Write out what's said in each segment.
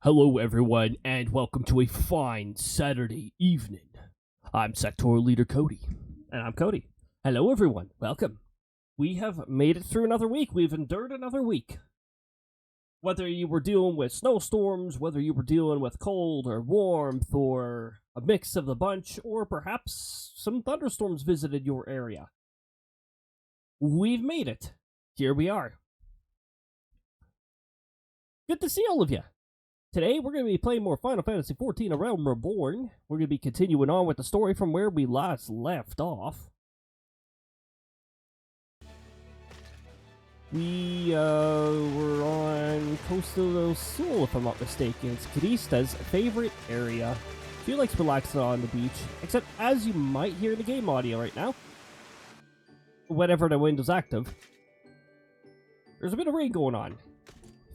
Hello everyone, and welcome to a fine Saturday evening. I'm sectoral leader Cody. And I'm Cody. Hello everyone, welcome. We have made it through another week. We've endured another week. Whether you were dealing with snowstorms, whether you were dealing with cold or warmth, or a mix of the bunch, or perhaps some thunderstorms visited your area. We've made it. Here we are. Good to see all of you. Today, we're going to be playing more Final Fantasy XIV: A Realm Reborn. We're going to be continuing on with the story from where we last left off. We were on Costa del Sol, if I'm not mistaken. It's Carista's favorite area. She likes relaxing on the beach, except as you might hear in the game audio right now, whenever the wind is active, there's a bit of rain going on.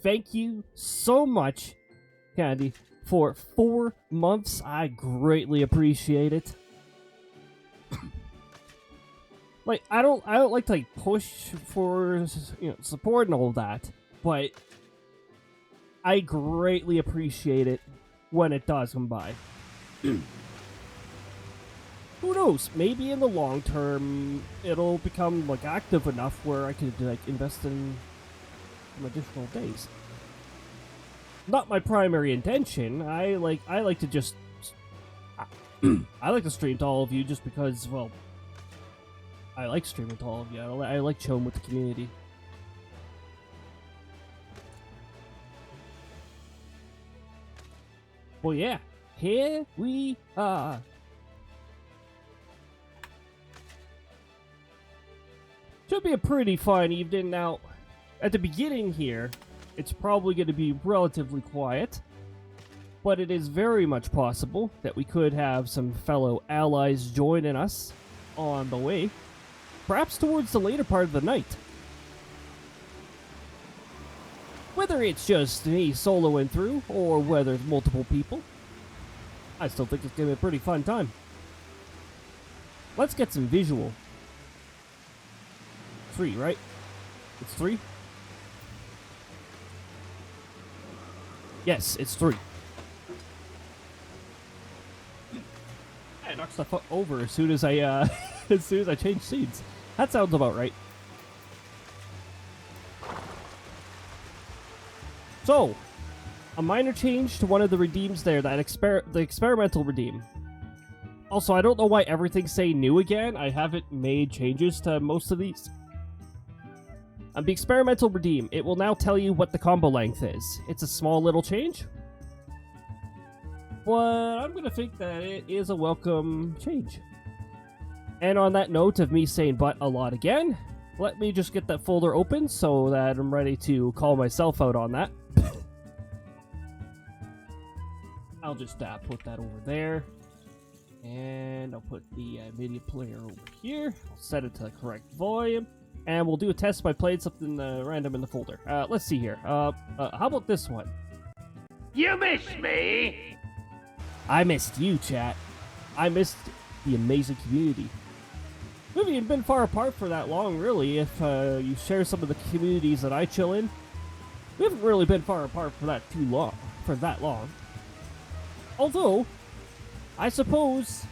Thank you so much, Candy, for 4 months. I greatly appreciate it. Like, I don't like to push for support and all that, but I greatly appreciate it when it does come by. Who knows? Maybe in the long term it'll become active enough where I could invest in some additional days. Not my primary intention. I like to just I like to stream to all of you just because, well, I like streaming to all of you. I like chilling with the community. Well, yeah, here we are. Should be a pretty fun evening. Now, at the beginning here, it's probably going to be relatively quiet, but it is very much possible that we could have some fellow allies joining us on the way, perhaps towards the later part of the night. Whether it's just me soloing through, or whether it's multiple people, I still think it's going to be a pretty fun time. Let's get some visual. 3, right? It's 3? Yes, it's 3. I knocked stuff over as soon as I as soon as I changed scenes. That sounds about right. So, a minor change to one of the redeems there, the experimental redeem. Also, I don't know why everything's saying new again. I haven't made changes to most of these. The experimental redeem, it will now tell you what the combo length is. It's a small little change, but I'm going to think that it is a welcome change. And on that note of me saying but a lot again, let me just get that folder open so that I'm ready to call myself out on that. I'll just put that over there. And I'll put the media player over here. I'll set it to the correct volume. And we'll do a test by playing something random in the folder. Let's see here. How about this one? You missed me! I missed you, chat. I missed the amazing community. We haven't even been far apart for that long, really, if you share some of the communities that I chill in. We haven't really been far apart for that long. Although, I suppose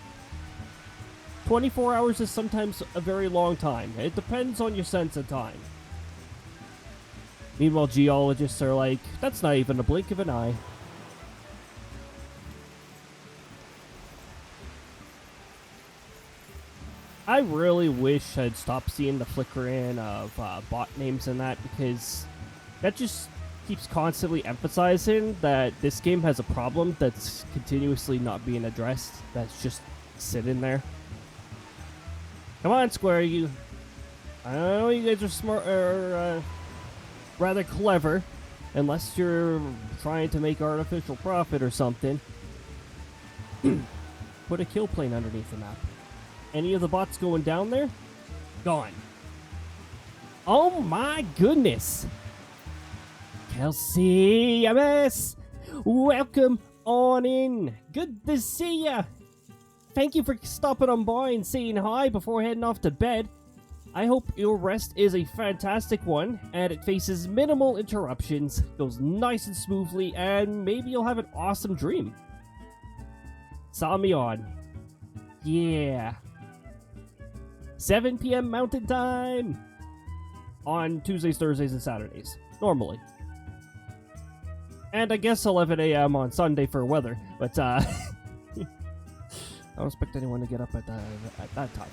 24 hours is sometimes a very long time. It depends on your sense of time. Meanwhile, geologists are like, that's not even a blink of an eye. I really wish I'd stop seeing the flickering of bot names and that, because that just keeps constantly emphasizing that this game has a problem that's continuously not being addressed, that's just sitting there. Come on, Square, I know you guys are smart, or rather clever, unless you're trying to make artificial profit or something. Put a kill plane underneath the map. Any of the bots going down there? Gone. Oh my goodness! Kelsey, MS! Welcome on in! Good to see ya! Thank you for stopping on by and saying hi before heading off to bed. I hope your rest is a fantastic one, and it faces minimal interruptions, goes nice and smoothly, and maybe you'll have an awesome dream. Saw me on. Yeah. 7 p.m. Mountain Time! On Tuesdays, Thursdays, and Saturdays. Normally. And I guess 11 a.m. on Sunday for weather, but I don't expect anyone to get up at that time.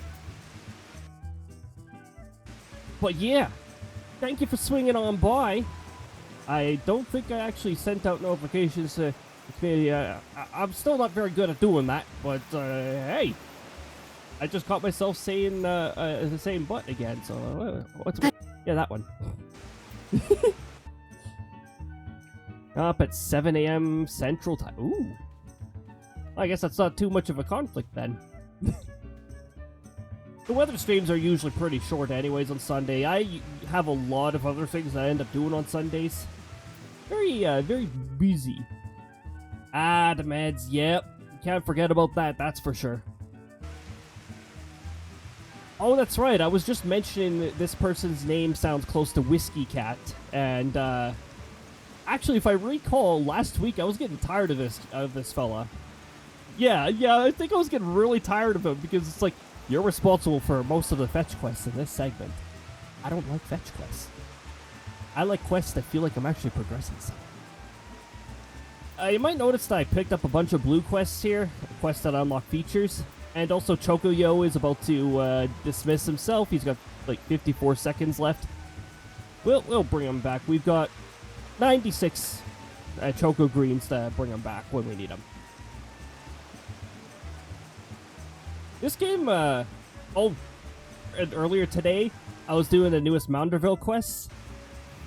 But yeah, thank you for swinging on by. I don't think I actually sent out notifications to the community. I'm still not very good at doing that, but hey, I just caught myself saying the same butt again. So what's yeah, that one. Up at 7 a.m. Central Time. Ooh, I guess that's not too much of a conflict then. The weather streams are usually pretty short anyways on Sunday. I have a lot of other things that I end up doing on Sundays. Very busy. Ah, the meds, yep. Can't forget about that, that's for sure. Oh, that's right, I was just mentioning that this person's name sounds close to Whiskey Cat. And, actually, if I recall, last week I was getting tired of this fella. Yeah, I think I was getting really tired of him because it's like, you're responsible for most of the fetch quests in this segment. I don't like fetch quests. I like quests that feel like I'm actually progressing something. You might notice that I picked up a bunch of blue quests here, quests that unlock features, and also Chocoyo is about to dismiss himself. He's got like 54 seconds left. We'll bring him back. We've got 96 Choco Greens to bring him back when we need him. This game, and earlier today, I was doing the newest Mounderville quests.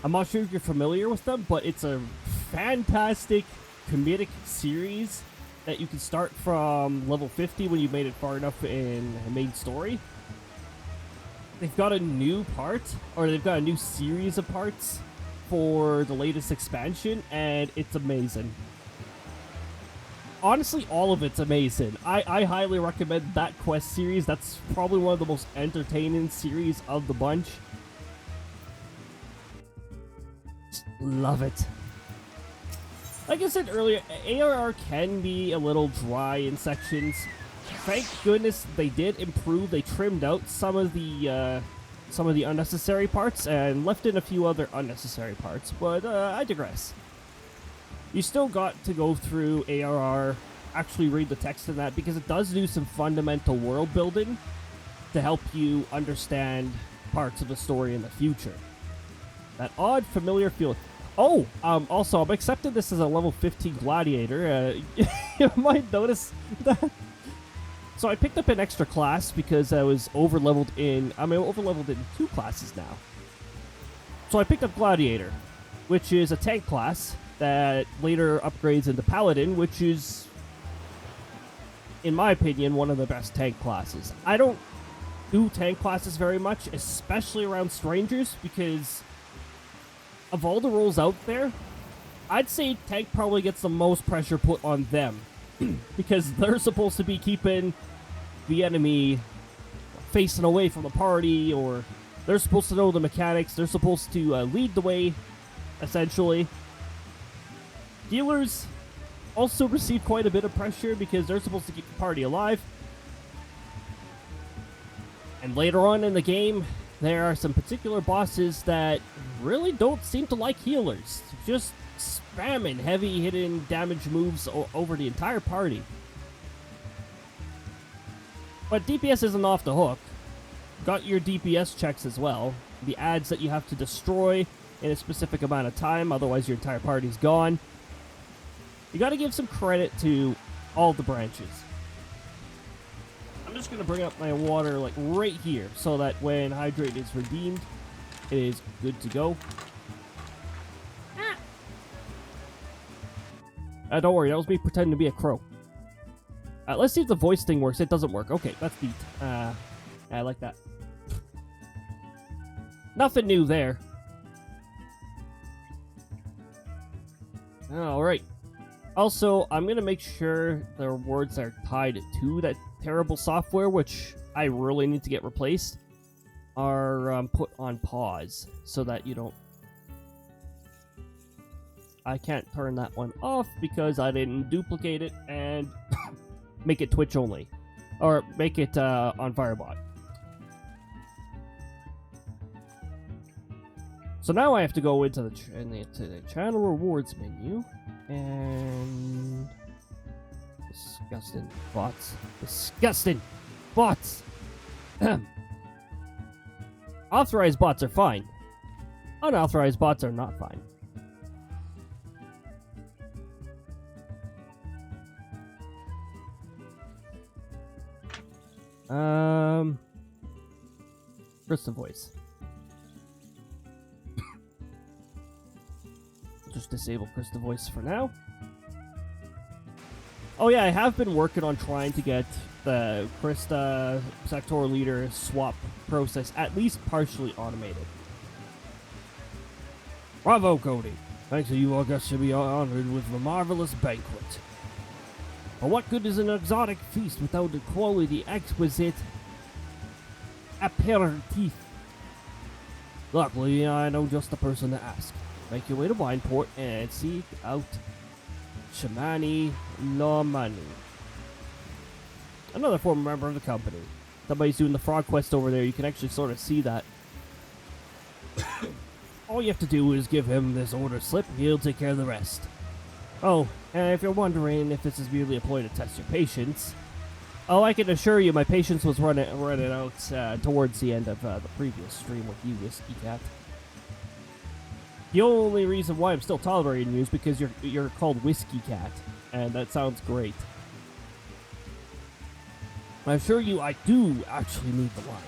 I'm not sure if you're familiar with them, but it's a fantastic comedic series that you can start from level 50 when you've made it far enough in the main story. They've got a new part, or they've got a new series of parts for the latest expansion, and it's amazing. Honestly, all of it's amazing. I highly recommend that quest series. That's probably one of the most entertaining series of the bunch. Just love it. Like I said earlier, ARR can be a little dry in sections. Thank goodness they did improve. They trimmed out some of the unnecessary parts and left in a few other unnecessary parts. But I digress. You still got to go through ARR, actually read the text in that, because it does do some fundamental world building to help you understand parts of the story in the future. That odd, familiar feel. Oh, also, I'm accepting this as a level 15 gladiator. You might notice that. So I picked up an extra class because I was overleveled in 2 classes now. So I picked up gladiator, which is a tank class that later upgrades into Paladin, which is, in my opinion, one of the best tank classes. I don't do tank classes very much, especially around strangers, because of all the roles out there, I'd say tank probably gets the most pressure put on them, because they're supposed to be keeping the enemy facing away from the party, or they're supposed to know the mechanics, they're supposed to lead the way, essentially. Healers also receive quite a bit of pressure because they're supposed to keep the party alive. And later on in the game, there are some particular bosses that really don't seem to like healers. Just spamming heavy hitting damage moves over the entire party. But DPS isn't off the hook. Got your DPS checks as well. The ads that you have to destroy in a specific amount of time, otherwise your entire party's gone. You gotta give some credit to all the branches. I'm just gonna bring up my water like right here so that when hydrate is redeemed, it is good to go. Don't worry, that was me pretending to be a crow. Let's see if the voice thing works. It doesn't work. Okay, that's neat. I like that. Nothing new there. Alright. Also, I'm going to make sure the rewards are tied to that terrible software, which I really need to get replaced. are put on pause so that you don't. I can't turn that one off because I didn't duplicate it and make it Twitch only, or make it on Firebot. So now I have to go into the channel rewards menu and disgusting bots. Authorized bots are fine. Unauthorized bots are not fine. Krista voice. Just disable Krista voice for now. Oh yeah, I have been working on trying to get the Krista sectoral leader swap process at least partially automated. Bravo, Cody. Thanks to you, August should be honored with a marvelous banquet. But what good is an exotic feast without a quality exquisite aperitif? Luckily, I know just the person to ask. Make your way to Wineport and seek out Shamani Lomani, another former member of the company. Somebody's doing the frog quest over there. You can actually sort of see that. All you have to do is give him this order slip. He'll take care of the rest. Oh, and if you're wondering if this is merely a ploy to test your patience, oh, I can assure you my patience was running out towards the end of the previous stream with you, Whiskey Cat. The only reason why I'm still tolerating you is because you're called Whiskey Cat, and that sounds great. I assure you I do actually need the line.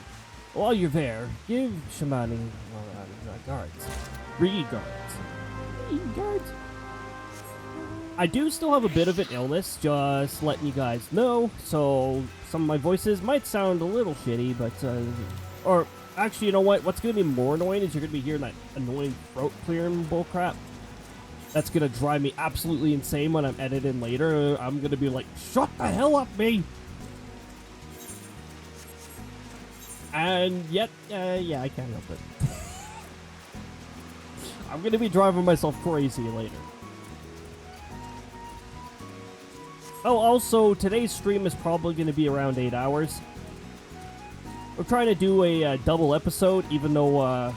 While you're there, give Shamani guards. Regards. I do still have a bit of an illness, just letting you guys know, so some of my voices might sound a little shitty, but, or, actually, you know what? What's going to be more annoying is you're going to be hearing that annoying throat clearing bullcrap. That's going to drive me absolutely insane when I'm editing later. I'm going to be like, shut the hell up, me! And yet, yeah, I can't help it. I'm going to be driving myself crazy later. Oh, also, today's stream is probably going to be around 8 hours. We're trying to do a double episode, even though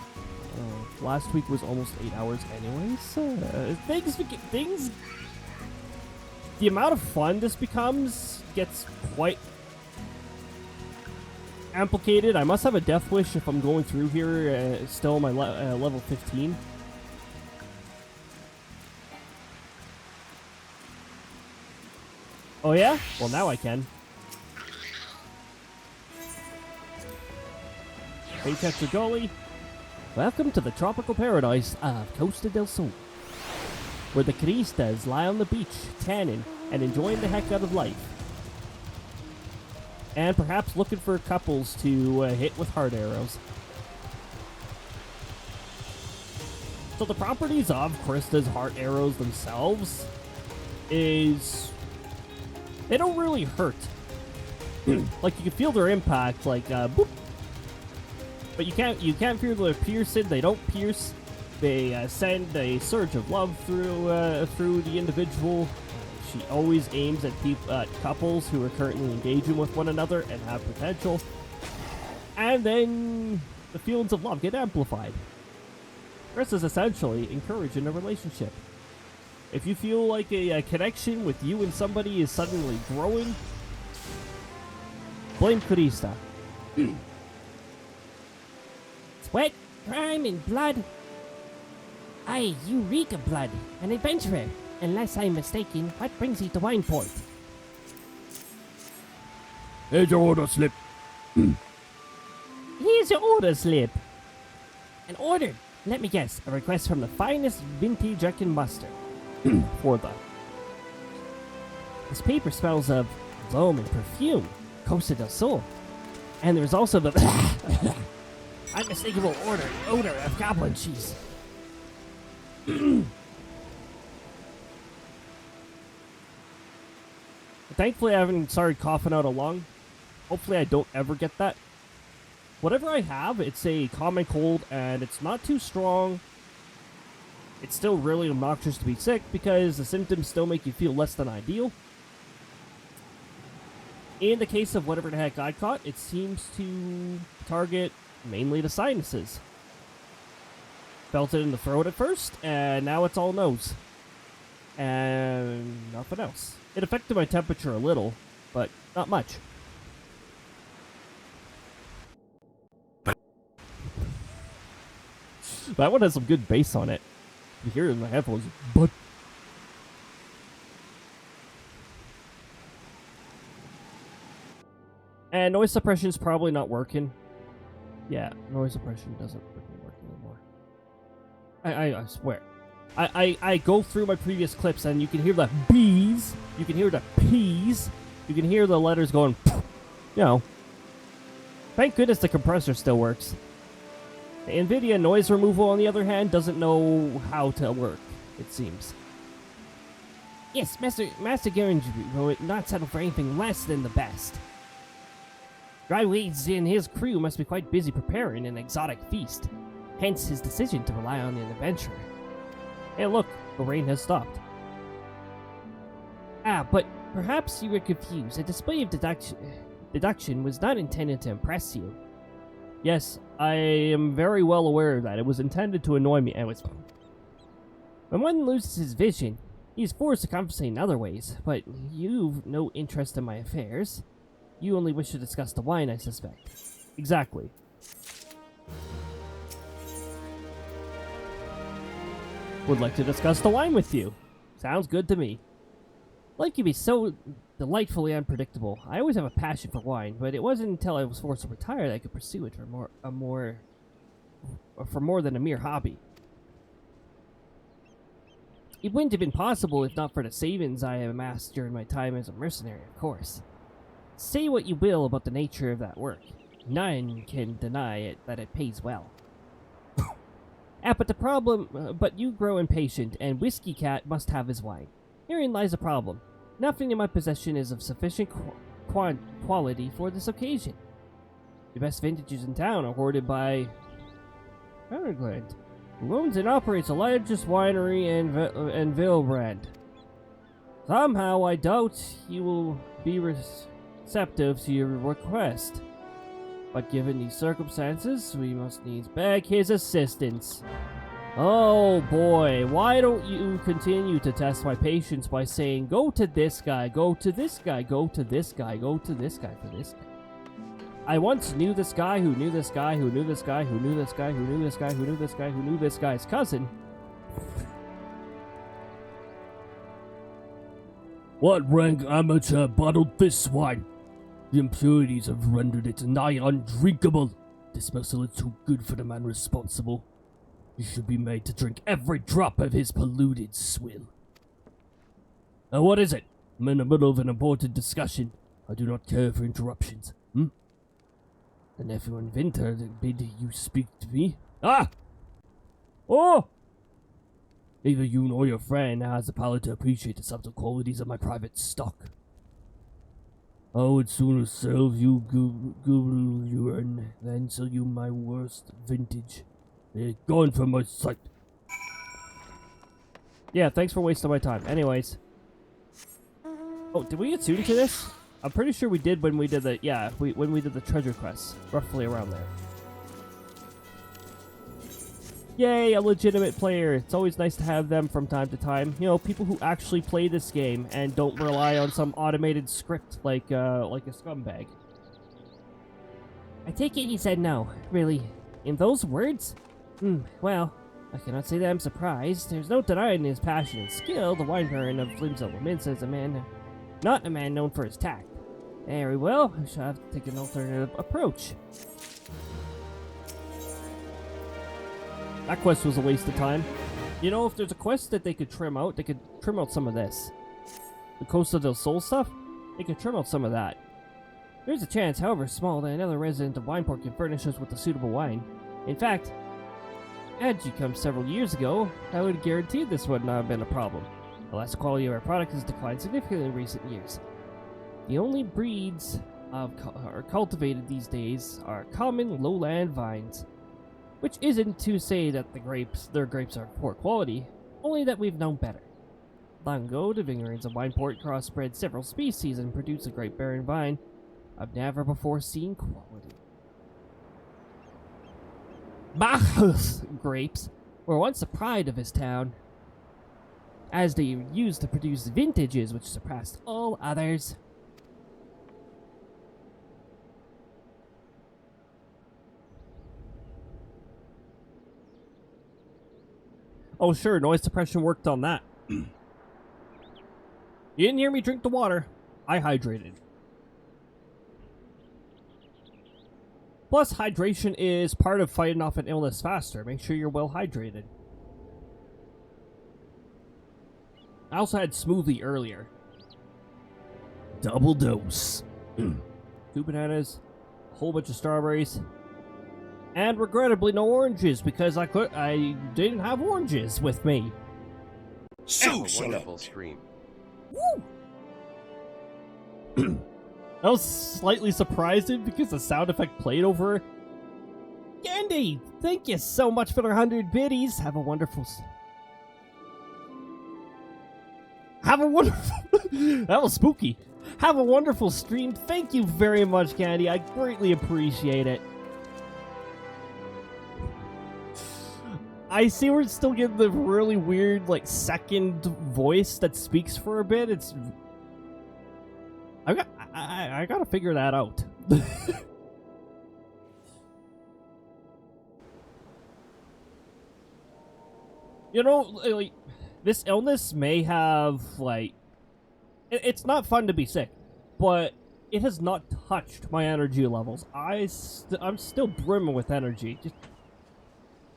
last week was almost 8 hours anyways. Things... The amount of fun this becomes gets quite amplified. I must have a death wish if I'm going through here still my level 15. Oh yeah? Well, now I can. Hey, Tetragoli. Welcome to the tropical paradise of Costa del Sol, where the Cristas lie on the beach, tanning, and enjoying the heck out of life. And perhaps looking for couples to hit with heart arrows. So the properties of Krista's heart arrows themselves is... they don't really hurt. Like, you can feel their impact, like, boop. But you can't feel their piercing. They don't pierce. They send a surge of love through the individual. She always aims at couples who are currently engaging with one another and have potential. And then the feelings of love get amplified. Chris is essentially encouraging a relationship. If you feel like a connection with you and somebody is suddenly growing, blame Krista. Sweat, crime, and blood. Aye, you reek of blood. An adventurer. Unless I'm mistaken, what brings you to Wineport? Here's your order slip. Here's your order slip. An order? Let me guess. A request from the finest vintage I can muster. For the... This paper smells of loam and perfume. Costa del Sol. And there's also the... unmistakable odor of goblin cheese. Thankfully, I haven't started coughing out a lung. Hopefully, I don't ever get that. Whatever I have, it's a common cold, and it's not too strong. It's still really obnoxious to be sick because the symptoms still make you feel less than ideal. In the case of whatever the heck I caught, it seems to target mainly the sinuses. Felt it in the throat at first, and now it's all nose. And nothing else. It affected my temperature a little, but not much. That one has some good bass on it. You hear it in the headphones, but... And noise suppression is probably not working. Yeah, noise suppression doesn't freaking work anymore. I swear. I go through my previous clips and you can hear the B's, you can hear the P's, you can hear the letters going, you know. Thank goodness the compressor still works. The NVIDIA noise removal, on the other hand, doesn't know how to work, it seems. Yes, Master Garen would not settle for anything less than the best. Dryweeds and his crew must be quite busy preparing an exotic feast, hence his decision to rely on an adventurer. Hey look, the rain has stopped. Ah, but perhaps you were confused. A display of deduction was not intended to impress you. Yes, I am very well aware of that. It was intended to annoy me. Anyways. When one loses his vision, he is forced to compensate in other ways, but you've no interest in my affairs. You only wish to discuss the wine, I suspect. Exactly. Would like to discuss the wine with you. Sounds good to me. Life can be so delightfully unpredictable. I always have a passion for wine, but it wasn't until I was forced to retire that I could pursue it for more than a mere hobby. It wouldn't have been possible if not for the savings I have amassed during my time as a mercenary, of course. Say what you will about the nature of that work. None can deny it that it pays well. But you grow impatient, and Whiskey Cat must have his wine. Herein lies the problem. Nothing in my possession is of sufficient quality for this occasion. The best vintages in town are hoarded by Evergrande, who owns and operates the largest winery in Villebrand. Somehow I doubt he will be receptive to your request. But given these circumstances, we must needs beg his assistance. Oh boy, why don't you continue to test my patience by saying, go to this guy, go to this guy, go to this guy, go to this guy for this guy. I once knew this guy who knew this guy who knew this guy who knew this guy who knew this guy who knew this guy who knew this guy's cousin. What rank amateur bottled this wine? The impurities have rendered it nigh undrinkable. This vessel is too good for the man responsible. He should be made to drink every drop of his polluted swill. Now what is it? I'm in the middle of an important discussion. I do not care for interruptions. The nephew and Winter bid you speak to me. Ah! Oh! Neither you nor your friend has the power to appreciate the subtle qualities of my private stock. I would sooner sell you Google urine than sell you my worst vintage. They're gone from my sight. Yeah, thanks for wasting my time. Anyways. Oh, did we get tuned to this? I'm pretty sure we did when we did the, when we did the treasure quest. Roughly around there. Yay, a legitimate player. It's always nice to have them from time to time. You know, people who actually play this game and don't rely on some automated script like a scumbag. I take it he said no. Really? In those words? Well, I cannot say that I'm surprised. There's no denying his passion and skill. The wine baron of Flimsel Mince is not a man known for his tact. Very well, I shall have to take an alternative approach. That quest was a waste of time. You know, if there's a quest that they could trim out, they could trim out some of this. The Costa del Sol stuff, they could trim out some of that. There's a chance, however small, that another resident of Wineport can furnish us with a suitable wine. In fact, had you come several years ago, I would guarantee this would not have been a problem. Alas, the quality of our product has declined significantly in recent years. The only breeds are cultivated these days are common lowland vines, which isn't to say that their grapes are poor quality, only that we've known better. Long ago, the vineyards of Wineport crossbred several species and produced a grape-bearing vine I've never before seen quality. Bacchus grapes were once the pride of his town, as they were used to produce vintages which surpassed all others. Oh sure, noise suppression worked on that. You didn't hear me drink the water. I hydrated. Plus, hydration is part of fighting off an illness faster. Make sure you're well hydrated. I also had smoothie earlier. Double dose. 2 bananas, a whole bunch of strawberries, and regrettably no oranges because I didn't have oranges with me. So wonderful stream. Woo! I was slightly surprised because the sound effect played over. Candy, thank you so much for the 100 biddies. Have a wonderful. That was spooky. Have a wonderful stream. Thank you very much, Candy. I greatly appreciate it. I see we're still getting the really weird, like, second voice that speaks for a bit. It's. I gotta figure that out. You know, like, this illness may have, like... It's not fun to be sick, but it has not touched my energy levels. I'm still brimming with energy. Just,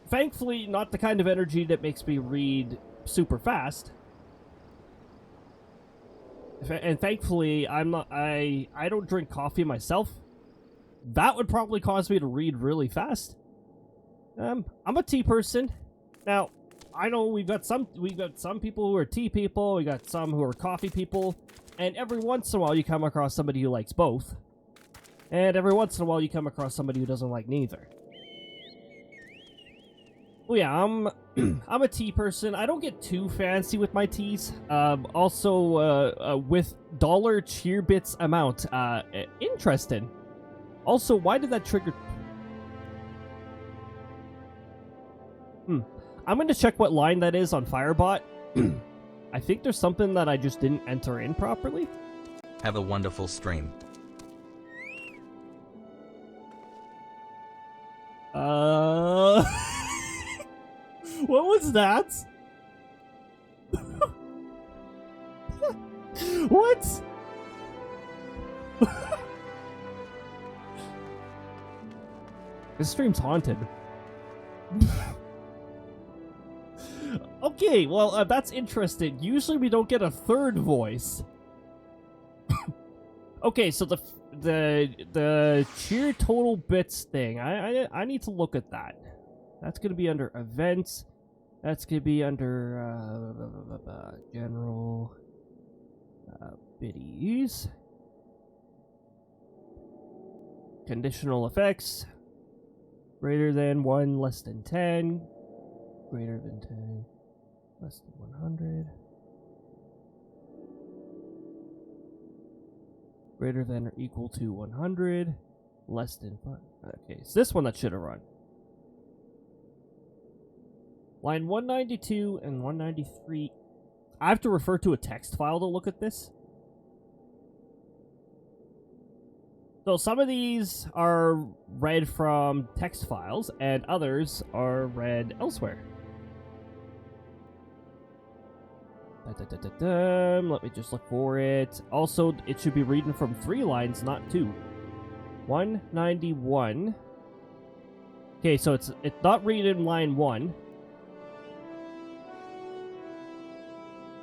thankfully, not the kind of energy that makes me read super fast. And thankfully, I don't drink coffee myself. That would probably cause me to read really fast. I'm a tea person. Now, I know we've got some people who are tea people, we got some who are coffee people, and every once in a while you come across somebody who likes both. And every once in a while you come across somebody who doesn't like neither. Well, yeah, I'm a tea person. I don't get too fancy with my teas. Also, with dollar cheer bits amount. Interesting. Also, why did that trigger? I'm going to check what line that is on Firebot. I think there's something that I just didn't enter in properly. Have a wonderful stream. What was that? What? This stream's haunted. Okay, well, that's interesting. Usually we don't get a third voice. Okay, so the cheer total bits thing, I need to look at that. That's gonna be under events. That's gonna be under general biddies. Conditional effects. Greater than 1, less than 10. Greater than 10, less than 100. Greater than or equal to 100, less than 5. Okay, it's this one that should have run. Line 192 and 193. I have to refer to a text file to look at this. So some of these are read from text files, and others are read elsewhere. Let me just look for it. Also, it should be reading from 3 lines, not 2. 191. Okay, so it's not reading line 1.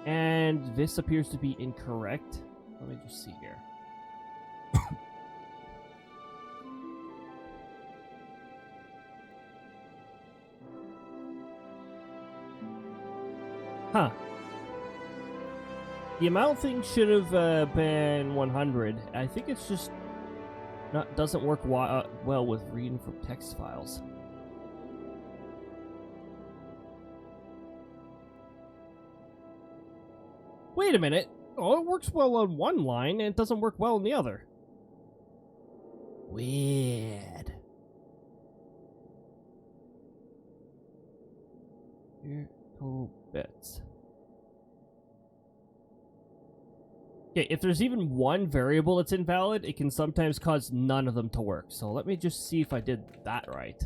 And this appears to be incorrect. Let me just see here. Huh. The amount thing should have been 100. I think it's just doesn't work well with reading from text files. Wait a minute. Oh, it works well on one line and it doesn't work well on the other. Weird. Here, total bits. Okay, if there's even one variable that's invalid, it can sometimes cause none of them to work. So let me just see if I did that right.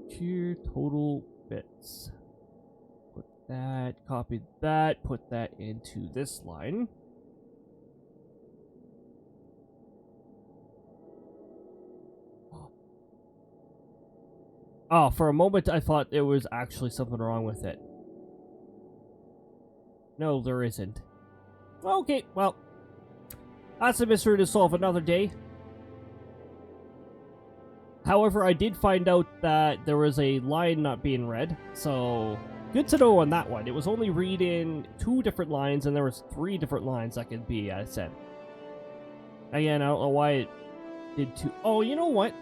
Here, total bits. Put that, copy that, put that into this line. Oh, for a moment I thought there was actually something wrong with it. No, there isn't. Okay, well, that's a mystery to solve another day. However, I did find out that there was a line not being read, so good to know on that one. It was only reading 2 different lines, and there was 3 different lines that could be said. Again, I don't know why it did 2. Oh, you know what?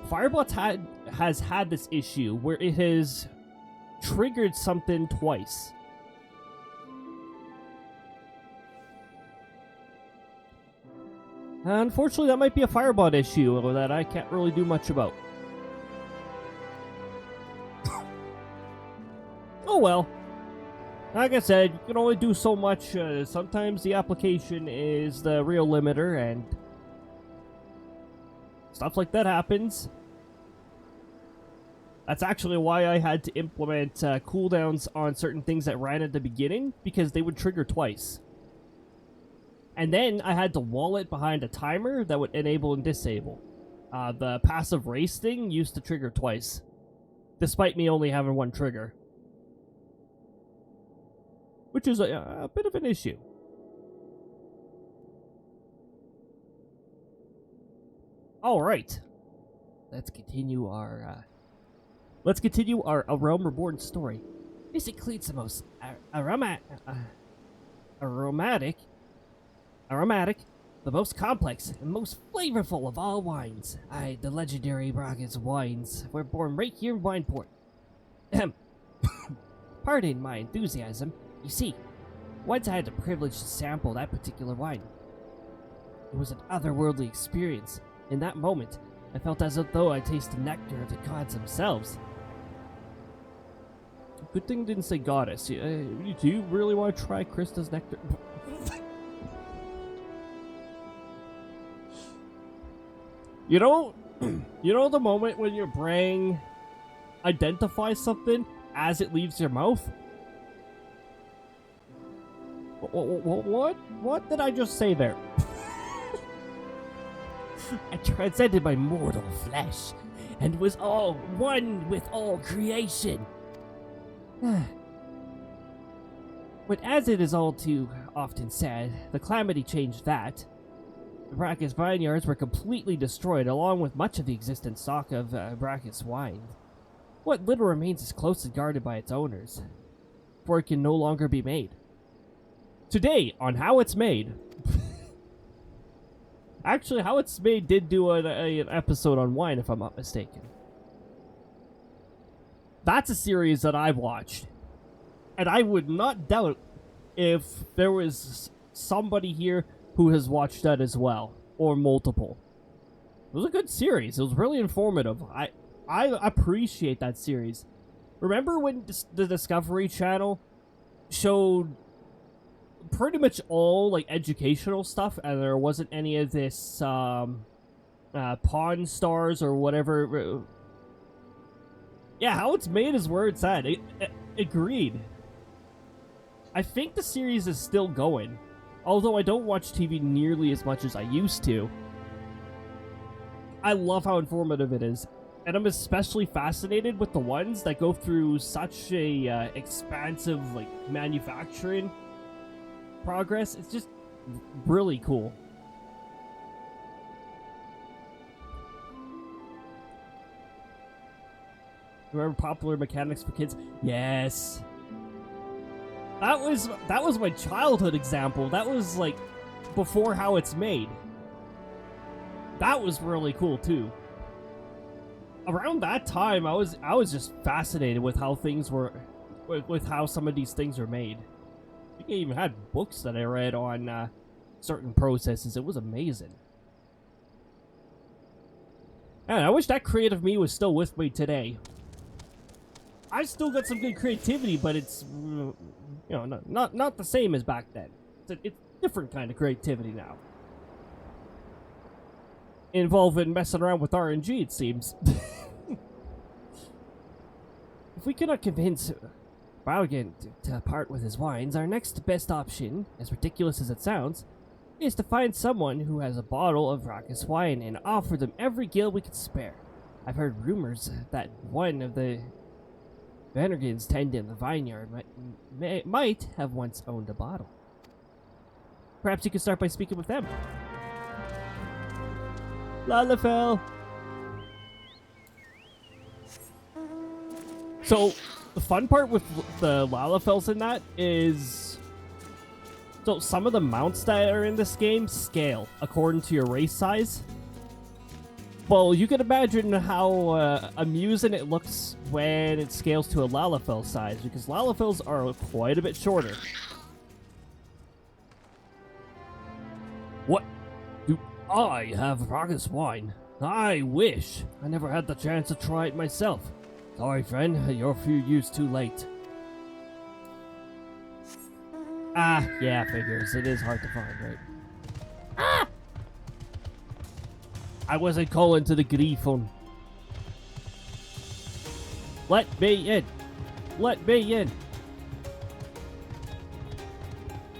Firebots has had this issue where it has triggered something twice. Unfortunately, that might be a Firebot issue that I can't really do much about. Oh well. Like I said, you can only do so much. Sometimes the application is the real limiter, and stuff like that happens. That's actually why I had to implement cooldowns on certain things that ran at the beginning, because they would trigger twice. And then I had to wall it behind a timer that would enable and disable. The passive race thing used to trigger twice, despite me only having 1 trigger. Which is a bit of an issue. Alright. Let's continue our A Realm Reborn story. This includes the most aromatic, the most complex, and most flavorful of all wines. The legendary Bragas wines were born right here in Wineport. Pardon my enthusiasm. You see, once I had the privilege to sample that particular wine. It was an otherworldly experience. In that moment, I felt as though I tasted the nectar of the gods themselves. Good thing it didn't say goddess. Do you really want to try Krista's nectar? You know the moment when your brain identifies something as it leaves your mouth? What did I just say there? I transcended my mortal flesh, and was all one with all creation. But as it is all too often said, the calamity changed that. The Brackus vineyards were completely destroyed, along with much of the existing stock of Brackus wine. What little remains is closely guarded by its owners, for it can no longer be made. Today, on How It's Made... Actually, How It's Made did do an episode on wine, if I'm not mistaken. That's a series that I've watched. And I would not doubt if there was somebody here who has watched that as well, or multiple. It was a good series. It was really informative. I appreciate that series. Remember when the Discovery Channel showed pretty much all like educational stuff, and there wasn't any of this Pawn Stars or whatever? Yeah, How It's Made is where it's at. Agreed. I think the series is still going. Although I don't watch TV nearly as much as I used to. I love how informative it is. And I'm especially fascinated with the ones that go through such a expansive like manufacturing progress. It's just really cool. Remember Popular Mechanics for Kids? Yes. That was my childhood example. That was like before how it's made. That was really cool too. Around that time, I was just fascinated with how things were, with how some of these things are made. I think I even had books that I read on certain processes. It was amazing. And I wish that creative me was still with me today. I still got some good creativity, but it's, you know, not the same as back then. It's different kind of creativity now. Involving messing around with RNG, it seems. If we cannot convince Baugen to part with his wines, our next best option, as ridiculous as it sounds, is to find someone who has a bottle of raucous wine and offer them every gil we could spare. I've heard rumors that one of the Venergans tending the vineyard might have once owned a bottle. Perhaps you could start by speaking with them. Lalafell. So, the fun part with the Lalafells in that is... So, some of the mounts that are in this game scale according to your race size. Well, you can imagine how amusing it looks when it scales to a Lalafell size, because Lalafells are quite a bit shorter. What? Do I have raucous wine? I wish. I never had the chance to try it myself. Sorry, friend, you're a few years too late. Ah, yeah, figures. It is hard to find, right? Ah! I wasn't calling to the Griffon. Let me in. Let me in.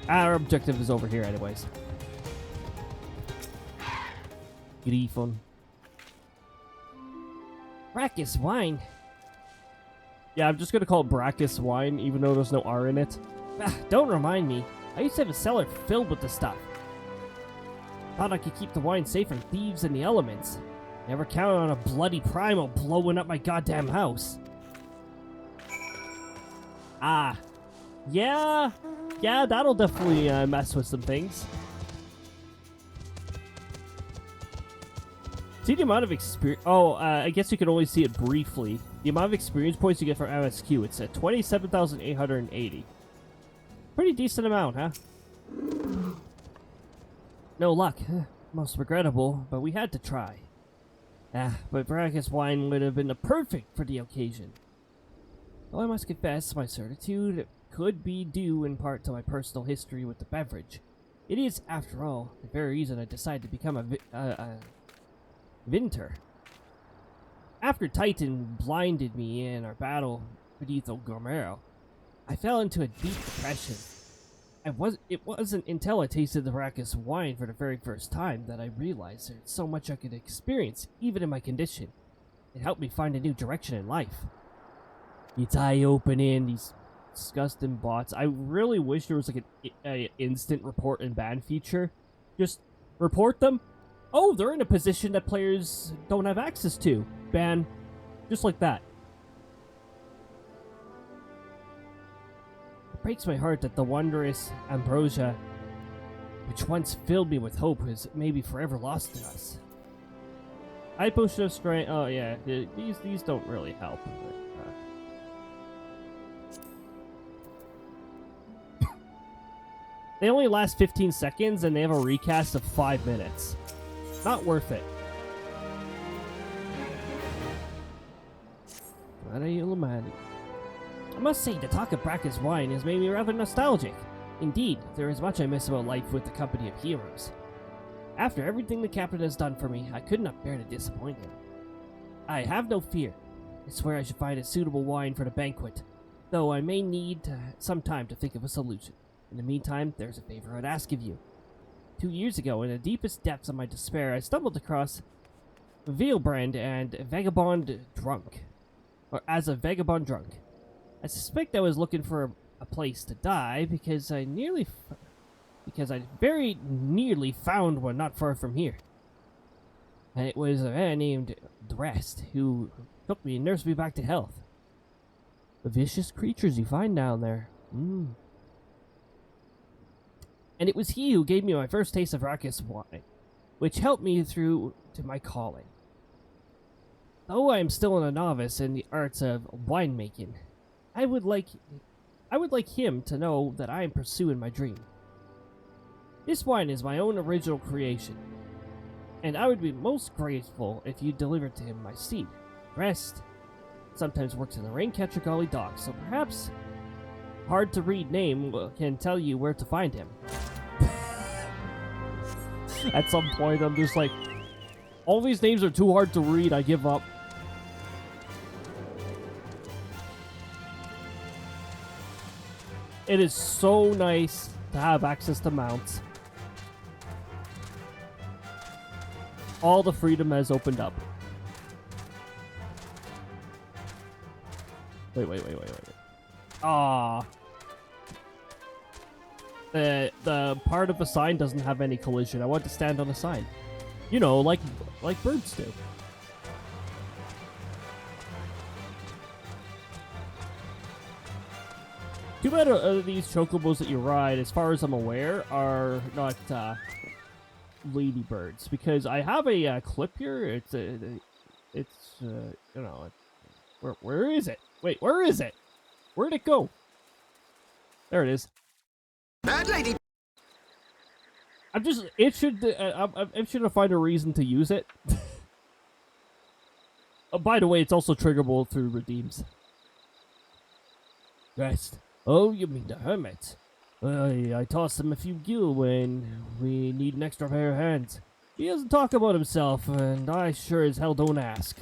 Our objective is over here anyways. Griffon. Raucous wine. Yeah, I'm just gonna call it Brackus wine, even though there's no R in it. Don't remind me. I used to have a cellar filled with the stuff. Thought I could keep the wine safe from thieves and the elements. Never counted on a bloody primal blowing up my goddamn house. Ah. Yeah, that'll definitely mess with some things. See the amount of experience... Oh, I guess you can only see it briefly. The amount of experience points you get from MSQ, it's at 27,880. Pretty decent amount, huh? No luck. Most regrettable, but we had to try. But Brackus wine would have been the perfect for the occasion. Though I must confess, my certitude could be due in part to my personal history with the beverage. It is, after all, the very reason I decided to become a Vinter. After Titan blinded me in our battle beneath Gormero, I fell into a deep depression. It wasn't until I tasted the Raucous wine for the very first time that I realized there's so much I could experience, even in my condition. It helped me find a new direction in life. It's eye-opening, these disgusting bots. I really wish there was like an instant report and ban feature. Just report them. Oh, they're in a position that players don't have access to. Ban. Just like that. It breaks my heart that the wondrous ambrosia, which once filled me with hope, is maybe forever lost to us. I potion of strength. Oh yeah, these don't really help. They only last 15 seconds and they have a recast of 5 minutes. Not worth it. What are you, Lamani? I must say, the talk of Brackus wine has made me rather nostalgic. Indeed, there is much I miss about life with the company of heroes. After everything the captain has done for me, I could not bear to disappoint him. I have no fear. I swear I should find a suitable wine for the banquet, though I may need some time to think of a solution. In the meantime, there's a favor I'd ask of you. 2 years ago, in the deepest depths of my despair, I stumbled across Veilbrand and Vagabond Drunk. Or as a Vagabond Drunk. I suspect I was looking for a place to die because I very nearly found one not far from here. And it was a man named Drest who took me and nursed me back to health. The vicious creatures you find down there. And it was he who gave me my first taste of raucous wine, which helped me through to my calling. Though I am still a novice in the arts of winemaking, I would like him to know that I am pursuing my dream. This wine is my own original creation, and I would be most grateful if you delivered to him my seed. Rest sometimes works in the Raincatcher Gully dock, so perhaps hard to read name can tell you where to find him. At some point, I'm just like, all these names are too hard to read. I give up. It is so nice to have access to mounts. All the freedom has opened up. Wait. Ah. The part of the sign doesn't have any collision. I want to stand on a sign. You know, like birds do. Too bad these chocobos that you ride, as far as I'm aware, are not ladybirds. Because I have a clip here. It's you know, where is it? Wait, where is it? Where'd it go? There it is. Bad lady. I'm just itching to find a reason to use it. Oh, by the way, it's also triggerable through redeems. Rest. Oh, you mean the hermit? I toss him a few gil when we need an extra pair of hands. He doesn't talk about himself, and I sure as hell don't ask.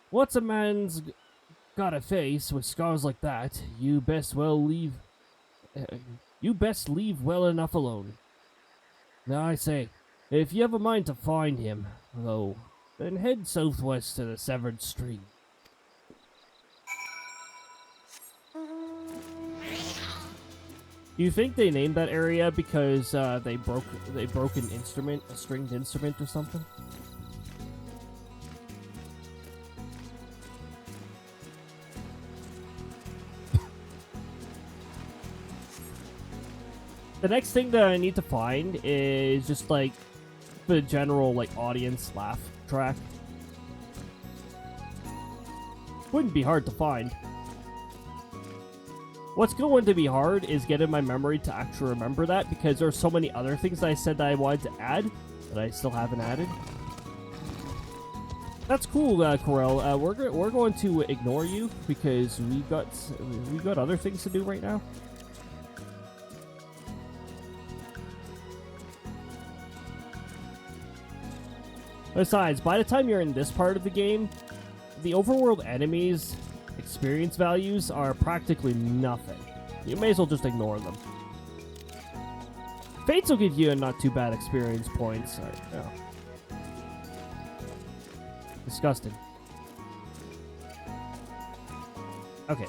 What's a man's got a face with scars like that? You best leave well enough alone. Now I say, if you have a mind to find him, though, then head southwest to the Severed Stream. Do you think they named that area because they broke an instrument, a stringed instrument or something? The next thing that I need to find is just like the general like audience laugh track. Wouldn't be hard to find. What's going to be hard is getting my memory to actually remember that, because there are so many other things that I said that I wanted to add that I still haven't added. That's cool, Corel. We're going to ignore you because we got other things to do right now. Besides, by the time you're in this part of the game, the overworld enemies' experience values are practically nothing. You may as well just ignore them. Fates will give you a not too bad experience points. Disgusting. Okay.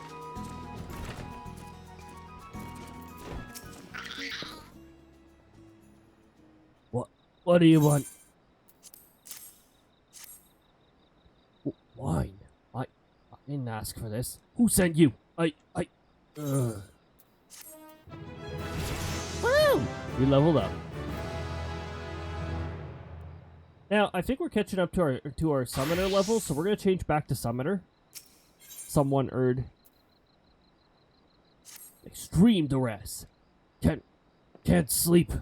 What do you want? Wine. I didn't ask for this. Who sent you? Woo! We leveled up. Now, I think we're catching up to our summoner level, so we're gonna change back to summoner. Someone Erd. Extreme duress. Can't sleep.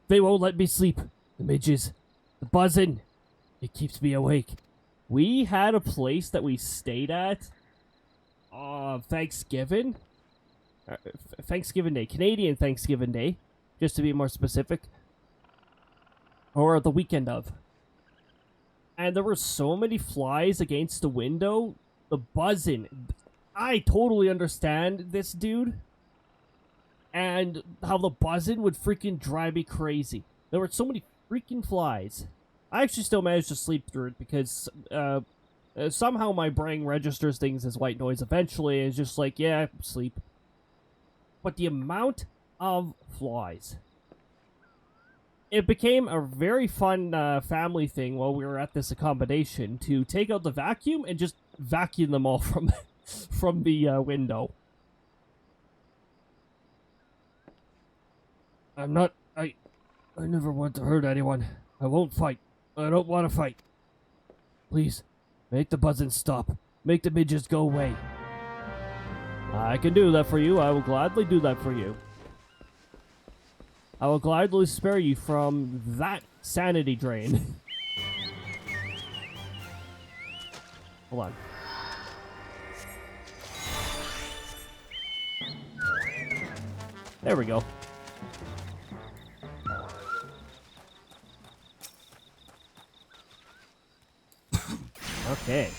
They won't let me sleep. The midges. The buzzing. It keeps me awake. We had a place that we stayed at Thanksgiving. Thanksgiving Day. Canadian Thanksgiving Day, just to be more specific. Or the weekend of. And there were so many flies against the window. The buzzing. I totally understand this dude. And how the buzzing would freaking drive me crazy. There were so many freaking flies. I actually still managed to sleep through it because somehow my brain registers things as white noise eventually, and it's just like, yeah, sleep. But the amount of flies. It became a very fun family thing while we were at this accommodation to take out the vacuum and just vacuum them all from the window. I'm not. I never want to hurt anyone. I won't fight. I don't want to fight. Please, make the buzzing stop. Make the midges go away. I can do that for you. I will gladly do that for you. I will gladly spare you from that sanity drain. Hold on. There we go. Okay.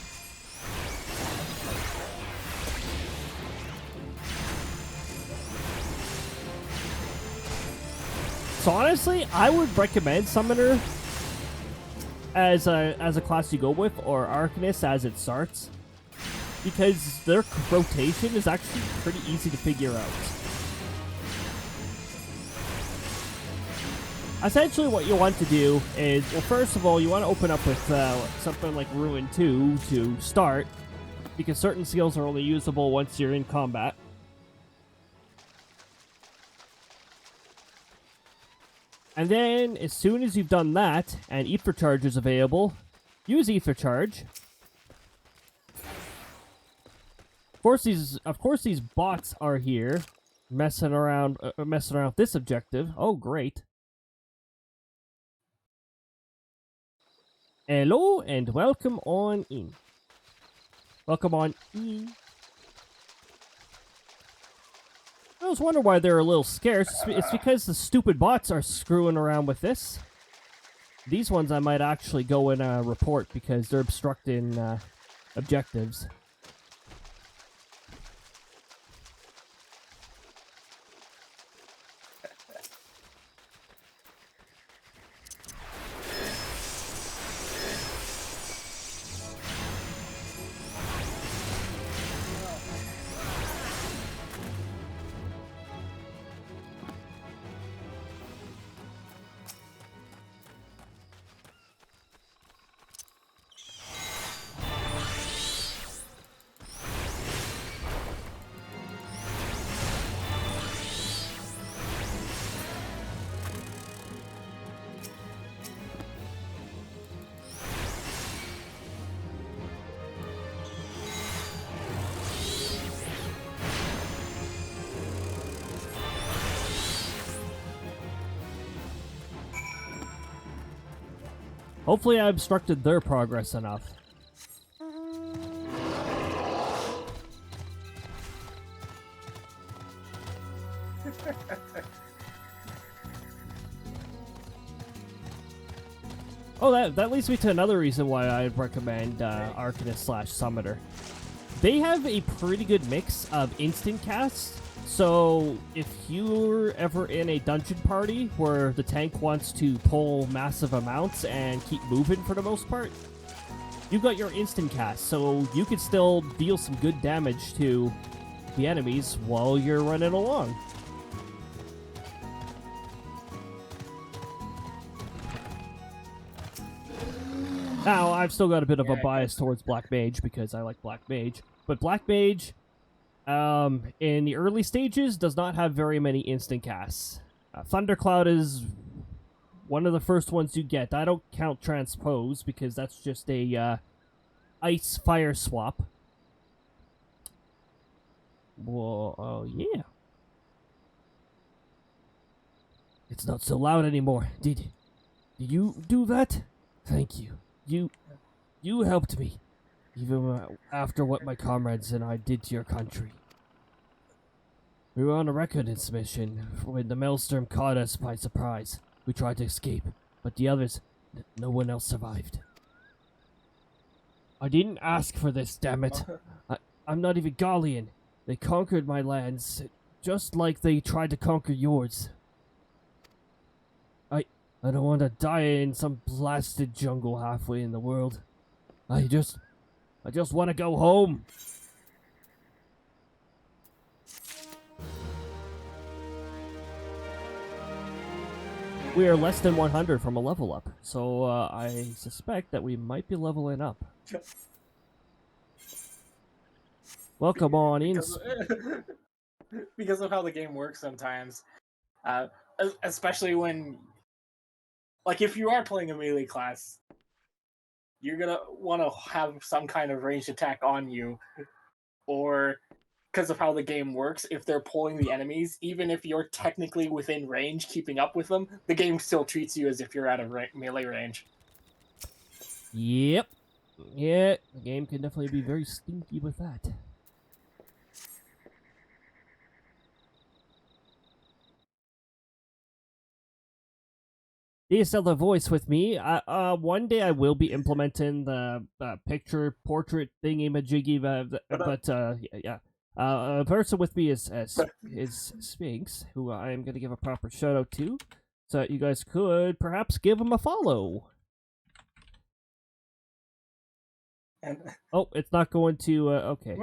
So honestly, I would recommend Summoner as a class you go with, or Arcanist as it starts, because their rotation is actually pretty easy to figure out. Essentially, what you want to do is, well, first of all, you want to open up with something like Ruin 2 to start, because certain skills are only usable once you're in combat. And then, as soon as you've done that, and Ether Charge is available, use Ether Charge. Of course, these bots are here, messing around with this objective. Oh, great! Hello and welcome on in. Welcome on in. I was wondering why they're a little scarce. It's because the stupid bots are screwing around with this. These ones I might actually go and report because they're obstructing objectives. Hopefully I obstructed their progress enough. Oh, that leads me to another reason why I'd recommend Arcanist / Summoner. They have a pretty good mix of instant casts. So if you're ever in a dungeon party where the tank wants to pull massive amounts and keep moving for the most part, you've got your instant cast, so you can still deal some good damage to the enemies while you're running along. Now, I've still got a bit of a bias towards Black Mage because I like Black Mage, but Black Mage, in the early stages, does not have very many instant casts. Thundercloud is one of the first ones you get. I don't count Transpose because that's just a ice-fire swap. Whoa, oh yeah. It's not so loud anymore. Did you do that? Thank you. You helped me, even after what my comrades and I did to your country. We were on a reconnaissance mission when the maelstrom caught us by surprise. We tried to escape, but the others, no one else survived. I didn't ask for this, damn it. I'm not even Gallian. They conquered my lands, just like they tried to conquer yours. I don't want to die in some blasted jungle halfway in the world. I just want to go home. We are less than 100 from a level up, so I suspect that we might be leveling up. Welcome on in. Because of how the game works sometimes. Especially when, like, if you are playing a melee class, you're gonna want to have some kind of ranged attack on you, or because of how the game works, if they're pulling the enemies, even if you're technically within range, keeping up with them, the game still treats you as if you're out of melee range. Yep. Yeah, the game can definitely be very stinky with that. The SLdr voice with me. One day I will be implementing the picture portrait thingy majiggy, but yeah. A person with me is Sphinx, who I am going to give a proper shout out to, so that you guys could perhaps give him a follow. And Oh, it's not going to. Okay,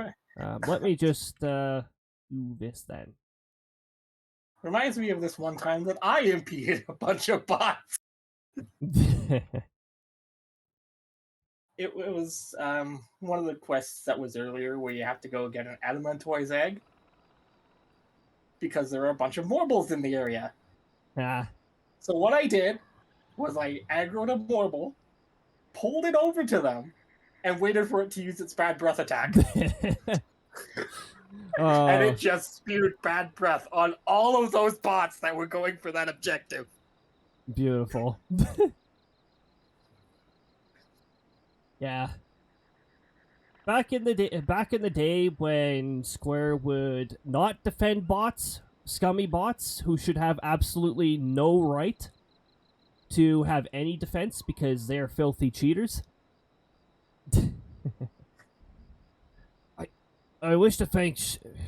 let me just do this then. reminds me of this one time that I impeded a bunch of bots. It was one of the quests that was earlier where you have to go get an adamantoise egg because there are a bunch of morbles in the area. Ah. So what I did was I aggroed a morble, pulled it over to them, and waited for it to use its bad breath attack. And it just spewed bad breath on all of those bots that were going for that objective. Beautiful. Yeah. Back in the day when Square would not defend bots, scummy bots who should have absolutely no right to have any defense because they're filthy cheaters. I wish to thank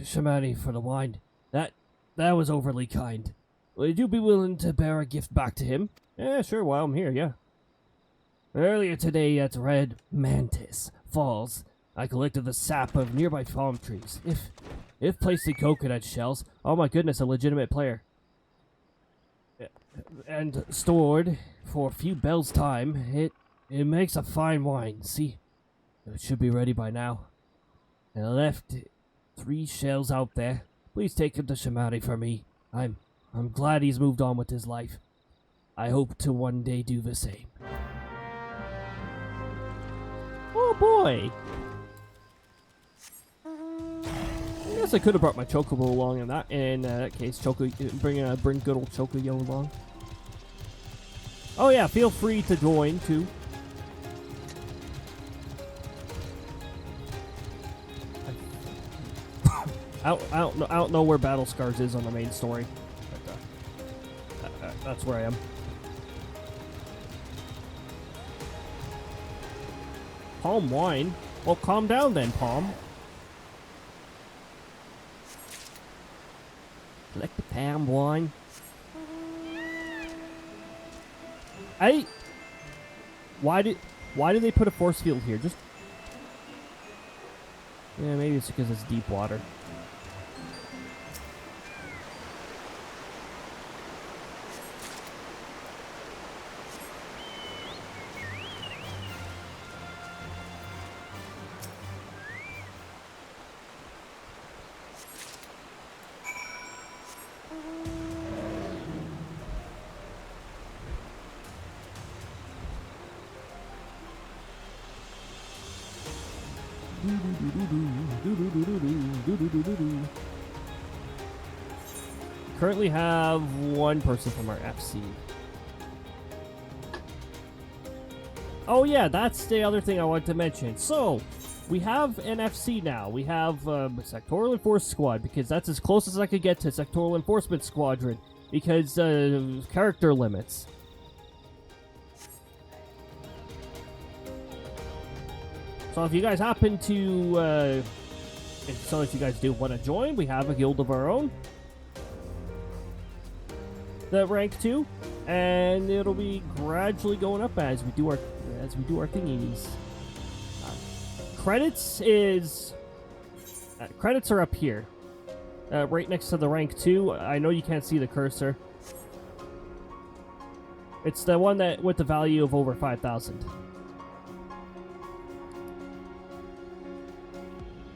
Shamani for the wine. That was overly kind. Would you be willing to bear a gift back to him? Yeah, sure, while I'm here, yeah. Earlier today at Red Mantis Falls, I collected the sap of nearby palm trees. If placed in coconut shells, oh my goodness, a legitimate player. And stored for a few bells' time, it makes a fine wine. See, it should be ready by now. And I left 3 shells out there. Please take him to Shamari for me. I'm glad he's moved on with his life. I hope to one day do the same. Oh boy! I guess I could have brought my Chocobo along in that case. Bring good old Chocoyo along. Oh yeah, feel free to join too. I don't know where Battle Scars is on the main story, but that's where I am. Palm wine? Well, calm down then, Palm. Collect the palm wine. Why did they put a force field here? Just yeah, maybe it's because it's deep water. Currently have 1 person from our FC. Oh yeah, that's the other thing I wanted to mention. So, we have an FC now. We have a Sectoral Enforced Squad, because that's as close as I could get to Sectoral Enforcement Squadron, because character limits. So if you guys happen to, if you guys do want to join, we have a guild of our own. The rank 2, and it'll be gradually going up as we do our thingies. Credits are up here, right next to the rank 2. I know you can't see the cursor. It's the one that with the value of over 5,000.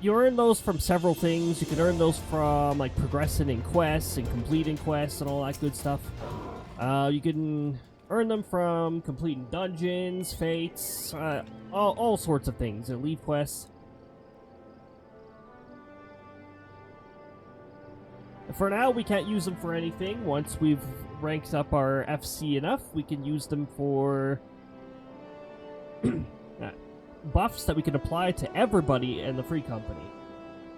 you earn those from several things. You can earn those from like progressing in quests and completing quests and all that good stuff. You can earn them from completing dungeons, fates, all sorts of things. And leave quests. For now, we can't use them for anything. Once we've ranked up our FC enough, we can use them for buffs that we can apply to everybody in the free company,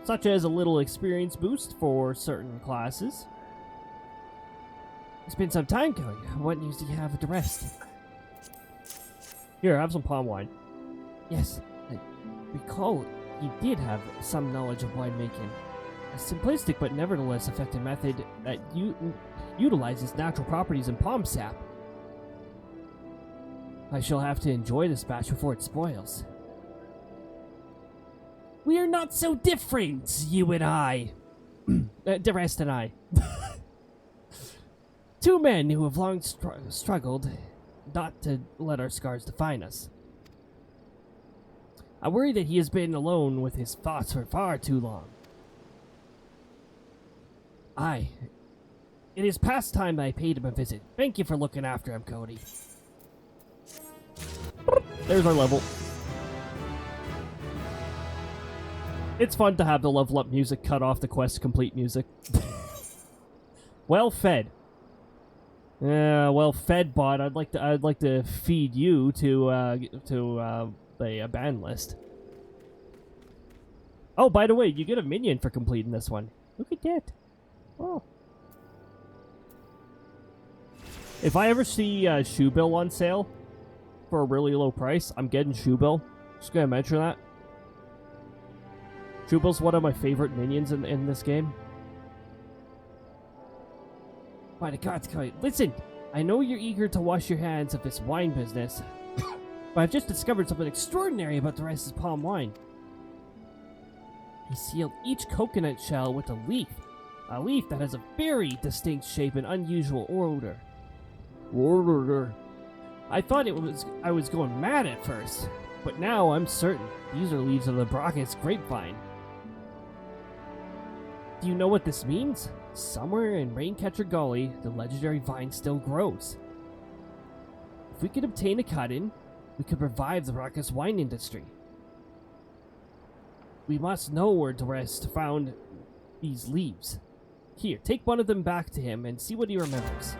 such as a little experience boost for certain classes. It's been some time, Cody. What news do you have to rest? Here, have some palm wine. Yes, I recall you did have some knowledge of winemaking. A simplistic but nevertheless effective method that utilizes natural properties in palm sap. I shall have to enjoy this batch before it spoils. We are not so different, you and I. The rest and I. Two men who have long struggled not to let our scars define us. I worry that he has been alone with his thoughts for far too long. It is past time I paid him a visit. Thank you for looking after him, Cody. There's our level. It's fun to have the level up music cut off the quest complete music. Well fed. Yeah, well fed, bot. I'd like to feed you to the ban list. Oh, by the way, you get a minion for completing this one. Look at that. Oh. If I ever see Shoe Bill on sale for a really low price, I'm getting Shoe Bill. Just gonna mention that. Shoe Bill's one of my favorite minions in this game. By the gods, Cody, listen! I know you're eager to wash your hands of this wine business, but I've just discovered something extraordinary about the rest of palm wine. He sealed each coconut shell with a leaf that has a very distinct shape and unusual odor. I thought I was going mad at first, but now I'm certain these are leaves of the Brachus grapevine. Do you know what this means? Somewhere in Raincatcher Gully, the legendary vine still grows. If we could obtain a cut-in, we could revive the Brachus wine industry. We must know where Dorest found these leaves. Here, take one of them back to him and see what he remembers.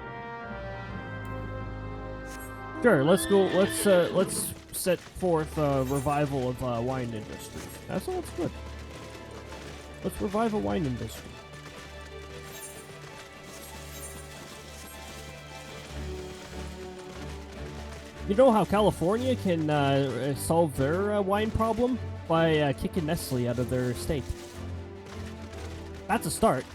Sure, let's go. Let's set forth a revival of wine industry. That's good. Let's revive a wine industry. You know how California can solve their wine problem? By kicking Nestle out of their state. That's a start.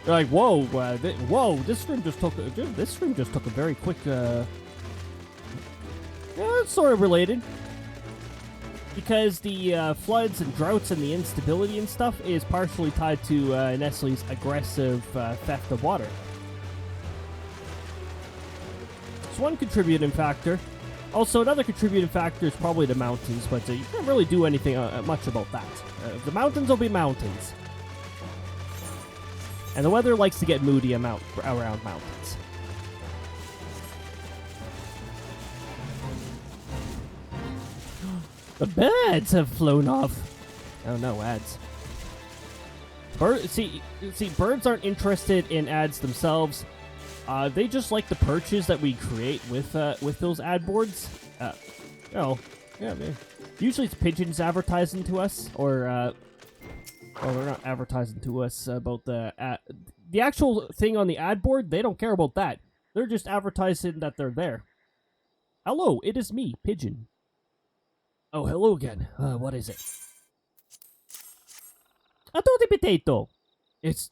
They're like, whoa, whoa! This stream just took a very quick. Yeah, it's sort of related. Because the floods and droughts and the instability and stuff is partially tied to Nestle's aggressive theft of water. It's one contributing factor. Also, another contributing factor is probably the mountains, but you can't really do anything much about that. The mountains will be mountains. And the weather likes to get moody around mountains. The birds have flown off. Oh no, ads. See, birds aren't interested in ads themselves. They just like the perches that we create with those ad boards. Yeah, man. Usually it's pigeons advertising to us, or well, they're not advertising to us about the actual thing on the ad board. They don't care about that. They're just advertising that they're there. Hello, it is me, Pigeon. Oh, hello again. What is it? A toasted potato. It's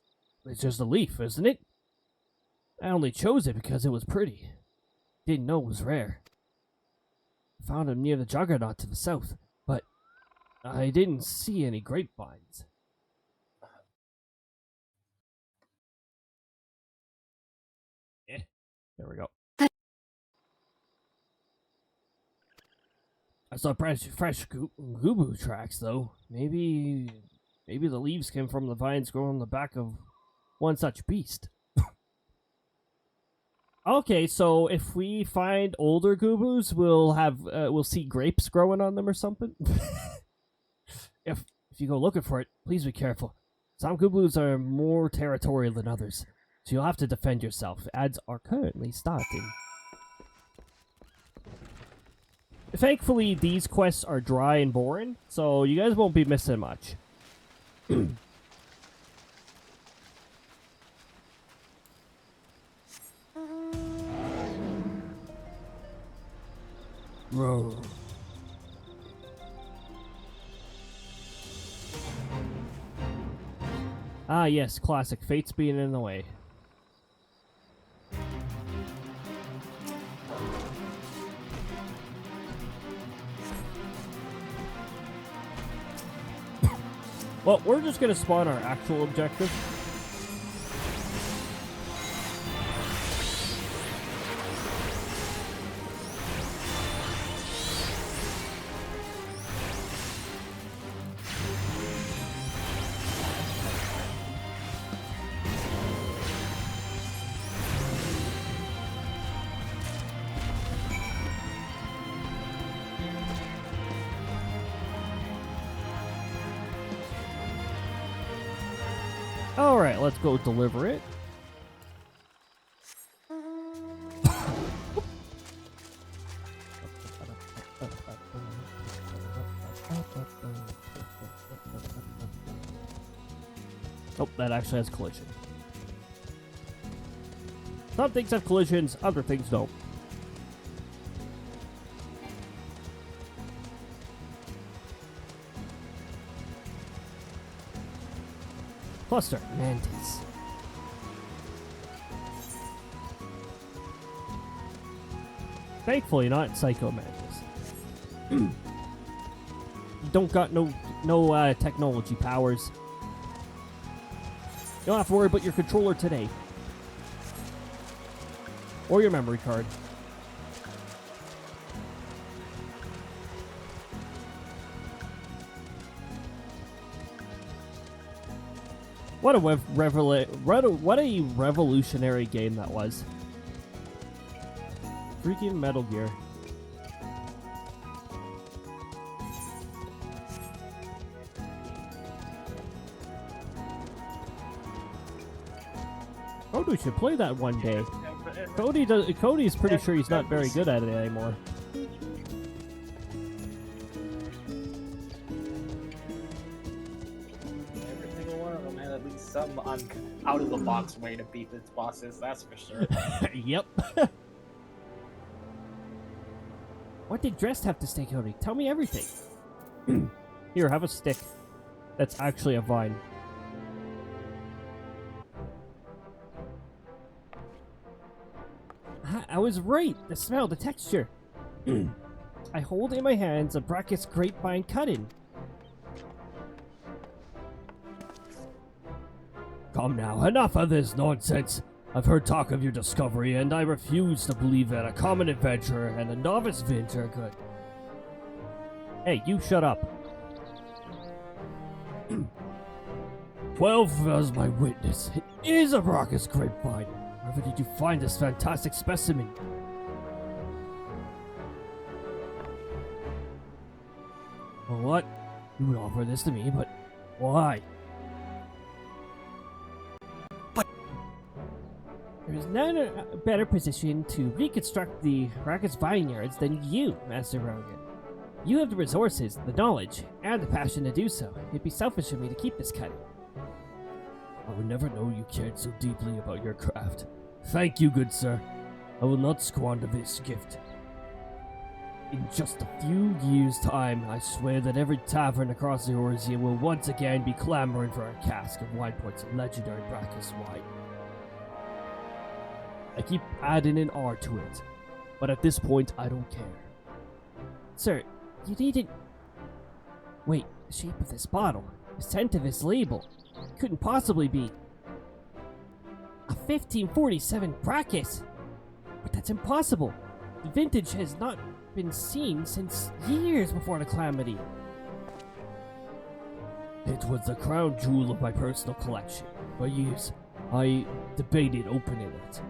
just a leaf, isn't it? I only chose it because it was pretty. Didn't know it was rare. Found him near the Juggernaut to the south, but I didn't see any grapevines. There we go. I saw fresh Gubu tracks, though. Maybe the leaves came from the vines growing on the back of one such beast. Okay, so if we find older Gubus, we'll see grapes growing on them or something. If you go looking for it, please be careful. Some Gubus are more territorial than others, so you'll have to defend yourself. Ads are currently starting. Thankfully, these quests are dry and boring, so you guys won't be missing much. Roar. Ah, yes, classic. Fate's being in the way. Well, we're just gonna spawn our actual objective. Alright, let's go deliver it. Oh, that actually has collision. Some things have collisions, other things don't. Cluster Mantis. Thankfully not Psycho Mantis. You don't got no technology powers. You don't have to worry about your controller today. Or your memory card. What a revolutionary game that was. Freaking Metal Gear. Cody should play that one day. Cody's pretty sure he's not very good at it anymore. Every single one of them had at least some out-of-the-box way to beat its bosses, that's for sure. Yep. What did Dressed have to say, Cody? Tell me everything. Here, have a stick. That's actually a vine. I was right. The smell, the texture. I hold in my hands a Brachus grapevine cut-in. Come now, enough of this nonsense. I've heard talk of your discovery, and I refuse to believe that a common adventurer and a novice Vint are good. Hey, you shut up. 12 as my witness. It is a Brachus grapevine. Where did you find this fantastic specimen? Well, what? You would offer this to me, but why? There's none a better position to reconstruct the Brachus vineyards than you, Master Rogan. You have the resources, the knowledge, and the passion to do so. It'd be selfish of me to keep this cutting. I would never know you cared so deeply about your craft. Thank you, good sir. I will not squander this gift. In just a few years' time, I swear that every tavern across the Eorzea will once again be clamoring for a cask of wine points of legendary Brachus wine. I keep adding an R to it, but at this point, I don't care. Sir, you needn't... Wait, the shape of this bottle, the scent of this label, couldn't possibly be... a 1547 Brachus! But that's impossible! The vintage has not been seen since years before the calamity. It was the crown jewel of my personal collection. For years, I debated opening it,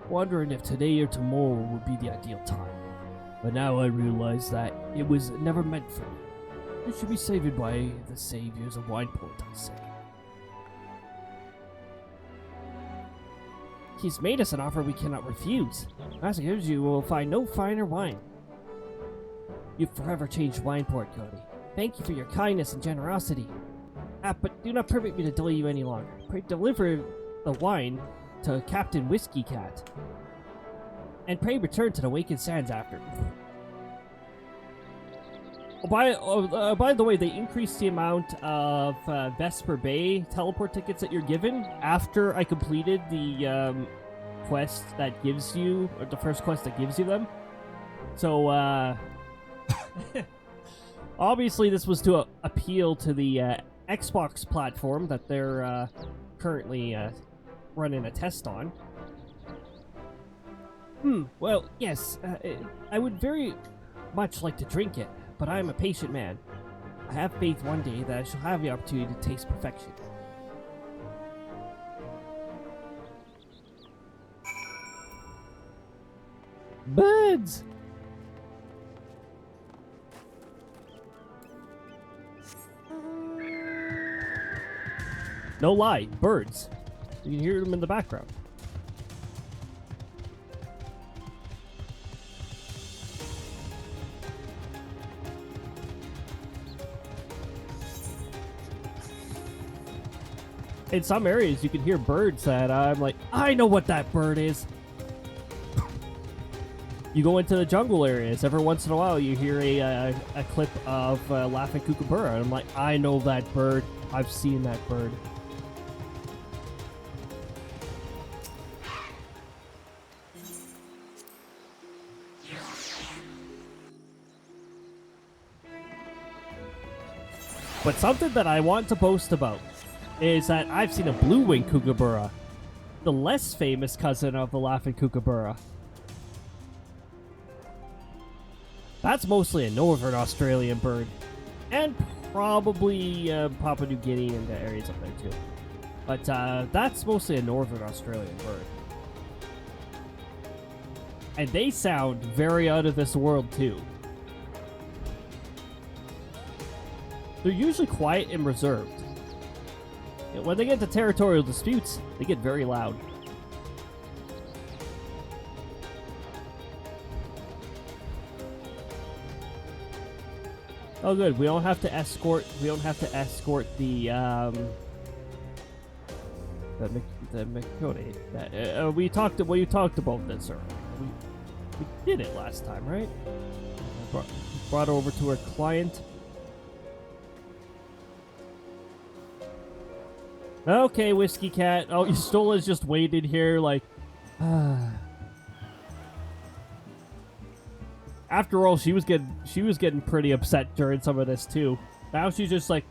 wondering if today or tomorrow would be the ideal time. But now I realize that it was never meant for me. It should be saved by the saviors of Wineport, I say. He's made us an offer we cannot refuse. As it gives you will find no finer wine. You've forever changed Wineport, Cody. Thank you for your kindness and generosity. But do not permit me to delay you any longer. Pray deliver the wine to Captain Whiskey Cat. And pray return to the Wakened Sands after. By the way, they increased the amount of Vesper Bay teleport tickets that you're given after I completed the quest that gives you, or the first quest that gives you them. So, obviously this was to appeal to the Xbox platform that they're currently running a test on. Well, yes, I would very much like to drink it, but I am a patient man. I have faith one day that I shall have the opportunity to taste perfection. Birds! No lie, birds. You can hear them in the background. In some areas, you can hear birds that I'm like, I know what that bird is. You go into the jungle areas, every once in a while you hear a clip of Laughing Kookaburra, and I'm like, I know that bird. I've seen that bird. But something that I want to boast about is that I've seen a blue-winged kookaburra, the less famous cousin of the Laughing Kookaburra. That's mostly a northern Australian bird, and probably Papua New Guinea and the areas up there too. But that's mostly a northern Australian bird. And they sound very out of this world too. They're usually quiet and reserved. When they get to territorial disputes, they get very loud. Oh, good. We don't have to escort. We don't have to escort the Cody. We talked about this earlier. We did it last time, right? Brought her over to her client. Okay, Whiskey Cat. Oh, Stola's just waited here like... After all, she was getting pretty upset during some of this too. Now she's just like...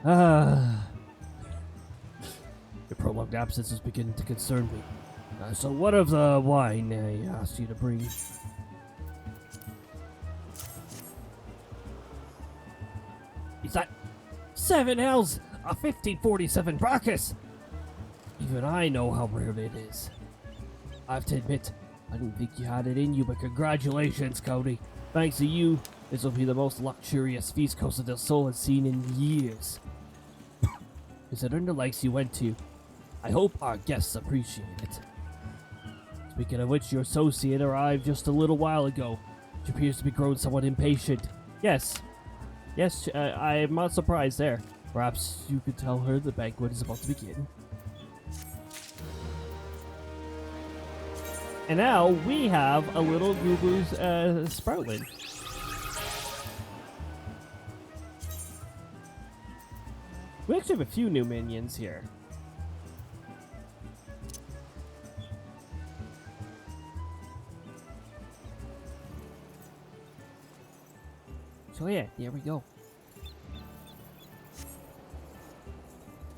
Your prolonged absence is beginning to concern me. So what of the wine I asked you to bring? Is that 7 L's? A 1547 Brachus! Even I know how rare it is. I have to admit, I didn't think you had it in you, but congratulations, Cody. Thanks to you, this will be the most luxurious feast Costa del Sol has seen in years. Considering the lengths you went to, I hope our guests appreciate it. Speaking of which, your associate arrived just a little while ago. She appears to be growing somewhat impatient. Yes, I am not surprised there. Perhaps you could tell her the banquet is about to begin. And now we have a little Gubu's Sproutling. We actually have a few new minions here. So yeah, there we go.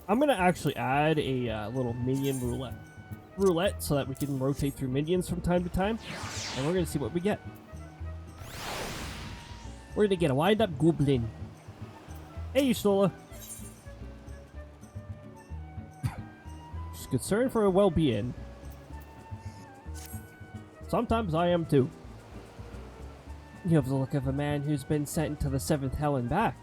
I'm gonna actually add a little minion roulette so that we can rotate through minions from time to time, and we're gonna see what we get. We're gonna get a wind-up goblin. Hey, Stola. Just concerned for her well-being. Sometimes I am too. You have the look of a man who's been sent to the 7th hell and back.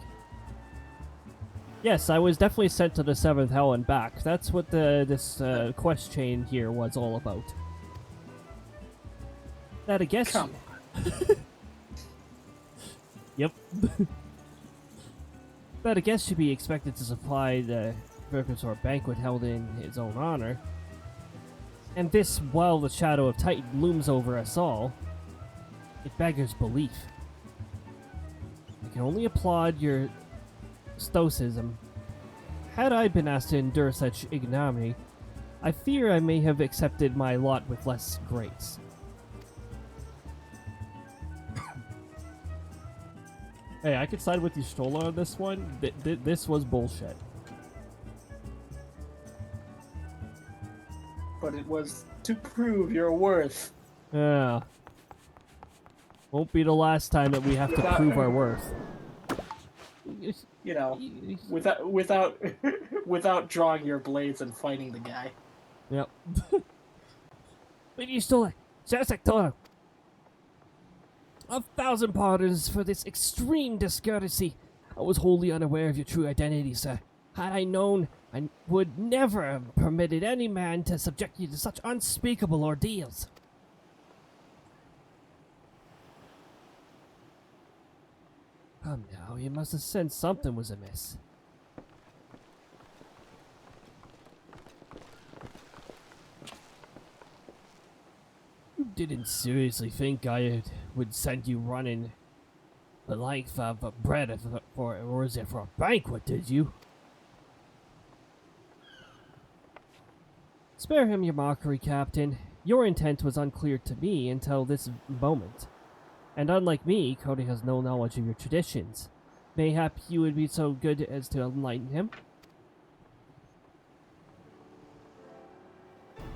Yes, I was definitely sent to the 7th hell and back. That's what this quest chain here was all about. That I guess. Come on. Yep. That a guest should be expected to supply the Mercosur banquet held in his own honor. And this while the shadow of Titan looms over us all. It beggars belief. I can only applaud your stoicism. Had I been asked to endure such ignominy, I fear I may have accepted my lot with less grace. Hey, I could side with you, Stola, on this one. This was bullshit. But it was to prove your worth. Yeah. Won't be the last time that we have to prove our worth. You know, without without drawing your blades and fighting the guy. Yep. But you Stola, sectoral. 1,000 pardons for this extreme discourtesy. I was wholly unaware of your true identity, sir. Had I known, I would never have permitted any man to subject you to such unspeakable ordeals. Come now, you must have sensed something was amiss. You didn't seriously think I would send you running the length of bread for Eorzea for a banquet, did you? Spare him your mockery, Captain. Your intent was unclear to me until this moment. And unlike me, Cody has no knowledge of your traditions. Mayhap you would be so good as to enlighten him?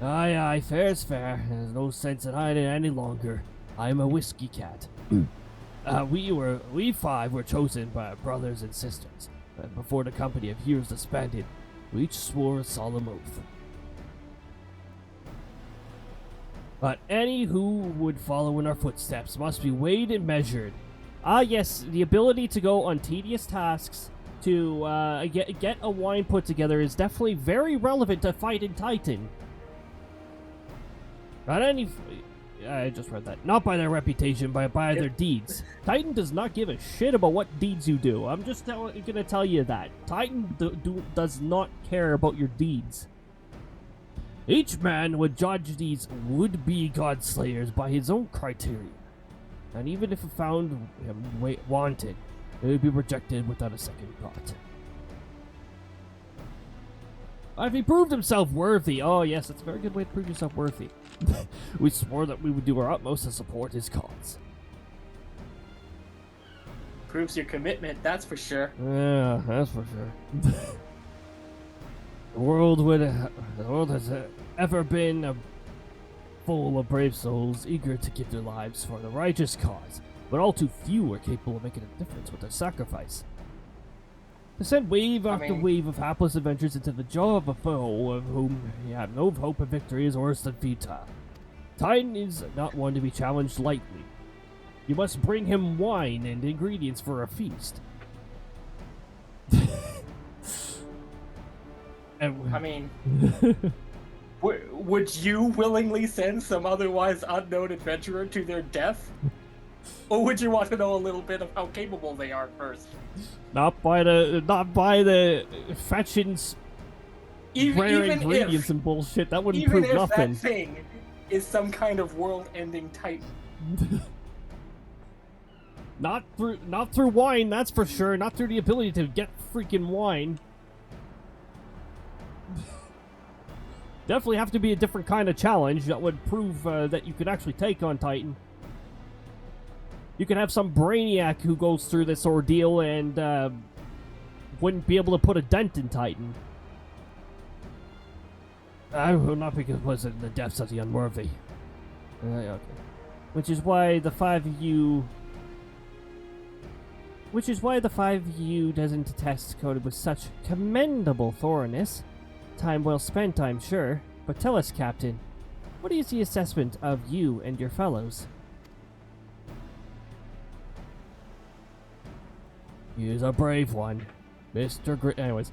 Aye, aye, fair's fair. There's no sense in hiding any longer. I am a whiskey cat. We 5 were chosen by our brothers and sisters. Before the company of years disbanded, we each swore a solemn oath. But any who would follow in our footsteps must be weighed and measured. Ah yes, the ability to go on tedious tasks, to get a wine put together is definitely very relevant to fighting Titan. Not any... I just read that. Not by their reputation, but by their deeds. Titan does not give a shit about what deeds you do. I'm just gonna tell you that. Titan does not care about your deeds. Each man would judge these would-be godslayers by his own criteria. And even if it found him wanted, it would be rejected without a second thought. If he proved himself worthy, oh yes, that's a very good way to prove yourself worthy. We swore that we would do our utmost to support his cause. Proves your commitment, that's for sure. Yeah, that's for sure. The world has ever been full of brave souls eager to give their lives for the righteous cause, but all too few are capable of making a difference with their sacrifice. To send wave after wave of hapless adventurers into the jaw of a foe of whom you have no hope of victory is worse than futile. Titan is not one to be challenged lightly. You must bring him wine and ingredients for a feast. I mean, would you willingly send some otherwise unknown adventurer to their death? Or would you want to know a little bit of how capable they are first? Not by the fetching rare ingredients and bullshit. That wouldn't prove nothing. Even if that thing is some kind of world-ending Titan. Not through wine, that's for sure. Not through the ability to get freaking wine. Definitely have to be a different kind of challenge that would prove that you could actually take on Titan. You could have some brainiac who goes through this ordeal and wouldn't be able to put a dent in Titan. I will not be complicit in the deaths of the unworthy. Okay. Which is why the 5 of you Which is why the five of you doesn't test Cody with such commendable thoroughness. Time well spent, I'm sure. But tell us, Captain, what is the assessment of you and your fellows? He is a brave one, Mr. Anyways,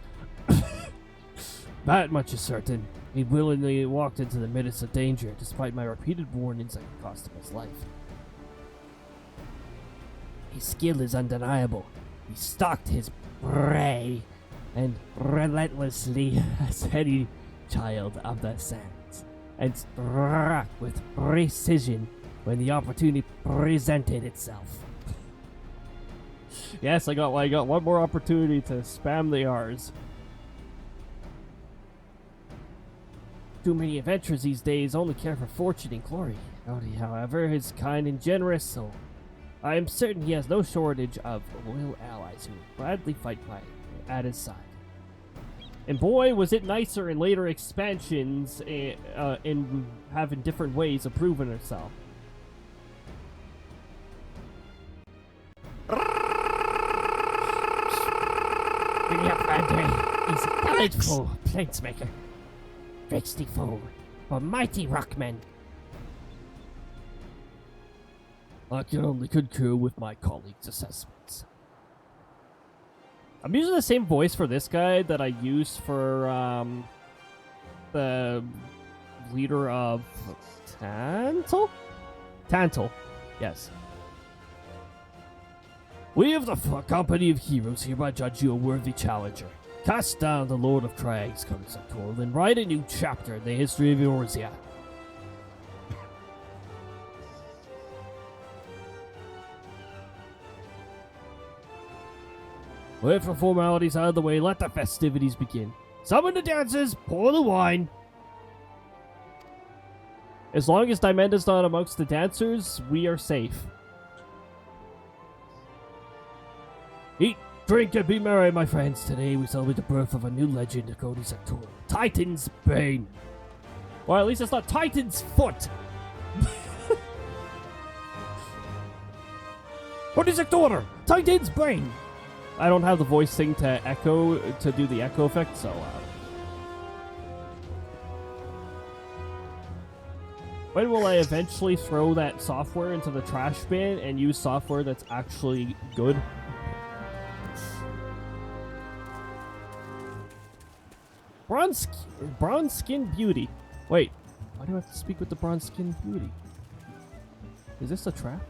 that much is certain. He willingly walked into the midst of danger, despite my repeated warnings that could cost him his life. His skill is undeniable. He stalked his prey and relentlessly as any child of the sands, and struck with precision when the opportunity presented itself. Yes, I got one more opportunity to spam the R's. Too many adventurers these days only care for fortune and glory. Cody, however, is kind and generous soul. I am certain he has no shortage of loyal allies who will gladly fight at his side. And boy, was it nicer in later expansions in having different ways of proving itself. William Andre is a delightful planesmaker. Trixty foe for mighty rockmen. I can only concur with my colleagues' assessments. I'm using the same voice for this guy that I used for the leader of Tantal? Tantal, yes. We of the company of heroes hereby judge you a worthy challenger. Cast down the Lord of Crags, Cody Sectoral, and write a new chapter in the history of Eorzea. With the formalities out of the way, let the festivities begin. Summon the dancers, pour the wine. As long as Dimenda's not amongst the dancers, we are safe. Eat, drink, and be merry, my friends. Today we celebrate the birth of a new legend, Cody Sectoral, Titan's Bane. Or at least it's not Titan's Foot. Cody Sectoral, Titan's Bane. I don't have the voice thing to echo, to do the echo effect, so when will I eventually throw that software into the trash bin and use software that's actually good? Bronze Skin Beauty. Wait, why do I have to speak with the Bronze Skin Beauty? Is this a trap?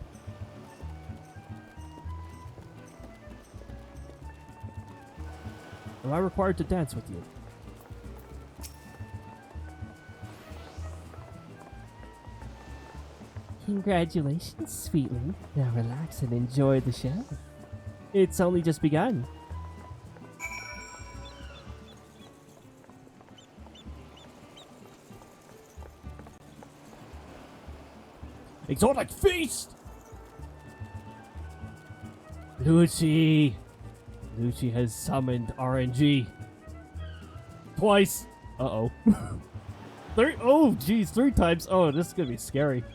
Am I required to dance with you? Congratulations, sweetling. Now relax and enjoy the show. It's only just begun. Exotic feast! Lucy! Lucy has summoned RNG. Twice. Uh-oh. Oh, geez, 3 times. Oh, this is gonna be scary.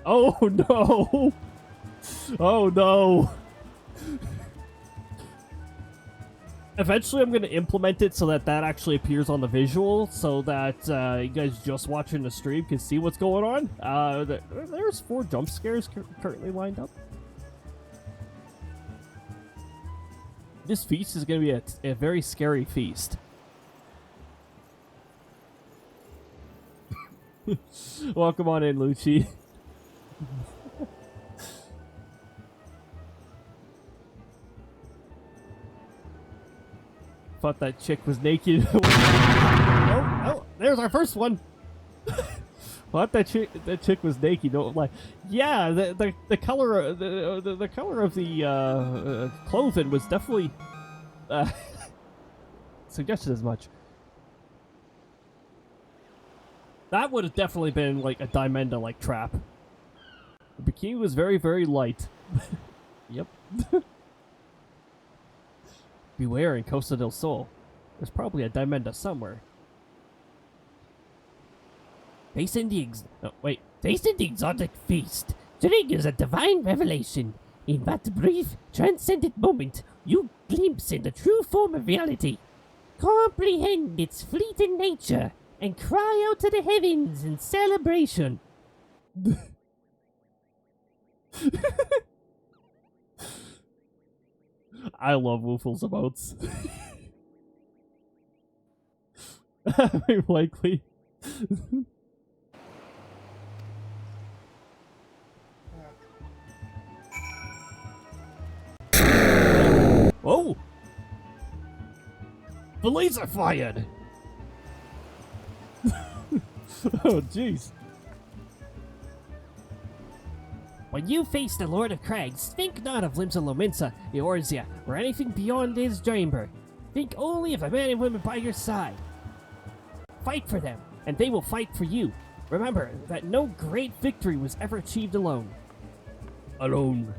Oh, no! Oh, no! Eventually, I'm gonna implement it so that actually appears on the visual, so that you guys just watching the stream can see what's going on. There's 4 jump scares currently lined up. This feast is going to be a very scary feast. Welcome on in, Lucci. Thought that chick was naked. Oh, there's our first one. Thought that chick was naked. Don't lie. Yeah, the color the color of the clothing was definitely suggested as much. That would have definitely been like a Dimenda like trap. The bikini was very, very light. Yep. Beware in Costa del Sol. There's probably a Dimenda somewhere. Tasting the exotic feast. Drink is a divine revelation. In that brief, transcendent moment, you glimpse in the true form of reality. Comprehend its fleeting nature, and cry out to the heavens in celebration. I love Woofle's emotes. Very likely. Oh! The laser fired! Oh, jeez. When you face the Lord of Crags, think not of limbs of Lominsa, Eorzea, or anything beyond his chamber. Think only of the men and women by your side. Fight for them, and they will fight for you. Remember that no great victory was ever achieved alone. Alone.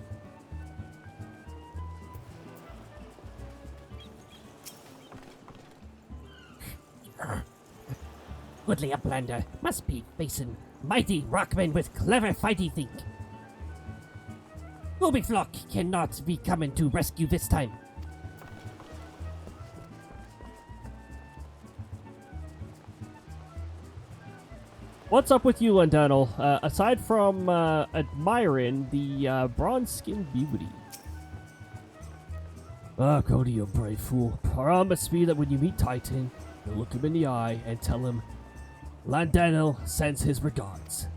Goodly uplander must be facing mighty rockmen with clever fighty think. Flock cannot be coming to rescue this time. What's up with you, Londonal? Aside from admiring the bronze-skinned beauty. Ah, Cody, you brave fool. Promise me that when you meet Titan, you'll look him in the eye and tell him Landannel sends his regards.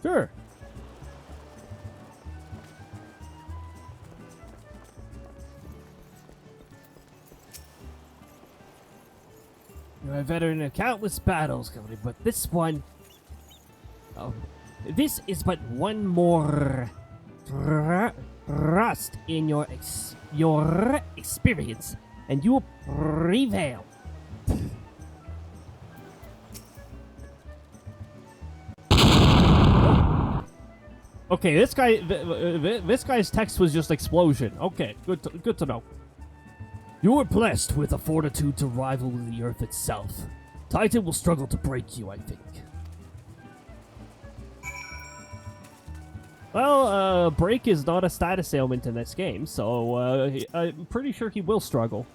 Sure. You're a veteran of countless battles, Cody, but this one... Oh, this is but one more thrust in your experience, and you will prevail. Okay, this guy's text was just explosion. Okay, good to know. You are blessed with a fortitude to rival the Earth itself. Titan will struggle to break you, I think. Well, break is not a status ailment in this game, so I'm pretty sure he will struggle.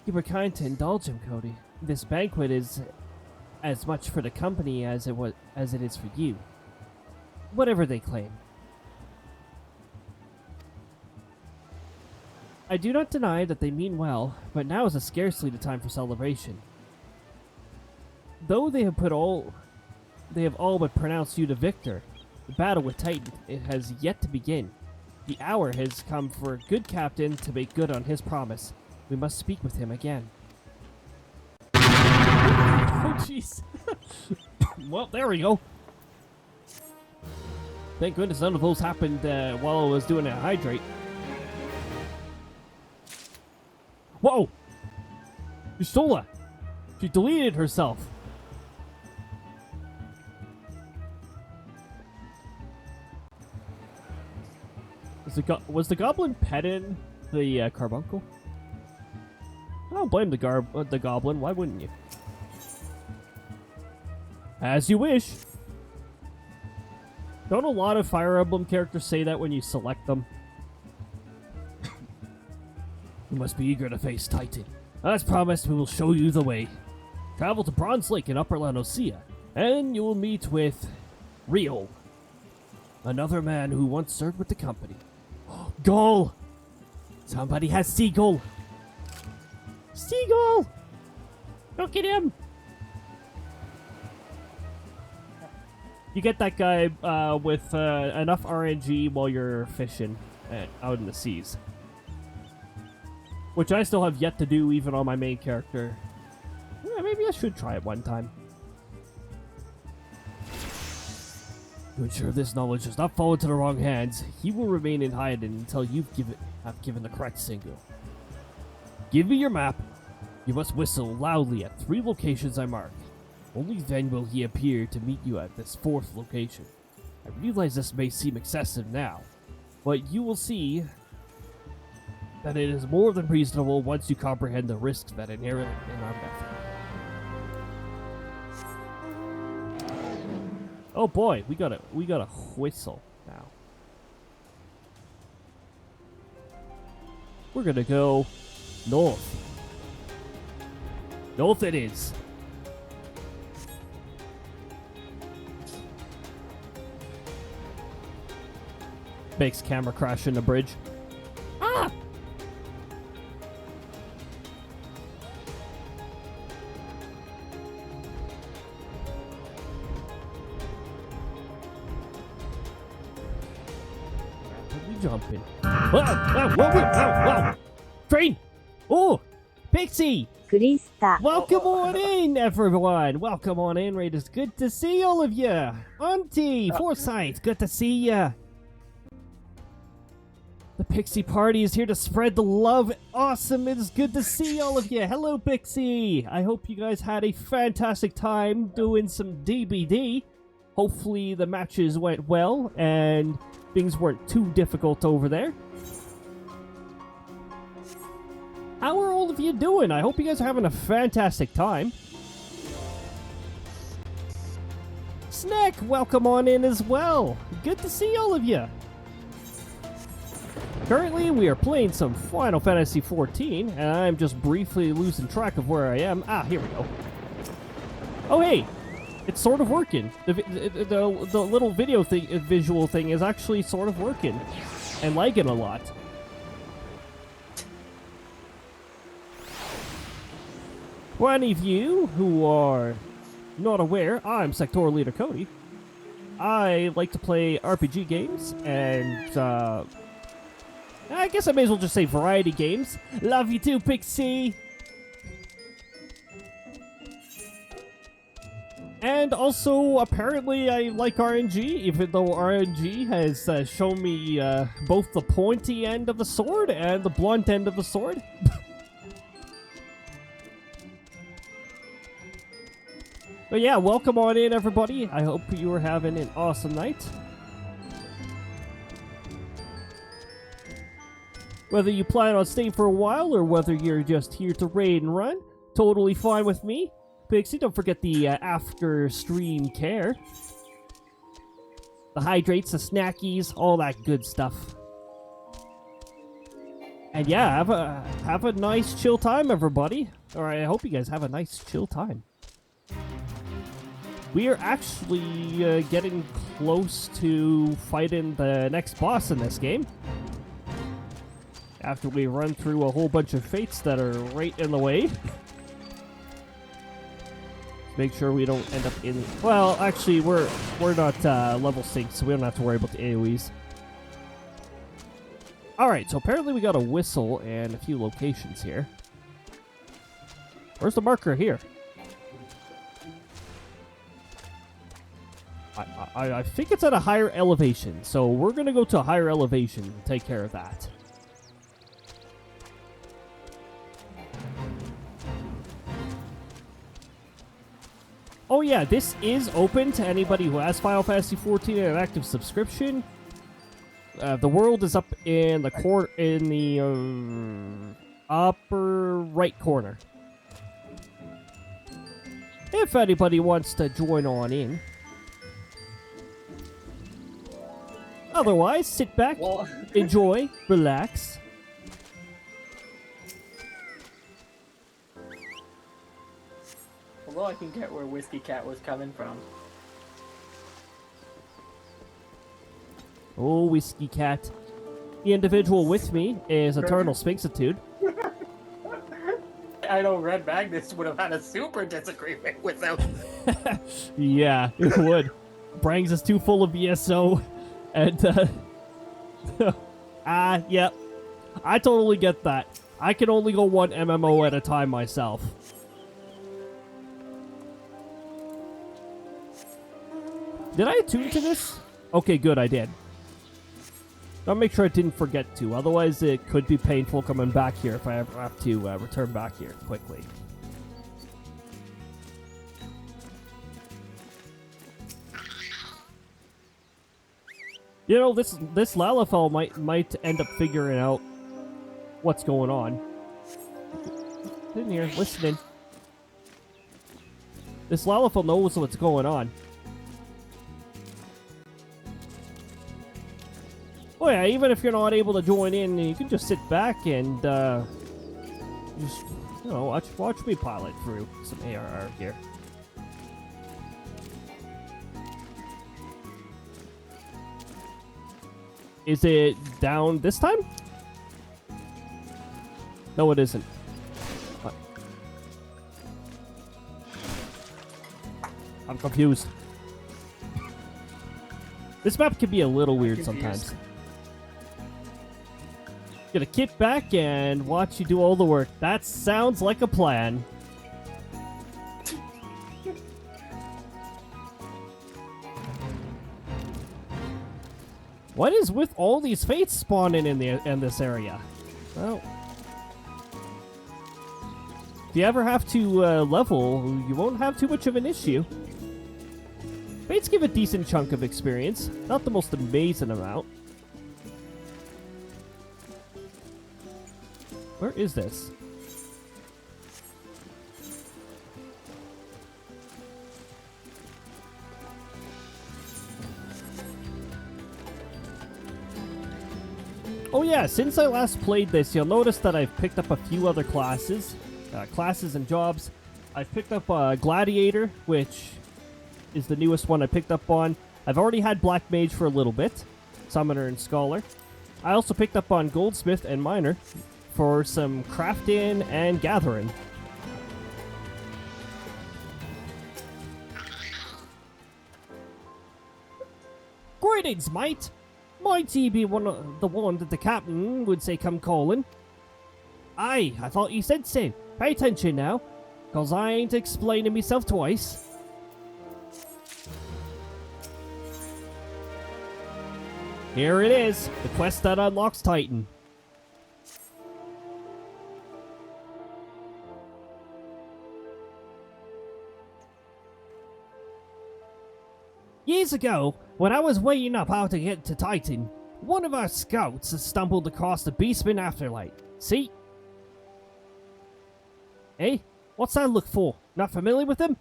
You were kind to indulge him, Cody. This banquet is as much for the company as it is for you. Whatever they claim. I do not deny that they mean well, but now is scarcely the time for celebration. Though they have all but pronounced you the victor, the battle with Titan has yet to begin. The hour has come for a good captain to make good on his promise. We must speak with him again. Oh, jeez. Well, there we go. Thank goodness none of those happened while I was doing a hydrate. Whoa! She stole her. She deleted herself. Was the goblin petting the carbuncle? I don't blame the goblin. Why wouldn't you? As you wish. Don't a lot of Fire Emblem characters say that when you select them? You must be eager to face Titan. As promised, we will show you the way. Travel to Bronze Lake in Upper Lanosea, and you will meet with Rio, another man who once served with the company. Gull! Somebody has Seagull! Seagull! Look at him! You get that guy with enough RNG while you're fishing out in the seas. Which I still have yet to do even on my main character. Yeah, maybe I should try it one time. To ensure this knowledge does not fall into the wrong hands, he will remain in hiding until you have given the correct signal. Give me your map. You must whistle loudly at 3 locations I mark. Only then will he appear to meet you at this 4th location. I realize this may seem excessive now, but you will see that it is more than reasonable once you comprehend the risks that inherent in our method. Oh boy, we got a whistle now. We're gonna go north. North it is. Makes camera crash in the bridge. Ah! Rapidly jumping. Whoa! Whoa! Whoa! Whoa! Whoa! Train! Oh! Pixie! クリスタ Welcome on in, everyone! Welcome on in, Raiders. Good to see all of you! Auntie! Forsyth, good to see ya! The Pixie Party is here to spread the love. Awesome! It is good to see all of you! Hello, Pixie! I hope you guys had a fantastic time doing some DBD. Hopefully the matches went well and things weren't too difficult over there. How are all of you doing? I hope you guys are having a fantastic time. Snack, welcome on in as well. Good to see all of you. Currently, we are playing some Final Fantasy XIV, and I'm just briefly losing track of where I am. Ah, here we go. Oh, hey, it's sort of working. The little video thing, visual thing is actually sort of working and lagging a lot. For any of you who are not aware, I'm sectoral leader Cody. I like to play RPG games and I guess I may as well just say variety games. Love you too, Pixie! And also, apparently, I like RNG, even though RNG has shown me both the pointy end of the sword and the blunt end of the sword. But yeah, welcome on in, everybody. I hope you are having an awesome night. Whether you plan on staying for a while or whether you're just here to raid and run, totally fine with me. Pixie, don't forget the after stream care. The hydrates, the snackies, all that good stuff. And yeah, have a nice chill time, everybody. Or I hope you guys have a nice chill time. We are actually getting close to fighting the next boss in this game. After we run through a whole bunch of fates that are right in the way. Make sure we don't end up in... Well, actually, we're not level 6, so we don't have to worry about the AoEs. Alright, so apparently we got a whistle and a few locations here. Where's the marker here? I think it's at a higher elevation, so we're going to go to a higher elevation and take care of that. Oh yeah, this is open to anybody who has Final Fantasy XIV and an active subscription. The world is up in the upper right corner. If anybody wants to join on in. Otherwise, sit back, enjoy, relax. Although I can get where Whiskey Cat was coming from. Oh, Whiskey Cat. The individual with me is Eternal Sphinxitude. I know Red Magnus would have had a super disagreement with him. Yeah, it would. Brangs is too full of ESO. And, yep. I totally get that. I can only go one MMO at a time myself. Did I attune to this? Okay, good, I did. I'll make sure I didn't forget to, otherwise it could be painful coming back here if I ever have to return back here quickly. You know, this Lalafell might end up figuring out what's going on. In here, listening. This Lalafell knows what's going on. Oh yeah, even if you're not able to join in, you can just sit back and just watch me pilot through some ARR here. Is it down this time? No, it isn't. What? I'm confused. This map can be a little weird sometimes. Gonna kick back and watch you do all the work. That sounds like a plan. What is with all these fates spawning in this area? Well, if you ever have to level, you won't have too much of an issue. Fates give a decent chunk of experience, not the most amazing amount. Where is this? Oh yeah, since I last played this, you'll notice that I've picked up a few other classes and jobs. I've picked up Gladiator, which is the newest one I picked up on. I've already had Black Mage for a little bit, Summoner and Scholar. I also picked up on Goldsmith and Miner for some crafting and gathering. Greetings, mate! Might he be the one that the captain would say come calling? Aye, I thought you said so. Pay attention now, cause I ain't explaining myself twice. Here it is, the quest that unlocks Titan. Years ago, when I was weighing up how to get to Titan, one of our scouts stumbled across the Beastman Afterlight. See? Hey, what's that look for? Not familiar with him?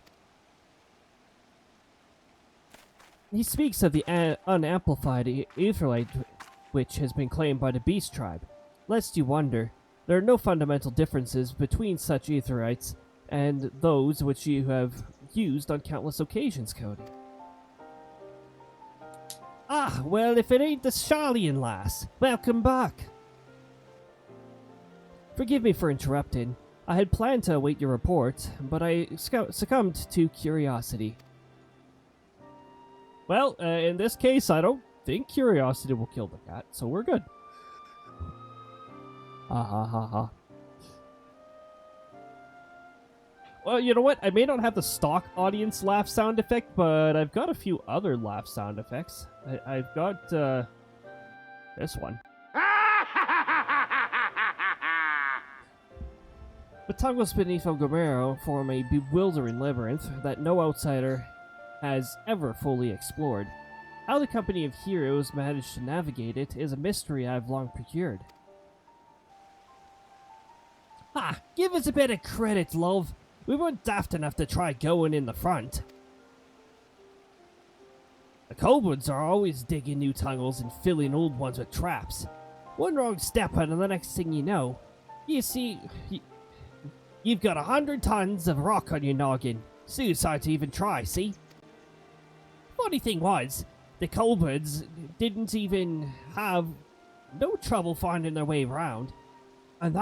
He speaks of the unamplified Aetherlight which has been claimed by the Beast Tribe. Lest you wonder, there are no fundamental differences between such Aetherites and those which you have used on countless occasions, Cody. Ah, well, if it ain't the Charlian lass, welcome back. Forgive me for interrupting. I had planned to await your report, but I succumbed to curiosity. Well, in this case, I don't think curiosity will kill the cat, so we're good. Ha ha ha ha. Well, you know what? I may not have the stock audience laugh sound effect, but I've got a few other laugh sound effects. I've got, this one. The tunnels beneath El Gomero form a bewildering labyrinth that no outsider has ever fully explored. How the company of heroes managed to navigate it is a mystery I've long procured. Ha! Give us a bit of credit, love. We weren't daft enough to try going in the front. The kobolds are always digging new tunnels and filling old ones with traps. One wrong step and the next thing you know, you see, you've got 100 tons of rock on your noggin. Suicide to even try, see? Funny thing was, the kobolds didn't even have no trouble finding their way around. And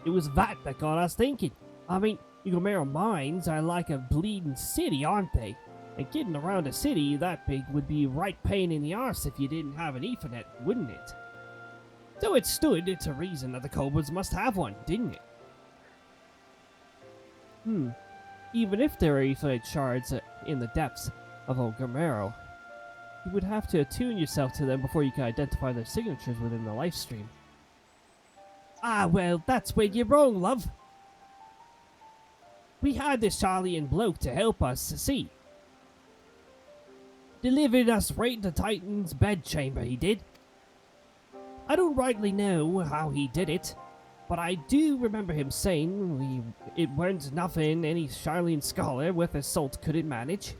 it was that got us thinking. I mean, Gomero mines are like a bleeding city, aren't they? And getting around a city that big would be right pain in the arse if you didn't have an Ethernet, wouldn't it? So it stood to reason that the kobolds must have one, didn't it? Even if there are Ethernet shards in the depths of El Gomero, you would have to attune yourself to them before you could identify their signatures within the life stream. Ah, well, that's where you're wrong, love. We had this Charlian bloke to help us, see. Delivered us right into Titan's bedchamber, he did. I don't rightly know how he did it, but I do remember him saying it weren't nothing any Charlian scholar with assault couldn't manage.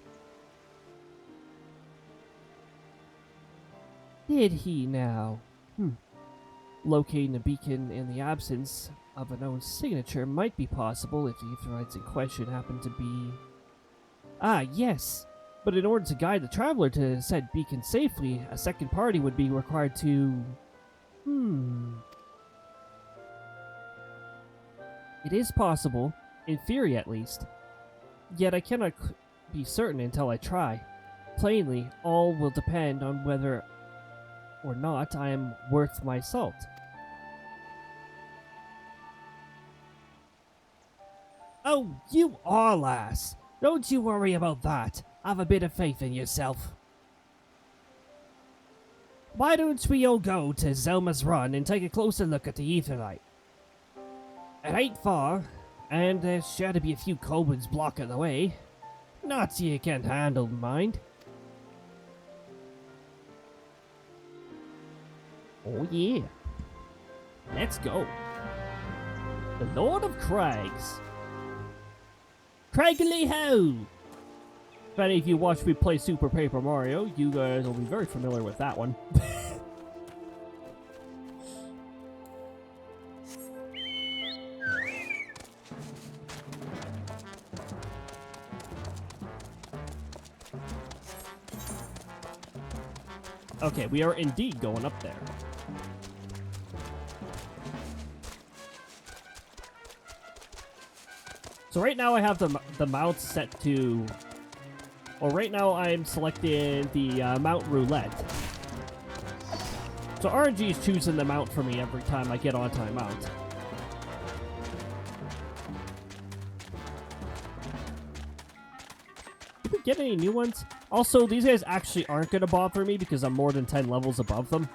Did he now? Locating a beacon in the absence of a known signature might be possible if the Aetherites in question happen to be... Ah, yes! But in order to guide the traveler to said beacon safely, a second party would be required to... It is possible, in theory at least. Yet I cannot be certain until I try. Plainly, all will depend on whether or not I am worth my salt. Oh, you are, lass! Don't you worry about that. Have a bit of faith in yourself. Why don't we all go to Zelma's Run and take a closer look at the Aetherite? It ain't far, and there's sure to be a few kobolds blocking the way. Not you can't handle, mind. Oh yeah. Let's go. The Lord of Crags. Craggly Ho! If any of you watch me play Super Paper Mario, you guys will be very familiar with that one. Okay, we are indeed going up there. So right now I have the mount set to... Well, right now I'm selecting the mount roulette. So RNG is choosing the mount for me every time I get onto my mount. Did we get any new ones? Also, these guys actually aren't going to bother me because I'm more than 10 levels above them.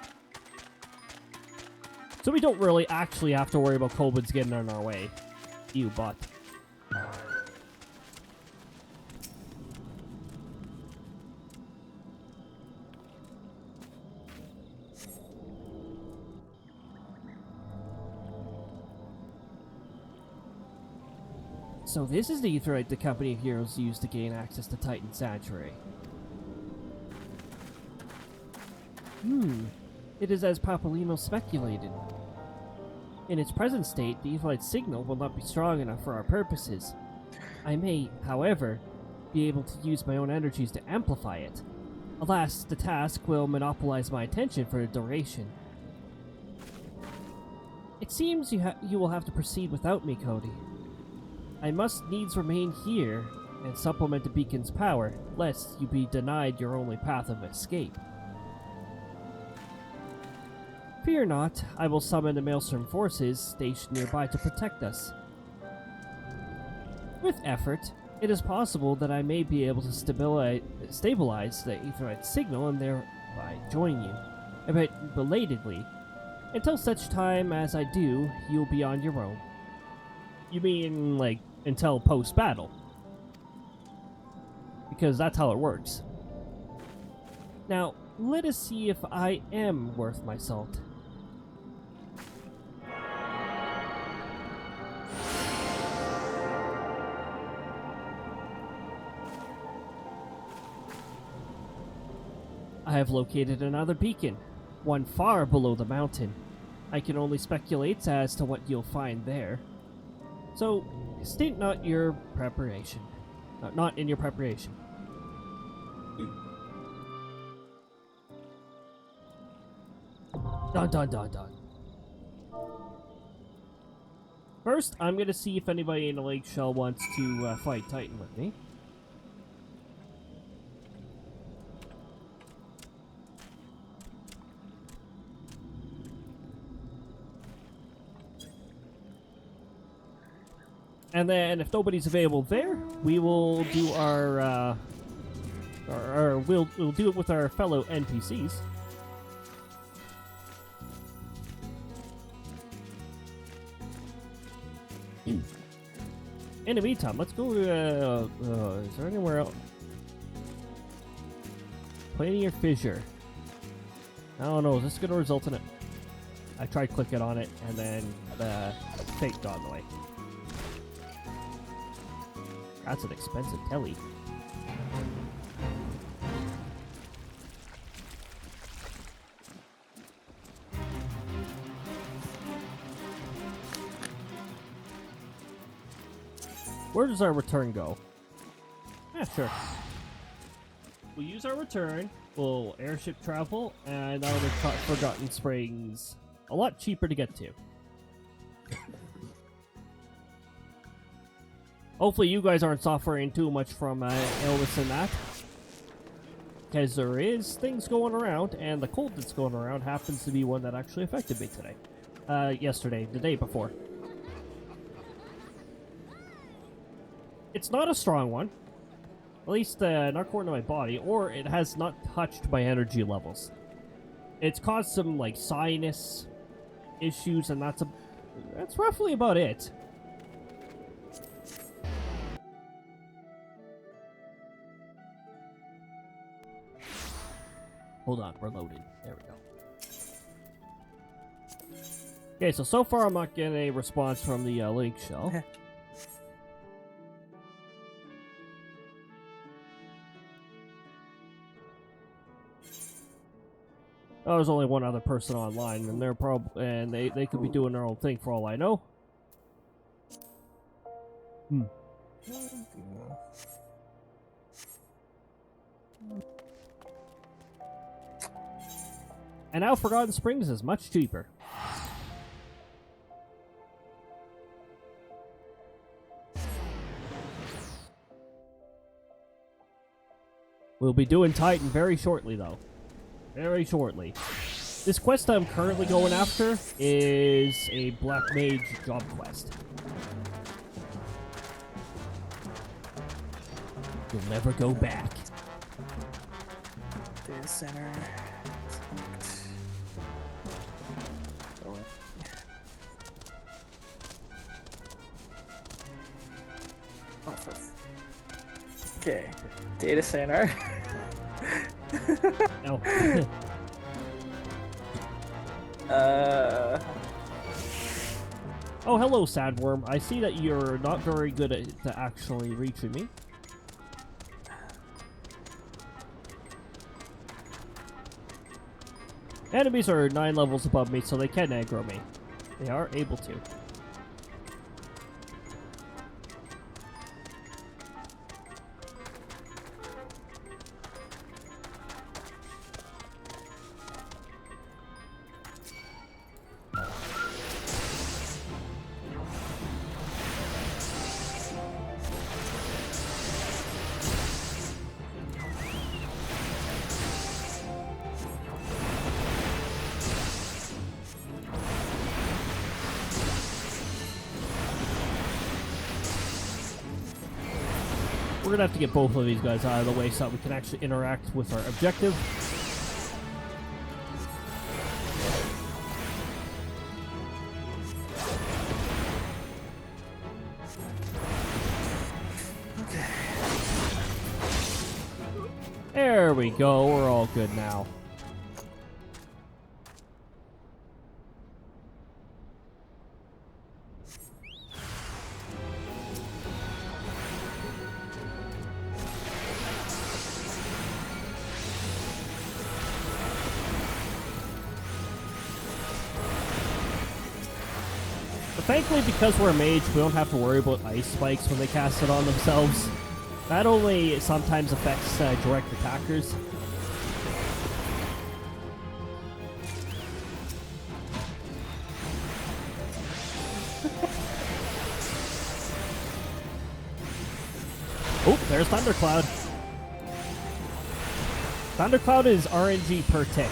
So we don't really actually have to worry about kobolds getting in our way. Ew, bot. So this is the Aetherite the company of heroes used to gain access to Titan Sanctuary. It is as Papolino speculated. In its present state, the Aetherite signal will not be strong enough for our purposes. I may, however, be able to use my own energies to amplify it. Alas, the task will monopolize my attention for a duration. It seems you will have to proceed without me, Cody. I must needs remain here and supplement the beacon's power, lest you be denied your only path of escape. Fear not, I will summon the Maelstrom forces stationed nearby to protect us. With effort, it is possible that I may be able to stabilize the Aetherite signal and thereby join you, a bit belatedly. Until such time as I do, you'll be on your own. You mean, like, until post-battle? Because that's how it works. Now, let us see if I am worth my salt. I have located another beacon, one far below the mountain. I can only speculate as to what you'll find there. So, stint not your preparation. Not in your preparation. Dun dun dun dun. First, I'm gonna see if anybody in the lake shell wants to fight Titan with me. And then, if nobody's available there, we will do our we'll do it with our fellow NPCs. In the meantime, let's go. Is there anywhere else? Planar fissure. I don't know. Is this going to result in it? I tried clicking on it, and then the fate got in the way. That's an expensive telly. Where does our return go? Yeah, sure. We'll use our return, we'll airship travel, and that'll make Forgotten Springs a lot cheaper to get to. Hopefully you guys aren't suffering too much from illness and that. Because there is things going around, and the cold that's going around happens to be one that actually affected me today. Yesterday, the day before. It's not a strong one. At least not according to my body, or it has not touched my energy levels. It's caused some, like, sinus issues, and that's roughly about it. Hold on, we're loading. There we go. Okay, so far I'm not getting a response from the link shell. Oh, there's only one other person online, and they're they could be doing their own thing for all I know. And now Forgotten Springs is much cheaper. We'll be doing Titan very shortly, though. Very shortly. This quest I'm currently going after is a Black Mage job quest. You'll never go back. Data center. Okay, data center. No. Oh, hello, Sadworm. I see that you're not very good at actually reaching me. Enemies are 9 levels above me, so they can aggro me. They are able to. We're gonna have to get both of these guys out of the way so that we can actually interact with our objective. There we go, we're all good now. Thankfully, because we're a mage, we don't have to worry about ice spikes when they cast it on themselves. That only sometimes affects direct attackers. Oh, there's Thundercloud. Thundercloud is RNG per tick,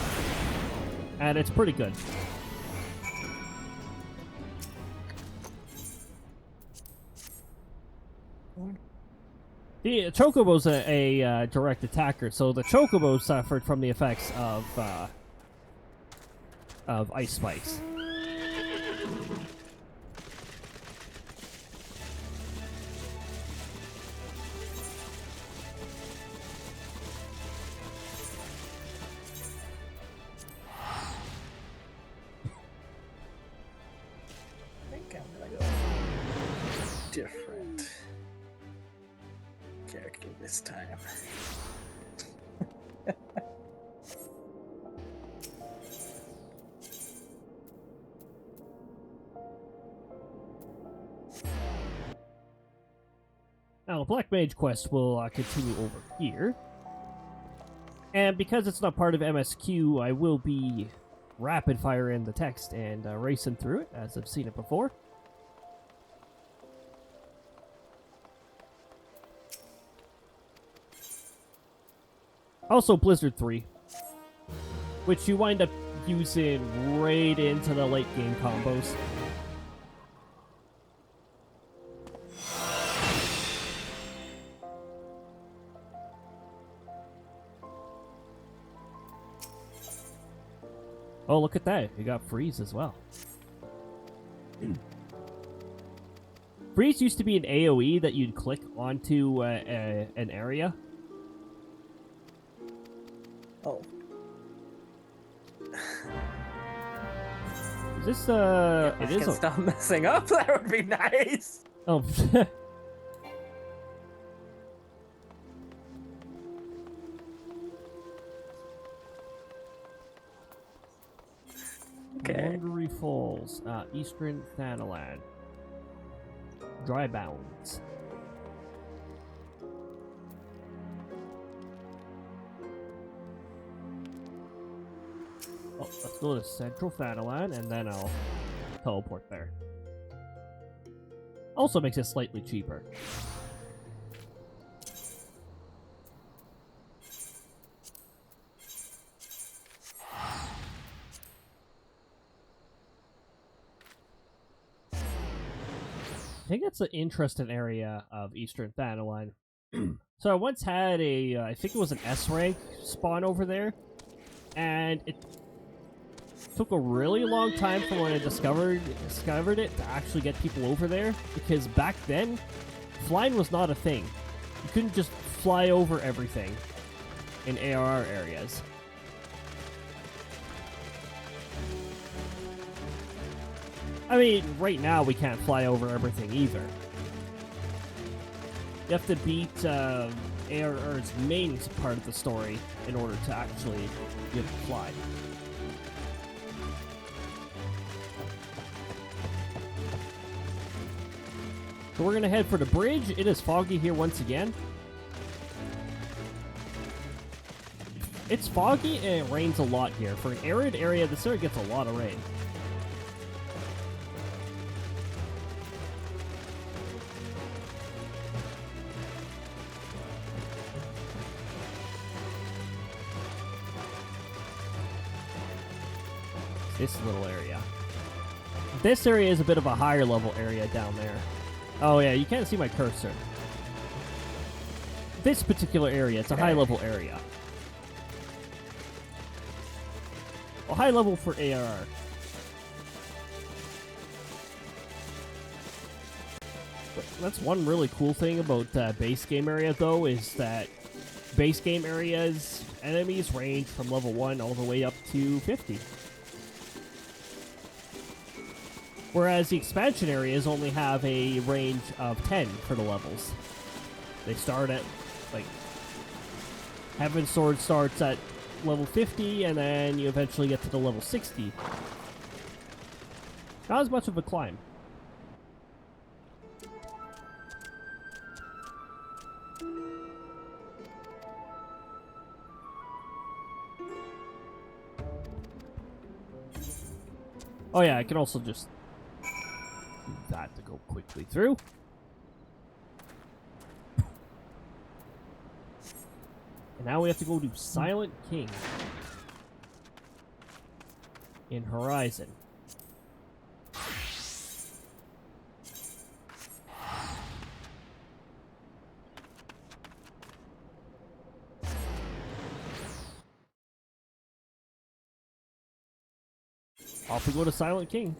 and it's pretty good. The Chocobo's a direct attacker, so the Chocobo suffered from the effects of ice spikes. I think I'm gonna go different character this time. Now, the Black Mage quest will continue over here. And because it's not part of MSQ, I will be rapid firing the text and racing through it, as I've seen it before. Also, Blizzard 3, which you wind up using right into the late game combos. Oh, look at that. You got freeze as well. Freeze used to be an AoE that you'd click onto an area. Oh. Is this, If it I is can a... stop messing up, that would be nice. Oh. Okay. Hungary Falls, Eastern Thanaland. Dry Bounds. Oh, let's go to Central Thanaland, and then I'll teleport there. Also makes it slightly cheaper. I think that's an interesting area of Eastern Thanaline. So I once had a, I think it was an S rank spawn over there, and it took a really long time from when I discovered it to actually get people over there, because back then, flying was not a thing. You couldn't just fly over everything in ARR areas. I mean, right now we can't fly over everything either. You have to beat ARR's main part of the story in order to actually be able to fly. So we're gonna head for the bridge. It is foggy here once again. It's foggy and it rains a lot here. For an arid area, this area gets a lot of rain. This little area. This area is a bit of a higher level area down there. Oh yeah, you can't see my cursor. This particular area, it's a high level area. A high level for ARR. That's one really cool thing about base game area though, is that base game areas enemies range from level 1 all the way up to 50. Whereas the expansion areas only have a range of 10 for the levels. They start at, like, Heaven Sword starts at level 50, and then you eventually get to the level 60. Not as much of a climb. Oh yeah, I can also just do that to go quickly through. And now we have to go to Silent King in Horizon. Off we go to Silent King.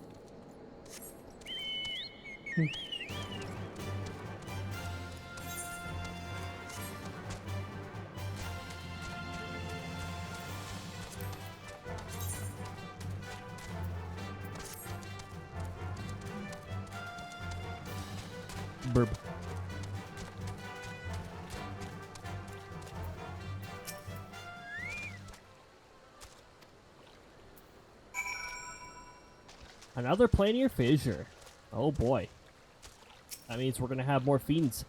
Burp. Another planar fissure. Oh boy. That means we're gonna have more fiends.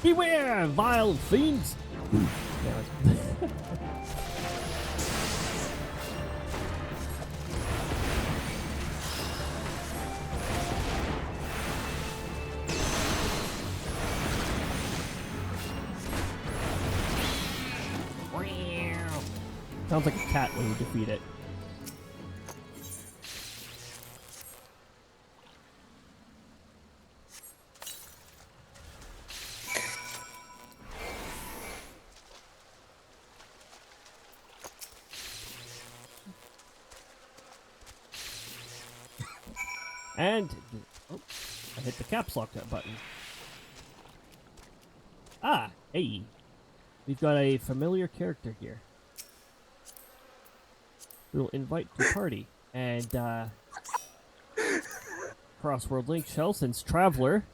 Beware, vile fiends! Sounds like a cat when you defeat it. And oh, I hit the caps lock that button. Ah, hey. We've got a familiar character here. We'll invite to party. And Crossworld Link Shellson's Traveler.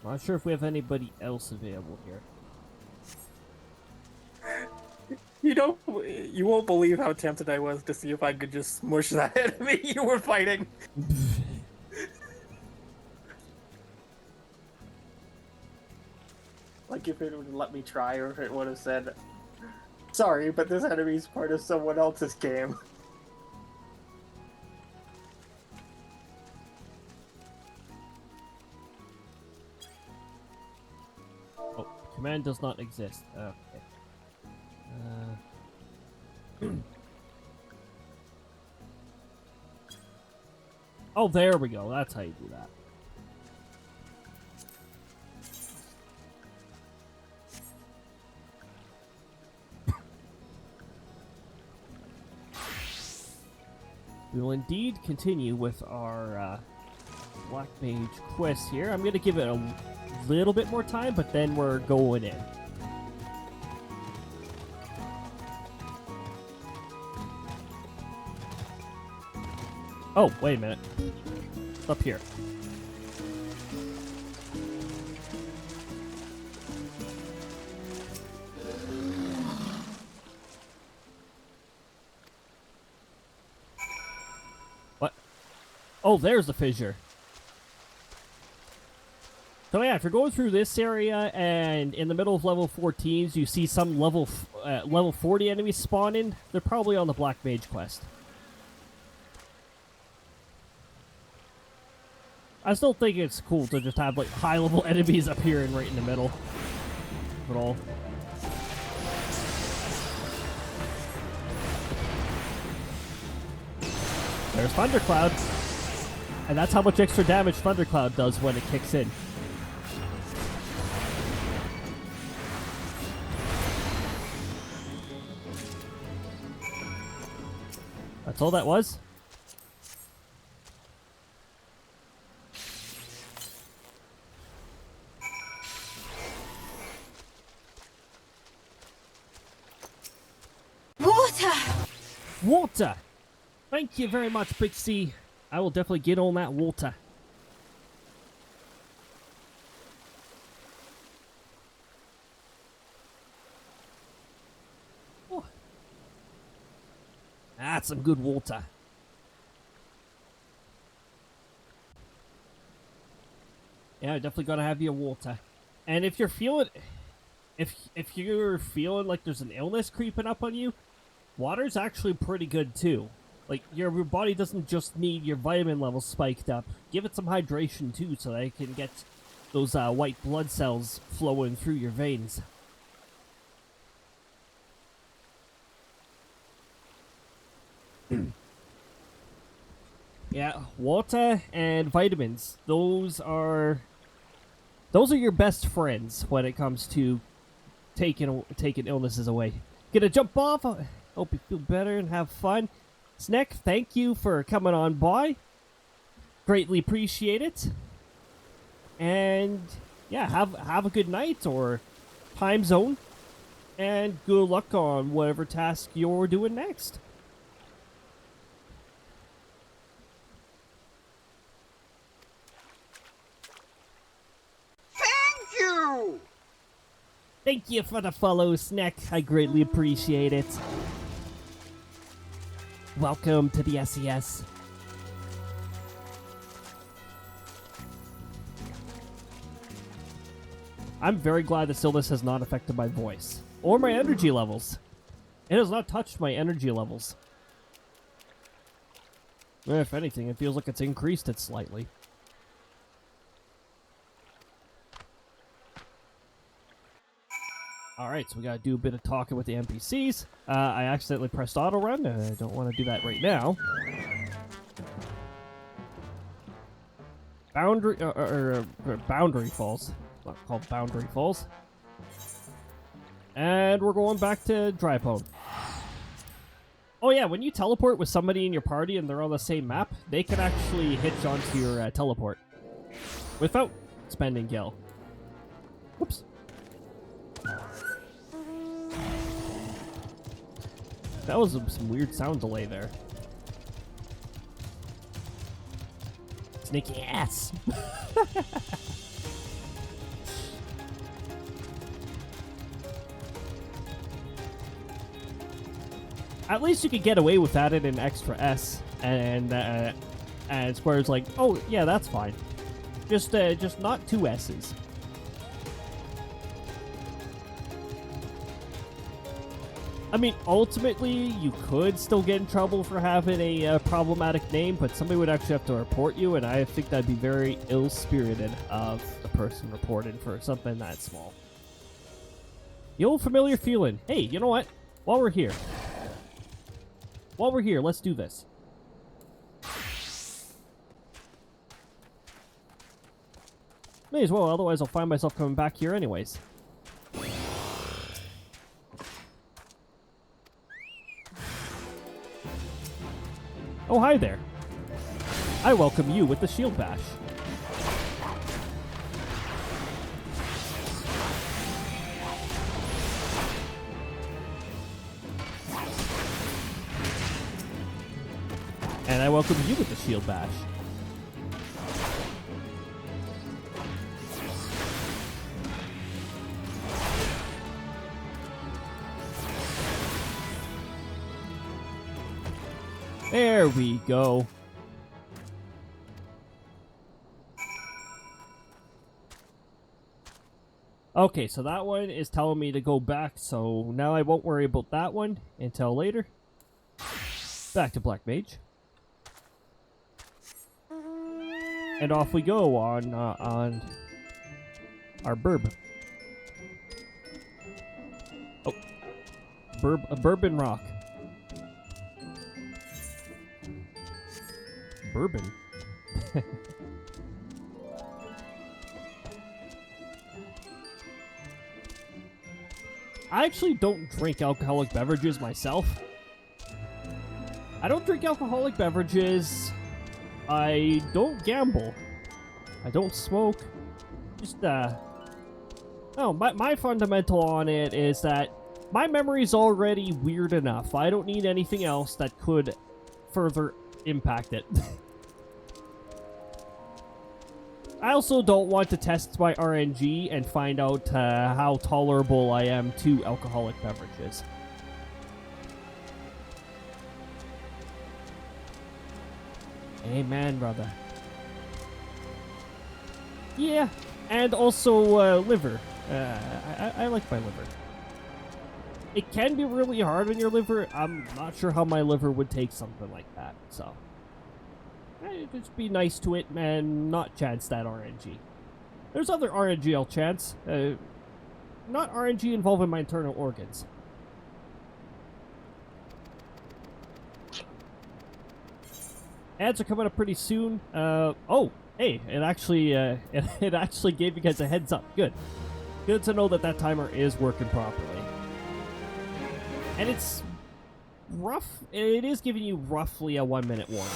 Not sure if we have anybody else available here. You won't believe how tempted I was to see if I could just smush that enemy you were fighting. Like if it would let me try, or if it would have said, "Sorry, but this enemy's part of someone else's game." Oh, command does not exist. Okay. Oh, there we go. That's how you do that. We will indeed continue with our Black Mage quest here. I'm going to give it a little bit more time, but then we're going in. Oh, wait a minute. It's up here. What? Oh, there's the fissure. So yeah, if you're going through this area and in the middle of level 14s, you see some level 40 enemies spawning, they're probably on the Black Mage quest. I still think it's cool to just have like high-level enemies appearing right in the middle of it all. There's Thundercloud, and that's how much extra damage Thundercloud does when it kicks in. That's all that was. Water! Thank you very much, Big C. I will definitely get on that water. Oh. That's some good water. Yeah, definitely gotta have your water. And if you're feeling... If you're feeling like there's an illness creeping up on you, water's actually pretty good too. Like, your body doesn't just need your vitamin levels spiked up. Give it some hydration too, so that it can get those white blood cells flowing through your veins. Yeah, water and vitamins. Those are your best friends when it comes to taking illnesses away. Gonna jump off. Hope you feel better and have fun. Sneck, thank you for coming on by. Greatly appreciate it. And yeah, have a good night or time zone. And good luck on whatever task you're doing next. Thank you! Thank you for the follow, Sneck. I greatly appreciate it. Welcome to the SES. I'm very glad that stillness has not affected my voice or my energy levels. It has not touched my energy levels. If anything, it feels like it's increased it slightly. Alright, so we gotta do a bit of talking with the NPCs. I accidentally pressed auto run, and I don't want to do that right now. Boundary Falls. Not called Boundary Falls. And we're going back to Drypone. Oh yeah, when you teleport with somebody in your party and they're on the same map, they can actually hitch onto your teleport without spending gil. Whoops. That was some weird sound delay there. Sneaky ass. At least you could get away with that in an extra S, and Square's like, oh yeah, that's fine. Just not 2 S's. I mean, ultimately, you could still get in trouble for having a problematic name, but somebody would actually have to report you, and I think that'd be very ill-spirited of the person reported for something that small. The old familiar feeling. Hey, you know what? While we're here, let's do this. May as well, otherwise I'll find myself coming back here anyways. Oh, hi there. I welcome you with the shield bash. And I welcome you with the shield bash. There we go. Okay, so that one is telling me to go back, so now I won't worry about that one until later. Back to Black Mage. And off we go on our burb. Oh, Bourbon Rock. Bourbon. I actually don't drink alcoholic beverages myself. I don't drink alcoholic beverages. I don't gamble. I don't smoke. Just, no, my fundamental on it is that my memory's already weird enough. I don't need anything else that could further impact it. I also don't want to test my RNG and find out how tolerable I am to alcoholic beverages. Amen, brother. Yeah, and also liver. I like my liver. It can be really hard on your liver. I'm not sure how my liver would take something like that, so just be nice to it and not chance that RNG. There's other RNG I'll chance, not RNG involving my internal organs. Ads are coming up pretty soon. Oh, hey, it actually it actually gave you guys a heads up. Good to know that that timer is working properly. And it's rough. It is giving you roughly a 1 minute warning.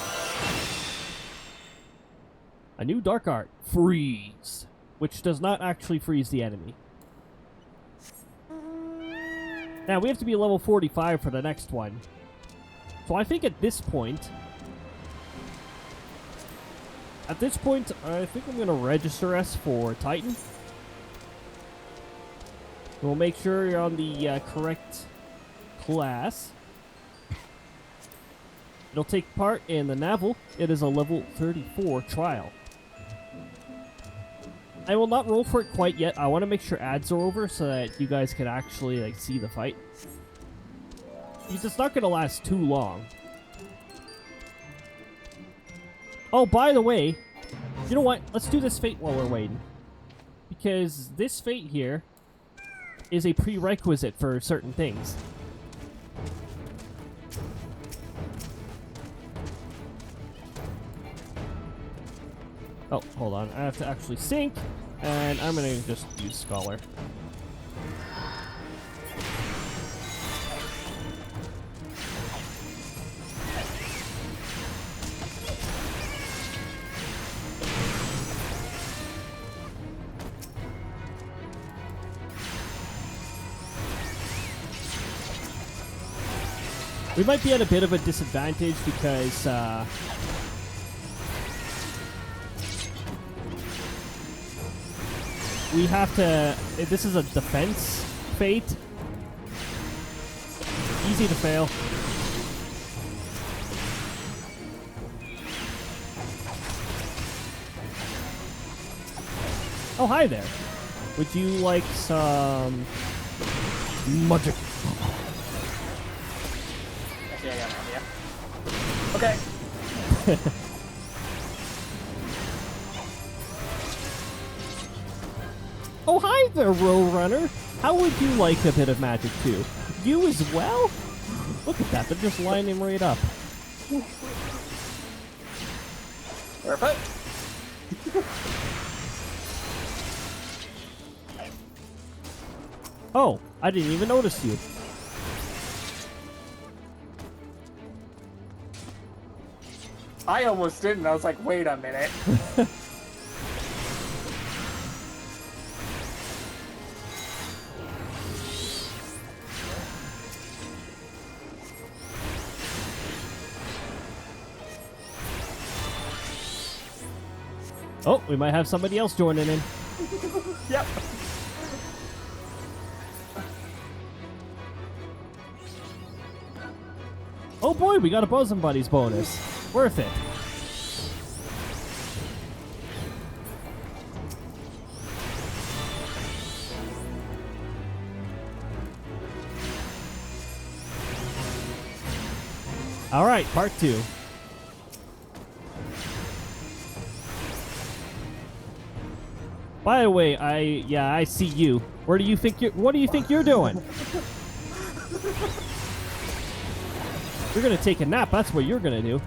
A new dark art, freeze, which does not actually freeze the enemy. Now we have to be level 45 for the next one. So I think at this point, I think I'm going to register us for Titan. We'll make sure you're on the correct class. It'll take part in the Naval. It is a level 34 trial. I will not roll for it quite yet. I want to make sure ads are over so that you guys can actually like see the fight. Because it's not going to last too long. Oh, by the way, you know what? Let's do this fate while we're waiting. Because this fate here is a prerequisite for certain things. Oh, hold on. I have to actually sync, and I'm going to just use Scholar. We might be at a bit of a disadvantage because we have to... This is a defense fate. Easy to fail. Oh, hi there. Would you like some magic? Actually, I got an idea. Okay. Oh, hi there, Roadrunner. How would you like a bit of magic, too? You as well? Look at that. They're just lining right up. Perfect. Oh, I didn't even notice you. I almost didn't. I was like, wait a minute. Oh, we might have somebody else joining in. Yep. Oh boy, we got a Bosom Buddies bonus. Worth it. All right, part 2. By the way, I see you. What do you think you're doing? You're gonna take a nap, that's what you're gonna do.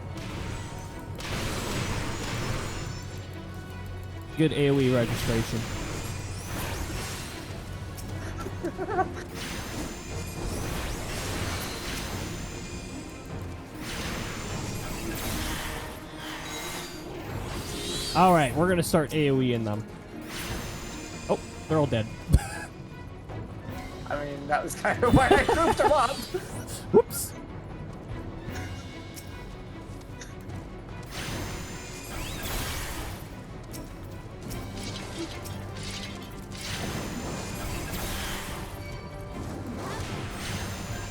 Good AoE registration. Alright, we're gonna start AoE-ing them. Oh, they're all dead. I mean, that was kind of why I grouped them up. Whoops.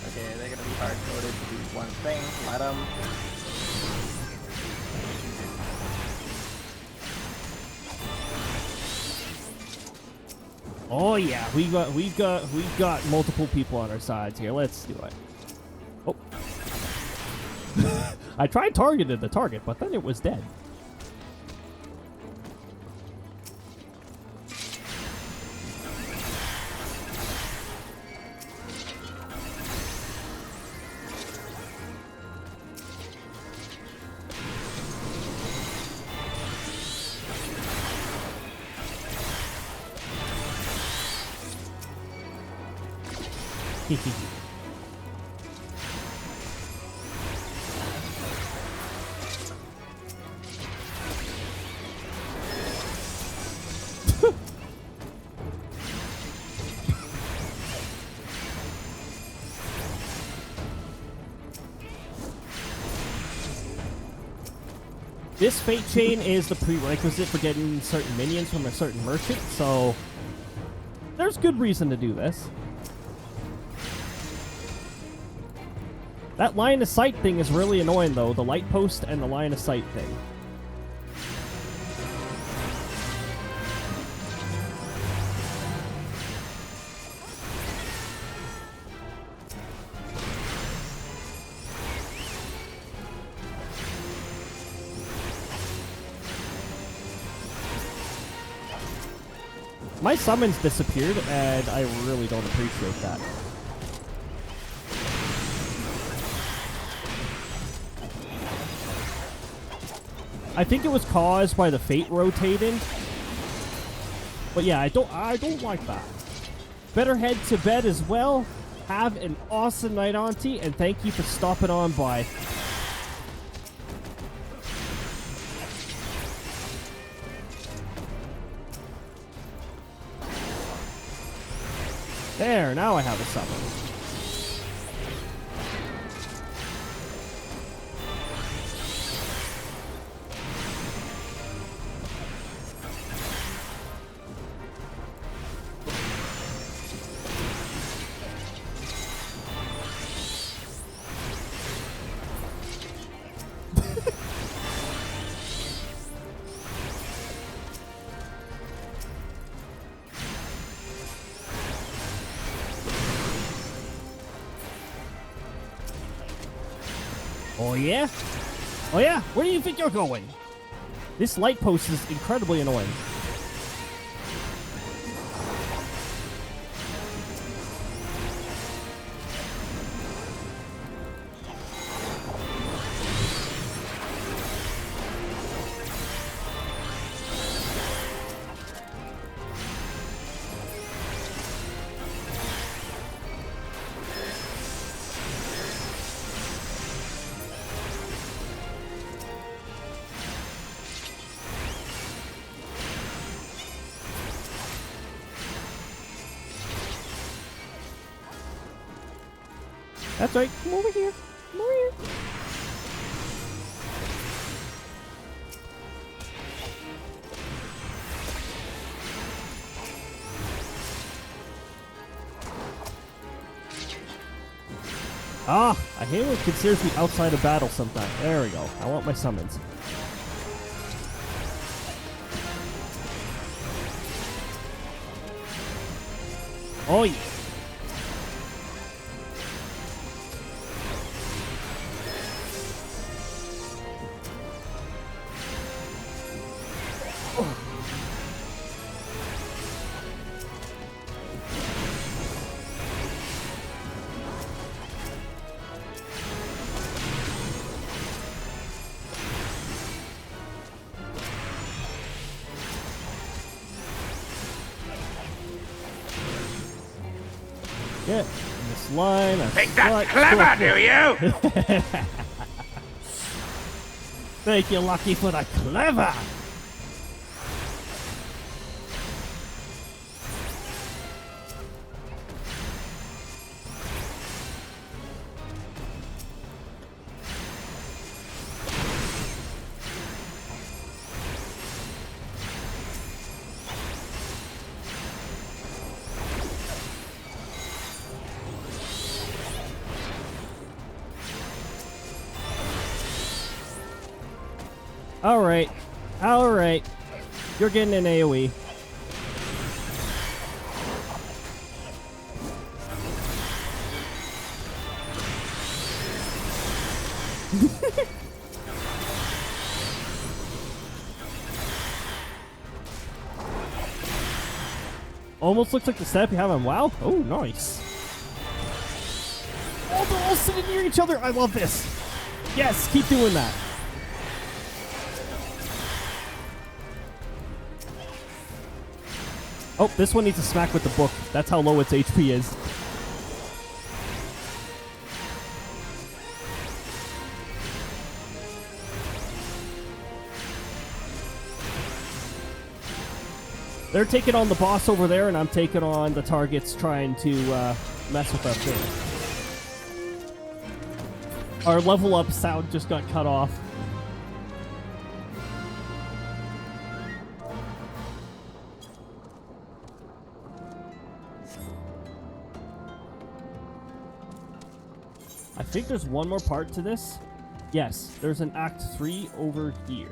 Okay, they're gonna be hard-coded to do one thing. Let them. Oh yeah, we've got multiple people on our sides here. Let's do it. Oh. I tried targeting the target, but then it was dead. This fate chain is the prerequisite for getting certain minions from a certain merchant, so there's good reason to do this. That line of sight thing is really annoying, though. The light post and the line of sight thing. My summons disappeared, and I really don't appreciate that. I think it was caused by the fate rotating. But yeah, I don't like that. Better head to bed as well. Have an awesome night, Auntie, and thank you for stopping on by. There, now I have a summon. Oh yeah? Oh yeah? Where do you think you're going? This light post is incredibly annoying. That's right. Come over here. Come over here. Ah, I hate when it considers me outside of battle sometimes. There we go. I want my summons. Oh yeah. Yeah, in this line. Think that's clever, do you? Thank you, Lucky, for the clever. Alright. Alright. You're getting an AoE. Almost looks like the setup you have on WoW. Oh, nice. Oh, they're all sitting near each other. I love this. Yes, keep doing that. Oh, this one needs a smack with the book. That's how low its HP is. They're taking on the boss over there, and I'm taking on the targets trying to mess with us there. Our level up sound just got cut off. I think there's one more part to this. Yes, there's an Act 3 over here.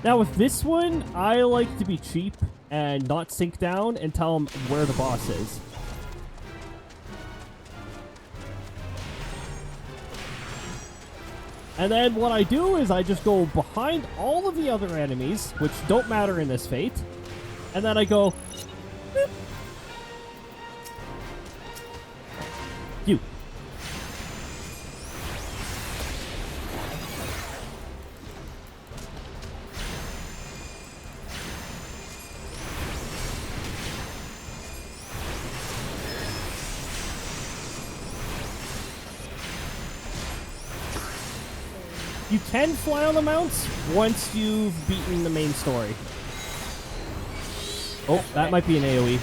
Now with this one, I like to be cheap and not sink down and tell them where the boss is. And then what I do is I just go behind all of the other enemies, which don't matter in this fate, and then I go, boop. You. You can fly on the mounts once you've beaten the main story. Oh, that might be an AoE.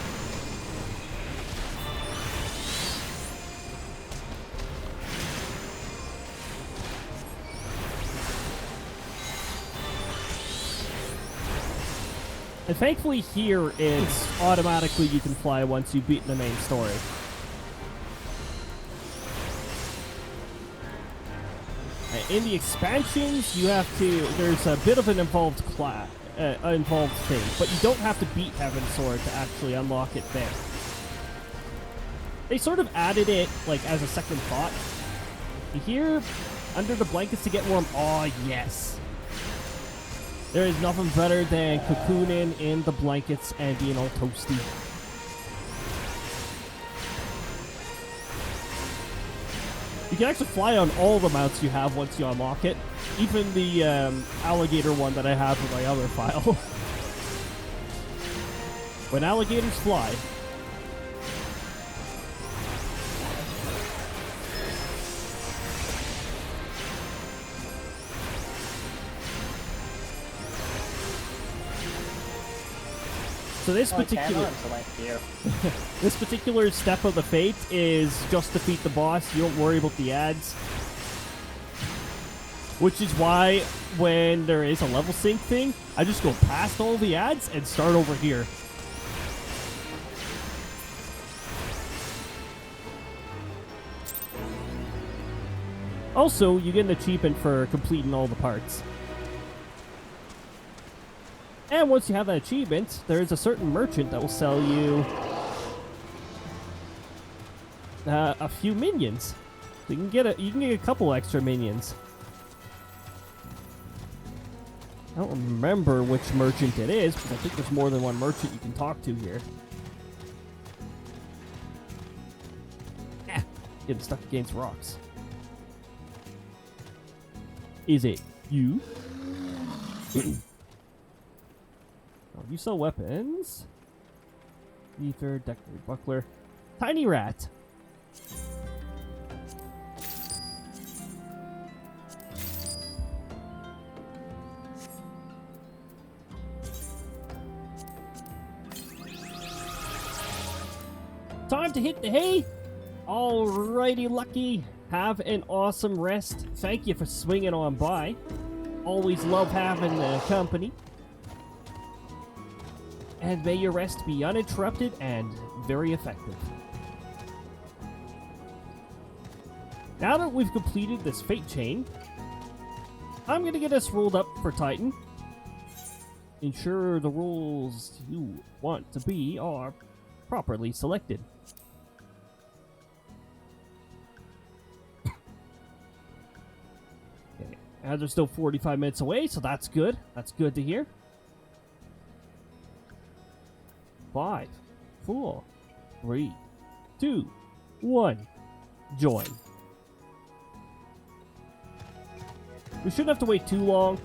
And thankfully here, it's automatically you can fly once you've beaten the main story. In the expansions, you have to. There's a bit of an involved thing, but you don't have to beat Heaven's Sword to actually unlock it there. They sort of added it like as a second thought. Here, under the blankets to get warm. Oh yes, there is nothing better than cocooning in the blankets and being all toasty. You can actually fly on all the mounts you have once you unlock it. Even the alligator one that I have in my other file. When alligators fly. So this particular this particular step of the fate is just defeat the boss. You don't worry about the ads. Which is why when there is a level sync thing, I just go past all the ads and start over here. Also, you get an achievement for completing all the parts. And once you have that achievement, there's a certain merchant that will sell you a few minions. So you can get a couple extra minions. I don't remember which merchant it is, because I think there's more than one merchant you can talk to here. Getting stuck against rocks. Is it you? Oh, you sell weapons. Ether, decorated buckler. Tiny rat. Time to hit the hay. Alrighty, Lucky. Have an awesome rest. Thank you for swinging on by. Always love having company. And may your rest be uninterrupted and very effective. Now that we've completed this fate chain, I'm going to get us rolled up for Titan. Ensure the roles you want to be are properly selected. Okay, and they're still 45 minutes away, so that's good. That's good to hear. 5, 4, 3, 2, 1. Join. We shouldn't have to wait too long.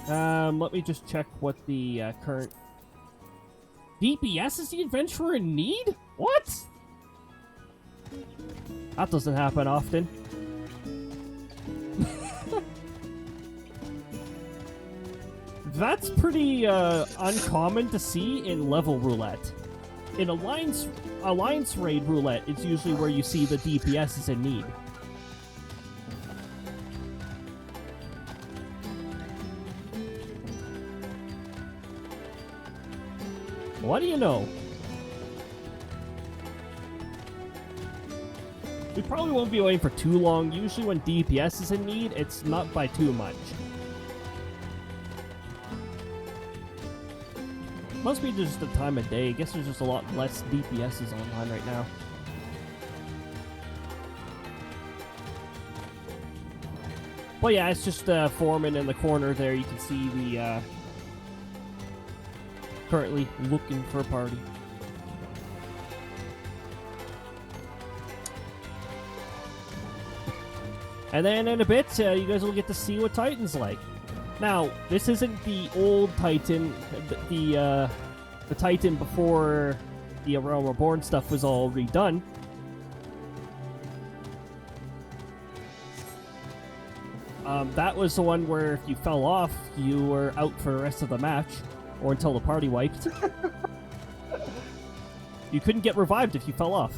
Let me just check what the current DPS is the adventurer in need? What? That doesn't happen often. That's pretty uncommon to see in level roulette. In alliance raid roulette, it's usually where you see the DPS is in need. What do you know? We probably won't be waiting for too long. Usually when DPS is in need, it's not by too much. Must be just the time of day. I guess there's just a lot less DPSs online right now. But yeah, it's just Foreman in the corner there. You can see the currently looking for a party. And then in a bit, you guys will get to see what Titan's like. Now, this isn't the old Titan, the Titan before the Realm Reborn stuff was all redone. That was the one where if you fell off, you were out for the rest of the match, or until the party wiped. You couldn't get revived if you fell off.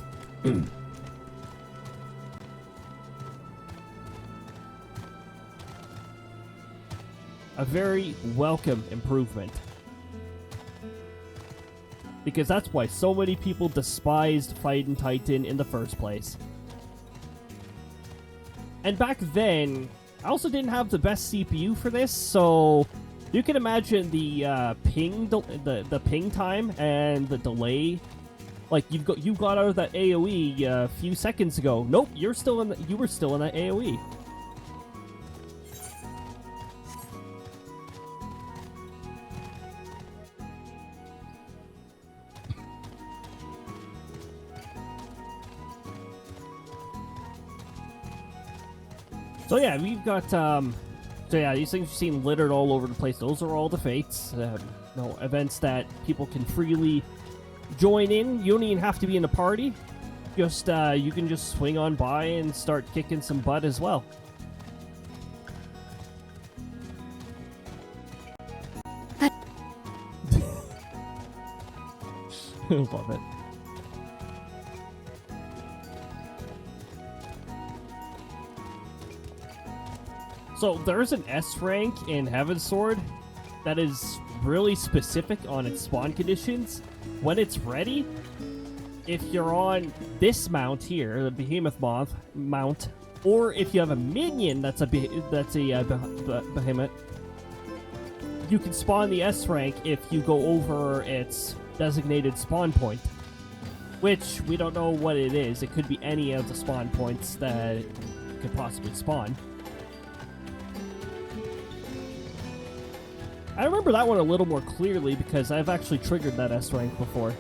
A very welcome improvement. Because that's why so many people despised fighting Titan in the first place. And back then, I also didn't have the best CPU for this, so you can imagine the ping time and the delay. Like you got out of that AoE a few seconds ago. Nope, you were still in that AoE. So yeah, we've got, so yeah, these things you've seen littered all over the place. Those are all the fates, events that people can freely join in. You don't even have to be in a party. Just, you can just swing on by and start kicking some butt as well. Love it. So there's an S rank in Heaven's Sword that is really specific on its spawn conditions. When it's ready, if you're on this mount here, the Behemoth mount, or if you have a minion that's a behemoth, you can spawn the S rank if you go over its designated spawn point. Which, we don't know what it is. It could be any of the spawn points that it could possibly spawn. I remember that one a little more clearly because I've actually triggered that S rank before.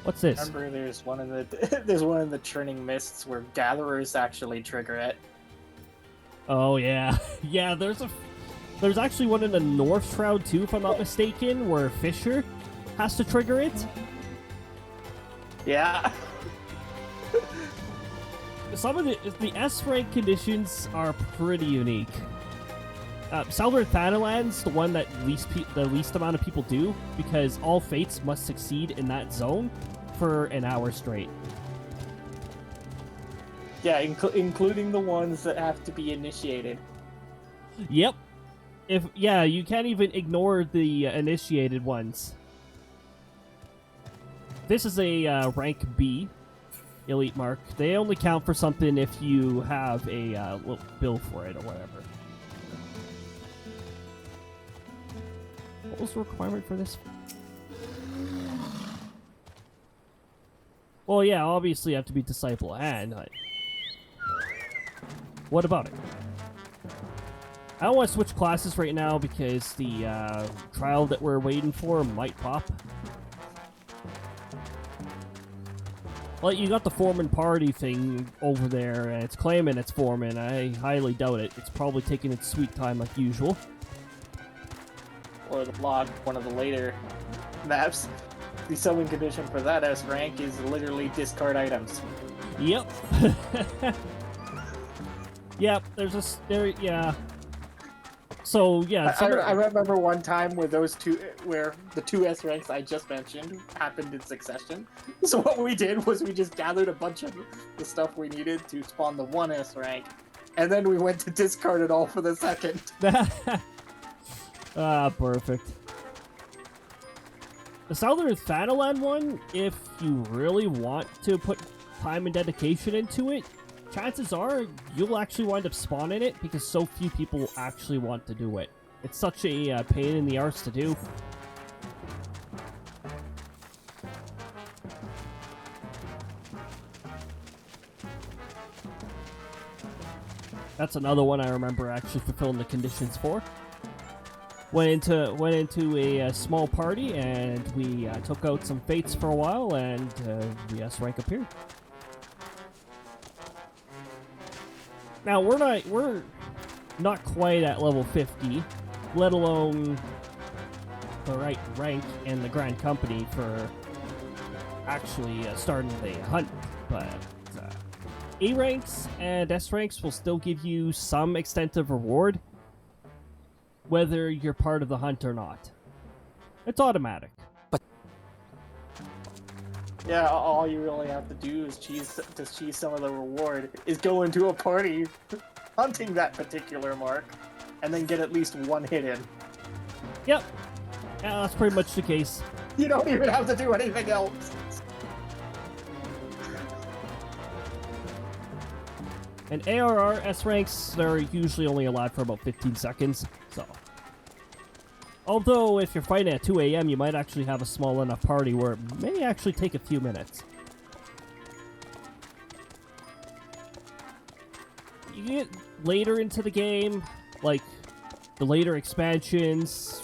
What's this? Remember, there's one in the Churning Mists where gatherers actually trigger it. Oh yeah, yeah. There's actually one in the North Shroud too, if I'm not mistaken, where Fisher has to trigger it. Yeah. Some of the S rank conditions are pretty unique. SLdr Thanalan's the one that the least amount of people do, because all fates must succeed in that zone for an hour straight. Yeah, including the ones that have to be initiated. Yep. You can't even ignore the initiated ones. This is a rank B elite mark. They only count for something if you have a little bill for it or whatever. What was the requirement for this? Well, yeah, obviously you have to be Disciple and... What about it? I don't want to switch classes right now because the trial that we're waiting for might pop. Well, you got the Foreman party thing over there, and it's claiming it's Foreman. I highly doubt it. It's probably taking its sweet time like usual. Or the log, one of the later maps. The summon condition for that S rank is literally discard items. Yep. Yep, yeah. So yeah, I remember one time where the two S ranks I just mentioned happened in succession. So what we did was we just gathered a bunch of the stuff we needed to spawn the one S rank, and then we went to discard it all for the second. Ah, perfect. The Southern Thanalan one, if you really want to put time and dedication into it, chances are you'll actually wind up spawning it because so few people actually want to do it. It's such a pain in the arse to do. That's another one I remember actually fulfilling the conditions for. Went into a small party and we took out some fates for a while, and the S rank appeared. Now we're not quite at level 50, let alone the right rank in the Grand Company for actually starting the hunt. But A ranks and S ranks will still give you some extent of reward, whether you're part of the hunt or not. It's automatic. Yeah, all you really have to do is cheese some of the reward is go into a party hunting that particular mark, and then get at least one hit in. Yep. Yeah, that's pretty much the case. You don't even have to do anything else. And ARR S ranks, they're usually only allowed for about 15 seconds, so. Although, if you're fighting at 2 a.m., you might actually have a small enough party where it may actually take a few minutes. You get later into the game, like the later expansions,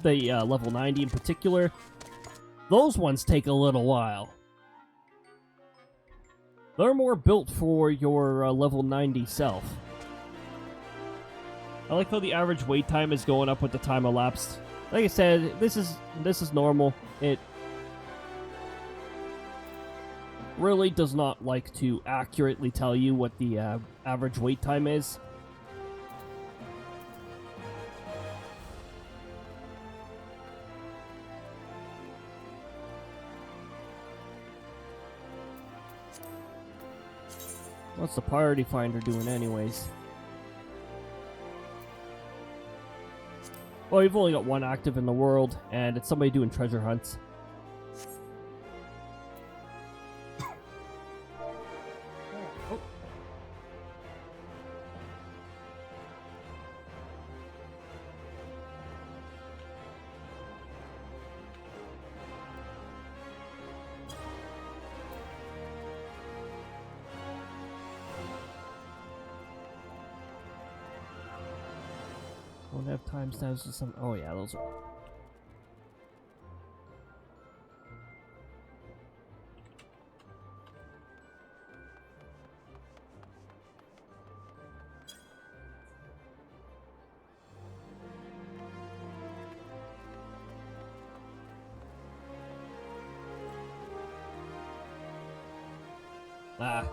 the level 90 in particular, those ones take a little while. They're more built for your level 90 self. I like how the average wait time is going up with the time elapsed. Like I said, this is normal. It really does not like to accurately tell you what the average wait time is. What's the priority finder doing anyways? Well, you've only got one active in the world, and it's somebody doing treasure hunts. Don't have timestamps or some. Oh yeah, those are. Ah.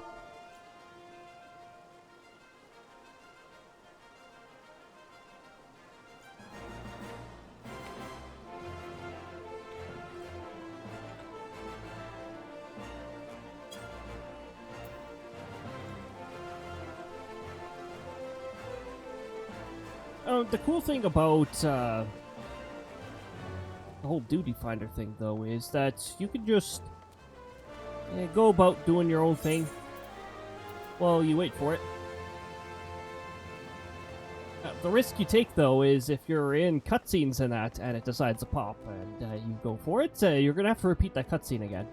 The cool thing about the whole duty finder thing, though, is that you can just go about doing your own thing while you wait for it. The risk you take, though, is if you're in cutscenes and that, and it decides to pop, and you go for it, you're gonna have to repeat that cutscene again.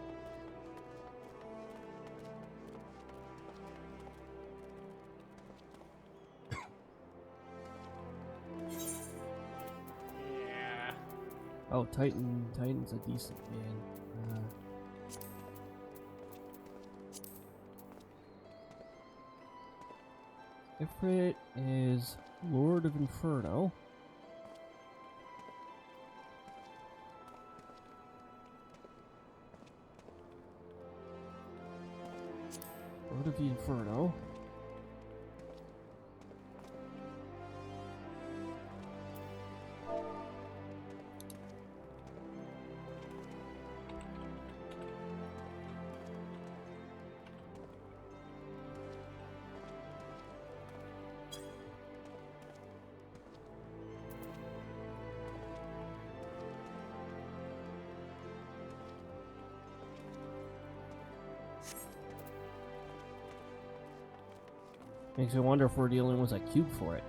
Oh, Titan's a decent man. Ifrit is Lord of Inferno. Lord of the Inferno. Makes me wonder if we're dealing with a cube for it.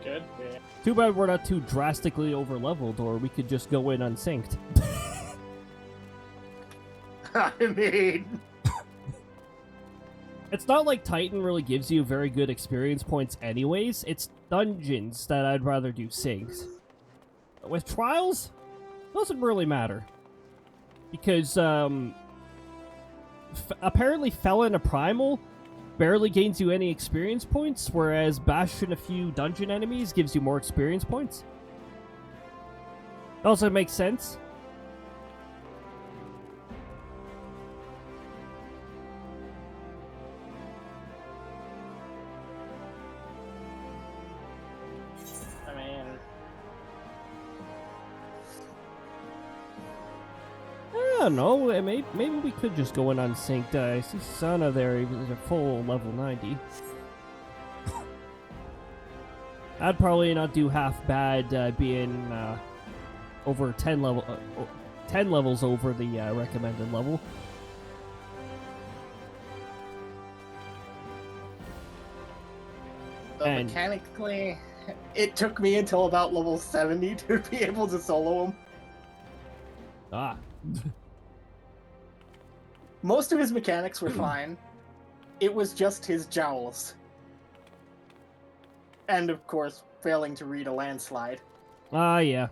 Good. Yeah. Too bad we're not too drastically over-leveled, or we could just go in unsynced. I mean, It's not like Titan really gives you very good experience points anyways. It's dungeons that I'd rather do synced. With trials, doesn't really matter. Because, apparently Felon a Primal barely gains you any experience points, whereas bashing a few dungeon enemies gives you more experience points. Also makes sense. I mean, I don't know, maybe we could just go in unsynced. I see Sana there, he's a full level 90. I'd probably not do half bad being over 10 levels over the recommended level. And- mechanically, it took me until about level 70 to be able to solo him. Ah. Most of his mechanics were fine. It was just his jowls. And of course, failing to read a landslide. Ah, yeah.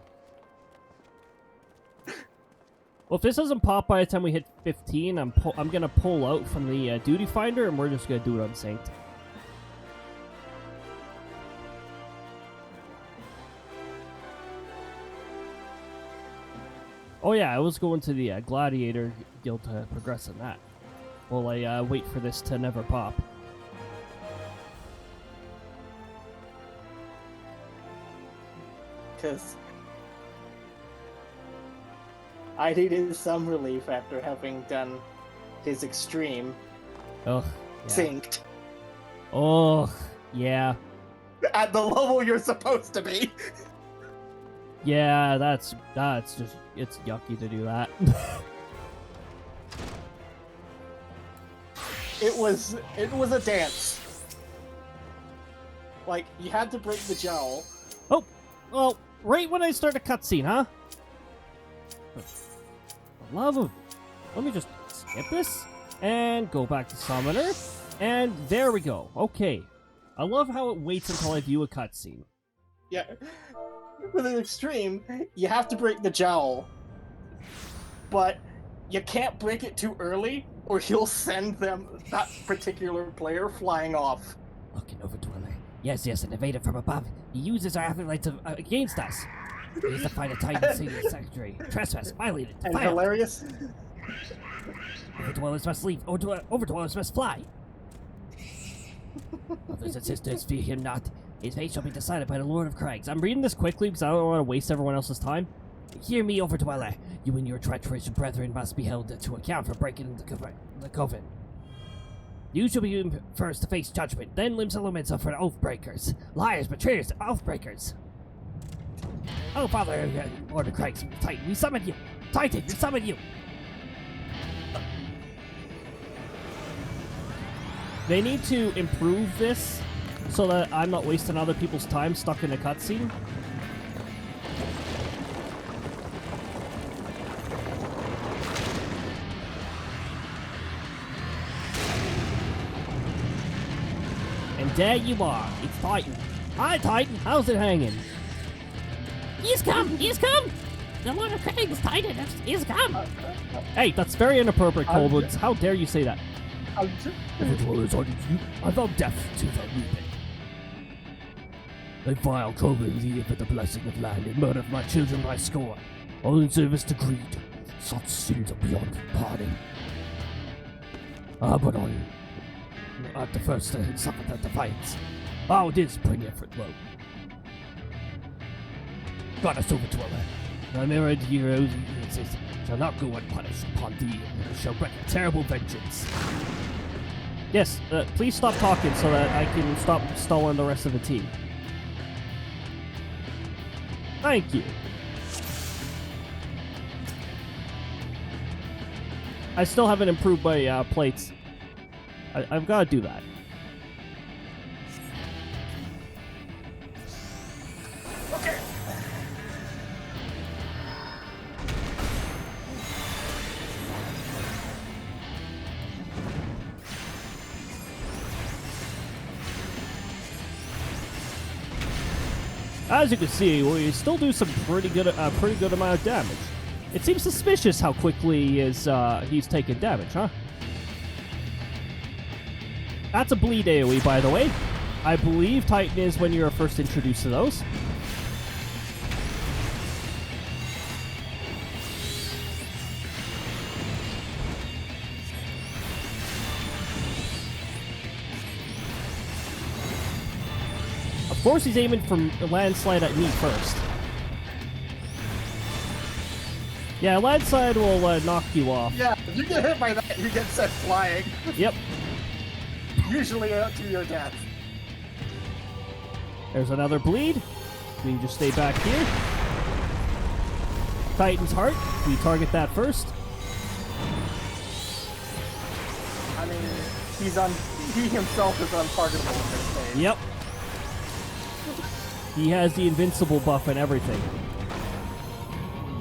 Well, if this doesn't pop by the time we hit 15, I'm gonna pull out from the duty finder, and we're just gonna do it unsynced. Oh yeah, I was going to the Gladiator Guild to progress in that. While I wait for this to never pop. Because I needed some relief after having done his extreme Ugh. Yeah. synced Oh, yeah. at the level you're supposed to be. Yeah, that's just, it's yucky to do that. It was a dance. Like, you had to break the jowl. Oh, well, right when I start a cutscene, huh? For the love of... Let me just skip this, and go back to Summoner, and there we go. Okay. I love how it waits until I view a cutscene. Yeah. With an extreme, you have to break the jowl. But you can't break it too early, or he'll send that particular player flying off. Looking over Dweller. Yes, an invader from above. He uses our acolytes against us. He needs to find a Titan Senior Secretary. Trespass, violated, And defiled. hilarious. Overdwellers must leave. Overdwellers must fly. Brothers and sisters, fear him not. His fate shall be decided by the Lord of Crags. I'm reading this quickly because I don't want to waste everyone else's time. Hear me, Overdweller. You and your treacherous brethren must be held to account for breaking the coven. You shall be first to face judgment, then limbs elements for the oath-breakers. Liars, betrayers, oath-breakers. Oh, Father, Lord of Crags, Titan, we summon you! Titan, we summon you! They need to improve this so that I'm not wasting other people's time stuck in a cutscene. And there you are, it's Titan. Hi Titan, how's it hanging? He's come! The Lord of Crags, Titan, he's come! Hey, that's very inappropriate, Coldwoods. How dare you say that? Overdwellers are you. I vow death to the weeping. They vile coven thee for the blessing of land and murder of my children by score, all in service to greed. Such sins are beyond pardon. But I'm at the first to suffer that defiance. It is pretty effort low. Goddess Overdweller, thy mirrored heroes shall not go unpunished upon thee, and shall wreak a terrible vengeance. Yes, please stop talking so that I can stop stalling the rest of the team. Thank you. I still haven't improved my plates. I've got to do that. Okay. As you can see, we still do some pretty good amount of damage. It seems suspicious how quickly he's taking damage, huh? That's a bleed AoE, by the way. I believe Titan is when you're first introduced to those. Of course he's aiming from a landslide at me first. Yeah, landslide will knock you off. Yeah, if you get hit by that, you get sent flying. Yep. Usually to your death. There's another bleed. We can just stay back here. Titan's heart. We target that first. I mean, he himself is untargetable in this stage. Yep. He has the invincible buff and everything.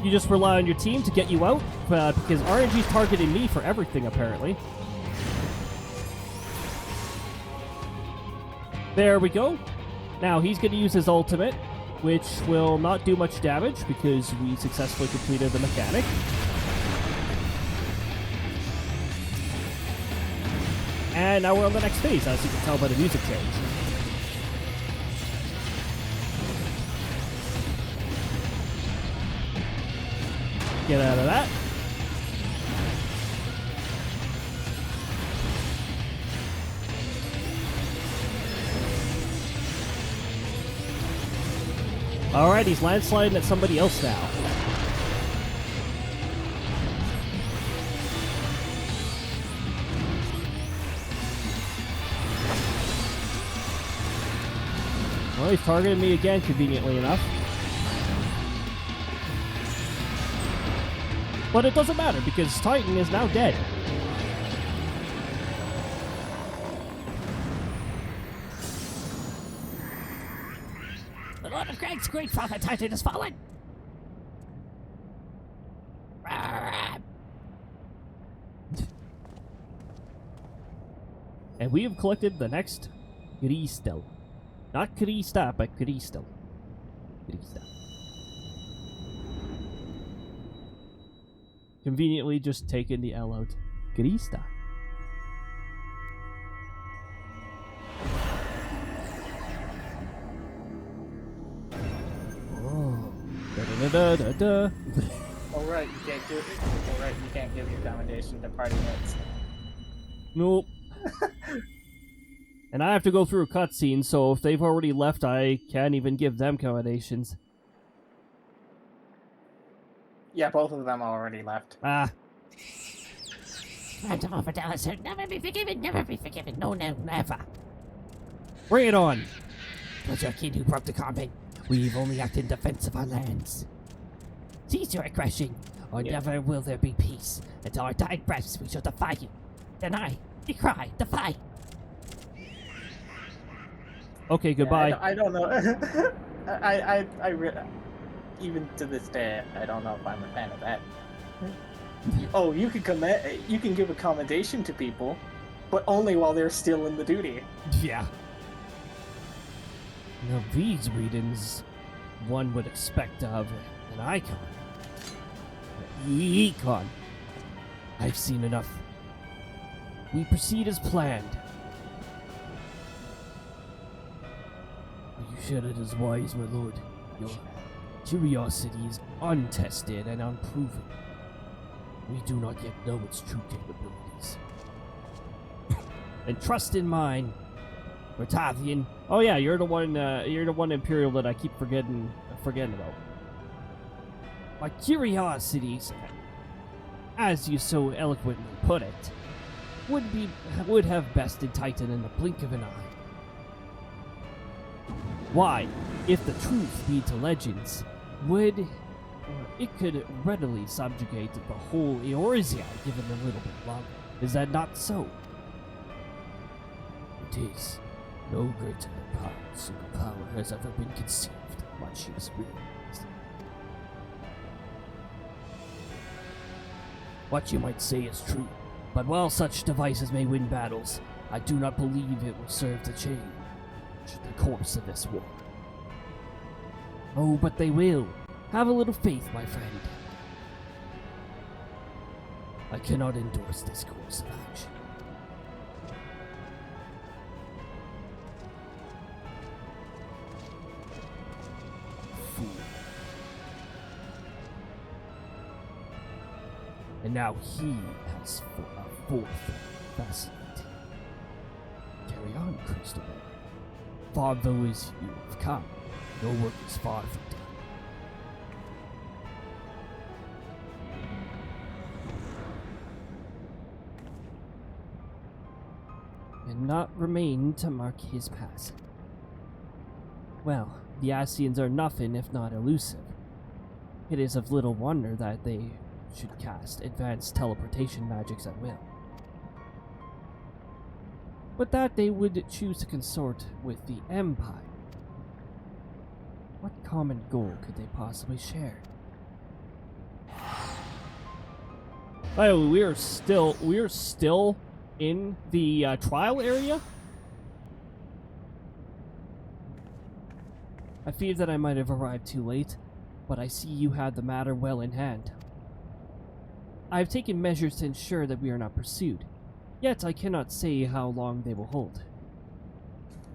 You just rely on your team to get you out, because RNG's targeting me for everything, apparently. There we go. Now, he's going to use his ultimate, which will not do much damage, because we successfully completed the mechanic. And now we're on the next phase, as you can tell by the music change. Get out of that. Alright, he's landsliding at somebody else now. Well, he's targeting me again, conveniently enough. But it doesn't matter, because Titan is now dead. The Lord of Greg's great father Titan has fallen. And we have collected the next crystal. Not Krista, but crystal. Krista. Conveniently just taking the L out. Krista. Oh. Da-da-da-da-da. Alright, you can't give your commendation to party mates. Nope. And I have to go through a cutscene, so if they've already left, I can't even give them commendations. Yeah, both of them already left. Ah. Phantom of Dallas, never be forgiven, never be forgiven. No, never. Bring it on. It was your kid who broke the compact. We've only acted in defense of our lands. Cease your aggression, or never will there be peace. Until our dying breaths, we shall defy you. Deny, decry, defy. Okay, goodbye. Yeah, I don't know. Even to this day, I don't know if I'm a fan of that. Oh, you can give a commendation to people, but only while they're still in the duty. Yeah. Now these readings, one would expect of an icon. An econ. I've seen enough. We proceed as planned. You said it as wise, my lord. Your curiosity is untested and unproven. We do not yet know its true capabilities. And trust in mine, Ratavian. Oh yeah, you're the one Imperial that I keep forgetting about. My curiosities, as you so eloquently put it, would have bested Titan in the blink of an eye. Why, if the truth be to legends, it could readily subjugate the whole Eorzea given a little bit longer. Is that not so? It is. No greater single power has ever been conceived, much use realized. What you might say is true, but while such devices may win battles, I do not believe it will serve to change the course of this war. Oh, but they will. Have a little faith, my friend. I cannot endorse this course of action. Fool. And now he has a fourth fascinating. Carry on, Crystal. Far though as you have come, your work is far from done. And not remain to mark his passing. Well, the Asians are nothing if not elusive. It is of little wonder that they should cast advanced teleportation magics at will. But that they would choose to consort with the Empire. What common goal could they possibly share? By the way, we are still in the trial area. I fear that I might have arrived too late, but I see you had the matter well in hand. I have taken measures to ensure that we are not pursued, yet I cannot say how long they will hold.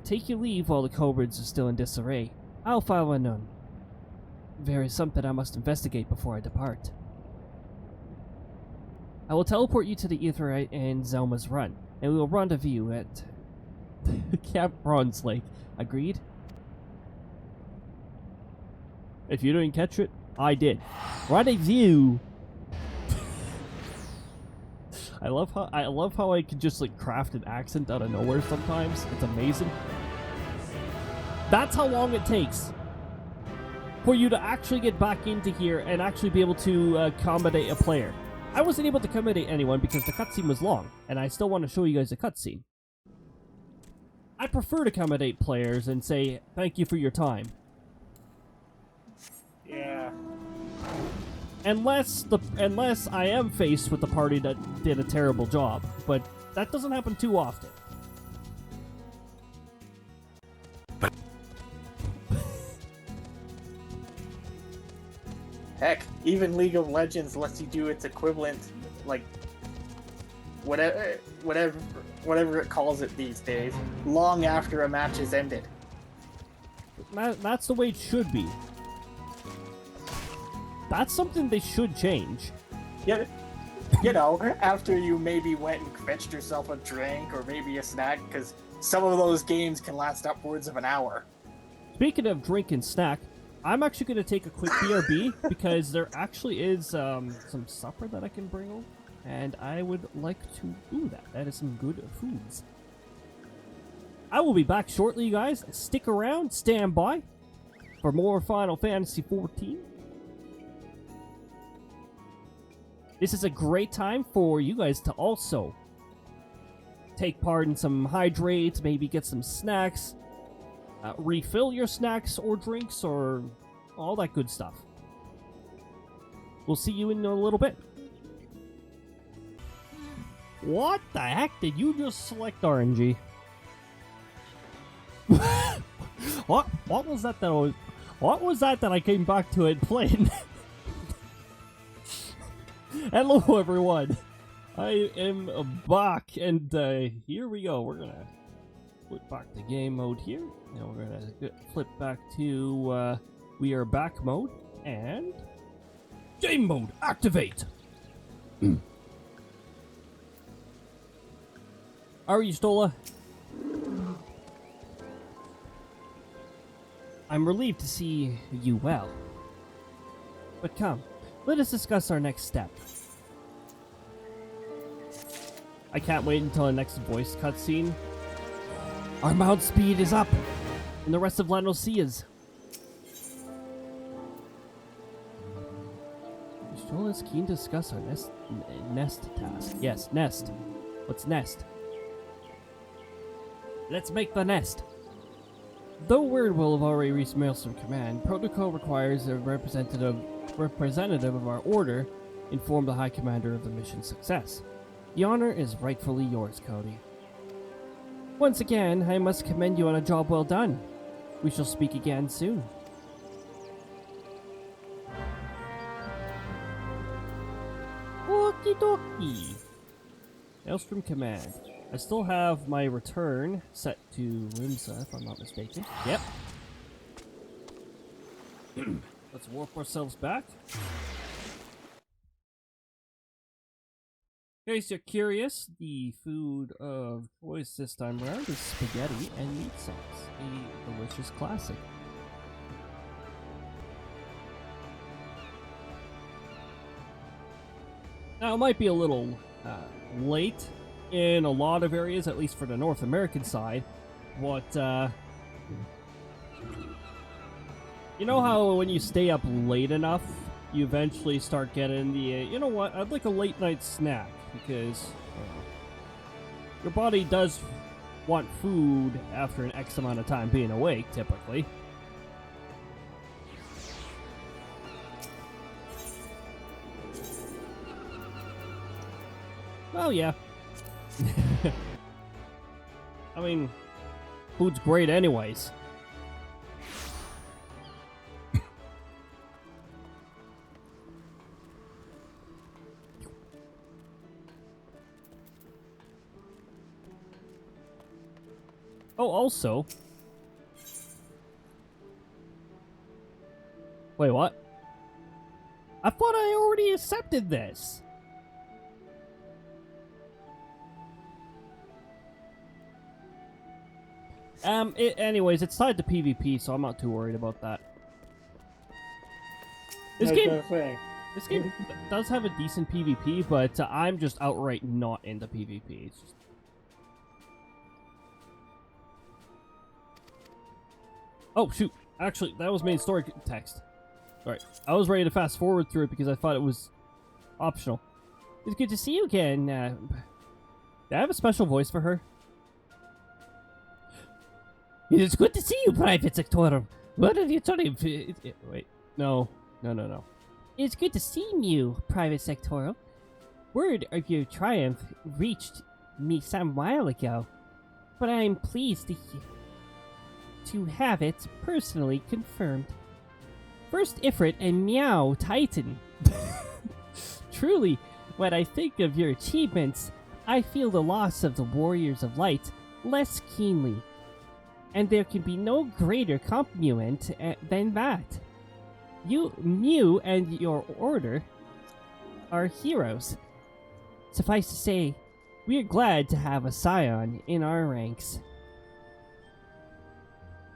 Take your leave while the Cobreds are still in disarray. I'll file a none. There is something I must investigate before I depart. I will teleport you to the Aetheryte and Zelma's Run, and we will rendezvous at Camp Bronze Lake. Agreed? If you didn't catch it, I did. Rendezvous. I love how I can just like craft an accent out of nowhere sometimes. It's amazing. That's how long it takes for you to actually get back into here and actually be able to accommodate a player. I wasn't able to accommodate anyone because the cutscene was long, and I still want to show you guys the cutscene. I prefer to accommodate players and say thank you for your time. Yeah. Unless I am faced with the party that did a terrible job, but that doesn't happen too often. Heck, even League of Legends lets you do its equivalent, like whatever it calls it these days, long after a match is ended. That's the way it should be. That's something they should change. Yeah, you know, after you maybe went and fetched yourself a drink or maybe a snack, because some of those games can last upwards of an hour. Speaking of drink and snack, I'm actually going to take a quick BRB because there actually is some supper that I can bring over, and I would like to do that. That is some good foods. I will be back shortly, you guys. Stick around, stand by for more Final Fantasy XIV. This is a great time for you guys to also take part in some hydrates, maybe get some snacks, refill your snacks or drinks or all that good stuff. We'll see you in a little bit. What the heck did you just select, RNG? What was that what was that I came back to it playing? Hello everyone, I am back, and here we go. We're gonna flip back to game mode here, and we're gonna flip back to we are back mode, and game mode activate. Are you, Stola? I'm relieved to see you well. But come, let us discuss our next step. I can't wait until the next voice cutscene. Our mount speed is up, and the rest of Lanosea's. Stola is keen to discuss our nest task. Yes, nest. What's nest? Let's make the nest. Though word will have already reached Maelstrom Command, protocol requires a representative of our order inform the High Commander of the mission's success. The honor is rightfully yours, Cody. Once again, I must commend you on a job well done. We shall speak again soon. Okie dokie. Maelstrom Command. I still have my return set to Eorzea, if I'm not mistaken. Yep. Let's warp ourselves back. In case you're curious, the food of choice this time around is spaghetti and meat sauce, a delicious classic. Now, it might be a little late in a lot of areas, at least for the North American side, but you know how when you stay up late enough, you eventually start getting the, you know what, I'd like a late night snack, because your body does want food after an X amount of time being awake, typically. Oh yeah. I mean, food's great anyways. Oh, also... Wait, what? I thought I already accepted this. Anyways, it's tied to PvP, so I'm not too worried about that. This game does have a decent PvP, but I'm just outright not into PvP. It's just... Oh, shoot. Actually, that was main story text. Alright, I was ready to fast forward through it because I thought it was optional. It's good to see you again. Do I have a special voice for her? It is good to see you, Private Sectoral. What are you trying to... Wait, no. It's good to see you, Private Sectoral. Word of your triumph reached me some while ago, but I am pleased to have it personally confirmed. First Ifrit and Meow Titan. Truly, when I think of your achievements, I feel the loss of the Warriors of Light less keenly. And there can be no greater compliment than that. You, Mew, and your order are heroes. Suffice to say, we are glad to have a scion in our ranks.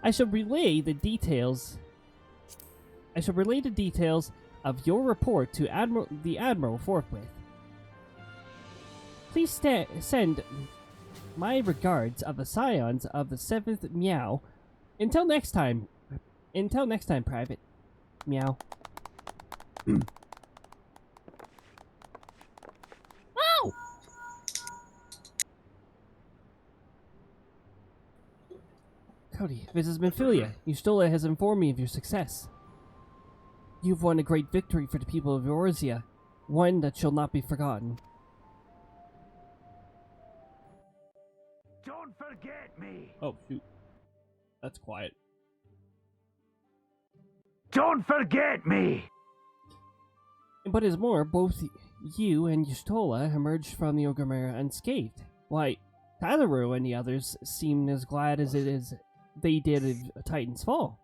I shall relay the details of your report to the Admiral forthwith. Please send my regards of the scions of the 7th Meow. Until next time, Private Meow. Ow! Cody, this is Minfilia. Eorzea has informed me of your success. You've won a great victory for the people of Eorzea, one that shall not be forgotten. Don't forget me! Oh, shoot. That's quiet. Don't forget me! But as more, both you and Y'shtola emerged from the Eorzea unscathed. Why, Tyleru and the others seem as glad as they did of Titan's fall.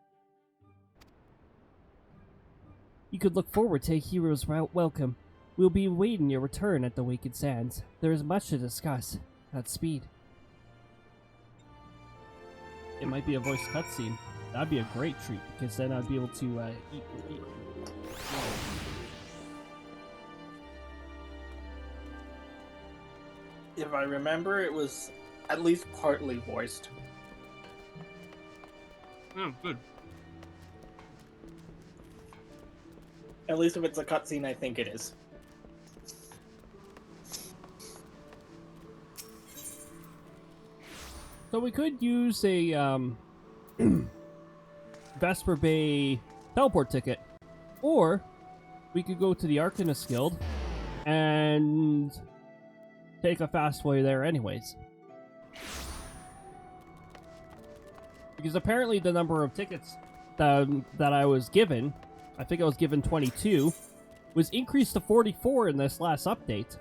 You could look forward to a hero's welcome. We'll be awaiting your return at the Waked Sands. There is much to discuss. At speed. It might be a voice cutscene. That'd be a great treat, because then I'd be able to eat. if I remember, it was at least partly voiced. Oh, good. At least if it's a cutscene, I think it is. So we could use a Vesper Bay teleport ticket, or we could go to the Arcanist Guild and take a fast way there anyways. Because apparently the number of tickets that I was given, I think I was given 22, was increased to 44 in this last update.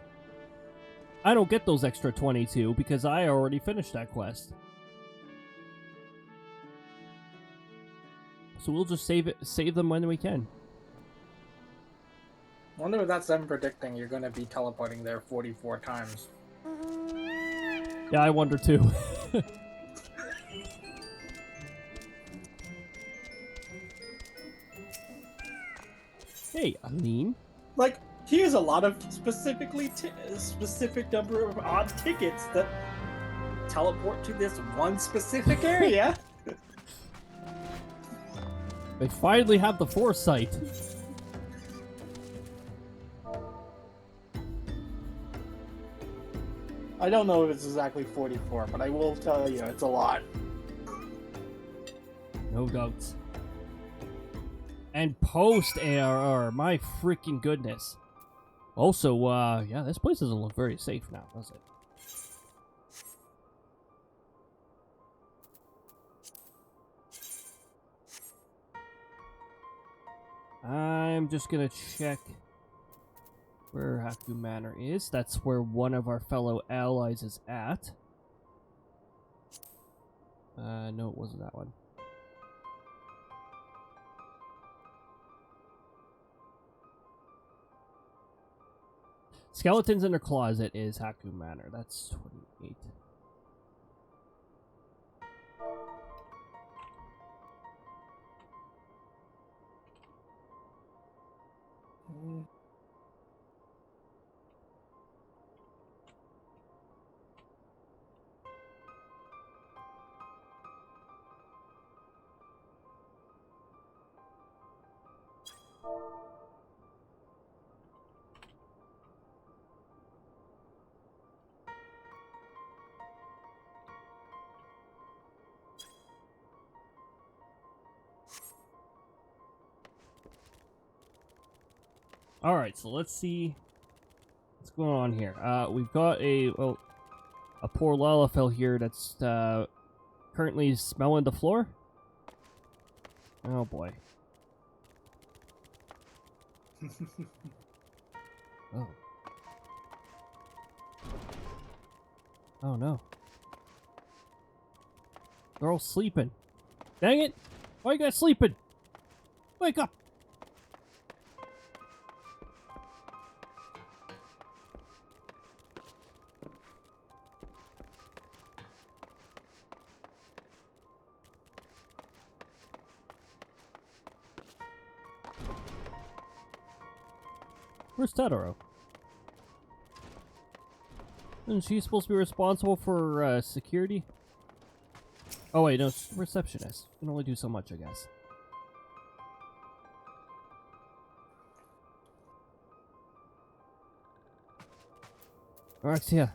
I don't get those extra 22 because I already finished that quest. So we'll just save them when we can. I wonder if that's them predicting you're going to be teleporting there 44 times. Yeah, I wonder too. Hey, Aline. Like, here's a lot of specific number of odd tickets that teleport to this one specific area. They finally have the foresight. I don't know if it's exactly 44, but I will tell you, it's a lot. No doubts. And post ARR, my freaking goodness. Also, yeah, this place doesn't look very safe now, does it? I'm just gonna check where Haku Manor is. That's where one of our fellow allies is at. No, it wasn't that one. Skeletons in a Closet is Haku Manor. That's 28. Alright, so let's see what's going on here. We've got a poor Lalafell here that's currently smelling the floor. Oh boy. Oh. Oh no. They're all sleeping. Dang it! Why you guys sleeping? Wake up! Where's Tadaro? Isn't she supposed to be responsible for security? Oh wait, no, it's receptionist. Can only do so much, I guess. Eorzea.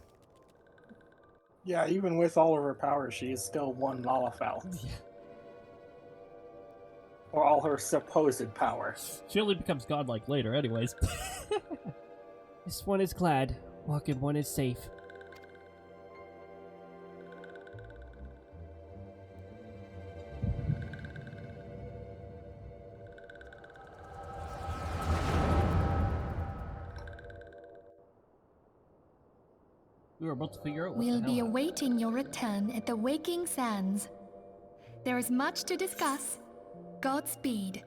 Yeah, even with all of her powers, she is still one Lalafell. Yeah. Or all her supposed power. She only becomes godlike later, anyways. This one is glad. Walking one is safe. We were about to figure out what We'll the be hell awaiting your return at the Waking Sands. There is much to discuss. Godspeed.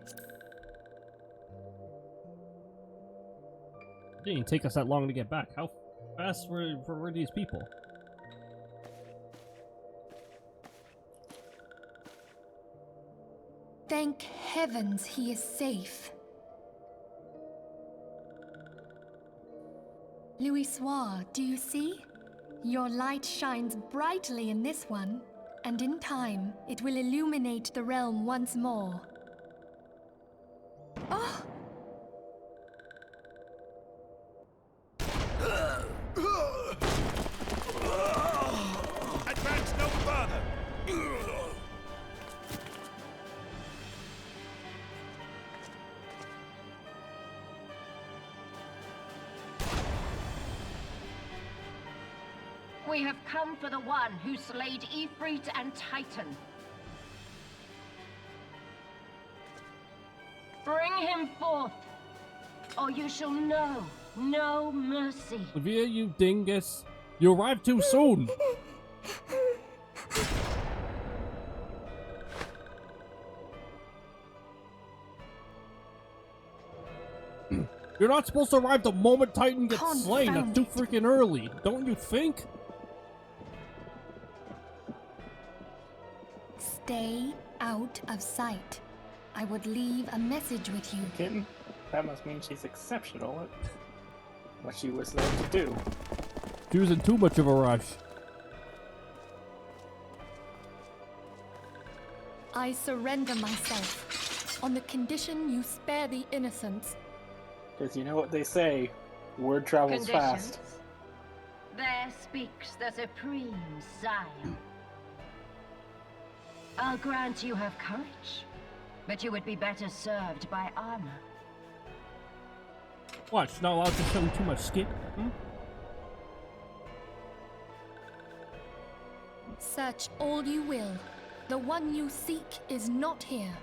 It didn't take us that long to get back. How fast were these people? Thank heavens he is safe. Louis Soir, do you see? Your light shines brightly in this one, and in time, it will illuminate the realm once more. Oh! Advance no further! We have come for the one who slayed Ifrit and Titan. Bring him forth, or you shall know no mercy. Olivia, you dingus. You arrived too soon. You're not supposed to arrive the moment Titan gets slain. That's too freaking early, don't you think? Stay out of sight. I would leave a message with you. Kitten? That must mean she's exceptional at what she was there to do. She was in too much of a rush. I surrender myself, on the condition you spare the innocents. Because you know what they say, word travels fast. There speaks the supreme Sire. I'll grant you have courage, but you would be better served by armor. What? She's not allowed to show too much skin? Hmm? Search all you will. The one you seek is not here.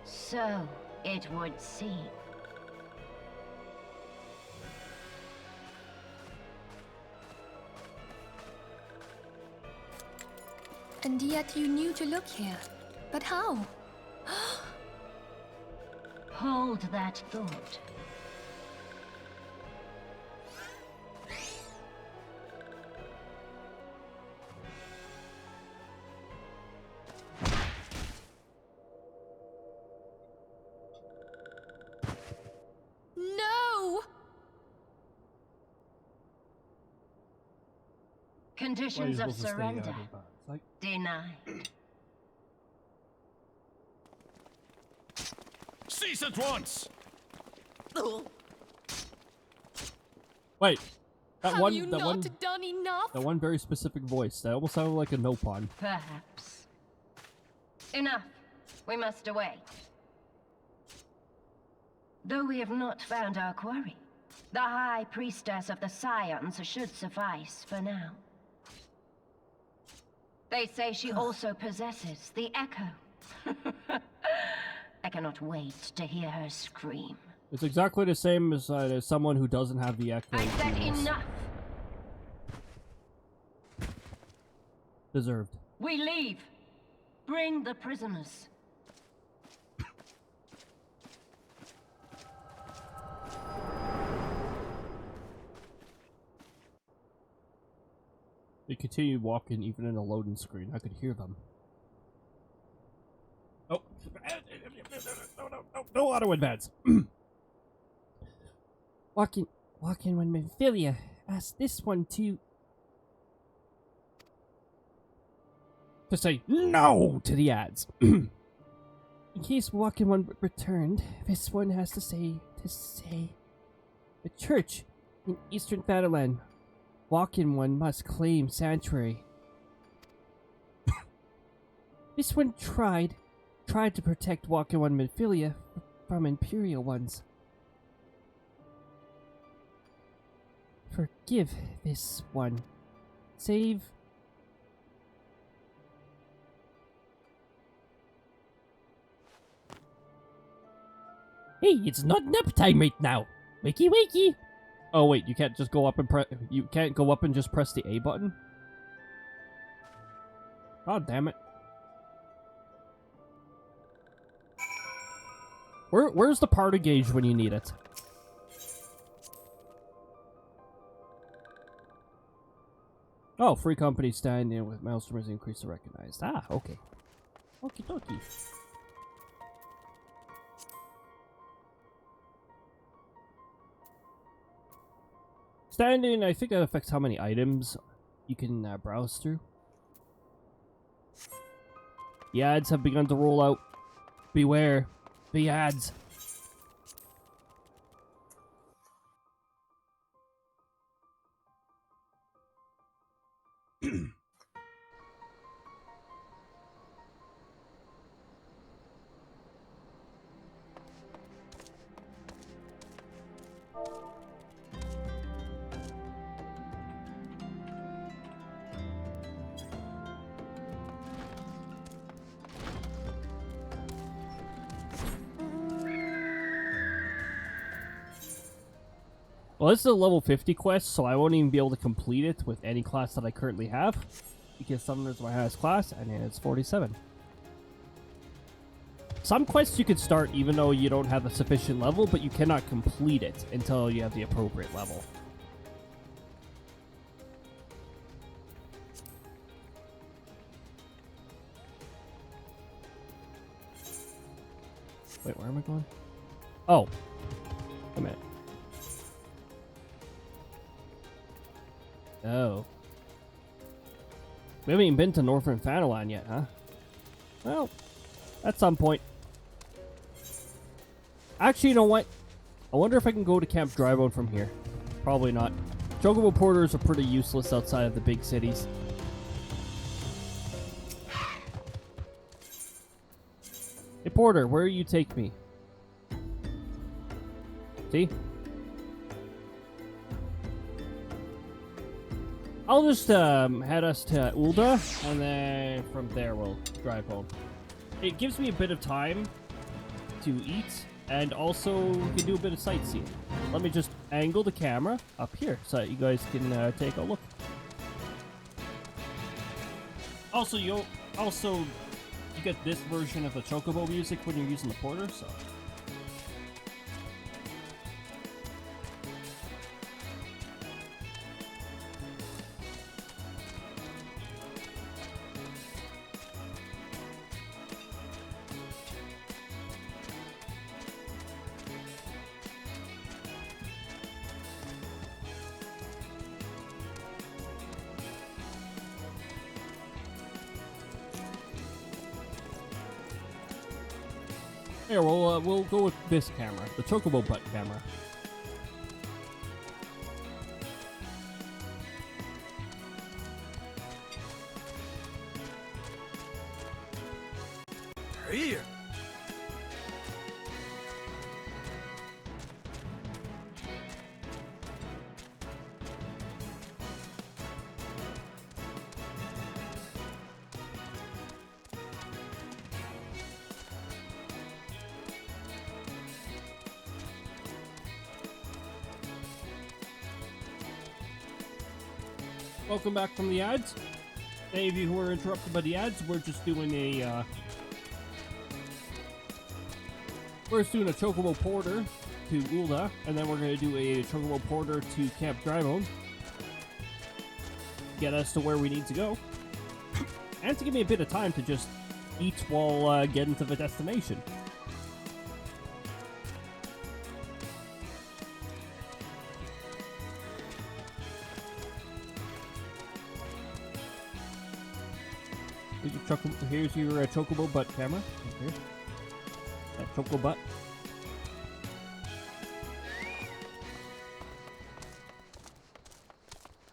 So it would seem. And yet you knew to look here. But how? Hold that thought. No! Conditions of surrender denied. Cease at once! Wait. That Have one, you that not one, done enough? that one very specific voice. That almost sounded like a Nopon. Perhaps. Enough. We must away. Though we have not found our quarry, the High Priestess of the Scions should suffice for now. They say she also possesses the Echo. I cannot wait to hear her scream. It's exactly the same as someone who doesn't have the echo. I said feels. enough! Deserved. We leave! Bring the prisoners. They continued walking even in a loading screen. I could hear them. Oh. No auto advance. Walking when Memphilia asked this one to say no to the ads. in case Walking One returned, this one has to say the church in Eastern Fatherland. Walking One must claim sanctuary. This one tried to protect Walking One Memphilia from Imperial ones. Forgive this one. Save. Hey, it's not nap time right now. Wakey wakey. Oh wait, you can't just go up and press. You can't go up and just press the A button. God damn it. Where's the party gauge when you need it? Oh, free company stand in with milestones increase to recognized. Ah, okay. Okie dokie. Standing, I think that affects how many items you can browse through. The ads have begun to roll out. Beware. The ads. Well, this is a level 50 quest, so I won't even be able to complete it with any class that I currently have, because Summoner is my highest class, and it's 47. Some quests you can start even though you don't have a sufficient level, but you cannot complete it until you have the appropriate level. Wait, where am I going? Oh. Wait a minute. Oh. We haven't even been to Northern Fanalan yet, huh? Well, at some point. Actually, you know what? I wonder if I can go to Camp Drybone from here. Probably not. Chocobo porters are pretty useless outside of the big cities. Hey, Porter, where you take me? See? I'll just head us to Ulda, and then from there we'll drive home. It gives me a bit of time to eat, and also we can do a bit of sightseeing. Let me just angle the camera up here so that you guys can take a look. Also, you get this version of the Chocobo music when you're using the porter, so. Here, we'll go with this camera, the Chocobo butt camera. Here. Welcome back from the ads. Any of you who were interrupted by the ads, we're just doing a Chocobo Porter to Ulda, and then we're going to do a Chocobo Porter to Camp Drybone. Get us to where we need to go. And to give me a bit of time to just eat while getting to the destination. Here's your Chocobo butt camera. Here. That Choco butt.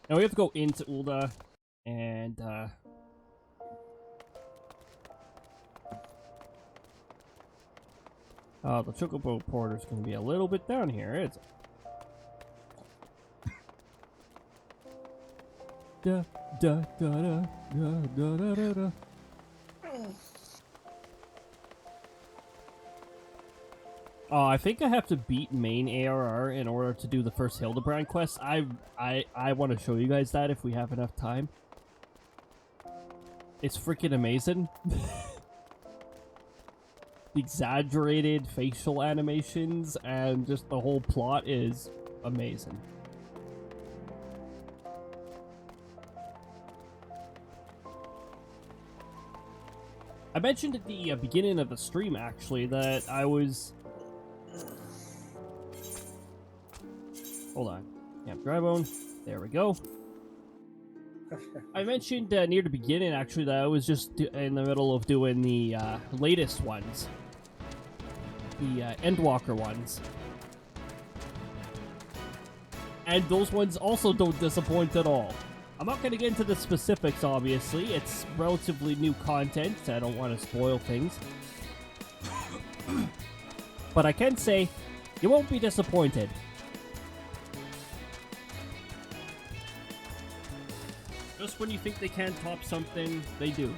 Now we have to go into Ulda and the Chocobo Porter's gonna be a little bit down here, isn't it? Da da da da da da da da. Oh, I think I have to beat main ARR in order to do the first Hildebrand quest. I want to show you guys that if we have enough time. It's freaking amazing. The exaggerated facial animations and just the whole plot is amazing. I mentioned at the beginning of the stream, actually, that I was... Hold on. Yeah, dry bone. There we go. I mentioned near the beginning, actually, that I was just in the middle of doing the latest ones. The Endwalker ones. And those ones also don't disappoint at all. I'm not going to get into the specifics, obviously. It's relatively new content, so I don't want to spoil things. But I can say, you won't be disappointed. Just when you think they can't top something, they do.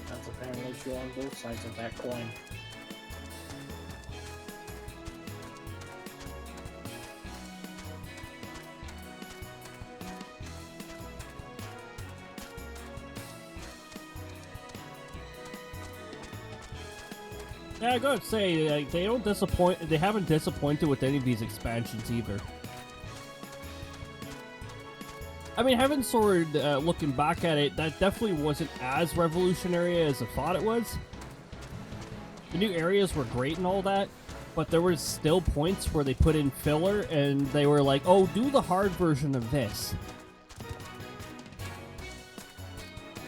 That's apparently true on both sides of that coin. Yeah, I gotta say, like, they don't disappoint. They haven't disappointed with any of these expansions either. I mean, Heaven's Sword, looking back at it, that definitely wasn't as revolutionary as I thought it was. The new areas were great and all that, but there was still points where they put in filler and they were like, oh, do the hard version of this.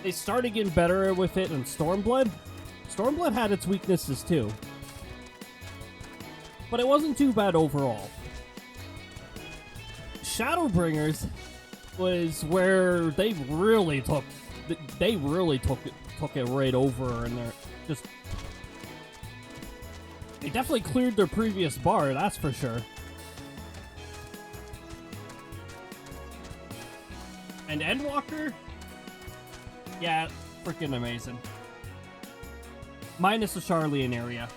They started getting better with it in Stormblood. Stormblood had its weaknesses too, but it wasn't too bad overall. Shadowbringers was where they really took it right over, and they definitely cleared their previous bar, that's for sure. And Endwalker, yeah, freaking amazing. Minus the Charlian area.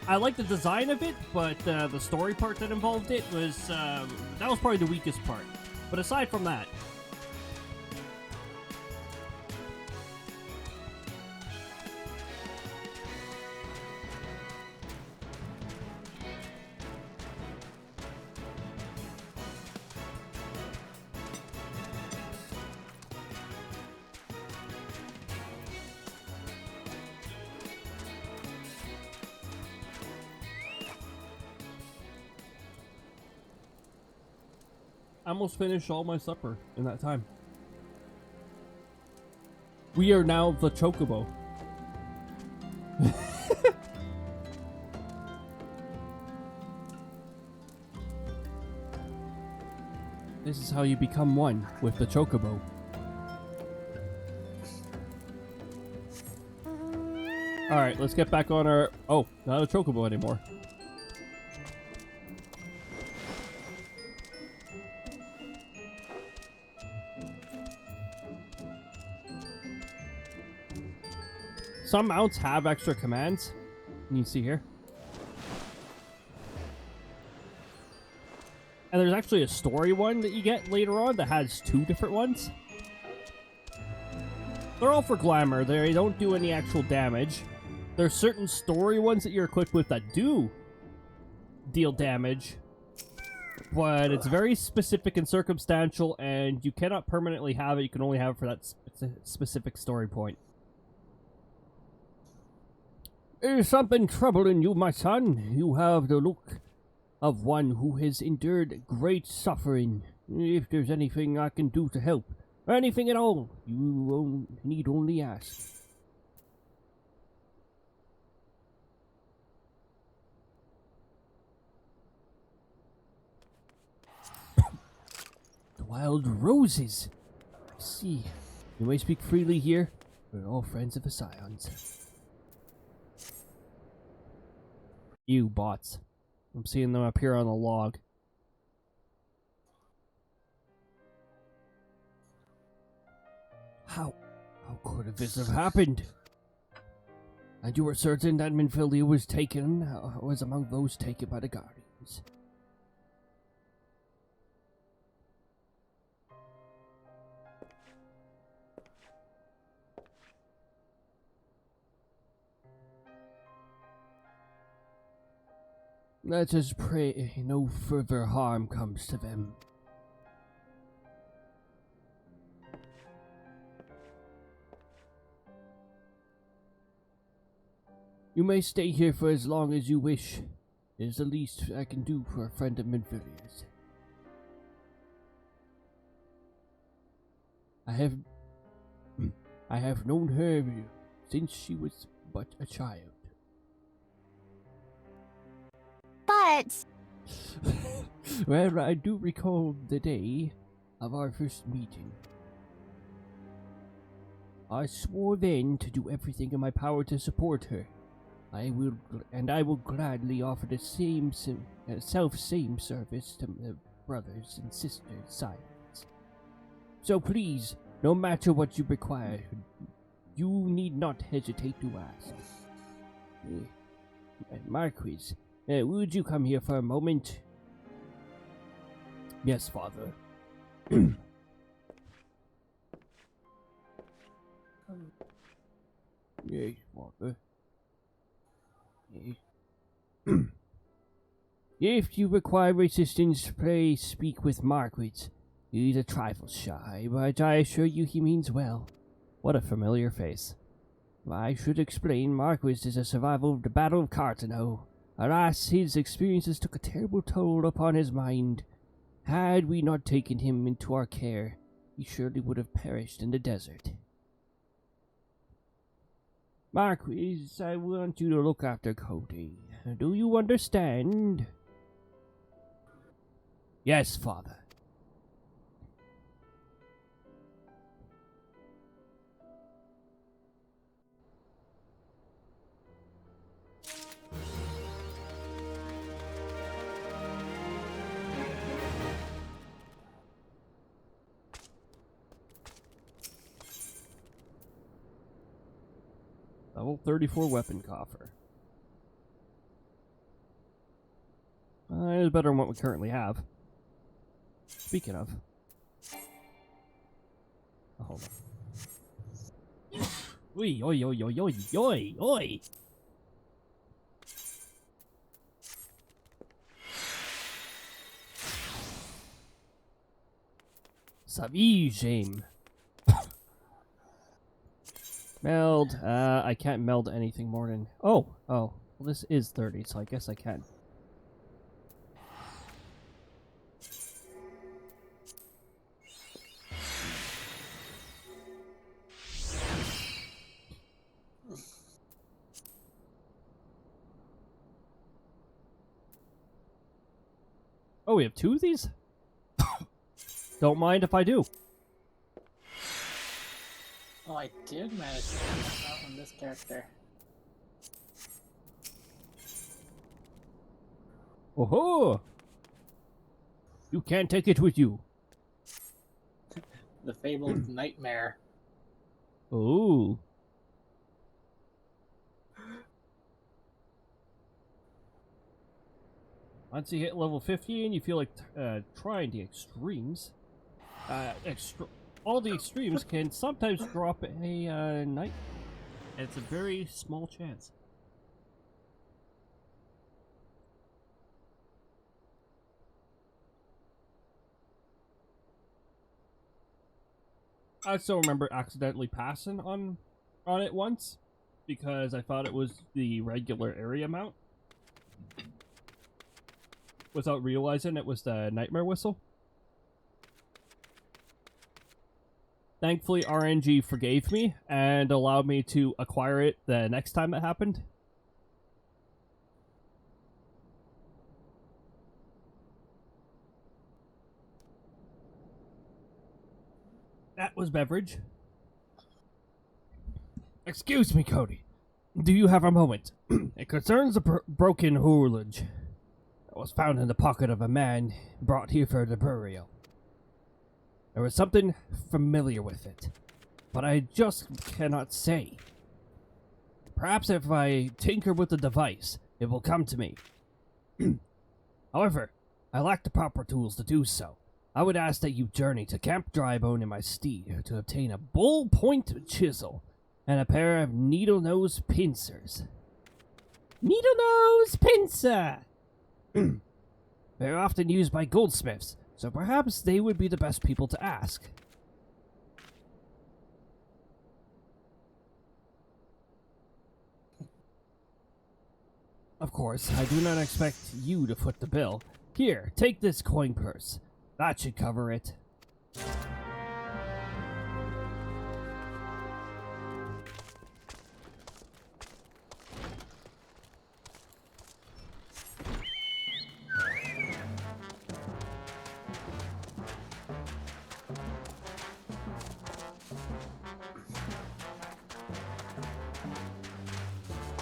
I like the design of it, but the story part that involved it was, that was probably the weakest part. But aside from that, I almost finished all my supper in that time. We are now the Chocobo. This is how you become one with the Chocobo. Alright, let's get back on our... Oh, not a Chocobo anymore. Some mounts have extra commands. You can see here. And there's actually a story one that you get later on that has 2 different ones. They're all for glamour. They don't do any actual damage. There's certain story ones that you're equipped with that do deal damage. But it's very specific and circumstantial, and you cannot permanently have it. You can only have it for that specific story point. Is something troubling you, my son? You have the look of one who has endured great suffering. If there's anything I can do to help, or anything at all, you need only ask. The wild roses. I see. You may speak freely here. We're all friends of the Scions. You bots. I'm seeing them up here on the log. How could this have happened? And you were certain that Minfilia was among those taken by the Guardians. Let us pray no further harm comes to them. You may stay here for as long as you wish. It is the least I can do for a friend of Minfilia's. I have known her since she was but a child. But... Well, I do recall the day of our first meeting. I swore then to do everything in my power to support her. I will gladly offer the same service to my brothers and sisters' sides. So please, no matter what you require, you need not hesitate to ask. Marquis, would you come here for a moment? Yes, father. Yes, father. Yes. If you require assistance, pray speak with Marquis. He's a trifle shy, but I assure you he means well. What a familiar face. I should explain, Marquis is a survivor of the Battle of Cartano. Alas, his experiences took a terrible toll upon his mind. Had we not taken him into our care, he surely would have perished in the desert. Marquis, I want you to look after Cody. Do you understand? Yes, father. Level 34 weapon coffer. It's better than what we currently have. Speaking of. Oh, hold on. Oi, oi, oi, oi, oi, oi, oi! Savigem. Meld. I can't meld anything more than... Oh. Well, this is 30, so I guess I can. Oh, we have two of these? Don't mind if I do. Oh, I did manage to get that out on this character. Oh-ho! You can't take it with you. The fabled nightmare. Ooh. Once you hit level 50 and you feel like trying the extremes, all the extremes can sometimes drop a night. It's a very small chance. I still remember accidentally passing on it once because I thought it was the regular area mount without realizing it was the nightmare whistle. Thankfully, RNG forgave me and allowed me to acquire it the next time it happened. That was beverage. Excuse me, Cody. Do you have a moment? It concerns a broken horloge that was found in the pocket of a man brought here for the burial. There was something familiar with it, but I just cannot say. Perhaps if I tinker with the device, it will come to me. However, I lack the proper tools to do so. I would ask that you journey to Camp Drybone in my steed to obtain a bull-point chisel and a pair of needle-nose pincers. Needle-nose pincer! They're often used by goldsmiths, so perhaps they would be the best people to ask. Of course, I do not expect you to foot the bill. Here, take this coin purse. That should cover it.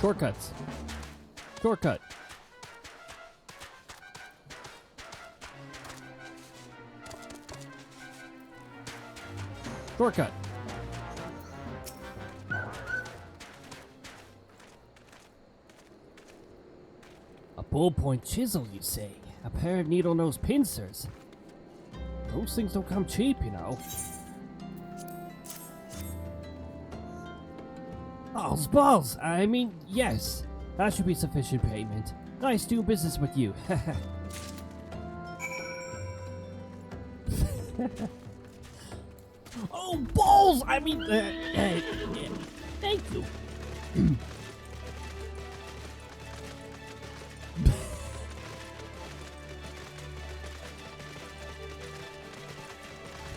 Shortcuts. Shortcut. Shortcut. A ballpoint chisel, you say? A pair of needle-nose pincers? Those things don't come cheap, you know. Balls! I mean, yes. That should be sufficient payment. Nice doing business with you. Oh, balls! I mean, thank you.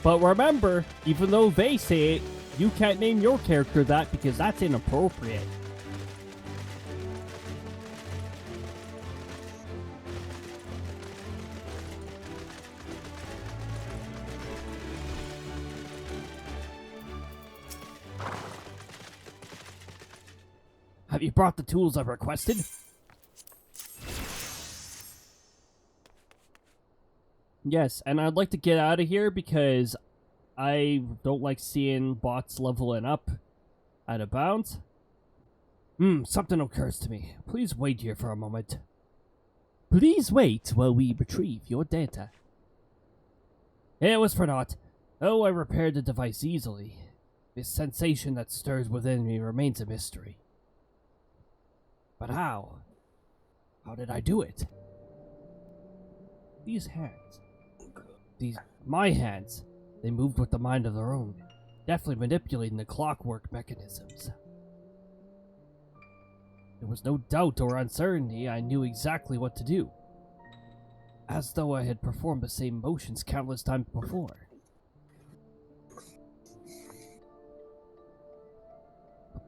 But remember, even though they say it, you can't name your character that because that's inappropriate. Have you brought the tools I've requested? Yes, and I'd like to get out of here because I don't like seeing bots leveling up out of bounds. Something occurs to me. Please wait here for a moment. Please wait while we retrieve your data. It was for naught. Oh, I repaired the device easily. This sensation that stirs within me remains a mystery. But how? How did I do it? These hands. My hands. They moved with the mind of their own, deftly manipulating the clockwork mechanisms. There was no doubt or uncertainty. I knew exactly what to do, as though I had performed the same motions countless times before.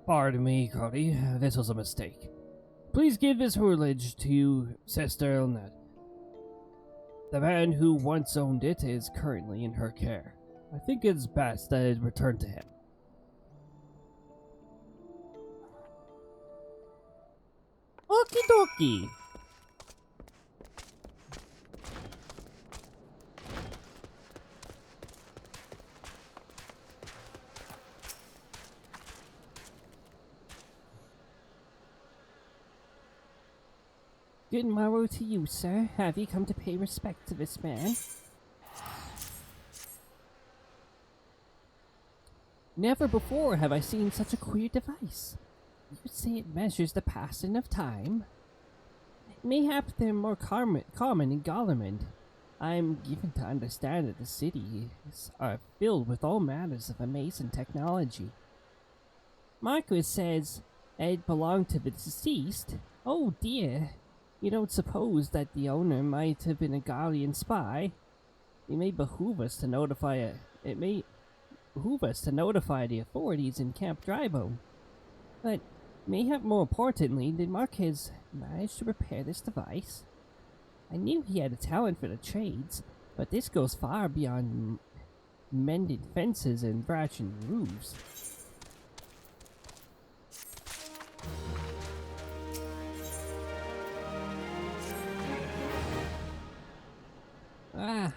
Pardon me, Cody. This was a mistake. Please give this privilege to SLdr. The man who once owned it is currently in her care. I think it's best that it return to him. Okie dokie. Good morrow to you, sir. Have you come to pay respect to this man? Never before have I seen such a queer device. You could say it measures the passing of time. Mayhap they're more common in Gollermond. I'm given to understand that the cities are filled with all manners of amazing technology. Marcus says it belonged to the deceased. Oh dear. You don't suppose that the owner might have been a Gallian spy? It may behoove us to notify the authorities in Camp Drybone. But mayhap more importantly, did Marquez manage to repair this device? I knew he had a talent for the trades, but this goes far beyond mending fences and bratching roofs.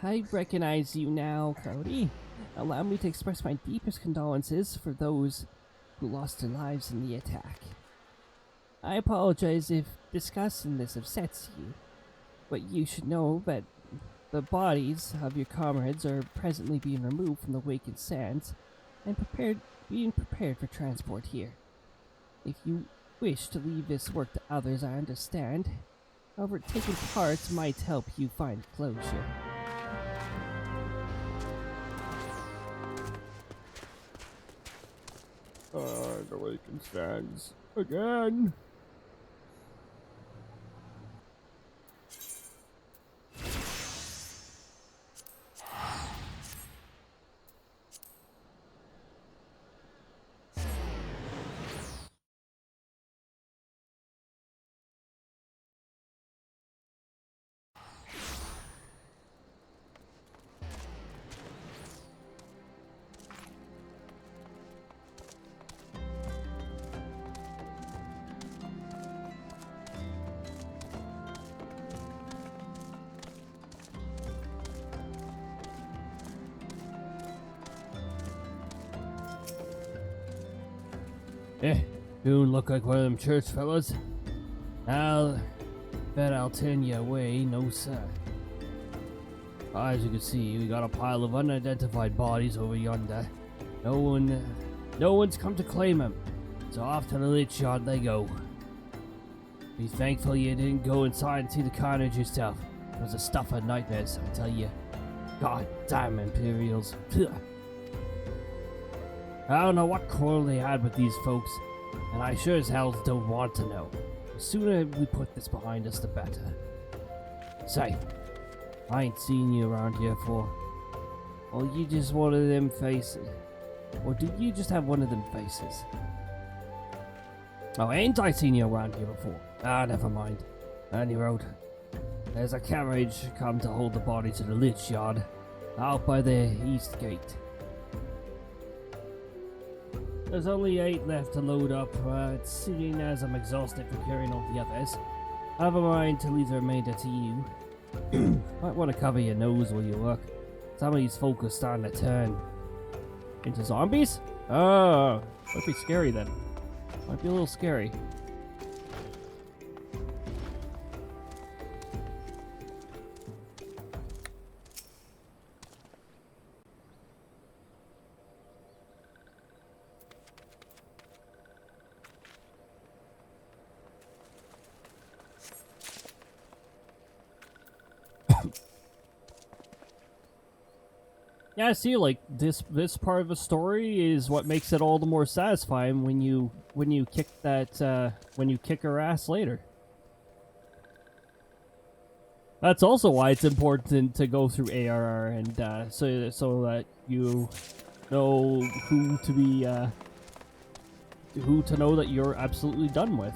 I recognize you now, Cody. Allow me to express my deepest condolences for those who lost their lives in the attack. I apologize if discussing this upsets you, but you should know that the bodies of your comrades are presently being removed from the Waking Sands and being prepared for transport here. If you wish to leave this work to others, I understand. However, taking part might help you find closure. The Waking Sands again. You look like one of them church fellas. I'll bet I'll turn you away, no sir. As you can see, we got a pile of unidentified bodies over yonder. No one's come to claim them, so off to the lit yard they go. Be thankful you didn't go inside and see the carnage yourself. It was a stuff of nightmares, I tell you. God damn Imperials. I don't know what quarrel they had with these folks, and I sure as hell don't want to know. The sooner we put this behind us, the better. Say, I ain't seen you around here for... Well, you just one of them faces. Or do you just have one of them faces? Oh, ain't I seen you around here before? Ah, never mind. Any road. There's a carriage come to hold the body to the lich yard, out by the east gate. There's only 8 left to load up, seeing as I'm exhausted from carrying all the others. I have a mind to leave the remainder to you. Might want to cover your nose while you work. Some of these folk are starting to turn into zombies? Oh, might be scary then. Might be a little scary. Yeah, I see. Like this part of the story is what makes it all the more satisfying when you kick that when you kick her ass later. That's also why it's important to go through ARR and so that you know who to know that you're absolutely done with.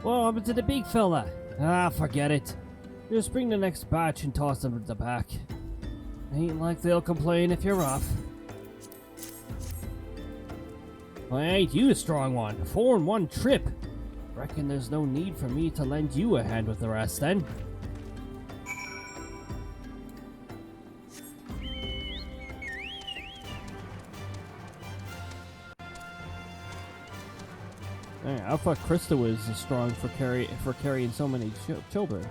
What happened to the big fella? Ah, forget it. Just bring the next batch and toss them at the back. Ain't like they'll complain if you're off. Well, ain't you a strong one? 4 in 1 trip. Reckon there's no need for me to lend you a hand with the rest then. I thought Krista was strong for carrying so many children.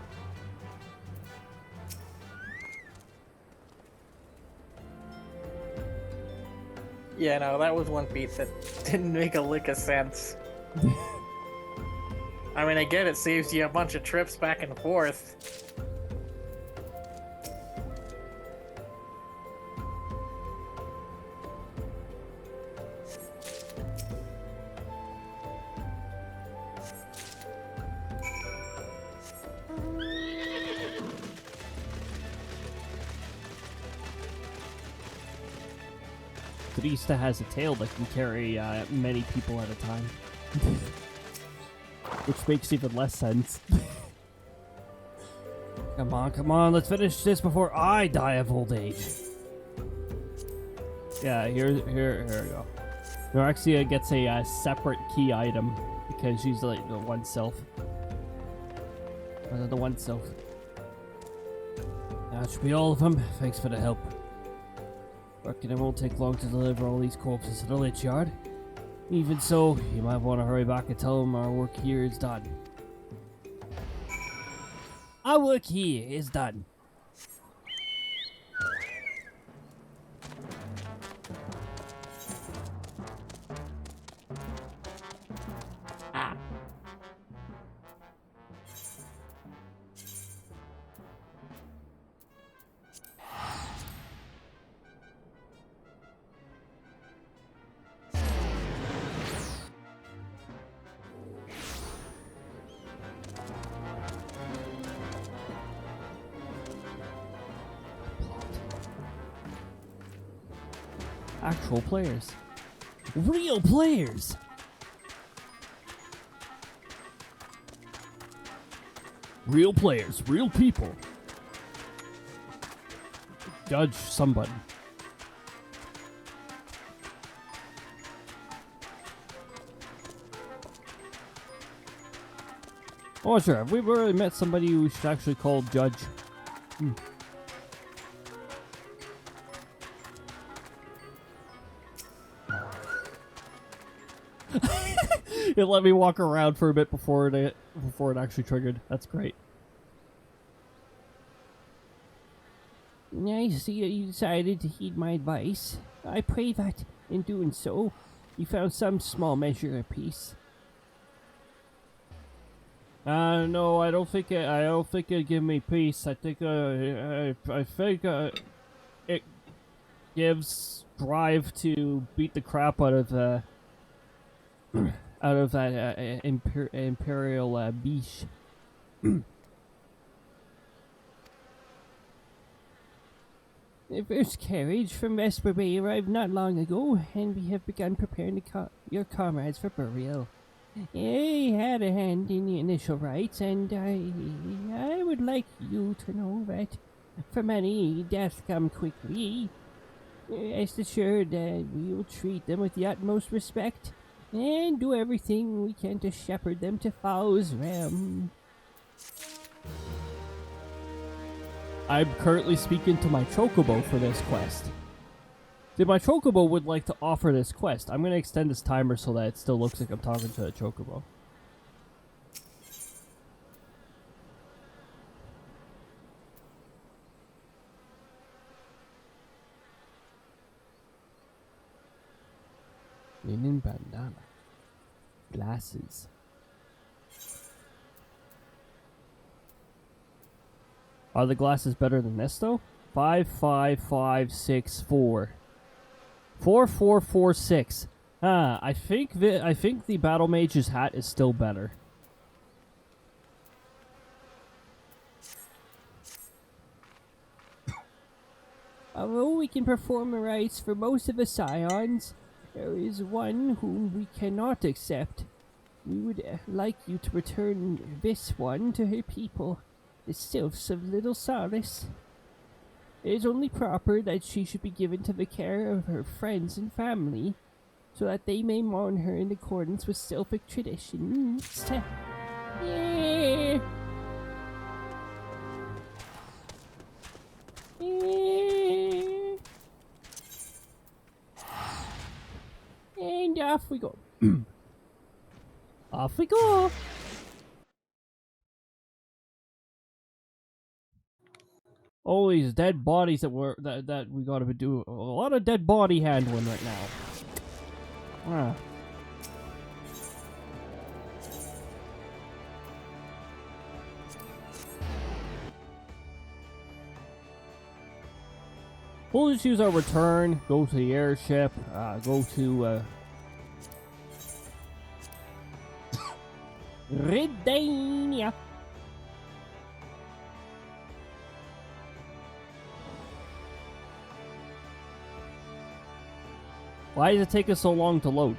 Yeah, no, that was one piece that didn't make a lick of sense. I mean, I get it saves you a bunch of trips back and forth. Krista has a tail that can carry many people at a time. Which makes even less sense. Come on, let's finish this before I die of old age. Yeah, here we go. Eorzea gets a separate key item because she's like the one self. The one self. That should be all of them. Thanks for the help. Reckon it won't take long to deliver all these corpses to the lich yard. Even so, you might want to hurry back and tell them our work here is done. Our work here is done. Actual players. Real players! Real players, real people. Judge somebody. Oh, sure. Have we really met somebody who should actually call Judge? It let me walk around for a bit before it actually triggered. That's great. I see that you decided to heed my advice. I pray that, in doing so, you found some small measure of peace. No, I don't think it give me peace. I think it gives drive to beat the crap out of the out of that imperial beast. The first carriage from Vesper Bay arrived not long ago, and we have begun preparing your comrades for burial. I had a hand in the initial rites, and I would like you to know that for many, death come quickly. Rest assured that we will treat them with the utmost respect, and do everything we can to shepherd them to Fowl's realm. I'm currently speaking to my Chocobo for this quest. See, my Chocobo would like to offer this quest. I'm going to extend this timer so that it still looks like I'm talking to a Chocobo. Linen bandana. Glasses. Are the glasses better than this though? 5, 5, 5, 6, 4. 4, 4, 4, 6. I think the Battle Mage's hat is still better. Although we can perform the rites for most of the scions, there is one whom we cannot accept. We would like you to return this one to her people, the sylphs of Little Solace. It is only proper that she should be given to the care of her friends and family, so that they may mourn her in accordance with sylphic traditions. Yeah. Yeah. And off we go. Off we go! All these dead bodies that we gotta be doing. A lot of dead body handling right now. Ah. We'll just use our return, go to the airship, go to Redania. Why does it take us so long to load?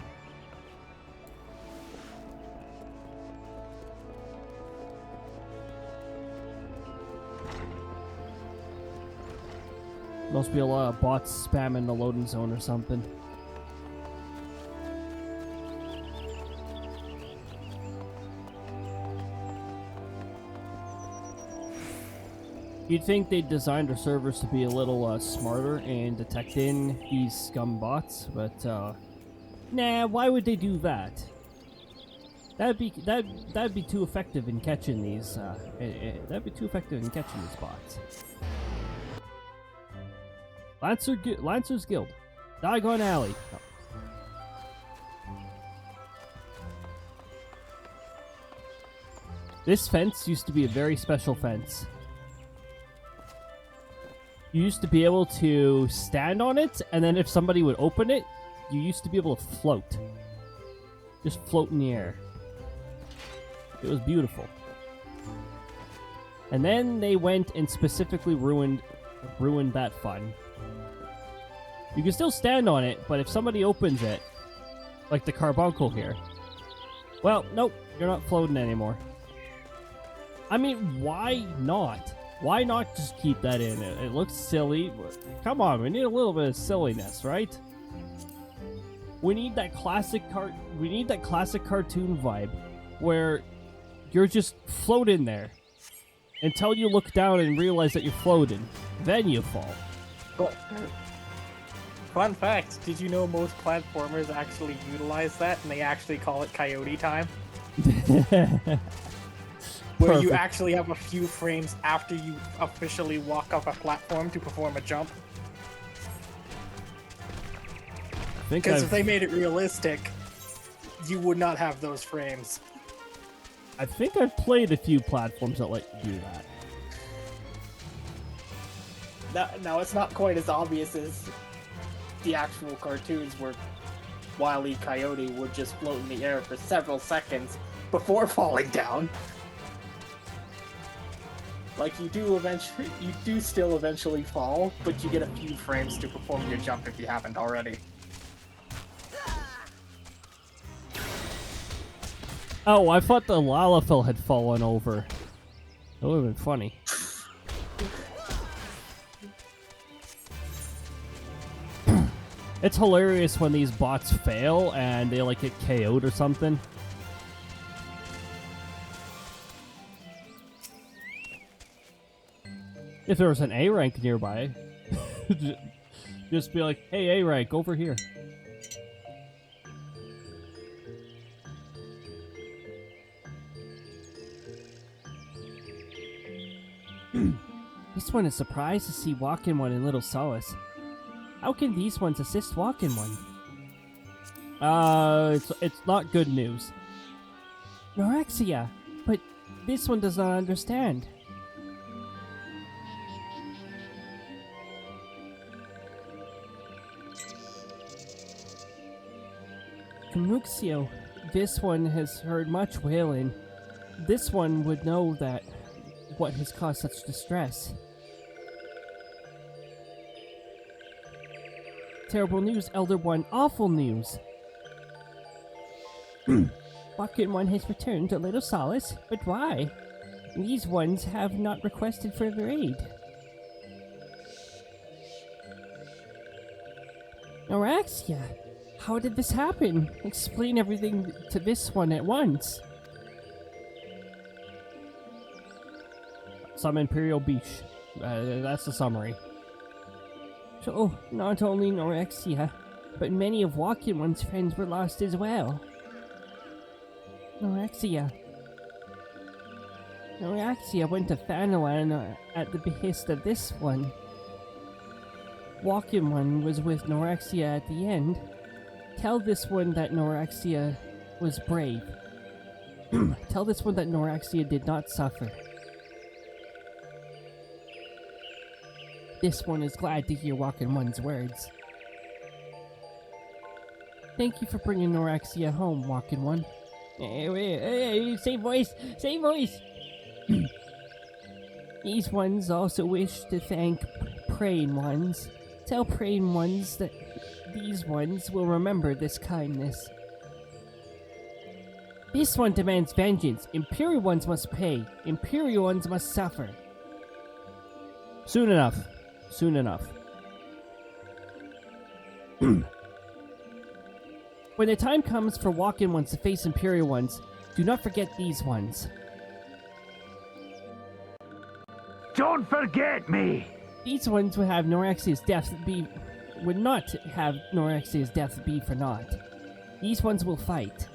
Must be a lot of bots spamming the loading zone or something. You'd think they designed their servers to be a little smarter in detecting these scum bots, but nah, why would they do that? That'd be too effective in catching these. That'd be too effective in catching these bots. Lancer's Guild, Diagon Alley. Oh. This fence used to be a very special fence. You used to be able to stand on it, and then if somebody would open it, you used to be able to float. Just float in the air. It was beautiful. And then they went and specifically ruined that fun. You can still stand on it, but if somebody opens it, like the carbuncle here, well, nope, you're not floating anymore. I mean, why not? Why not just keep that in? It looks silly. Come on, we need a little bit of silliness, right? We need that classic cartoon vibe where You're just floating there. Until you look down and realize that you're floating. Then you fall. But, fun fact, did you know most platformers actually utilize that and they actually call it coyote time? Where you Perfect. actually have a few frames after you officially walk up a platform to perform a jump. Because if they made it realistic, you would not have those frames. I think I've played a few platforms that let you do that. Now, it's not quite as obvious as the actual cartoons where Wile E. Coyote would just float in the air for several seconds before falling down. Like, you do still eventually fall, but you get a few frames to perform your jump if you haven't already. Oh, I thought the Lalafell had fallen over. That would have been funny. It's hilarious when these bots fail and they like get KO'd or something. If there was an A rank nearby, just be like, hey, A rank, over here. This one is surprised to see Walking One and Little Solace. How can these ones assist Walking One? It's not good news. Eorzea, but this one does not understand. Camuxio, this one has heard much wailing. This one would know that what has caused such distress. Terrible news, Elder One. Awful news. Walking One has returned to Little Solace, but why? These ones have not requested further aid. Eorzea, how did this happen? Explain everything to this one at once. Some Imperial Beach. That's the summary. So, not only Eorzea, but many of Walking One's friends were lost as well. Eorzea went to Thanalan at the behest of this one. Walking One was with Eorzea at the end. Tell this one that Eorzea was brave. Tell this one that Eorzea did not suffer. This one is glad to hear Walking One's words. Thank you for bringing Eorzea home, Walking One. Hey, same voice! Same voice! These ones also wish to thank Praying Ones. Tell Praying Ones that these ones will remember this kindness. This one demands vengeance. Imperial ones must pay. Imperial ones must suffer. Soon enough. Soon enough. When the time comes for Walking Ones to face Imperial ones, do not forget these ones. Don't forget me! These ones would have Eorzea's death would not have Eorzea's death be for naught. These ones will fight.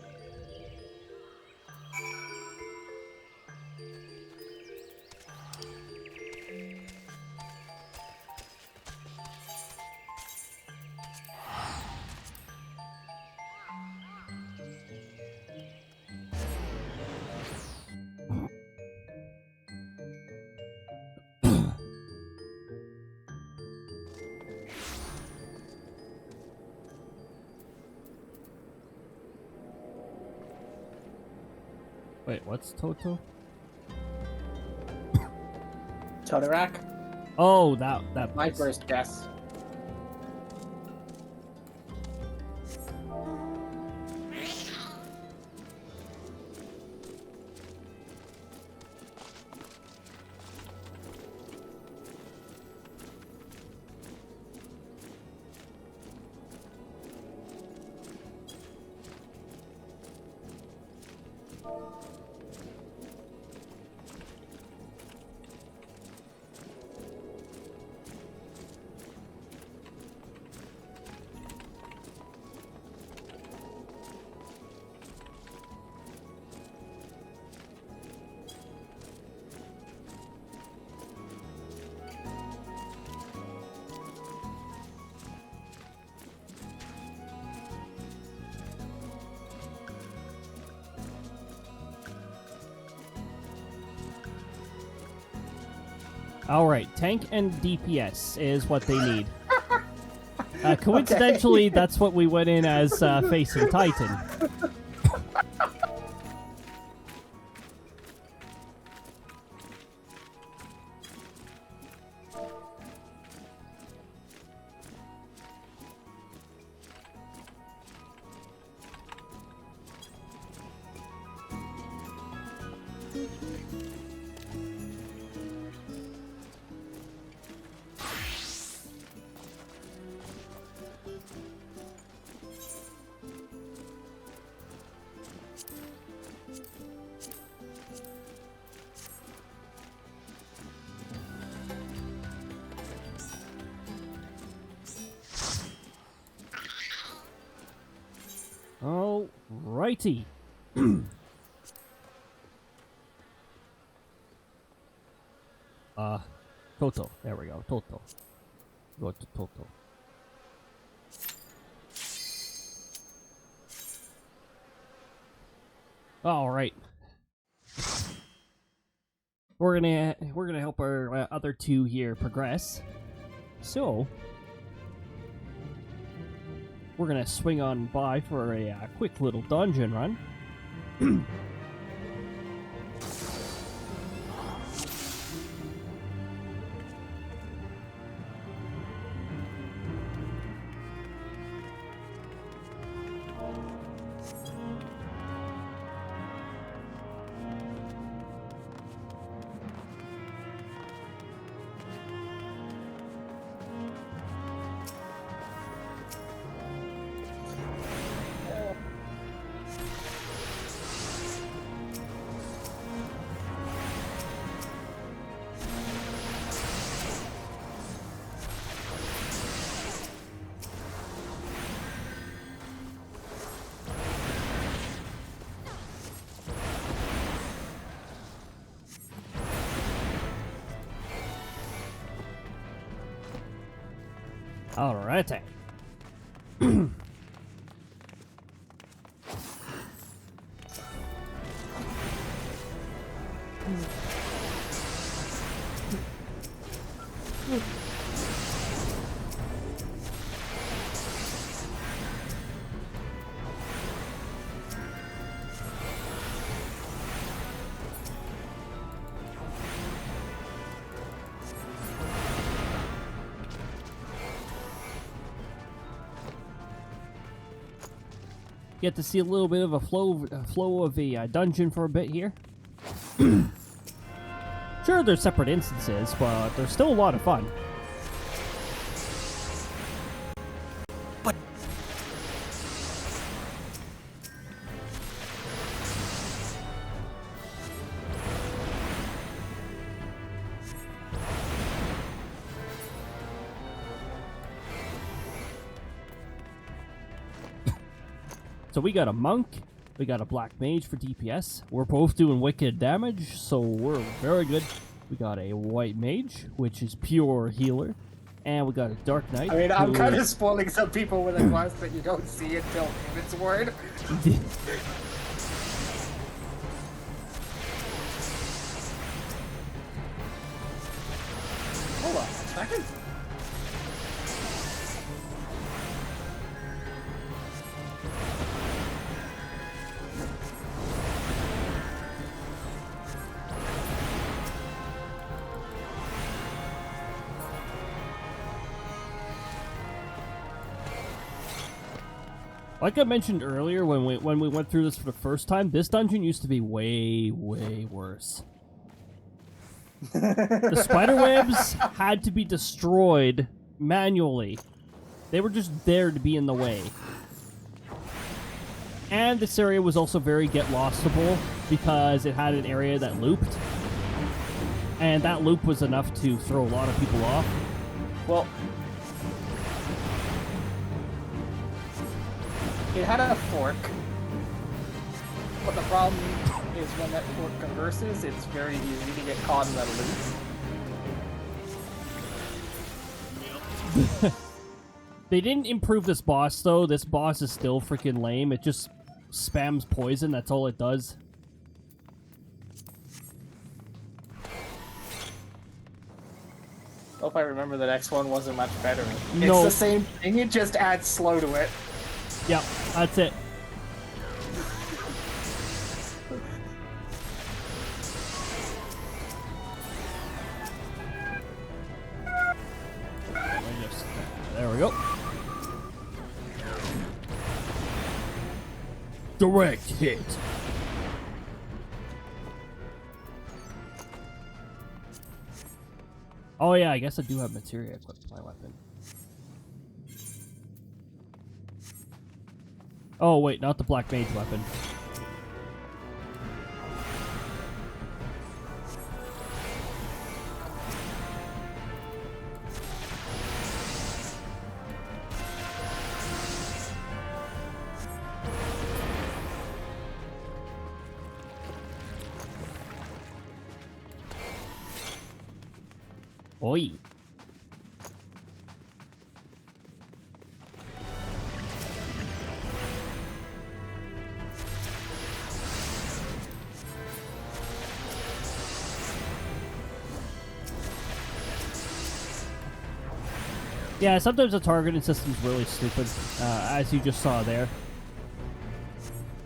Wait, what's Toto? Totorak? Oh, that My place. first guess. Alright, tank and DPS is what they need. Coincidentally, that's what we went in as facing Titan. Alrighty. Toto. There we go. Toto. Go to Toto. Alright. We're gonna help our other two here progress. So we're gonna swing on by for a quick little dungeon run. Alrighty. Get to see a little bit of a flow of a dungeon for a bit here. Sure, they're separate instances, but they're still a lot of fun. So we got a monk, we got a black mage for DPS. We're both doing wicked damage, so we're very good. We got a white mage, which is pure healer. And we got a dark knight. I mean, I'm kind of spoiling some people with a class that you don't see until it's word. Hold on a second. Like I mentioned earlier, when we went through this for the first time, this dungeon used to be way, way worse. The spiderwebs had to be destroyed manually. They were just there to be in the way. And this area was also very get-lostable because it had an area that looped. And that loop was enough to throw a lot of people off. Well, it had a fork, but the problem is when that fork converses, it's very easy to get caught in that loop. They didn't improve this boss, though. This boss is still freaking lame. It just spams poison, that's all it does. Hope I remember the next one wasn't much better. No. It's the same thing, it just adds slow to it. Yep, that's it. There we go. Direct hit. Oh yeah, I guess I do have materia equipped to my weapon. Oh wait, not the black mage weapon. Oi. Yeah, sometimes the targeting system's really stupid, as you just saw there.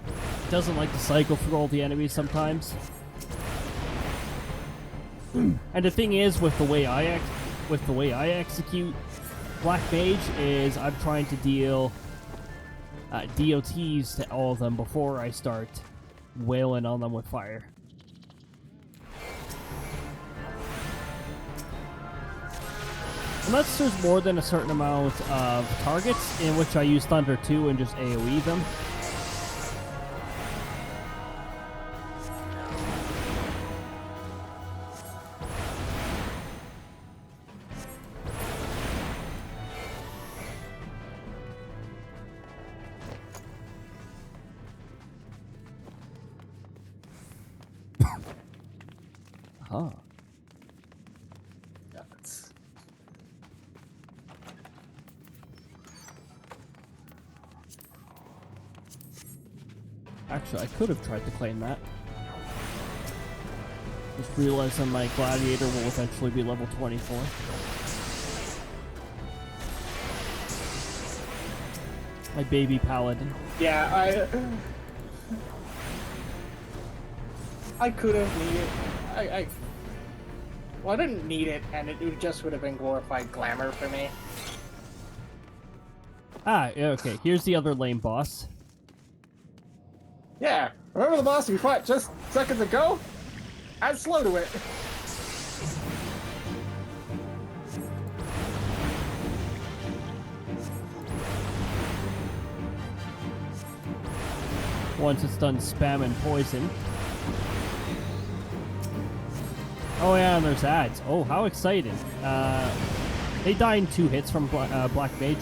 It doesn't like to cycle through all the enemies sometimes. And the thing is, with the way I execute Black Mage, is I'm trying to deal DOTs to all of them before I start wailing on them with fire. Unless there's more than a certain amount of targets, in which I use Thunder 2 and just AoE them. Huh. Yeah, that's... Actually, I could have tried to claim that. Just realizing my gladiator will eventually be level 24. My baby paladin. Yeah, I could have needed... Well, I didn't need it, and it just would have been glorified glamour for me. Ah, okay. Here's the other lame boss. Yeah, remember the boss we fought just seconds ago? Add slow to it. Once it's done spamming poison. Oh yeah, and there's ads. Oh, how exciting. They die in 2 hits from Black Mage,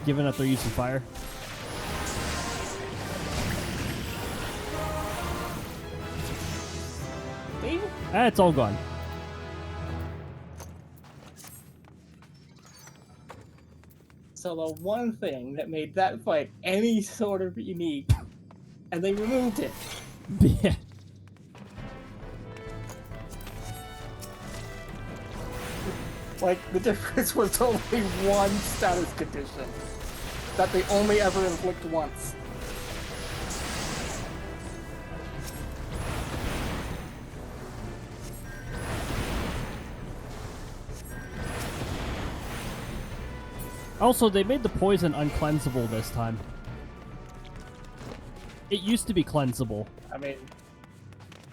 given that they're using fire. It's all gone. So the one thing that made that fight any sort of unique, and they removed it. Yeah. Like, the difference was only one status condition that they only ever inflict once. Also, they made the poison uncleansable this time. It used to be cleansable. I mean...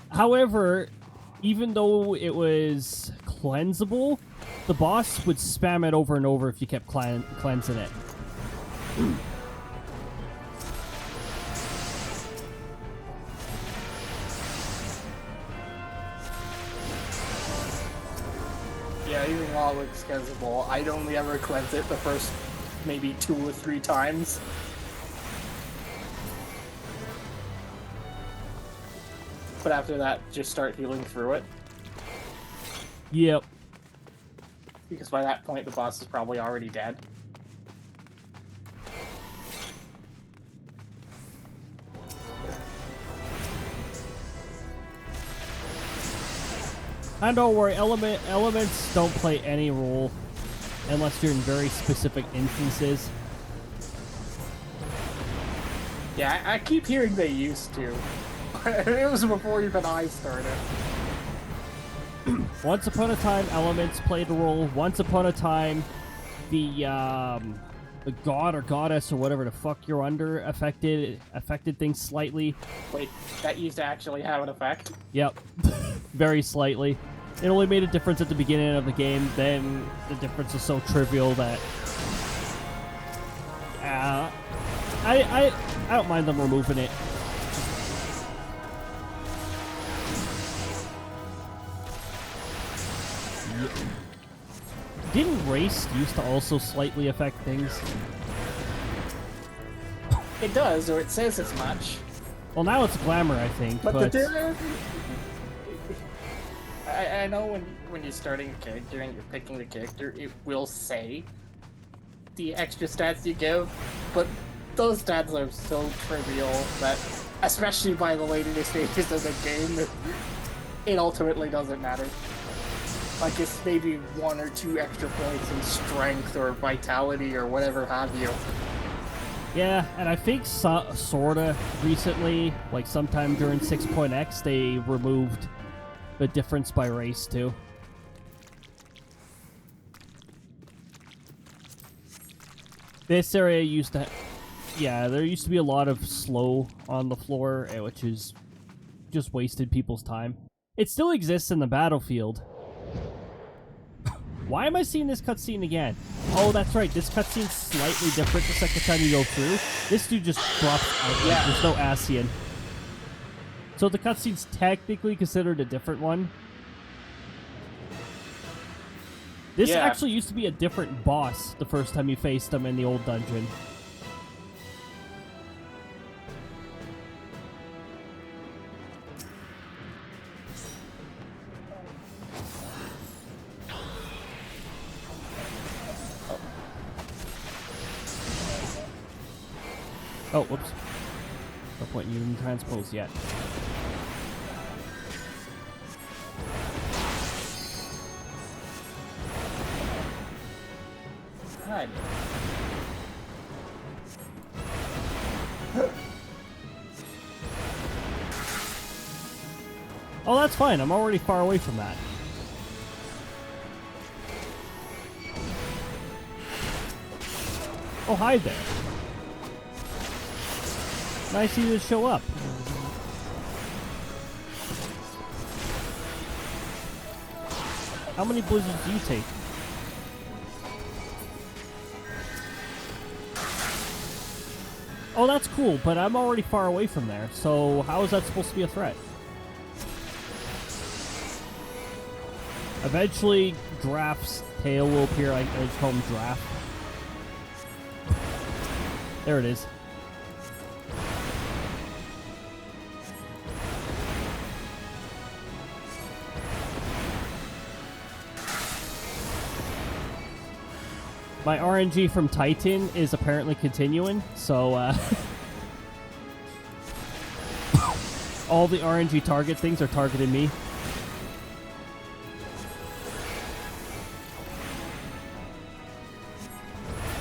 However, even though it was cleansable, the boss would spam it over and over if you kept cleansing it. Yeah, even while it was cleansable, I'd only ever cleanse it the first maybe 2 or 3 times. But after that, just start healing through it. Yep. Because by that point, the boss is probably already dead. And don't worry, elements don't play any role unless you're in very specific instances. Yeah, I keep hearing they used to. It was before even I started. Once upon a time, elements played a role. Once upon a time, the god or goddess or whatever the fuck you're under affected things slightly. Wait, that used to actually have an effect? Yep, very slightly. It only made a difference at the beginning of the game. Then the difference is so trivial that I don't mind them removing it. Didn't race used to also slightly affect things? It does, or it says as much. Well, now it's glamour, I think. But I know when you're starting a character and you're picking the character, it will say the extra stats you give, but those stats are so trivial that, especially by the later stages of the game, it ultimately doesn't matter. Like, it's maybe 1 or 2 extra points in strength or vitality or whatever have you. Yeah, and I think sorta recently, like sometime during 6.x, they removed the difference by race too. This area used to, yeah, there used to be a lot of slow on the floor, which is just wasted people's time. It still exists in the battlefield. Why am I seeing this cutscene again? Oh, that's right. This cutscene's slightly different the second time you go through. This dude just drops out. Yeah. There's no Asian. So the cutscene's technically considered a different one. This actually used to be a different boss the first time you faced him in the old dungeon. Oh, whoops. No point in using transpose yet. God. Oh, that's fine. I'm already far away from that. Oh, hi there. Nice of you to show up. How many blizzards do you take? Oh, that's cool, but I'm already far away from there, so how is that supposed to be a threat? Eventually, Draft's tail will appear. I just call him Draft. There it is. My RNG from Titan is apparently continuing, so all the RNG target things are targeting me.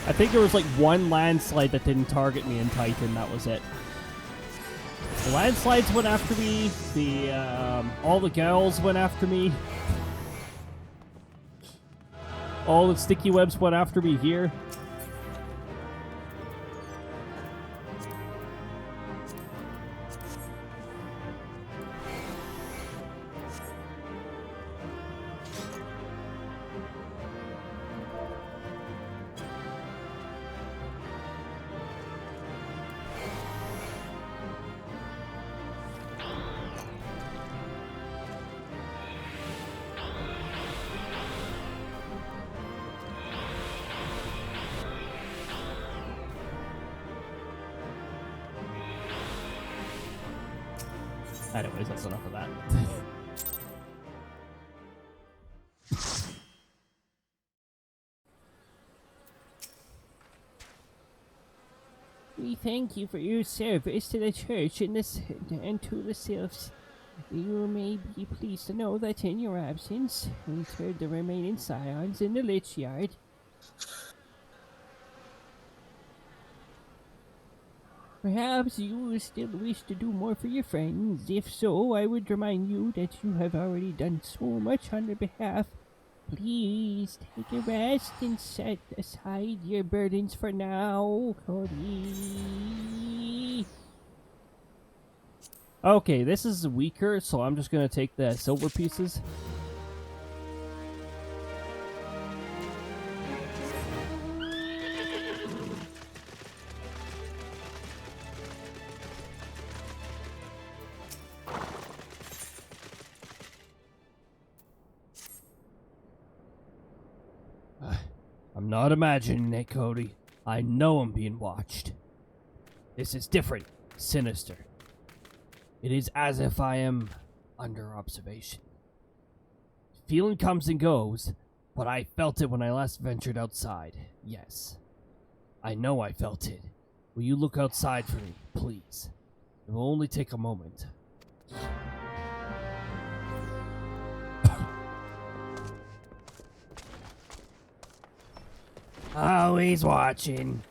I think there was like one landslide that didn't target me in Titan, that was it. The landslides went after me, all the gals went after me. All the sticky webs went after me here. Anyways, that's enough of that. We thank you for your service to the church and to the selves. You may be pleased to know that in your absence, we interred the remaining scions in the Lich Yard. Perhaps you still wish to do more for your friends. If so, I would remind you that you have already done so much on their behalf. Please take a rest and set aside your burdens for now, Cody. Okay, this is weaker, so I'm just gonna take the silver pieces. I'm not imagining it, Cody. I know I'm being watched. This is different, sinister. It is as if I am under observation. Feeling comes and goes, but I felt it when I last ventured outside. Yes. I know I felt it. Will you look outside for me, please? It will only take a moment. Oh, he's watching.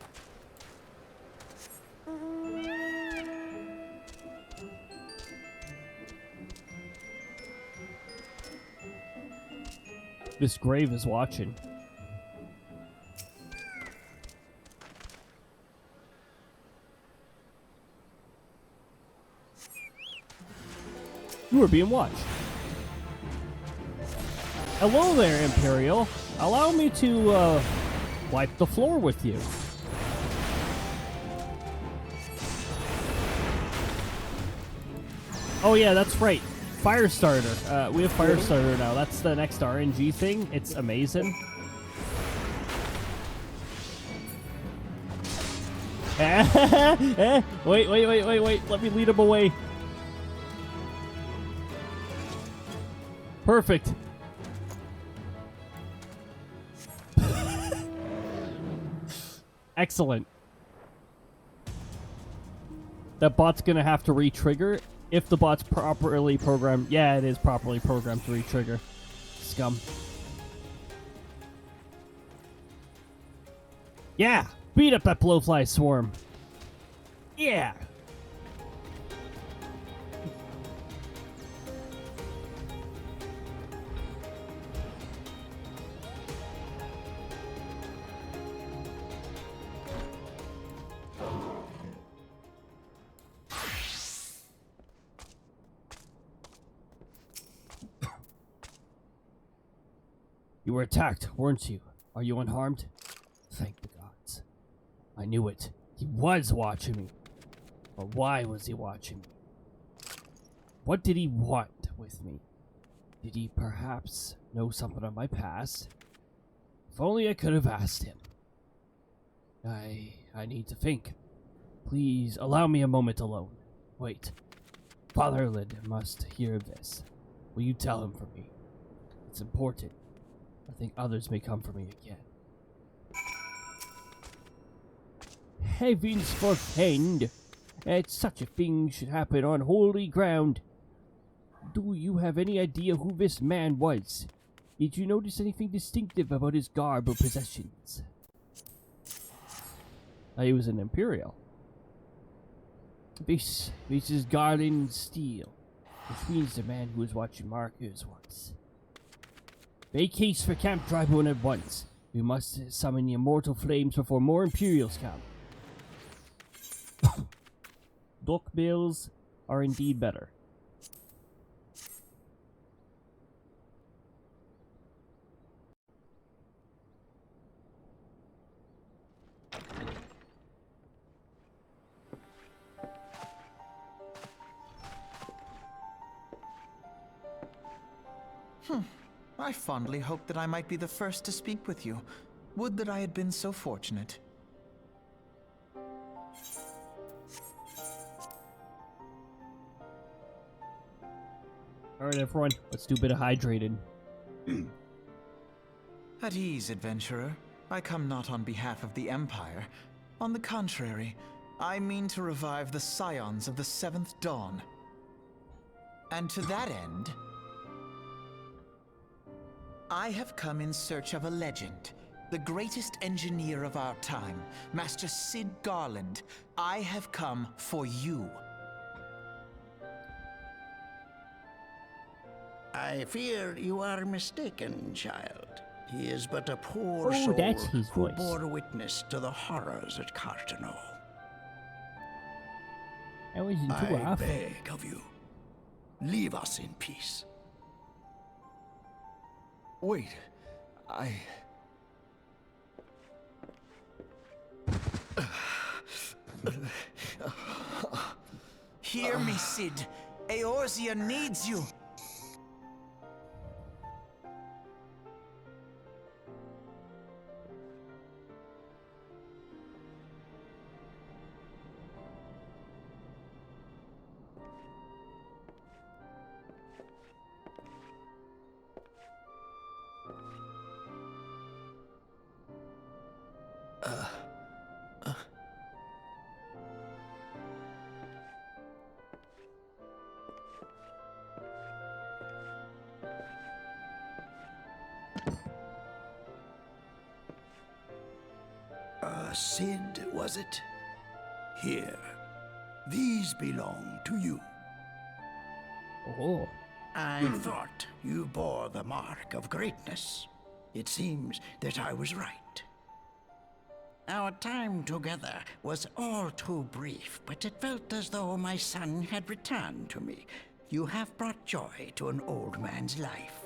This grave is watching. You are being watched. Hello there, Imperial. Allow me to, wipe the floor with you. Oh yeah, that's right. Firestarter. We have Firestarter now. That's the next RNG thing. It's amazing. Wait. Let me lead him away. Perfect. Excellent. That bot's gonna have to re-trigger if the bot's properly programmed. Yeah, it is properly programmed to re-trigger. Scum. Yeah! Beat up that blowfly swarm. Yeah! You were attacked, weren't you? Are you unharmed? Thank the gods. I knew it. He was watching me. But why was he watching me? What did he want with me? Did he perhaps know something of my past? If only I could have asked him. I need to think. Please allow me a moment alone. Wait. Fatherland must hear this. Will you tell him for me? It's important. I think others may come for me again. Heavens forfend that such a thing should happen on holy ground. Do you have any idea who this man was? Did you notice anything distinctive about his garb or possessions? He was an Imperial. This is Garland Steel, which means the man who was watching markers once. Make haste for Camp Drybone at once. We must summon the immortal flames before more Imperials come. Duck bills are indeed better. I fondly hoped that I might be the first to speak with you. Would that I had been so fortunate. Alright, everyone, let's do a bit of hydrating. At ease, adventurer. I come not on behalf of the Empire. On the contrary, I mean to revive the scions of the 7th Dawn. And to that end, I have come in search of a legend. The greatest engineer of our time, Master Sid Garland. I have come for you. I fear you are mistaken, child. He is but a poor Oh, soul that's his who voice. bore witness to the horrors at Cartano. That wasn't too I rough. beg of you, leave us in peace. Wait, Hear me, Sid. Eorzea needs you. Sid, was it? Here. These belong to you. Oh. I thought you bore the mark of greatness. It seems that I was right. Our time together was all too brief, but it felt as though my son had returned to me. You have brought joy to an old man's life.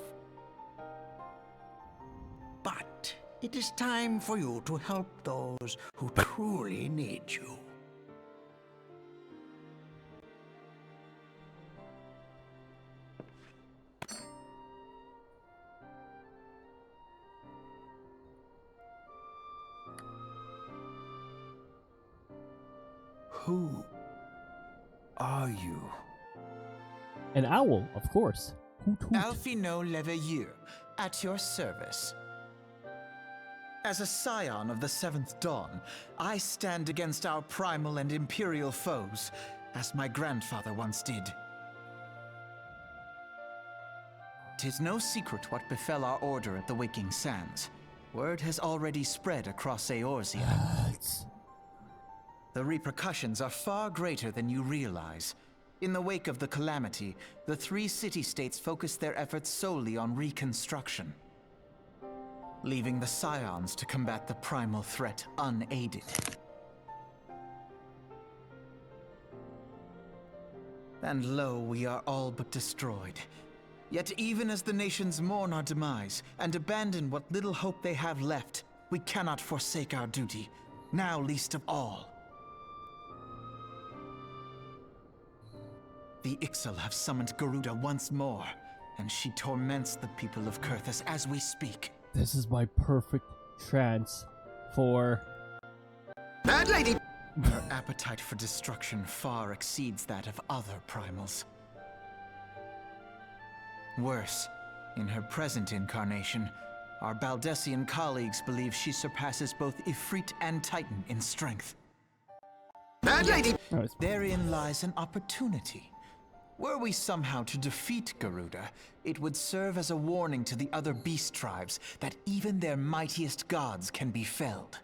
But it is time for you to help those who truly need you. who are you? An owl, of course. Hoot hoot. Alphino Leveilleur, at your service. As a scion of the Seventh Dawn, I stand against our primal and imperial foes, as my grandfather once did. 'Tis no secret what befell our order at the Waking Sands. Word has already spread across Eorzea. The repercussions are far greater than you realize. In the wake of the calamity, the three city-states focused their efforts solely on reconstruction, leaving the Scions to combat the primal threat unaided. And lo, we are all but destroyed. Yet even as the nations mourn our demise and abandon what little hope they have left, we cannot forsake our duty, now least of all. The Ixal have summoned Garuda once more, and she torments the people of Kurthus as we speak. This is my perfect chance for... Bad lady! Her appetite for destruction far exceeds that of other primals. Worse, in her present incarnation, our Baldessian colleagues believe she surpasses both Ifrit and Titan in strength. Bad lady! Therein lies an opportunity. Were we somehow to defeat Garuda, it would serve as a warning to the other beast tribes that even their mightiest gods can be felled.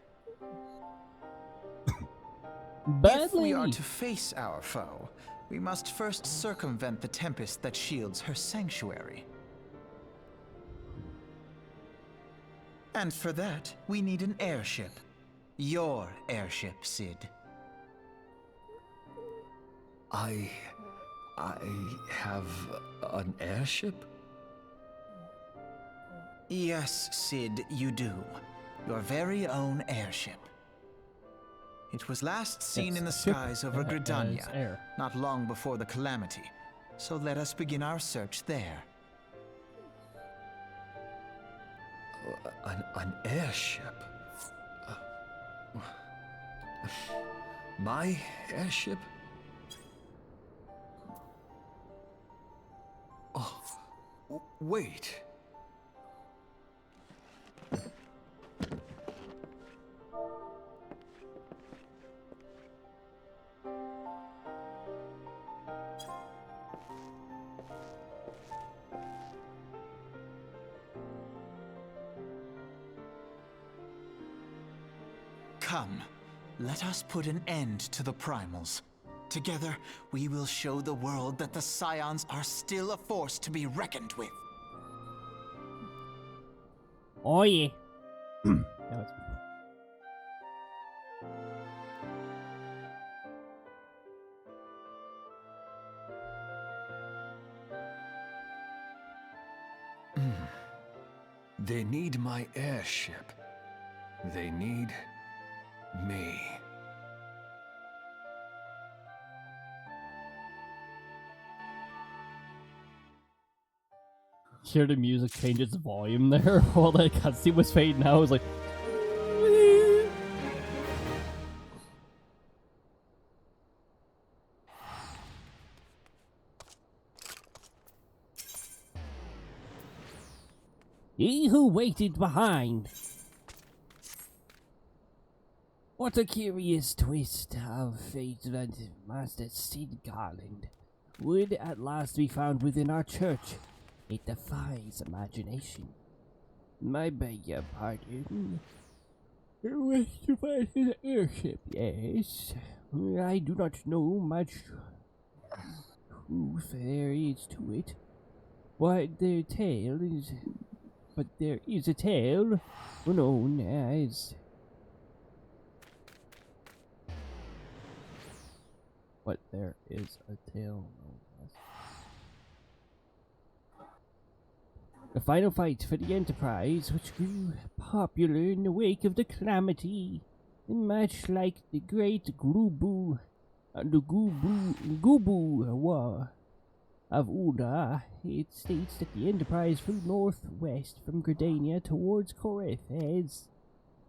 If we are to face our foe, we must first circumvent the tempest that shields her sanctuary. And for that, we need an airship. Your airship, Sid. I have an airship? Yes, Sid, you do. Your very own airship. It was last seen in the skies over Gridania, not long before the calamity. So let us begin our search there. An airship? My airship? Oh, wait. Come, let us put an end to the primals. Together, we will show the world that the Scions are still a force to be reckoned with. Oh yeah. They need my airship. They need me. Hear the music change its volume there while the cutscene was fading out. I was like, He who waited behind. What a curious twist of fate that Master Sid Garland would at last be found within our church. It defies imagination. My beg your pardon. You wish to find an airship, yes. I do not know much truth there is to it. But there is a tale known as... But there is a tale known as... The final fight for the Enterprise, which grew popular in the wake of the Calamity. Much like the Great Gubu War of Ulda, it states that the Enterprise flew northwest from Gridania towards Corefes.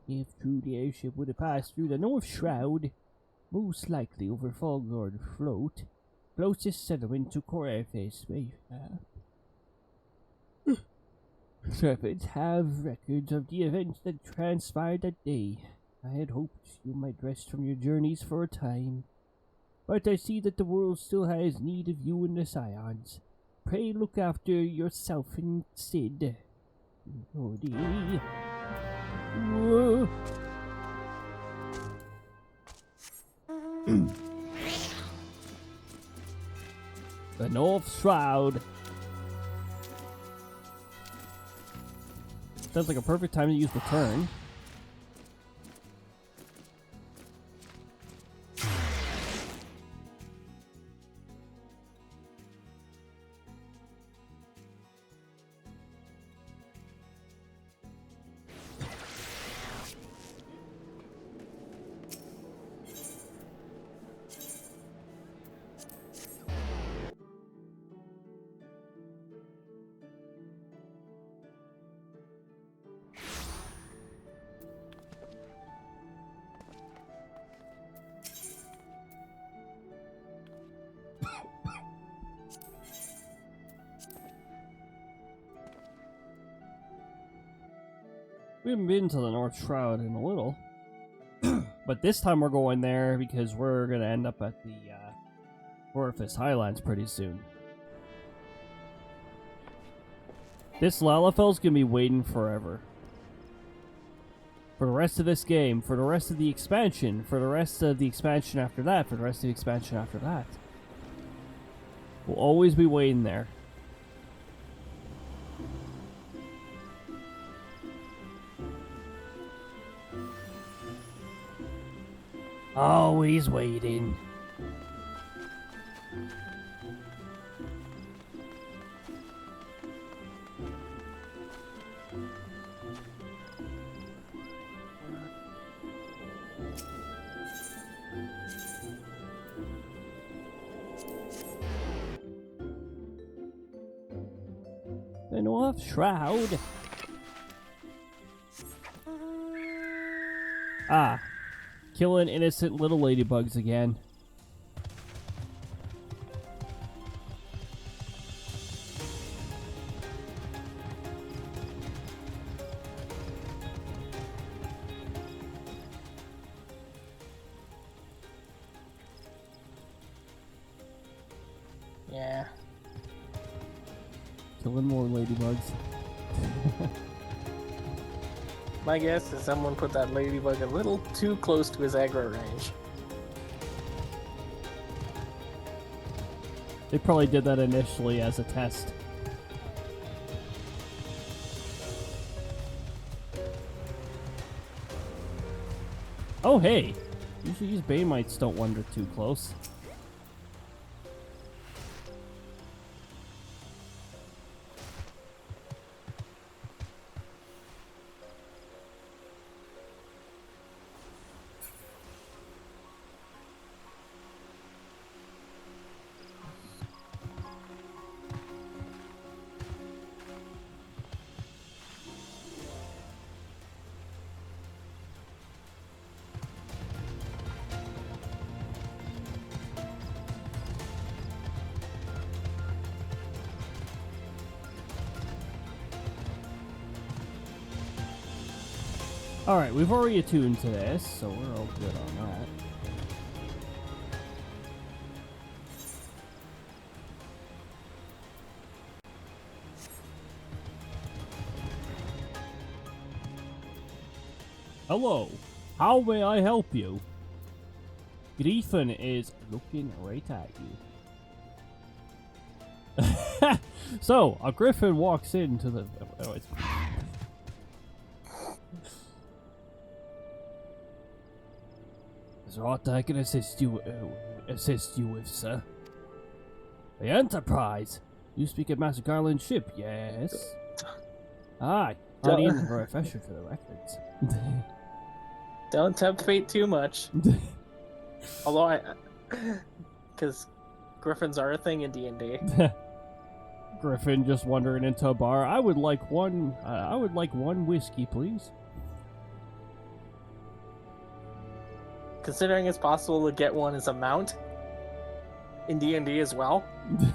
If true, the airship would have passed through the North Shroud, most likely over Fulgord Float, closest settlement to Corefes. Servants have records of the events that transpired that day. I had hoped you might rest from your journeys for a time, but I see that the world still has need of you and the Scions. Pray look after yourself and Sid. Cody. The North Shroud. Sounds like a perfect time to use the turn. We haven't been to the North Shroud in a little. But this time we're going there because we're going to end up at the Corefes Highlands pretty soon. This Lalafel's going to be waiting forever. For the rest of this game, for the rest of the expansion, for the rest of the expansion after that, for the rest of the expansion after that. We'll always be waiting there. Always waiting. The North Shroud. Ah. Killing innocent little ladybugs again. Yeah. Killing more ladybugs. My guess is someone put that ladybug a little too close to his aggro range. They probably did that initially as a test. Oh hey! Usually these Baymites don't wander too close. Alright, we've already attuned to this, so we're all good on that. Hello, how may I help you? Griffin is looking right at you. So, a griffin walks into the... Oh, it's... Is there aught I can assist you with, sir? The Enterprise? You speak of Master Garland's ship, yes? Aye, I need a refresher for the records. Don't tempt fate too much. Although because griffins are a thing in D&D. Griffin just wandering into a bar. I would like one whiskey, please. Considering it's possible to get one as a mount in D&D as well,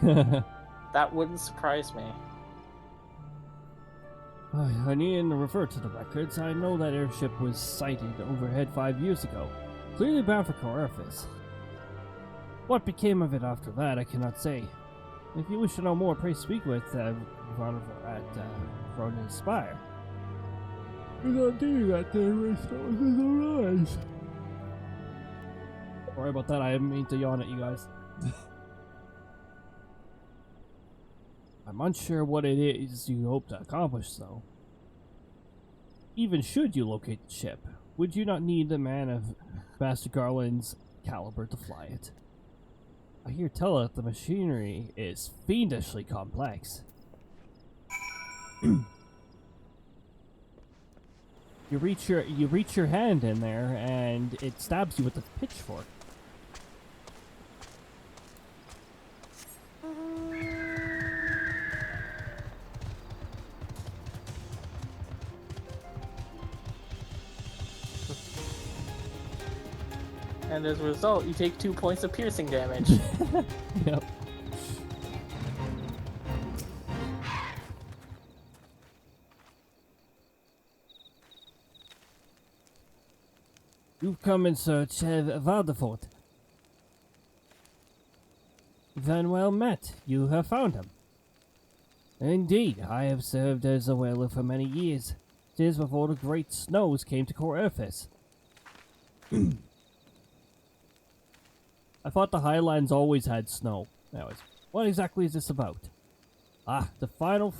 that wouldn't surprise me. I need to refer to the records. I know that airship was sighted overhead 5 years ago, clearly bound for Coerphus. What became of it after that, I cannot say. If you wish to know more, pray speak with Ronald at Ronan's Spire. We're not doing that there, eyes. Sorry about that, I didn't mean to yawn at you guys. I'm unsure what it is you hope to accomplish, though. Even should you locate the ship, would you not need a man of Master Garland's caliber to fly it? I hear tell that the machinery is fiendishly complex. You reach your hand in there, and it stabs you with a pitchfork. And as a result, you take 2 points of piercing damage. Yep. You've come in search of Valdefort. Then well met. You have found him. Indeed, I have served as a whaler for many years. 'Tis before the great snows came to Coerphus. I thought the Highlands always had snow. Anyways, what exactly is this about? Ah, the final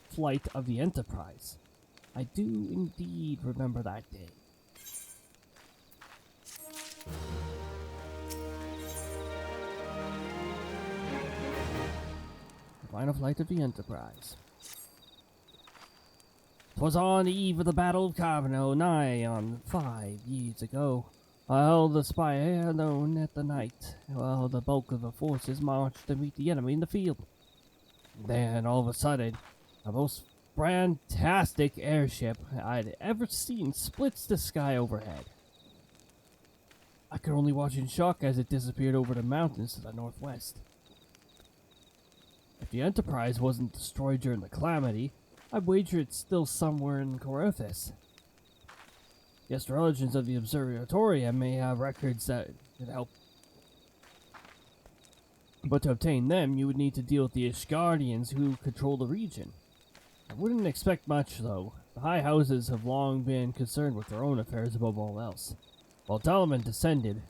flight of the Enterprise. I do indeed remember that day. The final flight of the Enterprise. 'Twas on the eve of the Battle of Carbono, nigh on 5 years ago. I held the spire alone at the night, while the bulk of the forces marched to meet the enemy in the field. Then, all of a sudden, the most fantastic airship I'd ever seen splits the sky overhead. I could only watch in shock as it disappeared over the mountains to the northwest. If the Enterprise wasn't destroyed during the calamity, I'd wager it's still somewhere in Coerphus. The astrologians of the Observatoria may have records that could help. But to obtain them, you would need to deal with the Ishgardians who control the region. I wouldn't expect much, though. The high houses have long been concerned with their own affairs above all else. While Dalaman descended,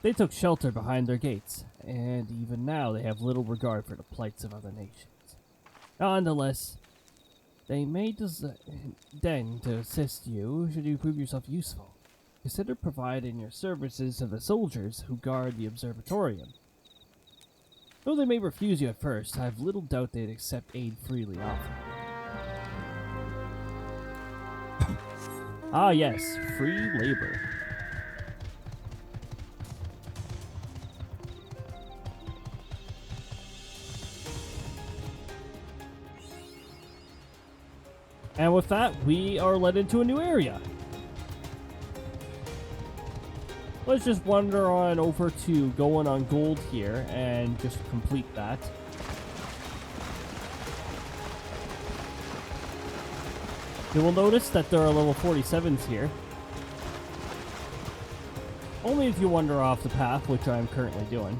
they took shelter behind their gates, and even now they have little regard for the plights of other nations. Nonetheless, they may deign to assist you should you prove yourself useful. Consider providing your services to the soldiers who guard the observatorium. Though they may refuse you at first, I have little doubt they'd accept aid freely offered. Ah yes, free labor. And with that, we are led into a new area. Let's just wander on over to Going on Gold here and just complete that. You will notice that there are level 47s here. Only if you wander off the path, which I am currently doing.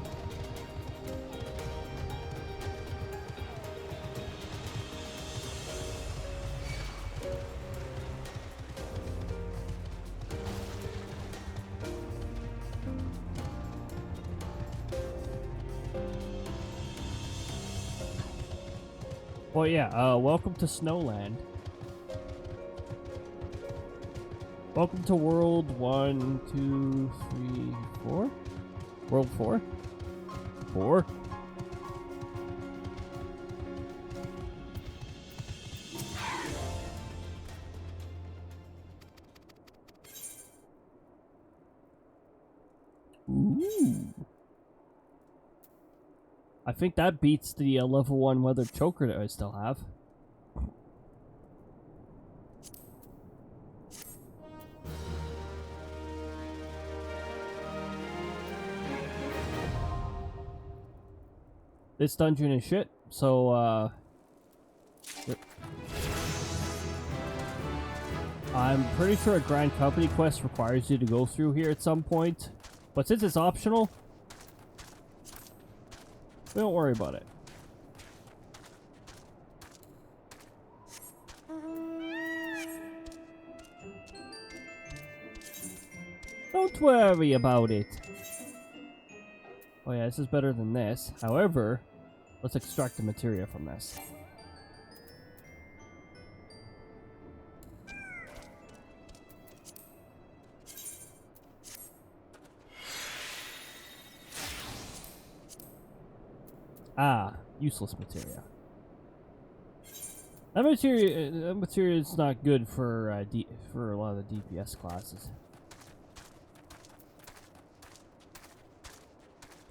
Well, yeah, welcome to Snowland. Welcome to World 1, 2, 3, 4? World 4? 4? Ooh. I think that beats the level 1 weather choker that I still have. This dungeon is shit, so I'm pretty sure a Grand Company quest requires you to go through here at some point, but since it's optional, don't worry about it. Don't worry about it. Oh yeah, this is better than this. However, let's extract the materia from this. Ah, useless materia. That materia is not good for for a lot of the DPS classes.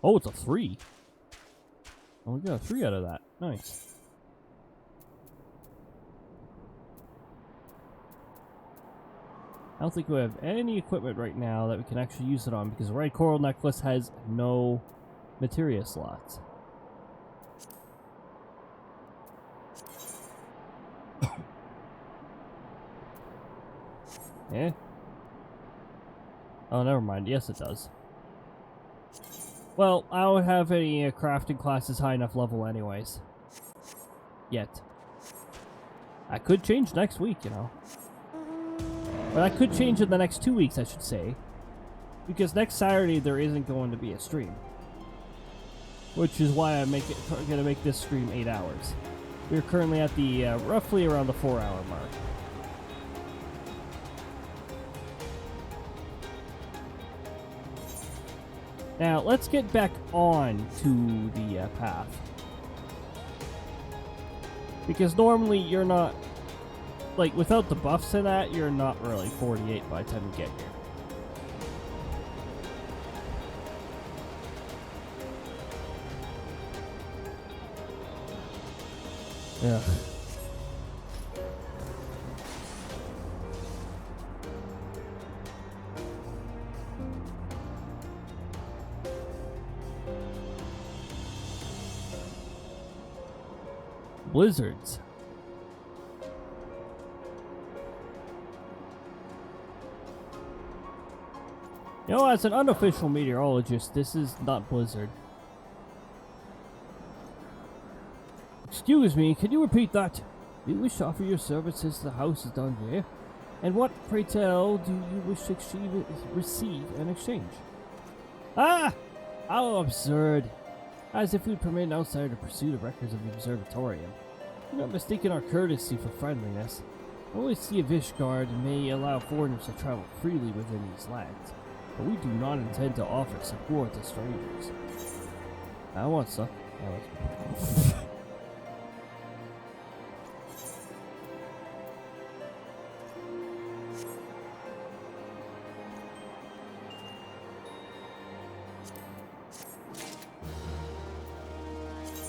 Oh, it's a 3. Oh, we got a 3 out of that. Nice. I don't think we have any equipment right now that we can actually use it on because the Red Coral Necklace has no materia slots. Eh? Oh, never mind. Yes, it does. Well, I don't have any crafting classes high enough level anyways. Yet. I could change next week, you know. But I could change in the next 2 weeks, I should say. Because next Saturday there isn't going to be a stream. Which is why I'm gonna make this stream 8 hours. We're currently at the, roughly around the 4-hour mark. Now, let's get back on to the path. Because normally you're not, like, without the buffs and that, you're not really 48 by the time you get here. Yeah. Blizzards. You know, as an unofficial meteorologist, this is not blizzard. Excuse me, can you repeat that? Do you wish to offer your services to the House of SLdr? And what, pray tell, do you wish to receive in exchange? Ah! How absurd! As if we'd permit an outsider to pursue the records of the observatorium. You're not mistaking our courtesy for friendliness. Only Sea of Ishgard may allow foreigners to travel freely within these lands, but we do not intend to offer support to strangers. I want some.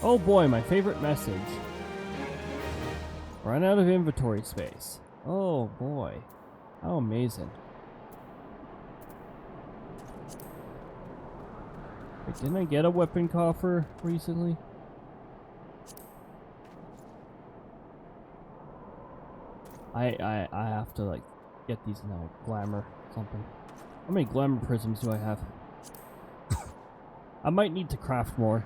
Oh boy, my favorite message. Run out of inventory space. Oh boy. How amazing. Wait, didn't I get a weapon coffer recently? I have to like get these now. Glamour something. How many glamour prisms do I have? I might need to craft more.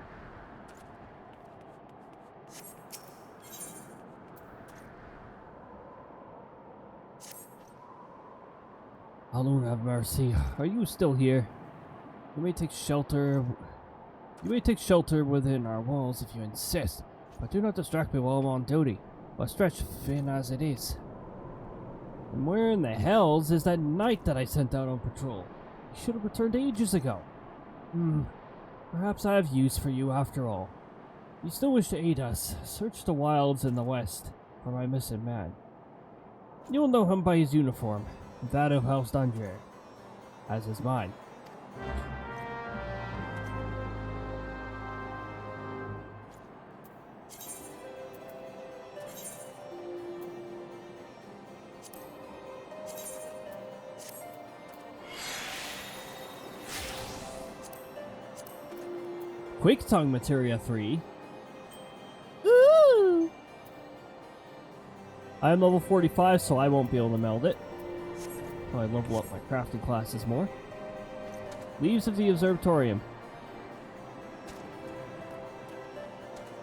Alone have mercy. Are you still here? You may take shelter. You may take shelter within our walls if you insist, but do not distract me while I'm on duty. A stretch thin as it is. And where in the hells is that knight that I sent out on patrol? He should have returned ages ago. Perhaps I have use for you after all. You still wish to aid us? Search the wilds in the west for my missing man. You'll know him by his uniform. That of House SLdr, as is mine. Quick Tongue Materia 3. Ooh! I'm level 45, so I won't be able to meld it. I level up my crafting classes more. Leaves of the Observatorium.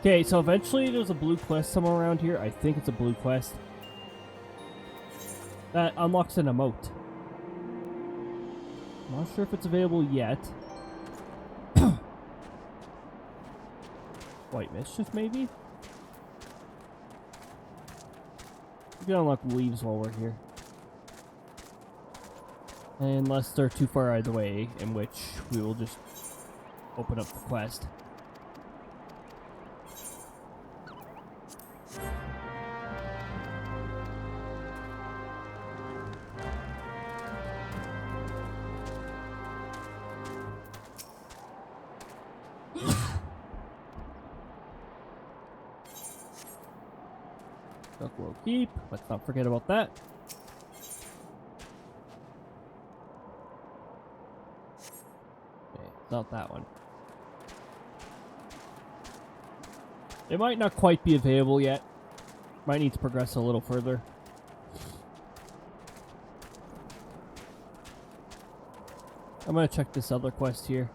Okay, so eventually there's a blue quest somewhere around here. I think it's a blue quest. That unlocks an emote. Not sure if it's available yet. White Mischief, maybe? We can unlock leaves while we're here. Unless they're too far either way, in which we will just open up the quest. Duckworld Keep, let's not forget about that. Not that one. It might not quite be available yet. Might need to progress a little further. I'm gonna check this other quest here.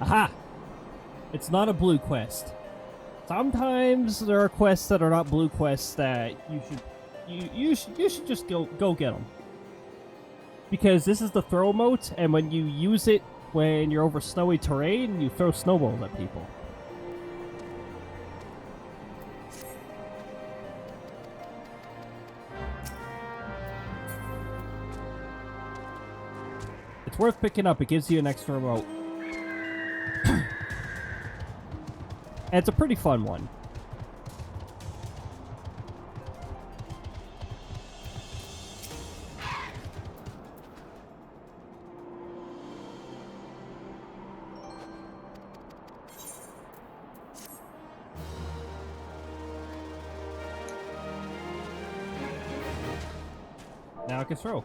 Aha! It's not a blue quest. Sometimes there are quests that are not blue quests that you should just go get them. Because this is the throw mote, and when you use it when you're over snowy terrain, you throw snowballs at people. It's worth picking up. It gives you an extra emote. And it's a pretty fun one. Now I can throw.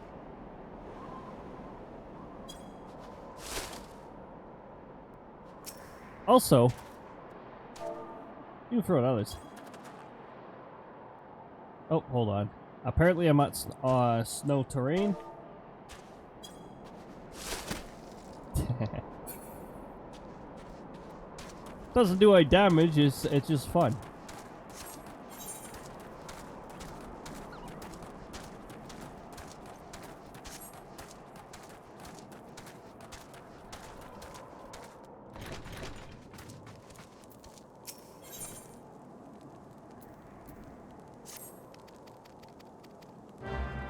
Also, you can throw at others. Oh, hold on. Apparently I'm at snow terrain. Doesn't do any damage, it's just fun.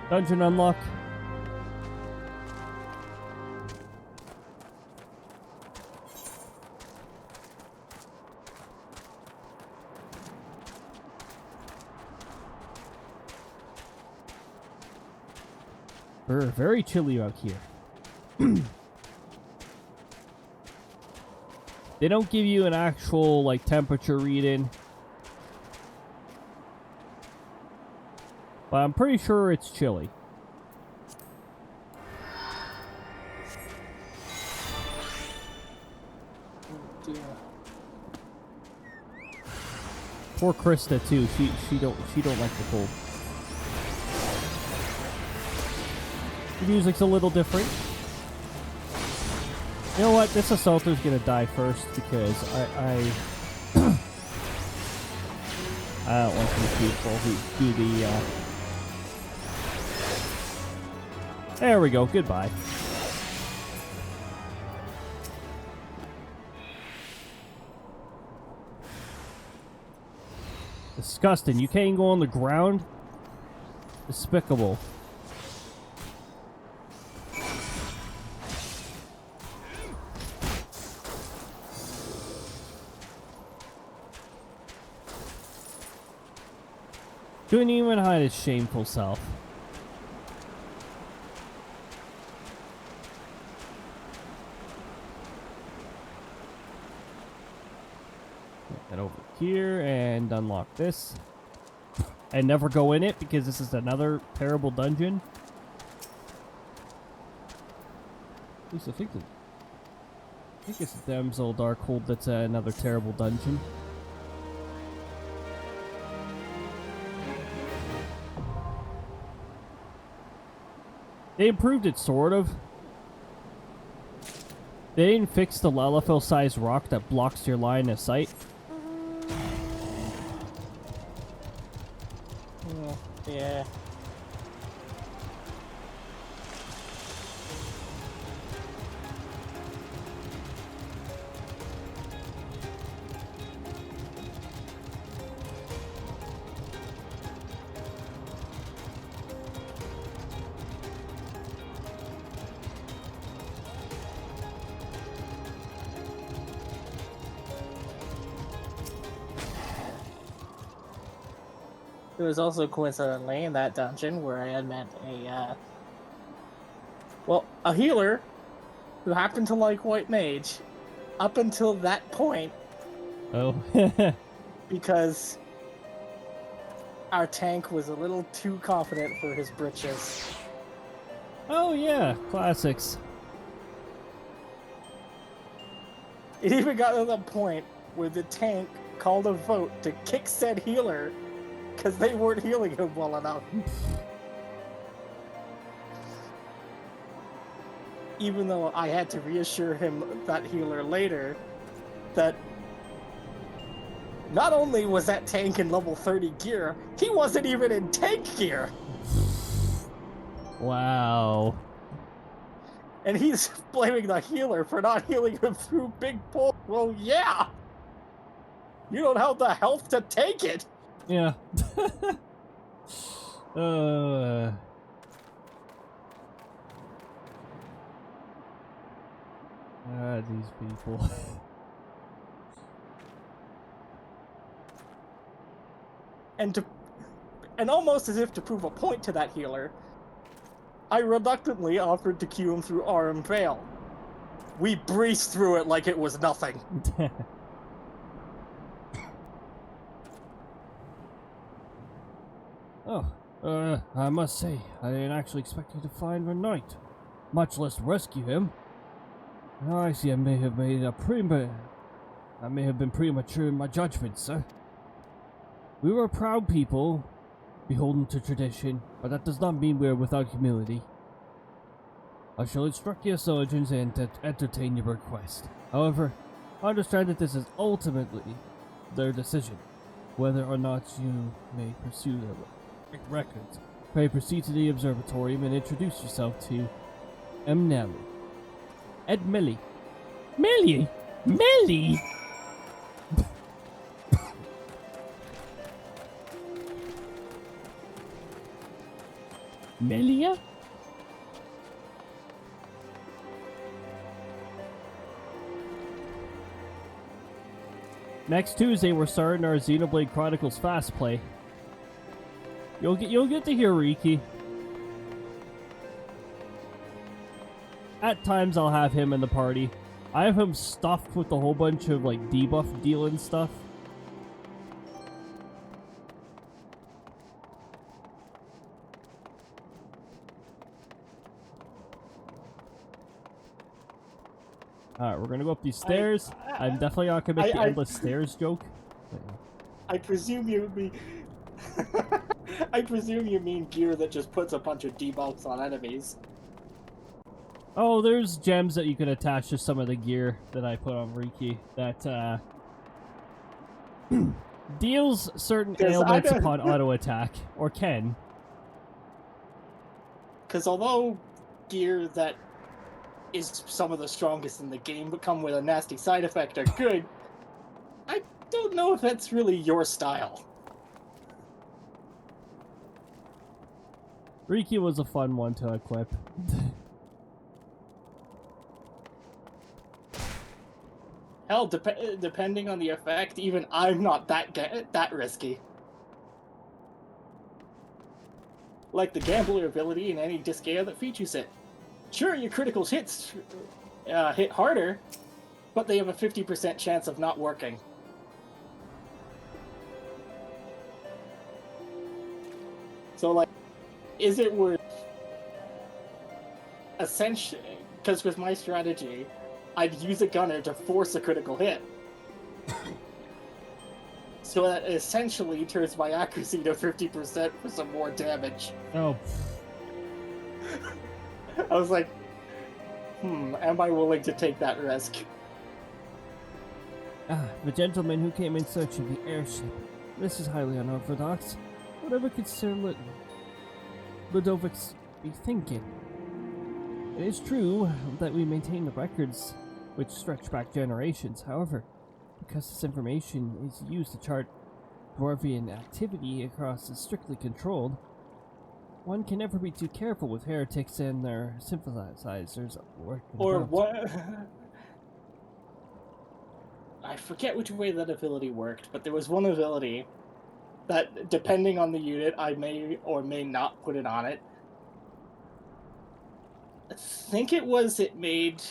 Dungeon unlock. Very chilly out here. They don't give you an actual like temperature reading, but I'm pretty sure it's chilly. Poor Krista too. She don't like the cold. The music's a little different. You know what? This assaulter's gonna die first because I don't want these people who do the. There we go. Goodbye. Disgusting. You can't even go on the ground. Despicable. Couldn't even hide his shameful self. Get over here and unlock this. And never go in it because this is another terrible dungeon. At least I think it's the Damsel Darkhold that's another terrible dungeon. They improved it, sort of. They didn't fix the Lalafell-sized rock that blocks your line of sight. Yeah. It was also coincidentally in that dungeon where I had met a healer who happened to like White Mage up until that point. Oh. Because our tank was a little too confident for his britches. Oh yeah, classics. It even got to the point where the tank called a vote to kick said healer because they weren't healing him well enough. Even though I had to reassure him, that healer later, that not only was that tank in level 30 gear, he wasn't even in tank gear! Wow. And he's blaming the healer for not healing him through big pull. Well, yeah! You don't have the health to take it! Yeah. These people. And almost as if to prove a point to that healer, I reluctantly offered to queue him through Arm Vale. We breezed through it like it was nothing. Oh, I must say, I didn't actually expect you to find a knight, much less rescue him. I see I may have been premature in my judgment, sir. We were a proud people, beholden to tradition, but that does not mean we are without humility. I shall instruct the soldiers and entertain your request. However, I understand that this is ultimately their decision, whether or not you may pursue their records. Pray proceed to the observatorium and introduce yourself to M. Nelly. Ed Melly. Melly? Melly? Melia? Next Tuesday, we're starting our Xenoblade Chronicles Fast Play. You'll get to hear Riki. At times, I'll have him in the party. I have him stuffed with a whole bunch of like debuff dealing stuff. Alright, we're gonna go up these stairs. I'm definitely not gonna make the endless stairs joke. I presume you mean... I presume you mean gear that just puts a bunch of debuffs on enemies. Oh, there's gems that you can attach to some of the gear that I put on Riki that deals certain ailments upon auto attack, or can. Because although gear that is some of the strongest in the game but come with a nasty side effect are good, I don't know if that's really your style. Riki was a fun one to equip. Hell, depending on the effect, even I'm not that risky. Like the Gambler ability in any Disgaea that features it. Sure, your critical hits hit harder, but they have a 50% chance of not working. So, like, is it worth... Essentially, because with my strategy, I'd use a gunner to force a critical hit. So that essentially turns my accuracy to 50% for some more damage. Oh. I was like, am I willing to take that risk? Ah, the gentleman who came in search of the airship. This is highly unorthodox. Whatever could Sir Ludovic's be thinking? It is true that we maintain the records which stretch back generations. However, because this information is used to chart Dwarvian activity across is strictly controlled, one can never be too careful with heretics and their sympathizers. Or what? I forget which way that ability worked, but there was one ability that, depending on the unit, I may or may not put it on it. I think it made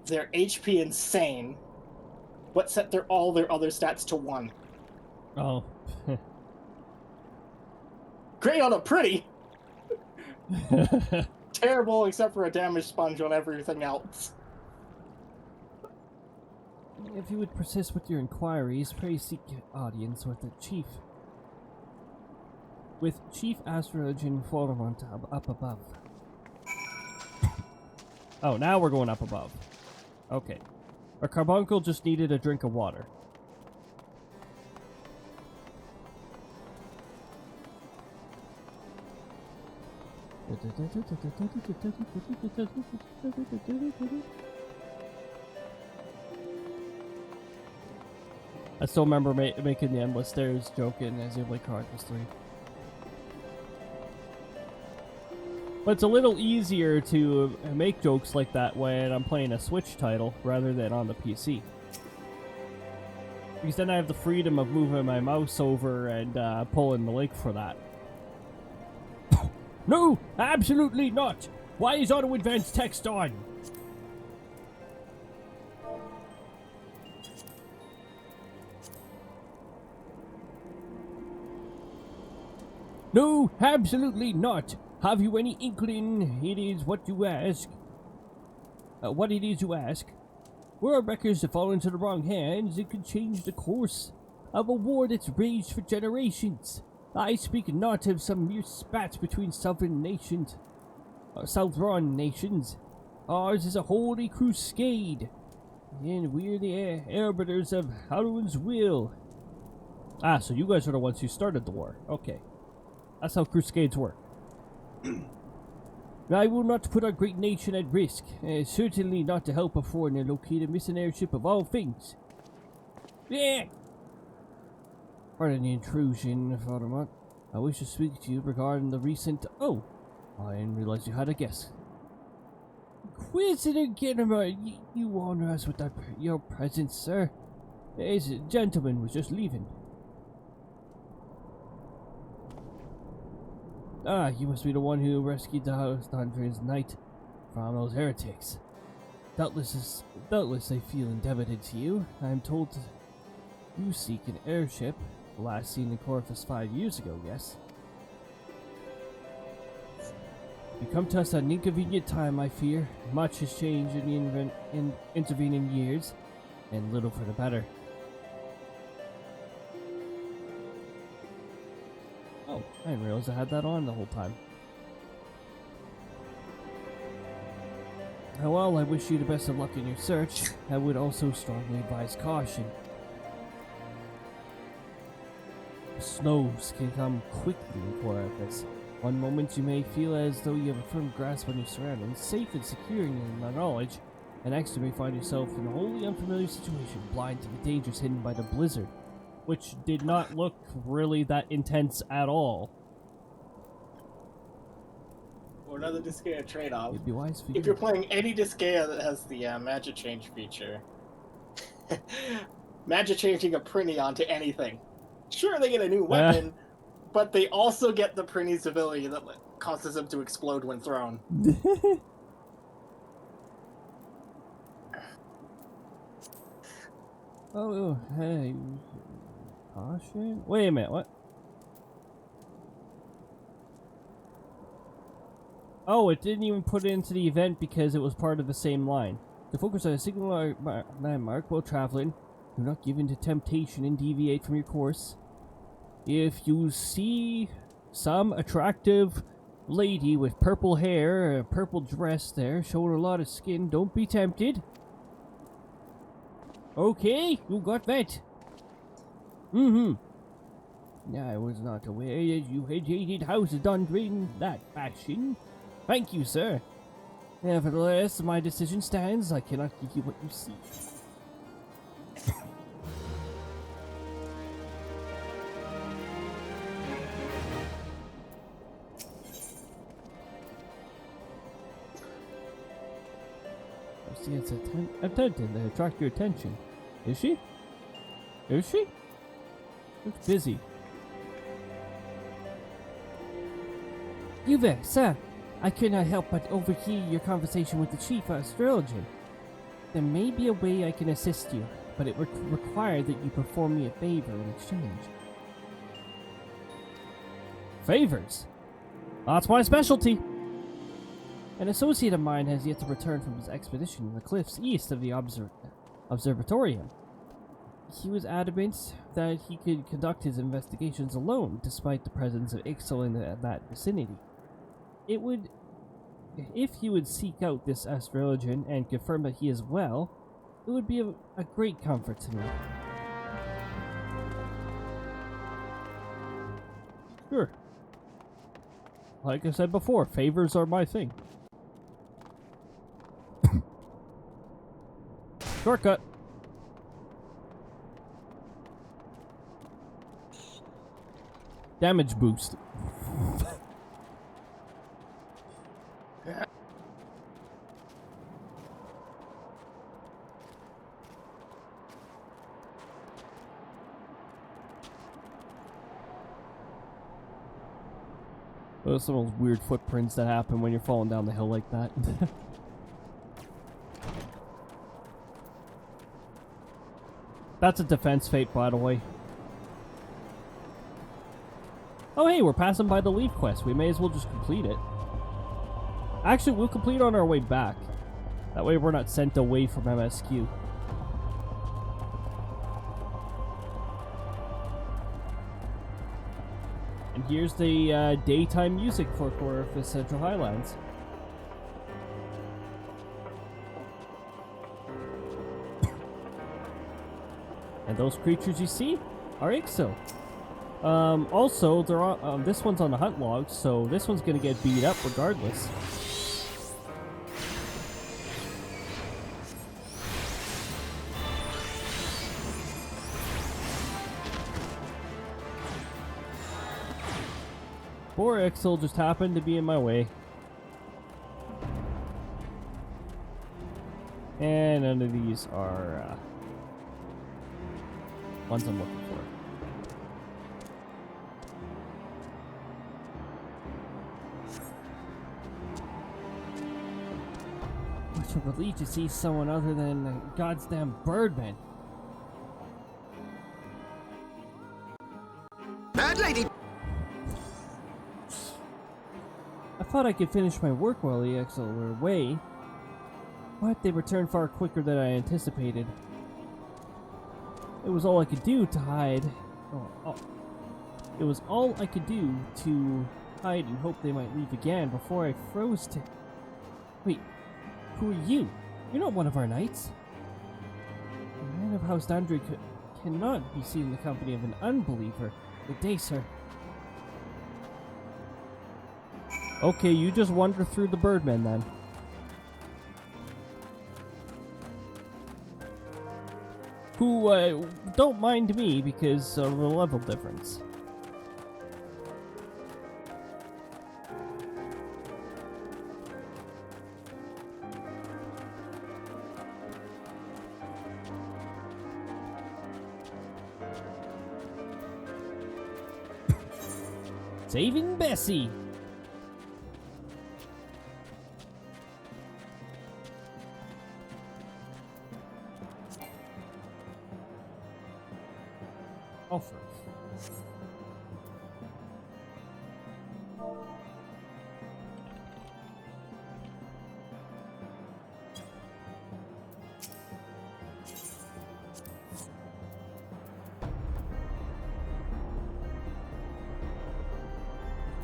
their HP insane, but set all their other stats to 1. Oh. Great on a pretty! Terrible except for a damage sponge on everything else. If you would persist with your inquiries, pray seek audience with the chief. With Chief Astrologian Followant up above. Oh, now we're going up above. Okay. Our carbuncle just needed a drink of water. I still remember making the endless stairs joke in Xenoblade Chronicles 3. But it's a little easier to make jokes like that when I'm playing a Switch title rather than on the PC. Because then I have the freedom of moving my mouse over and pulling the link for that. No, absolutely not. Why is auto advanced text on? No, absolutely not. Have you any inkling it is what you ask? What it is you ask? Were our records to fall into the wrong hands, it could change the course of a war that's raged for generations. I speak not of some mere spats between sovereign nations, or southron nations. Ours is a holy crusade, and we're the arbiters of Harun's will. Ah, so you guys are the ones who started the war. Okay. That's how crusades work. I will not put our great nation at risk, certainly not to help a foreigner locate a missing airship of all things. Yeah! Pardon the intrusion, Fathermont. I wish to speak to you regarding the recent... Oh! I didn't realize you had a guess. Inquisitor Genema, you honor us with your presence, sir. This gentleman was just leaving. Ah, you must be the one who rescued the house Andre's knight from those heretics. Doubtless I feel indebted to you. I am told you seek an airship, last seen in Corvus 5 years ago, yes? You come to us at an inconvenient time, I fear. Much has changed in the intervening years, and little for the better. Oh, I didn't realize I had that on the whole time. Well, I wish you the best of luck in your search. I would also strongly advise caution. Snows can come quickly in Corvus. One moment you may feel as though you have a firm grasp on your surroundings, safe and secure in your knowledge, and next you may find yourself in a wholly unfamiliar situation, blind to the dangers hidden by the blizzard, which did not look really that intense at all. Or another Disgaea trade-off. It'd be wise for if you're playing any Disgaea that has the magic change feature, magic changing a Prinny onto anything. Sure, they get a new weapon, but they also get the Prinny's ability that causes them to explode when thrown. Oh, hey. Caution? Wait a minute, what? Oh, it didn't even put it into the event because it was part of the same line. To focus on a single landmark while traveling, do not give in to temptation and deviate from your course. If you see some attractive lady with purple hair, a purple dress there, showing a lot of skin, don't be tempted. Okay, you got that. I was not aware that you had hated House Dundry in that fashion. Thank you, sir. Nevertheless, my decision stands. I cannot give you what you seek. See, it's attempting to attract your attention. Is she? Is she? Looks busy. You there, sir. I could not help but overhear your conversation with the chief astrologer. There may be a way I can assist you, but it would require that you perform me a favor in exchange. Favors? That's my specialty. An associate of mine has yet to return from his expedition in the cliffs east of the observatorium. He was adamant that he could conduct his investigations alone, despite the presence of Ixal in that vicinity. If he would seek out this astrologian and confirm that he is well, it would be a great comfort to me. Sure. Like I said before, favors are my thing. Shortcut. Damage boost. Those are some of those weird footprints that happen when you're falling down the hill like that. That's a defense fate, by the way. Oh hey, we're passing by the leaf quest. We may as well just complete it. Actually, we'll complete on our way back. That way we're not sent away from MSQ. And here's the daytime music for the Central Highlands. And those creatures you see are Ixo. Also, they're on, this one's on the hunt log, so this one's gonna get beat up regardless. Poor Ixo just happened to be in my way. And none of these are ones I'm looking for. Much of a relief to see someone other than the goddamn Birdman. Bad lady! I thought I could finish my work while the Ixo were away, but they returned far quicker than I anticipated. It was all I could do to hide. It was all I could do to hide and hope they might leave again before I froze to... Wait, who are you? You're not one of our knights. The man of House Dandre cannot be seen in the company of an unbeliever. Good day, sir. Okay, you just wander through the Birdmen then. Who, don't mind me because of the level difference. Saving Bessie! Offer.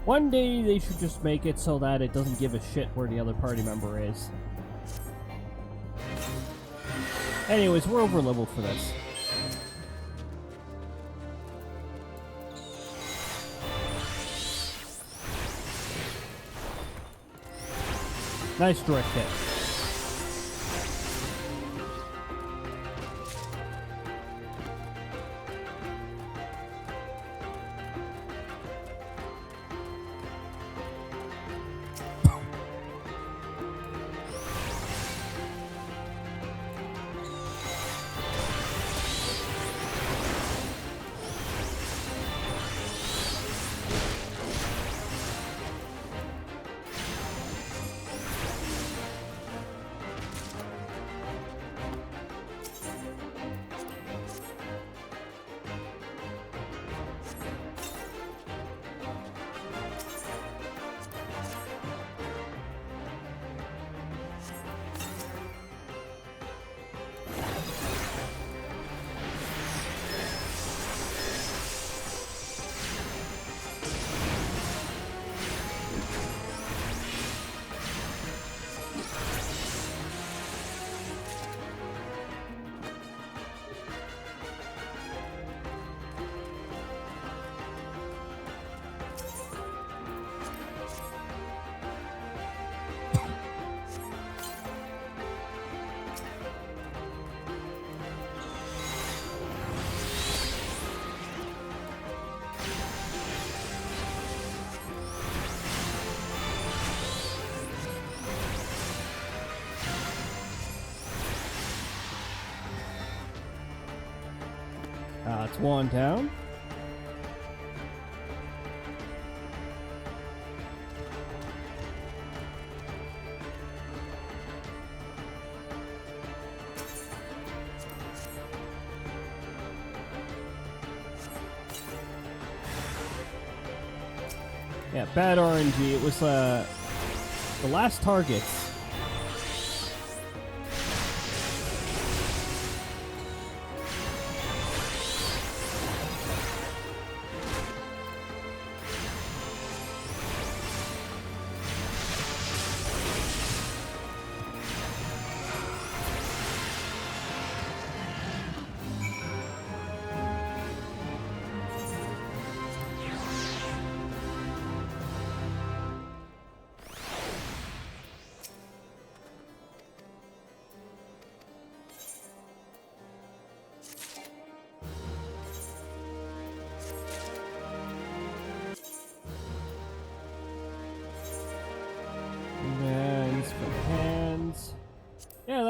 One day they should just make it so that it doesn't give a shit where the other party member is. Anyways, we're over leveled for this. Nice direct hit. It's one down. Yeah, bad RNG. It was the last targets.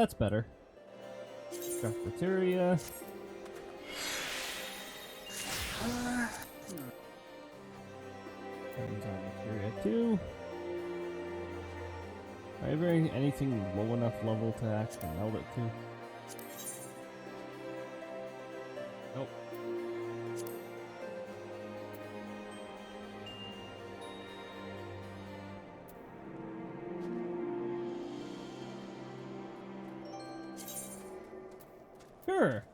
that's better. Cafeteria. Cafeteria 2. Are there anything low enough level to actually meld it to? Nope. Sure.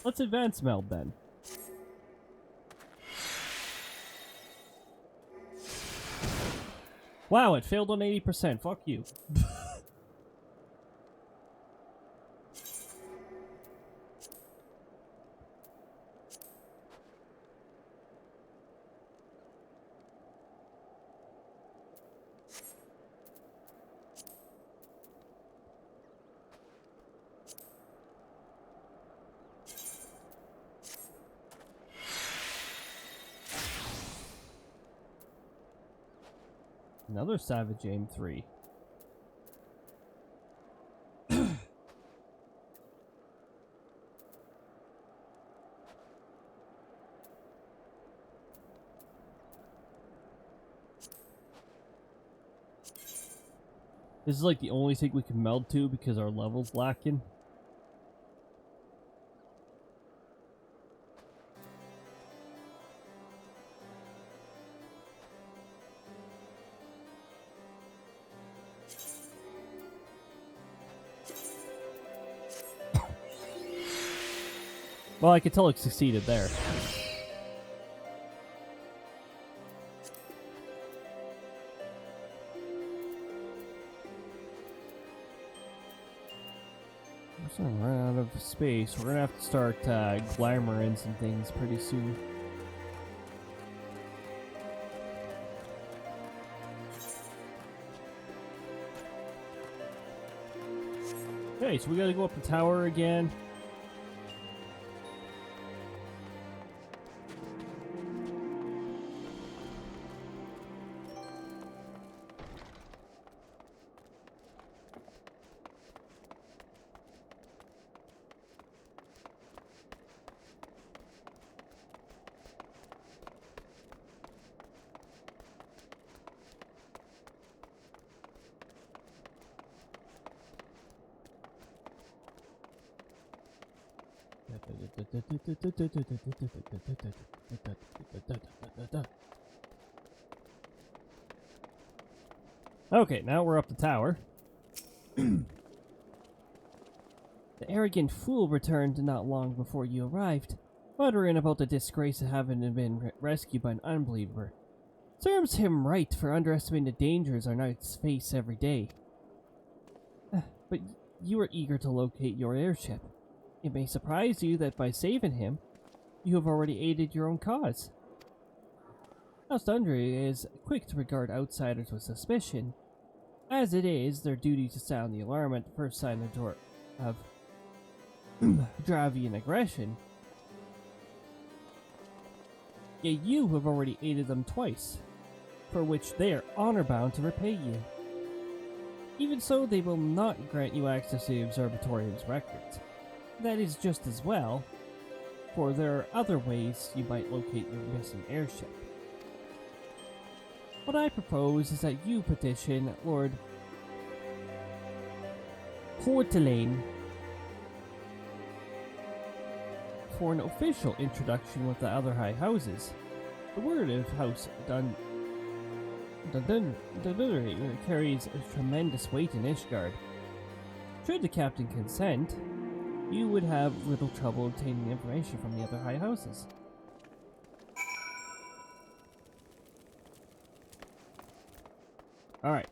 Let's advance meld then. Wow, it failed on 80%. Fuck you. Another Savage Aim 3. This is like the only thing we can meld to because our level's lacking. Well, I could tell it succeeded there. I'm starting to run out of space. We're gonna have to start glamoring some things pretty soon. Okay, so we gotta go up the tower again. Okay, now we're up the tower. The arrogant fool returned not long before you arrived, muttering about the disgrace of having been rescued by an unbeliever. Serves him right for underestimating the dangers our knights face every day. But you are eager to locate your airship. It may surprise you that by saving him, you have already aided your own cause. SLdr is quick to regard outsiders with suspicion, as it is their duty to sound the alarm at the first sign of Dravian aggression. Yet you have already aided them twice, for which they are honor-bound to repay you. Even so, they will not grant you access to the Observatorium's records. That is just as well, for there are other ways you might locate your missing airship. What I propose is that you petition Lord Courtelane for an official introduction with the other high houses. The word of House Dundunnery carries a tremendous weight in Ishgard. Should the captain consent, you would have little trouble obtaining information from the other high houses. Alright.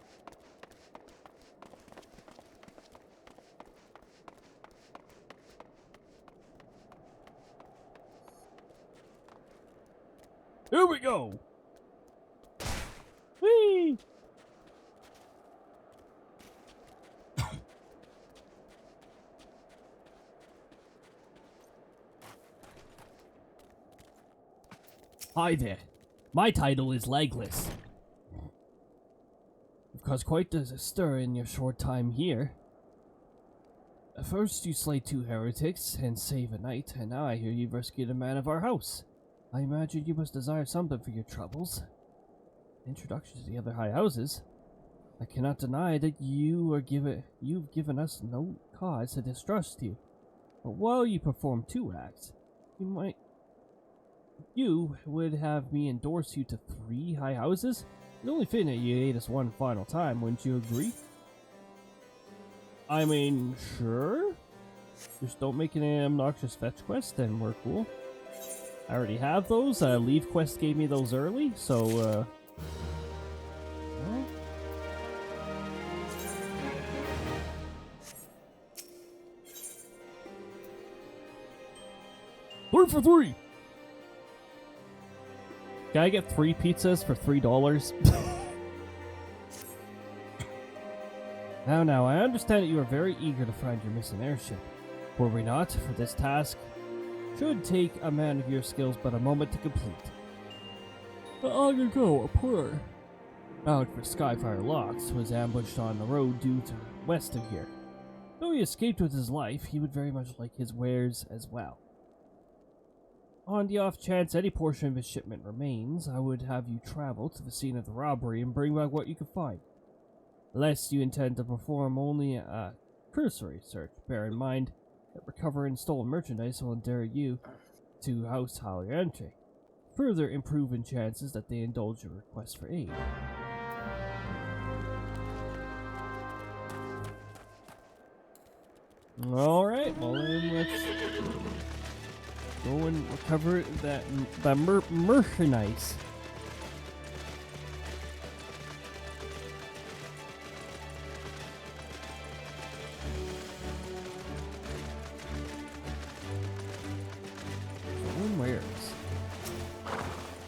Here we go! Whee! Hi there. My title is Legless. You've caused quite a stir in your short time here. First you slay 2 heretics and save a knight, and now I hear you've rescued a man of our house. I imagine you must desire something for your troubles. Introduction to the other high houses. I cannot deny that you've given us no cause to distrust you. But while you perform 2 acts, you would have me endorse you to 3 high houses? It's only fitting that you aid us one final time, wouldn't you agree? I mean, sure. Just don't make any obnoxious fetch quests, then we're cool. I already have those. Leave Quest gave me those early, so, well. Three for 3! Can I get 3 pizzas for $3? Now, I understand that you are very eager to find your missing airship. Were we not, for this task, should take a man of your skills but a moment to complete. Long ago, a poor bound for Skyfire Locks was ambushed on the road due to west of here. Though he escaped with his life, he would very much like his wares as well. On the off chance any portion of his shipment remains, I would have you travel to the scene of the robbery and bring back what you can find. Unless you intend to perform only a cursory search, bear in mind that recovering stolen merchandise will endear you to house higher entry, further improving chances that they indulge your request for aid. Alright, well then let's go and recover that merchandise.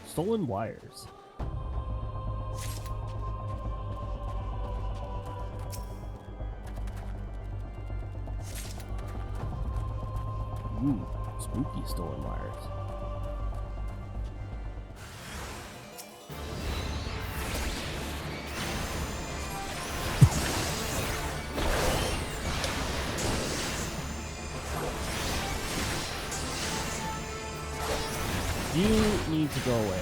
Stolen wires. Ooh, spooky stolen wires. You need to go away.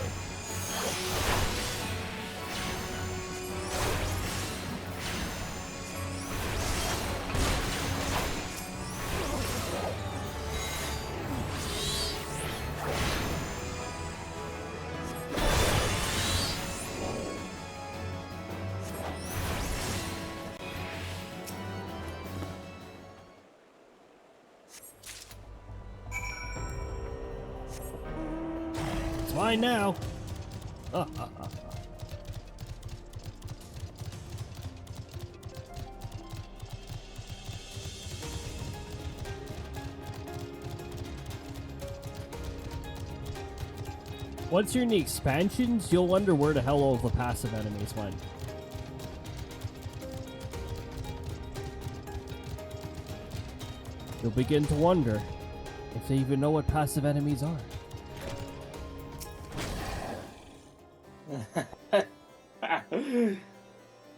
It's mine now. Once you're in the expansions, you'll wonder where the hell all the passive enemies went. You'll begin to wonder if they even know what passive enemies are.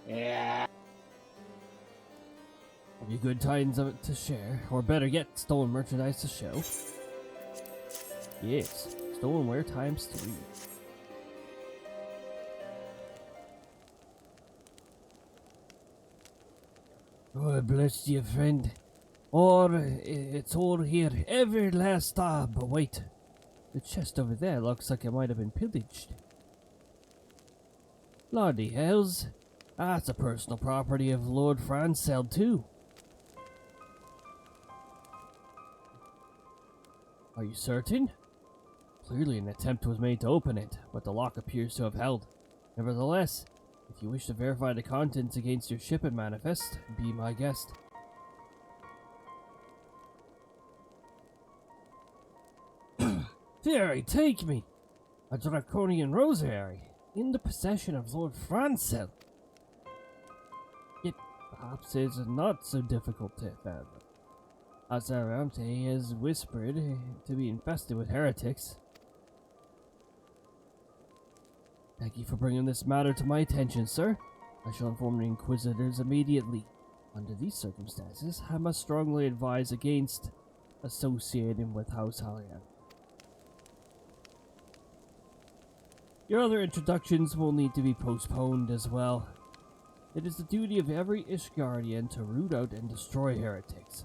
Yeah. Have you good tidings of it to share? Or better yet, stolen merchandise to show? Yes, stolen ware times 3. Oh, bless you, friend. Or it's all here. Every last star. But wait. The chest over there looks like it might have been pillaged. Lordy hells. That's a personal property of Lord Francel too. Are you certain? Clearly an attempt was made to open it, but the lock appears to have held. Nevertheless, if you wish to verify the contents against your ship and manifest, be my guest. Fairy, take me! A draconian rosary, in the possession of Lord Francel. Yet, perhaps it's not so difficult to fathom. Azarante has whispered to be infested with heretics. Thank you for bringing this matter to my attention, sir. I shall inform the Inquisitors immediately. Under these circumstances, I must strongly advise against associating with House Hallian. Your other introductions will need to be postponed as well. It is the duty of every Ishgardian to root out and destroy heretics.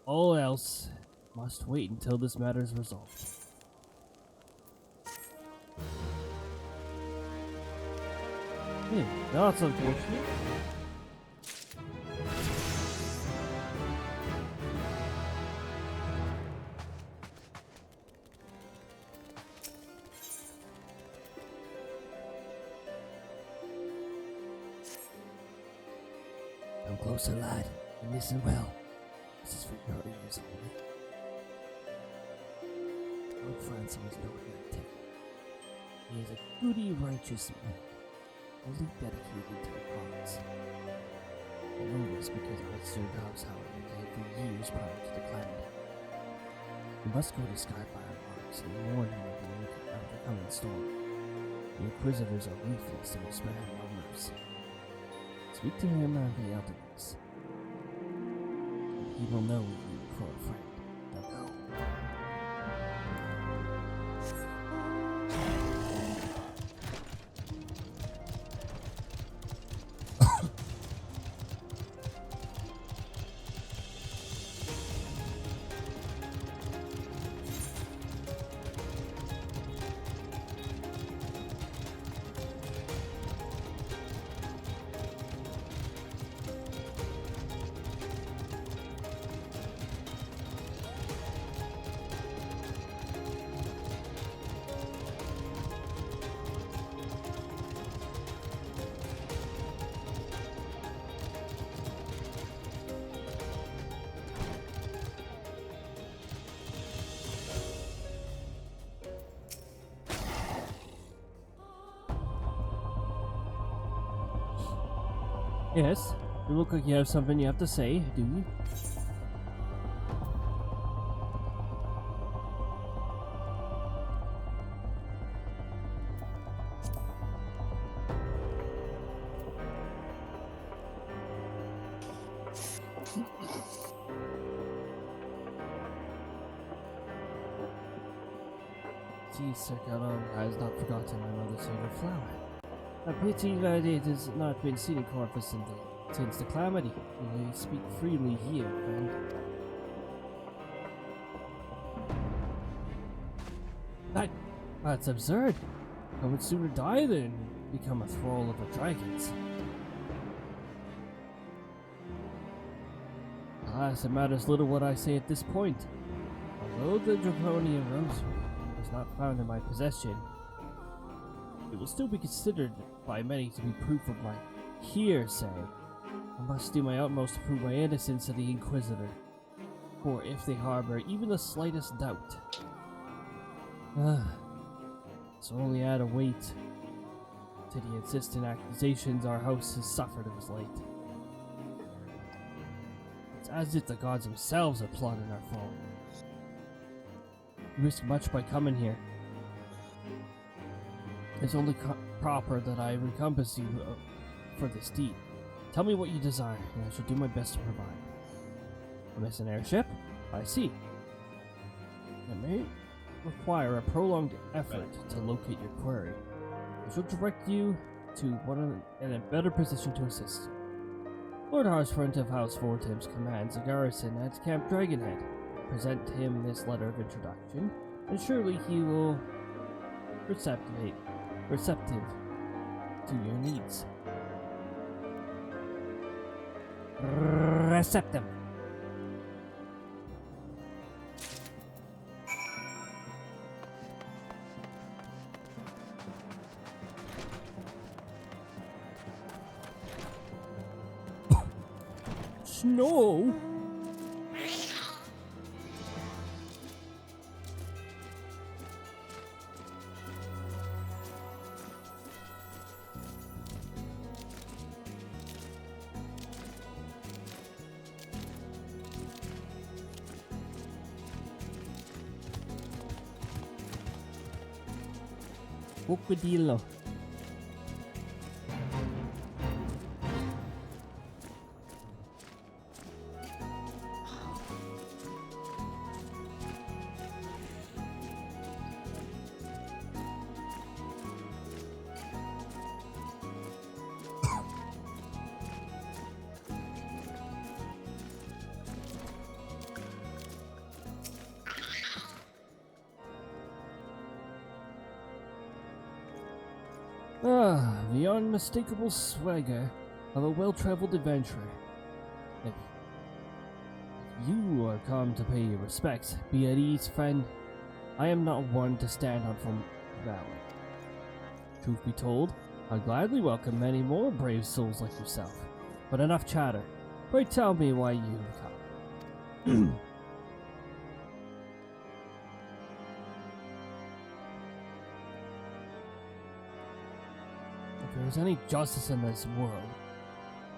All else must wait until this matter is resolved. Yeah, that's unfortunate. Come closer, lad, and listen well. This is for your ears only. Lord Francis was no heretic. He is a goody, righteous man, fully dedicated to the cause. I know this because I served House Hallian for years prior to the calamity. You must go to Skyfire Marks and warn him of the coming storm. The Inquisitors are ruthless and will spare him no mercy. Speak to him of the elders. He will know you for a friend. Now go. Yes, you look like you have something you have to say, do you? See, Sir Cody has not forgotten another sacred flower. A pity that it has not been seen in Corpus since the calamity. You may speak freely here, friend. That's absurd. I would sooner die than become a thrall of the dragons. Alas, it matters little what I say at this point. Although the Draconian Rosary is not found in my possession, it will still be considered by many to be proof of my hearsay. I must do my utmost to prove my innocence to the Inquisitor, for if they harbor even the slightest doubt, it's only add a weight to the insistent accusations our house has suffered of late. It's as if the gods themselves are plotting our fall. You risk much by coming here. It's only proper that I recompense you for this deed. Tell me what you desire, and I shall do my best to provide. A missing airship? I see. It may require a prolonged effort to locate your query. I shall direct you to one in a better position to assist you. Lord Harsfront of House Vortim's commands a garrison at Camp Dragonhead. Present him this letter of introduction, and surely he will receptive to your needs. Receptive. Snow? Crocodilo. The unmistakable swagger of a well-traveled adventurer. If you are come to pay your respects, be at ease, friend. I am not one to stand on from valor. Truth be told, I'd gladly welcome many more brave souls like yourself. But enough chatter. Pray tell me why you have come. If there is any justice in this world,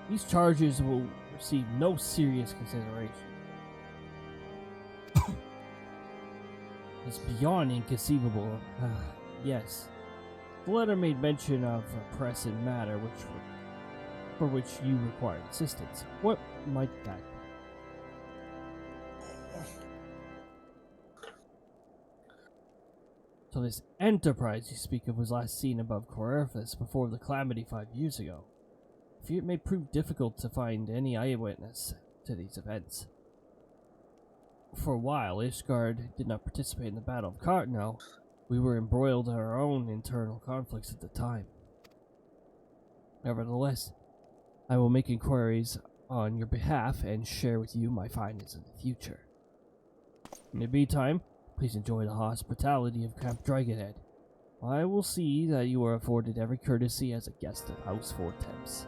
these charges will receive no serious consideration. It's beyond inconceivable. Yes. The letter made mention of a pressing matter for which you required assistance. What might that be? So this enterprise you speak of was last seen above Corifus before the calamity 5 years ago. I fear it may prove difficult to find any eyewitness to these events. For a while, Ishgard did not participate in the Battle of Cartnell. We were embroiled in our own internal conflicts at the time. Nevertheless, I will make inquiries on your behalf and share with you my findings in the future. In the meantime, please enjoy the hospitality of Camp Dragonhead. I will see that you are afforded every courtesy as a guest of House Fortemps.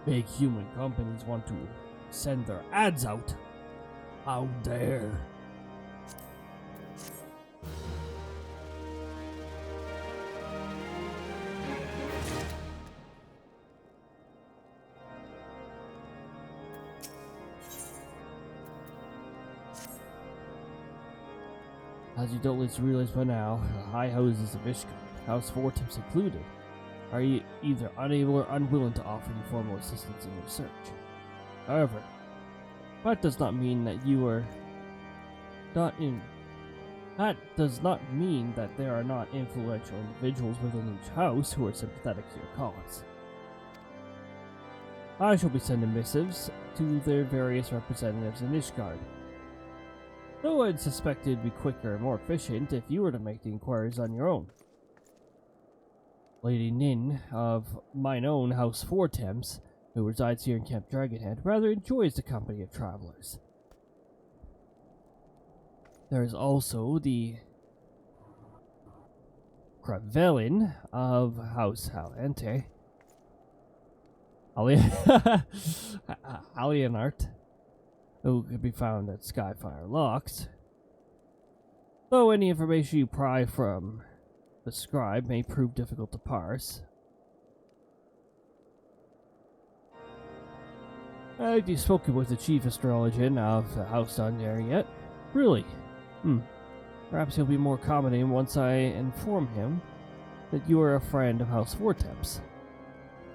Big human companies want to send their ads out. How dare! As you doubtless realize by now, the high houses of Ishgard, House Fortemps included, are either unable or unwilling to offer you formal assistance in your search. However, that does not mean that you are not in. That does not mean that there are not influential individuals within each house who are sympathetic to your cause. I shall be sending missives to their various representatives in Ishgard. Though I'd suspect it'd be quicker and more efficient if you were to make the inquiries on your own. Lady Nin of mine own House Fortemps, who resides here in Camp Dragonhead, rather enjoys the company of travelers. There is also the Gravelin of House Halente, Alienart, who can be found at Skyfire Locks. Though any information you pry from the scribe may prove difficult to parse. Have you spoken with the chief astrologian of the House SLdr yet? Really? Perhaps he'll be more accommodating once I inform him that you are a friend of House Fortemps.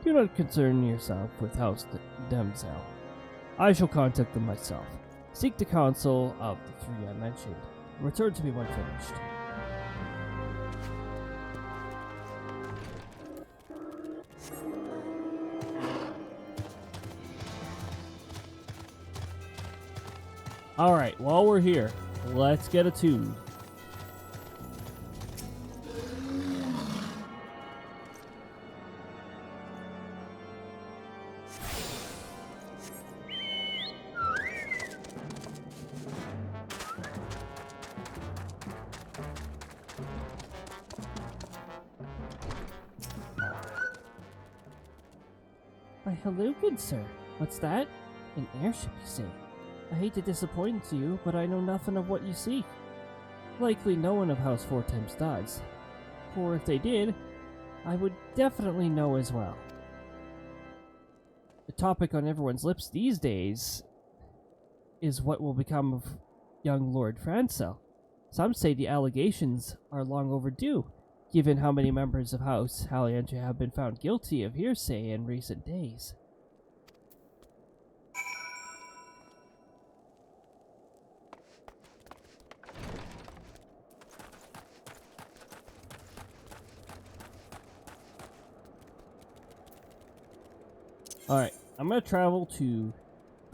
Do not concern yourself with House Demzel. I shall contact them myself. Seek the counsel of the three I mentioned. Return to me when finished. Alright, while we're here, let's get attuned. Why, hello, good sir. What's that? An airship, you say? I hate to disappoint you, but I know nothing of what you seek. Likely no one of House Fortemps does. For if they did, I would definitely know as well. The topic on everyone's lips these days is what will become of young Lord Francel. Some say the allegations are long overdue, given how many members of House Halente have been found guilty of hearsay in recent days. Alright, I'm gonna travel to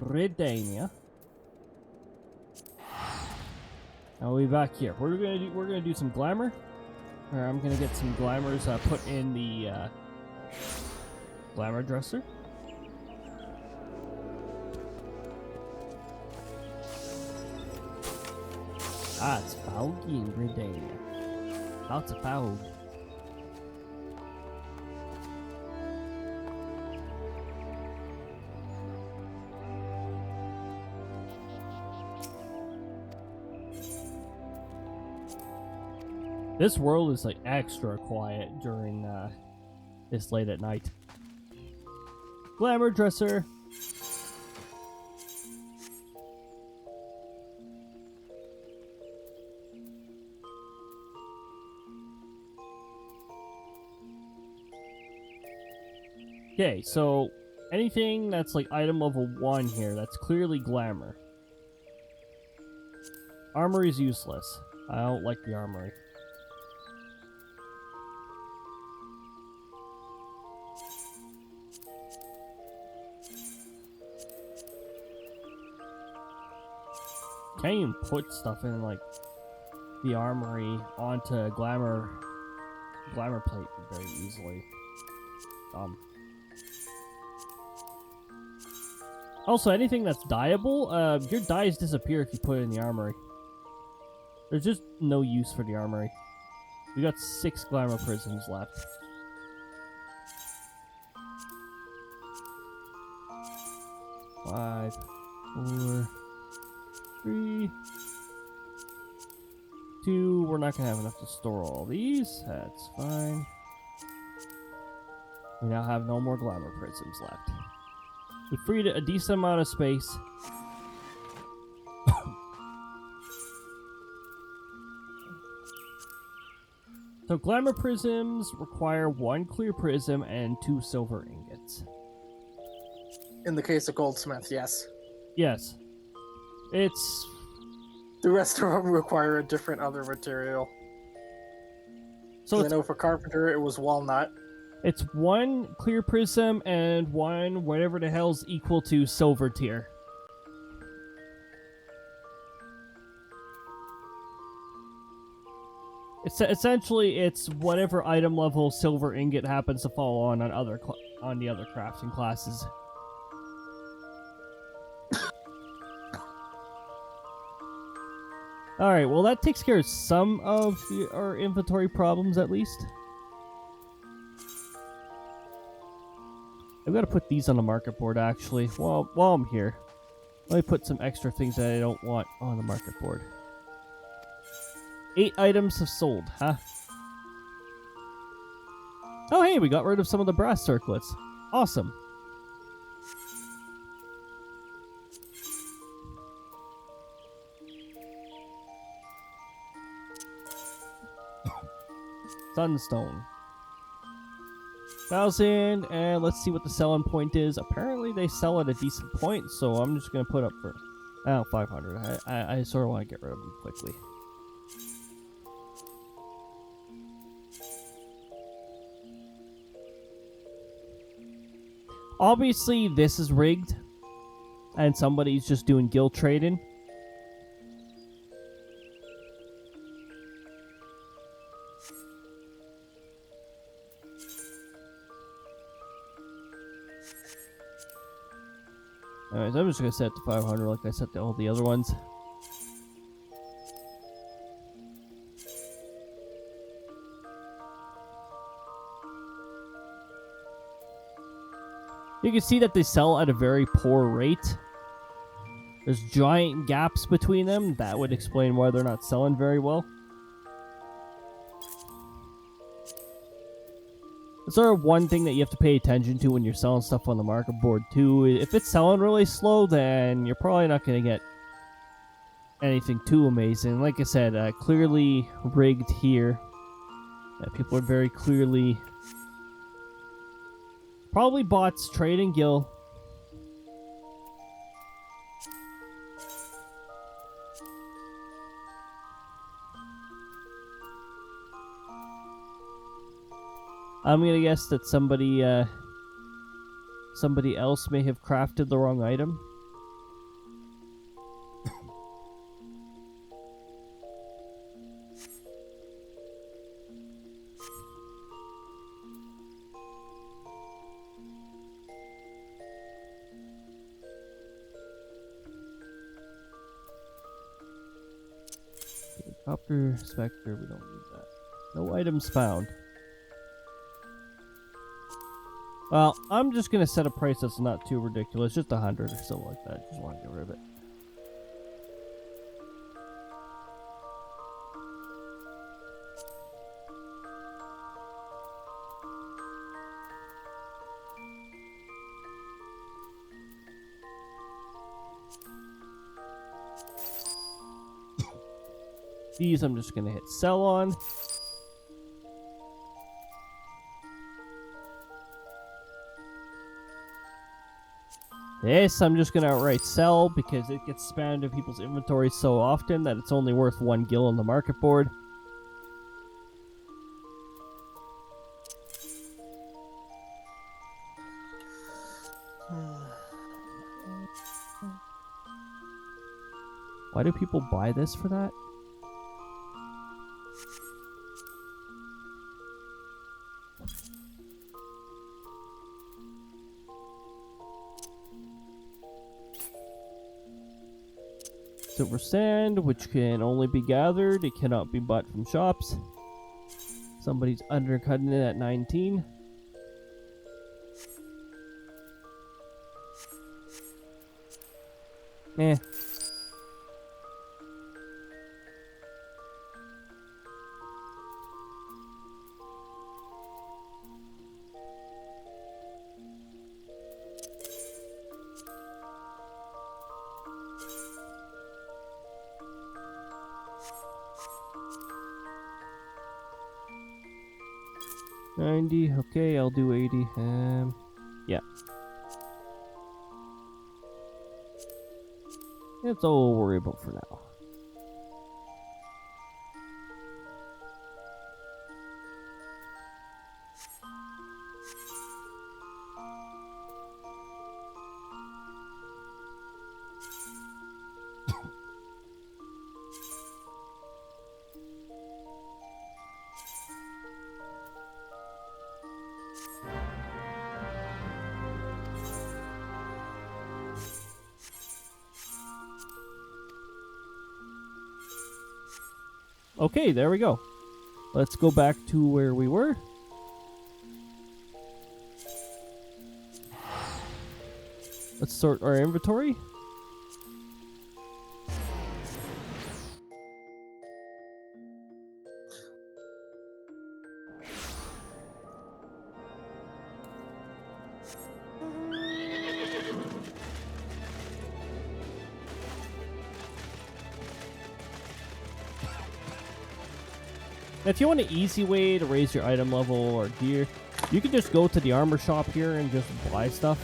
Redania. I'll be back here. We're gonna do some glamour, Alright, I'm gonna get some glamours put in the glamour dresser. Ah, it's foggy in Gridane. Lots of fog. This world is like extra quiet during this late at night. Glamour dresser. Okay, so anything that's like item level 1 here, that's clearly glamour. Armory is useless. I don't like the armory. Can't even put stuff in like the armory onto glamour plate very easily. Also, anything that's dyeable, your dyes disappear if you put it in the armory. There's just no use for the armory. We got 6 glamour prisms left. Five, 4, 3, 2. We're not gonna have enough to store all these. That's fine. We now have no more glamour prisms left. We freed a decent amount of space. So glamour prisms require 1 clear prism and 2 silver ingots. In the case of goldsmith, yes. Yes. It's... The rest of them require a different other material. So I know for carpenter it was walnut. It's 1 clear prism and 1 whatever the hell's equal to silver tier. Essentially, it's whatever item level silver ingot happens to fall on the other crafting classes. All right, well that takes care of some of our inventory problems at least. I've got to put these on the market board actually. While I'm here, let me put some extra things that I don't want on the market board. 8 items have sold, huh? Oh hey, we got rid of some of the brass circlets. Awesome. Sunstone. 1,000, and let's see what the selling point is. Apparently they sell at a decent point, so I'm just gonna put up for 500. I sort of want to get rid of them quickly. Obviously this is rigged, and somebody's just doing guild trading. Alright, so I'm just gonna set it to 500 like I set to all the other ones. You can see that they sell at a very poor rate. There's giant gaps between them. That would explain why they're not selling very well. It's sort of one thing that you have to pay attention to when you're selling stuff on the market board too. If it's selling really slow, then you're probably not going to get anything too amazing. Like I said, clearly rigged here. People are very clearly... Probably bots trading Gil. I'm gonna guess that somebody else may have crafted the wrong item. Copter, Spectre, we don't need that. No items found. Well, I'm just gonna set a price that's not too ridiculous, just 100 or so like that. Just want to get rid of it. These I'm just gonna hit sell on. This I'm just gonna outright sell because it gets spammed in people's inventories so often that it's only worth 1 gil on the market board. Why do people buy this for that? Silver sand, which can only be gathered. It cannot be bought from shops. Somebody's undercutting it at 19. Eh. $90, okay, I'll do 80. Yeah. That's all we'll worry about for now. Okay, there we go. Let's go back to where we were. Let's sort our inventory. If you want an easy way to raise your item level or gear, you can just go to the armor shop here and just buy stuff.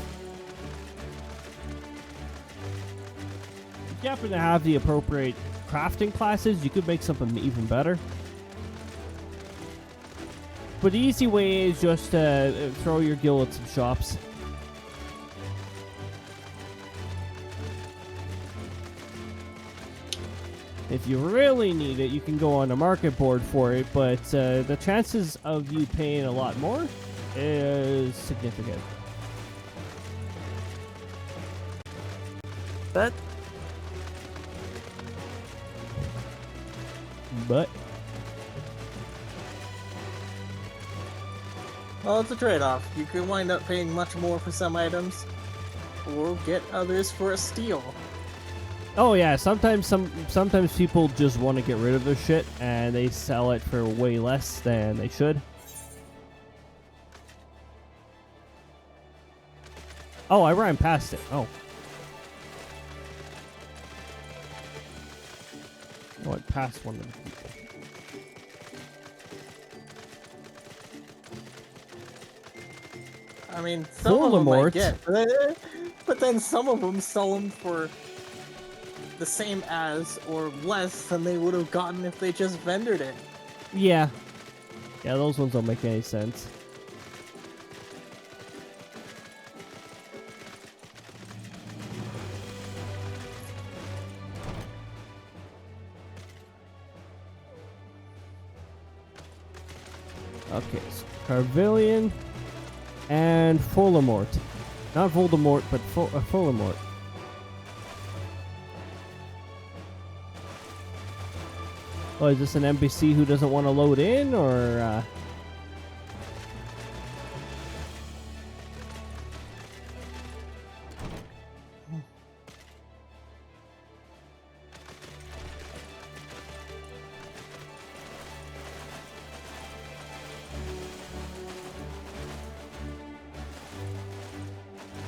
If you happen to have the appropriate crafting classes, you could make something even better. But the easy way is just to throw your gil at some shops. If you really need it, you can go on the market board for it, but the chances of you paying a lot more is significant. But well, it's a trade-off. You could wind up paying much more for some items, or get others for a steal. oh yeah, sometimes people just want to get rid of their shit and they sell it for way less than they should. Oh, I ran past it. Oh. I went past one of the people. I mean, some of them I Voldemort. get, but then some of them sell them for the same as or less than they would have gotten if they just vendored it. Yeah. Yeah, those ones don't make any sense. Okay, so Carvillion and Voldemort. Not Voldemort, but Voldemort. Oh, is this an NPC who doesn't want to load in, or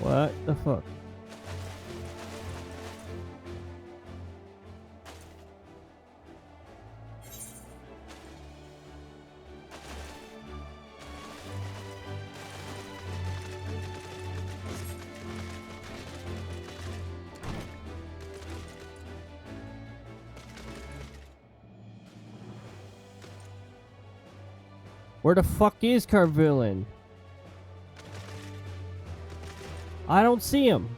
what the fuck? Where the fuck is Carvillain? I don't see him.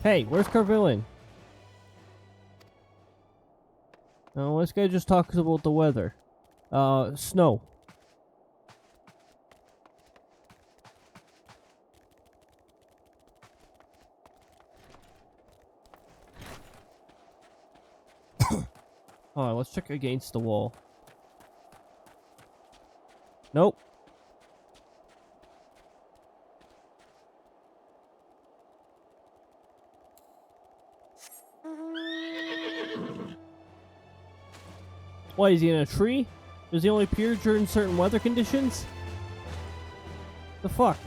Hey, where's Carvillain? No, this guy just talks about the weather. Snow. Alright, let's check against the wall. Nope. Why, is he in a tree? Does he only appear during certain weather conditions? The fuck?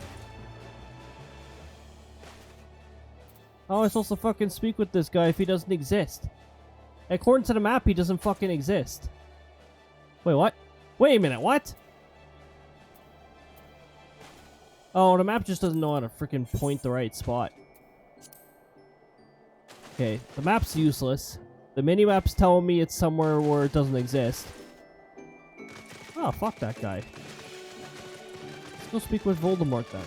How am I supposed to fucking speak with this guy if he doesn't exist? According to the map, he doesn't fucking exist. Wait, what? Wait a minute, what? Oh, the map just doesn't know how to freaking point the right spot. Okay, the map's useless. The mini-map's telling me it's somewhere where it doesn't exist. Oh, fuck that guy. Let's go speak with Voldemort then.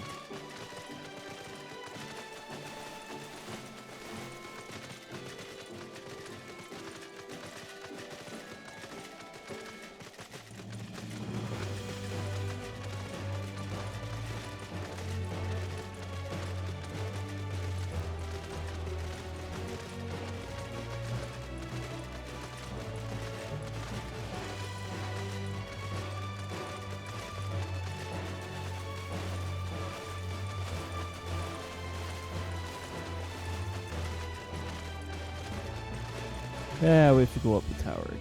Yeah, we have to go up the tower again.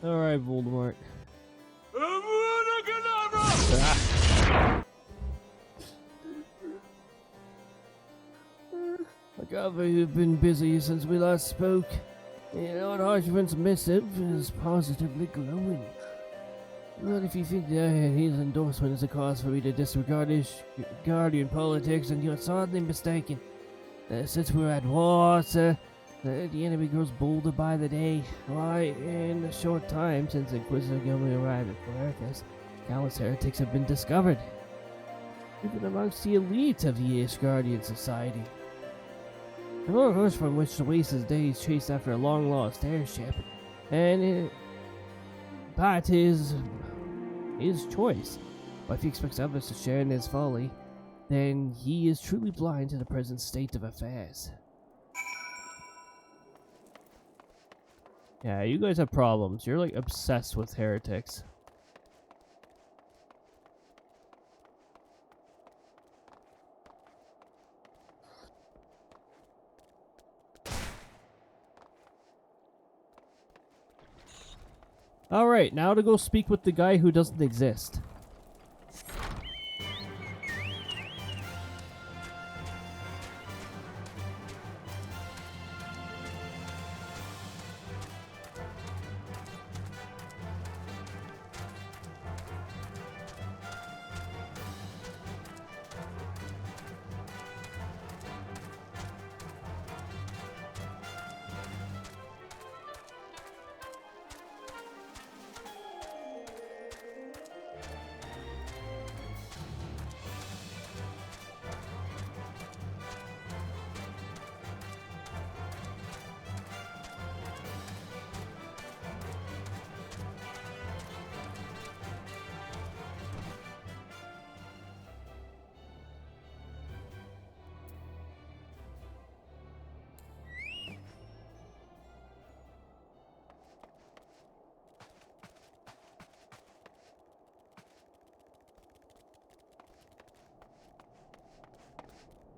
Alright, Voldemort. You've been busy since we last spoke. You know, Archibald's missive is positively glowing. But if you think that his endorsement is a cause for me to disregard his guardian politics, then you're sadly mistaken. Since we're at war, sir, the enemy grows bolder by the day. Why, in a short time since Inquisitor Gilmy arrived at Quercus, countless heretics have been discovered, even amongst the elite of the Guardian Society. The Lord Horse from which to waste his days chased after a long-lost airship, and that is his choice. But if he expects others to share in his folly, then he is truly blind to the present state of affairs. Yeah, you guys have problems. You're like obsessed with heretics. Alright, now to go speak with the guy who doesn't exist.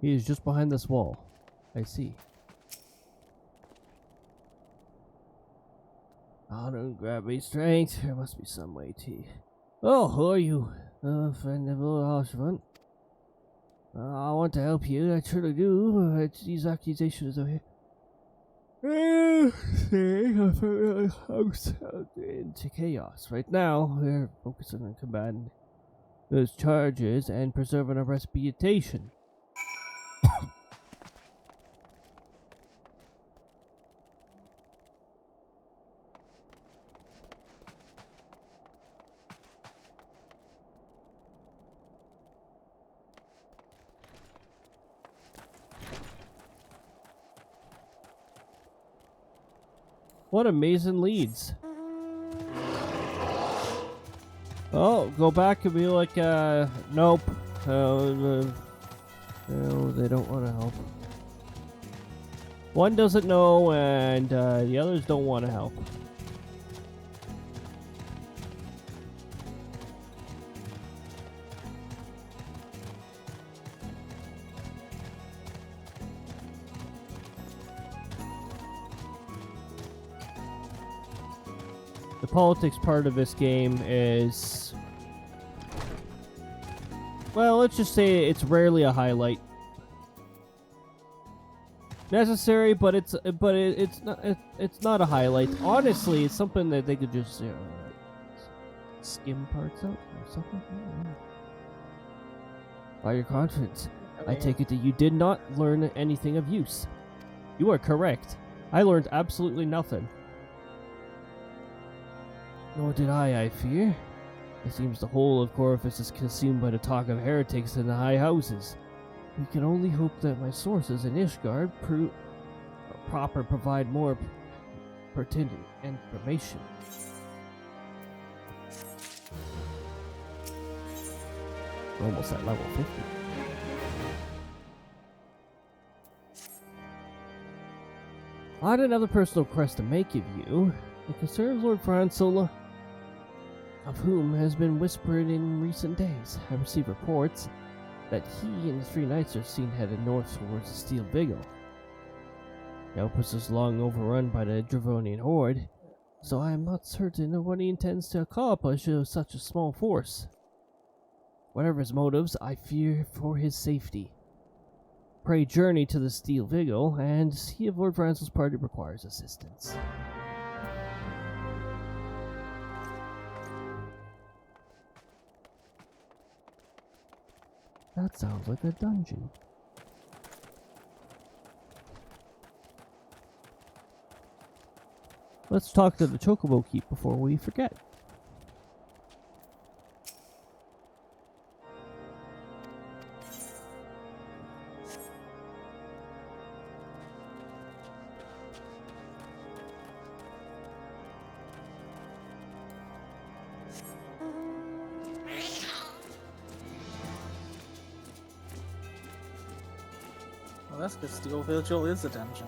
He is just behind this wall. I see. Oh, don't grab me strength. There must be some way to... Oh, who are you? Friend of Lord Harshfront. I want to help you, I truly do. These accusations are here. Into chaos. Right now, we're focusing on combating those charges and preserving our reputation. What amazing leads. Oh, go back and be like, nope. No, they don't want to help. One doesn't know, and the others don't want to help. The politics part of this game is, well, let's just say it's rarely a highlight. Necessary, but it's not a highlight. Honestly, it's something that they could just skim parts out or something. By your confidence, I take it that you did not learn anything of use. You are correct. I learned absolutely nothing. Nor did I fear. It seems the whole of Corvus is consumed by the talk of heretics in the high houses. We can only hope that my sources in Ishgard provide more pertinent information. We're almost at level 50. I had another personal request to make of you. It concerns Lord Franzola, of whom has been whispered in recent days. I received reports that he and the 3 knights are seen headed north towards the Steel Vigil. The outpost is long overrun by the Dravonian horde, so I am not certain of what he intends to accomplish with such a small force. Whatever his motives, I fear for his safety. Pray journey to the Steel Vigil and see if Lord Franzol's party requires assistance. That sounds like a dungeon. Let's talk to the Chocobo Keep before we forget. Well, that's because Steel Vigil is a dungeon.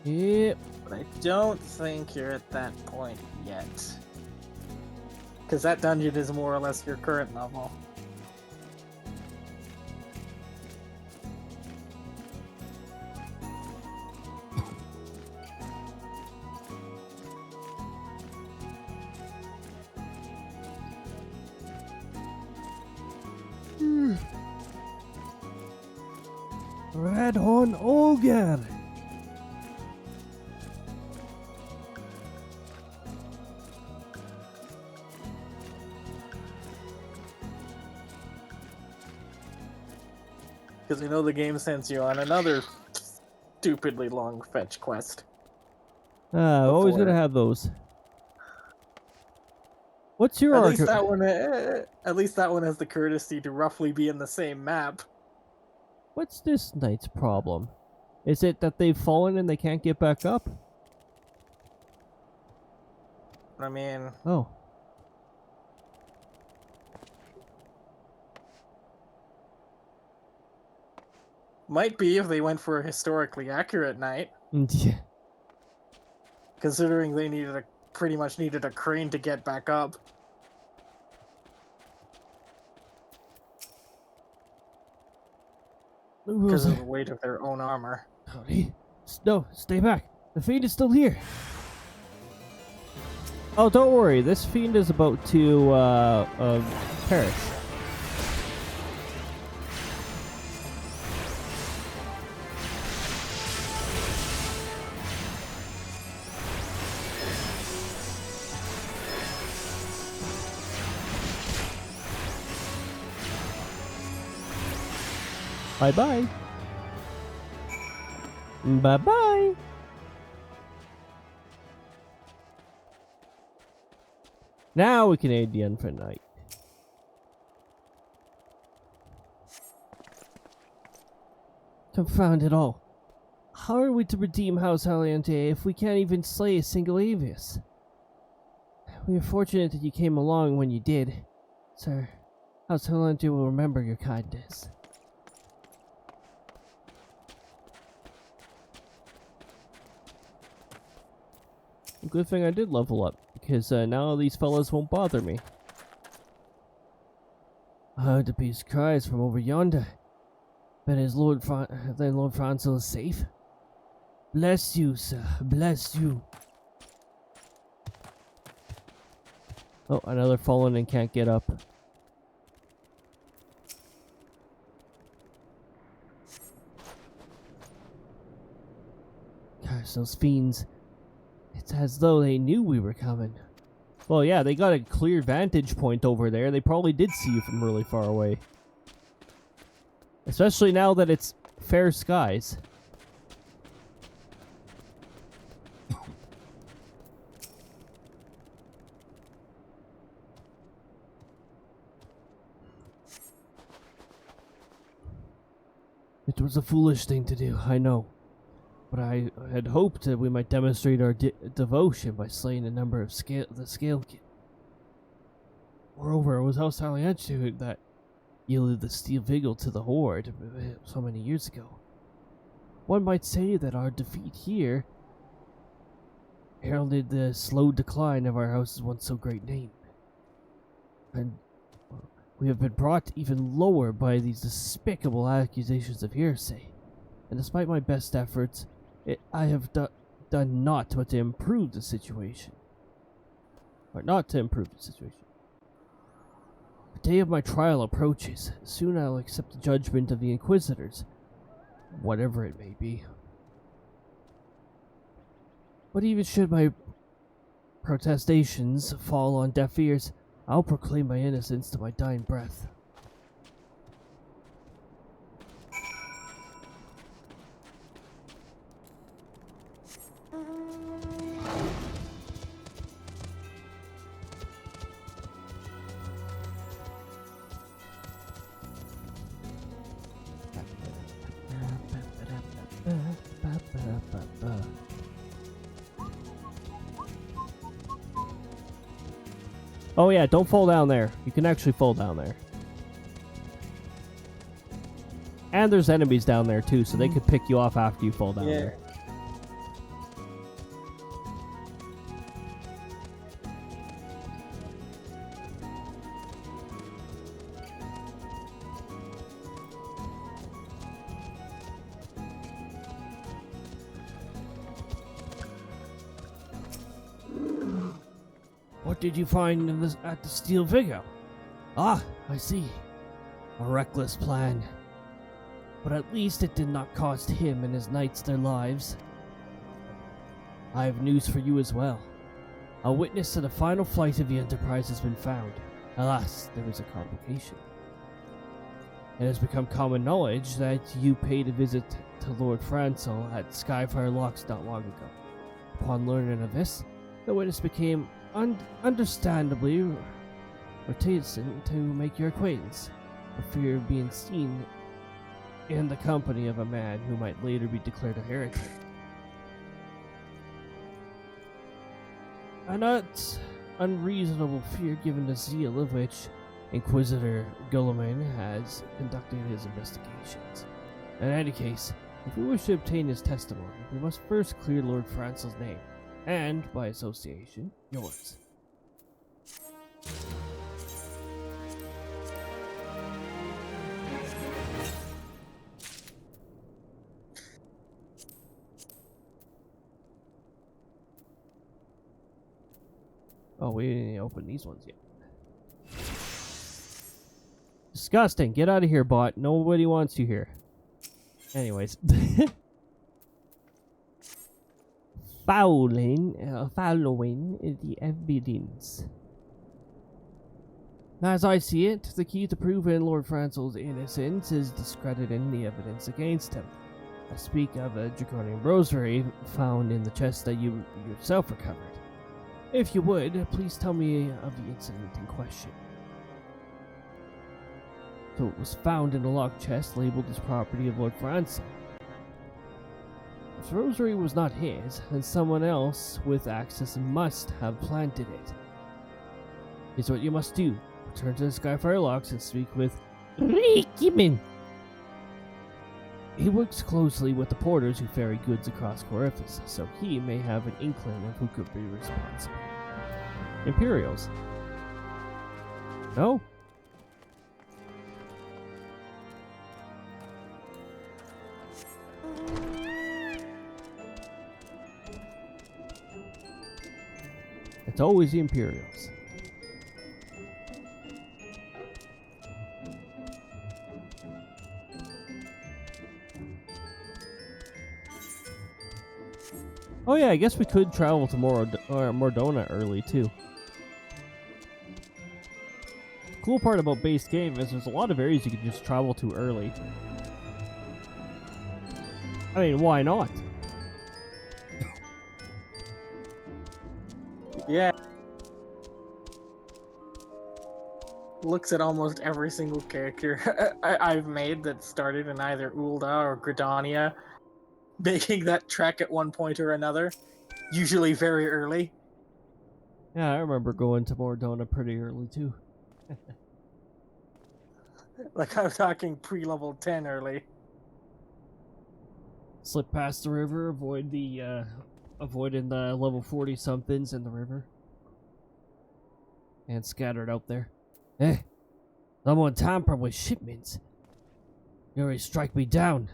Yep. But I don't think you're at that point yet. Because that dungeon is more or less your current level. Redhorn Ogre! Because you know the game sends you on another stupidly long fetch quest. Always gonna have those. What's your at least that one has the courtesy to roughly be in the same map. What's this knight's problem? Is it that they've fallen and they can't get back up? I mean... Oh. Might be if they went for a historically accurate knight. Yeah. Considering they pretty much needed a crane to get back up. because of the weight of their own armor. Cody? No, stay back. The fiend is still here. Oh, don't worry. This fiend is about to perish. Bye-bye. Bye-bye. Now we can aid the Infinite Knight. Confound it all. How are we to redeem House Aliante if we can't even slay a single Avius? We are fortunate that you came along when you did. Sir, House Aliante will remember your kindness. Good thing I did level up, because now these fellas won't bother me. I heard the beast cries from over yonder. But is Lord Franzel is safe? Bless you, sir. Bless you. Oh, another fallen and can't get up. Gosh, those fiends. It's as though they knew we were coming. Well, yeah, they got a clear vantage point over there. They probably did see you from really far away. Especially now that it's fair skies. It was a foolish thing to do, I know. But I had hoped that we might demonstrate our devotion by slaying a number of the scale kid. Moreover, it was House Aliante that yielded the steel vigil to the Horde so many years ago. One might say that our defeat here heralded the slow decline of our house's once so great name. And we have been brought even lower by these despicable accusations of hearsay. And despite my best efforts, I have done naught but to improve the situation. Or not to improve the situation. The day of my trial approaches. Soon I'll accept the judgment of the Inquisitors. Whatever it may be. But even should my protestations fall on deaf ears, I'll proclaim my innocence to my dying breath. Oh yeah, don't fall down there. You can actually fall down there. And there's enemies down there too, so they could pick you off after you fall down there. What did you find in at the Steel Vigil? Ah, I see. A reckless plan. But at least it did not cost him and his knights their lives. I have news for you as well. A witness to the final flight of the Enterprise has been found. Alas, there was a complication. It has become common knowledge that you paid a visit to Lord Franzel at Skyfire Locks not long ago. Upon learning of this, the witness became understandably reticent to make your acquaintance, for fear of being seen in the company of a man who might later be declared a heretic. A not unreasonable fear given the zeal of which Inquisitor Guilliman has conducted his investigations. In any case, if we wish to obtain his testimony, we must first clear Lord Francel's name, and, by association, yours. Oh, we didn't open these ones yet. Disgusting. Get out of here, bot. Nobody wants you here. Anyways. Following the evidence. As I see it, the key to proving Lord Francel's innocence is discrediting the evidence against him. I speak of a draconian rosary found in the chest that you yourself recovered. If you would, please tell me of the incident in question. So it was found in a locked chest labeled as property of Lord Francel. If the rosary was not his, then someone else with access must have planted it. Here's what you must do. Return to the Skyfire locks and speak with Rikimin. He works closely with the porters who ferry goods across Coryphus, so he may have an inkling of who could be responsible. Imperials. No? It's always the Imperials. Oh yeah, I guess we could travel to Mordona early too. The cool part about base game is there's a lot of areas you can just travel to early. I mean, why not? Yeah. Looks at almost every single character I've made that started in either Ul'dah or Gridania, making that trek at one point or another, usually very early. Yeah, I remember going to Mordona pretty early too. Like, I'm talking pre-level 10 early. Slip past the river, avoiding the level 40 somethings in the river. And scattered out there. Someone tampered with shipments. You already strike me down.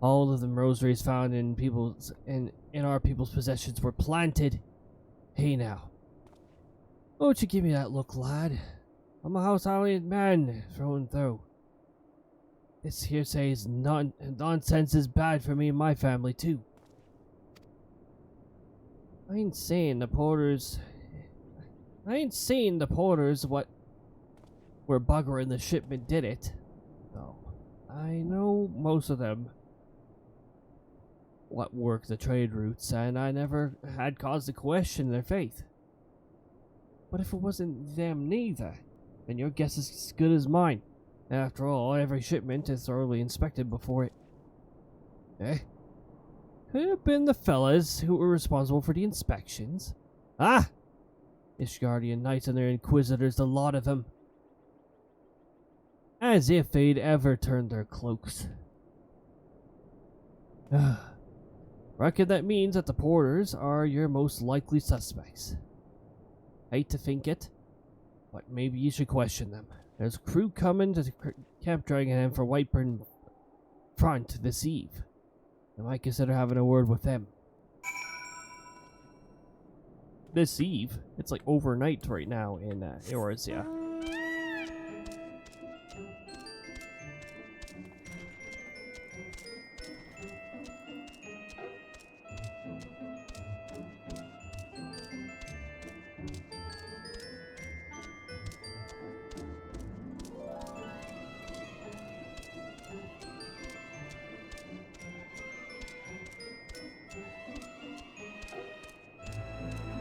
All of the rosaries found in our people's possessions were planted. Hey now. Won't you give me that look, lad? I'm a house-oriented man through and through. This hearsay is nonsense is bad for me and my family too. I ain't saying the porters what were buggering the shipment did it. No. I know most of them what work the trade routes, and I never had cause to question their faith. But if it wasn't them neither, then your guess is as good as mine. After all, every shipment is thoroughly inspected before it. Could have been the fellas who were responsible for the inspections. Ah! Ishgardian Knights and their Inquisitors, the lot of them. As if they'd ever turned their cloaks. Reckon that means that the porters are your most likely suspects. Hate to think it, but maybe you should question them. There's a crew coming to Camp Dragonham for Whiteburn Front this eve. You might consider having a word with them. This eve? It's like overnight right now in Eorzea.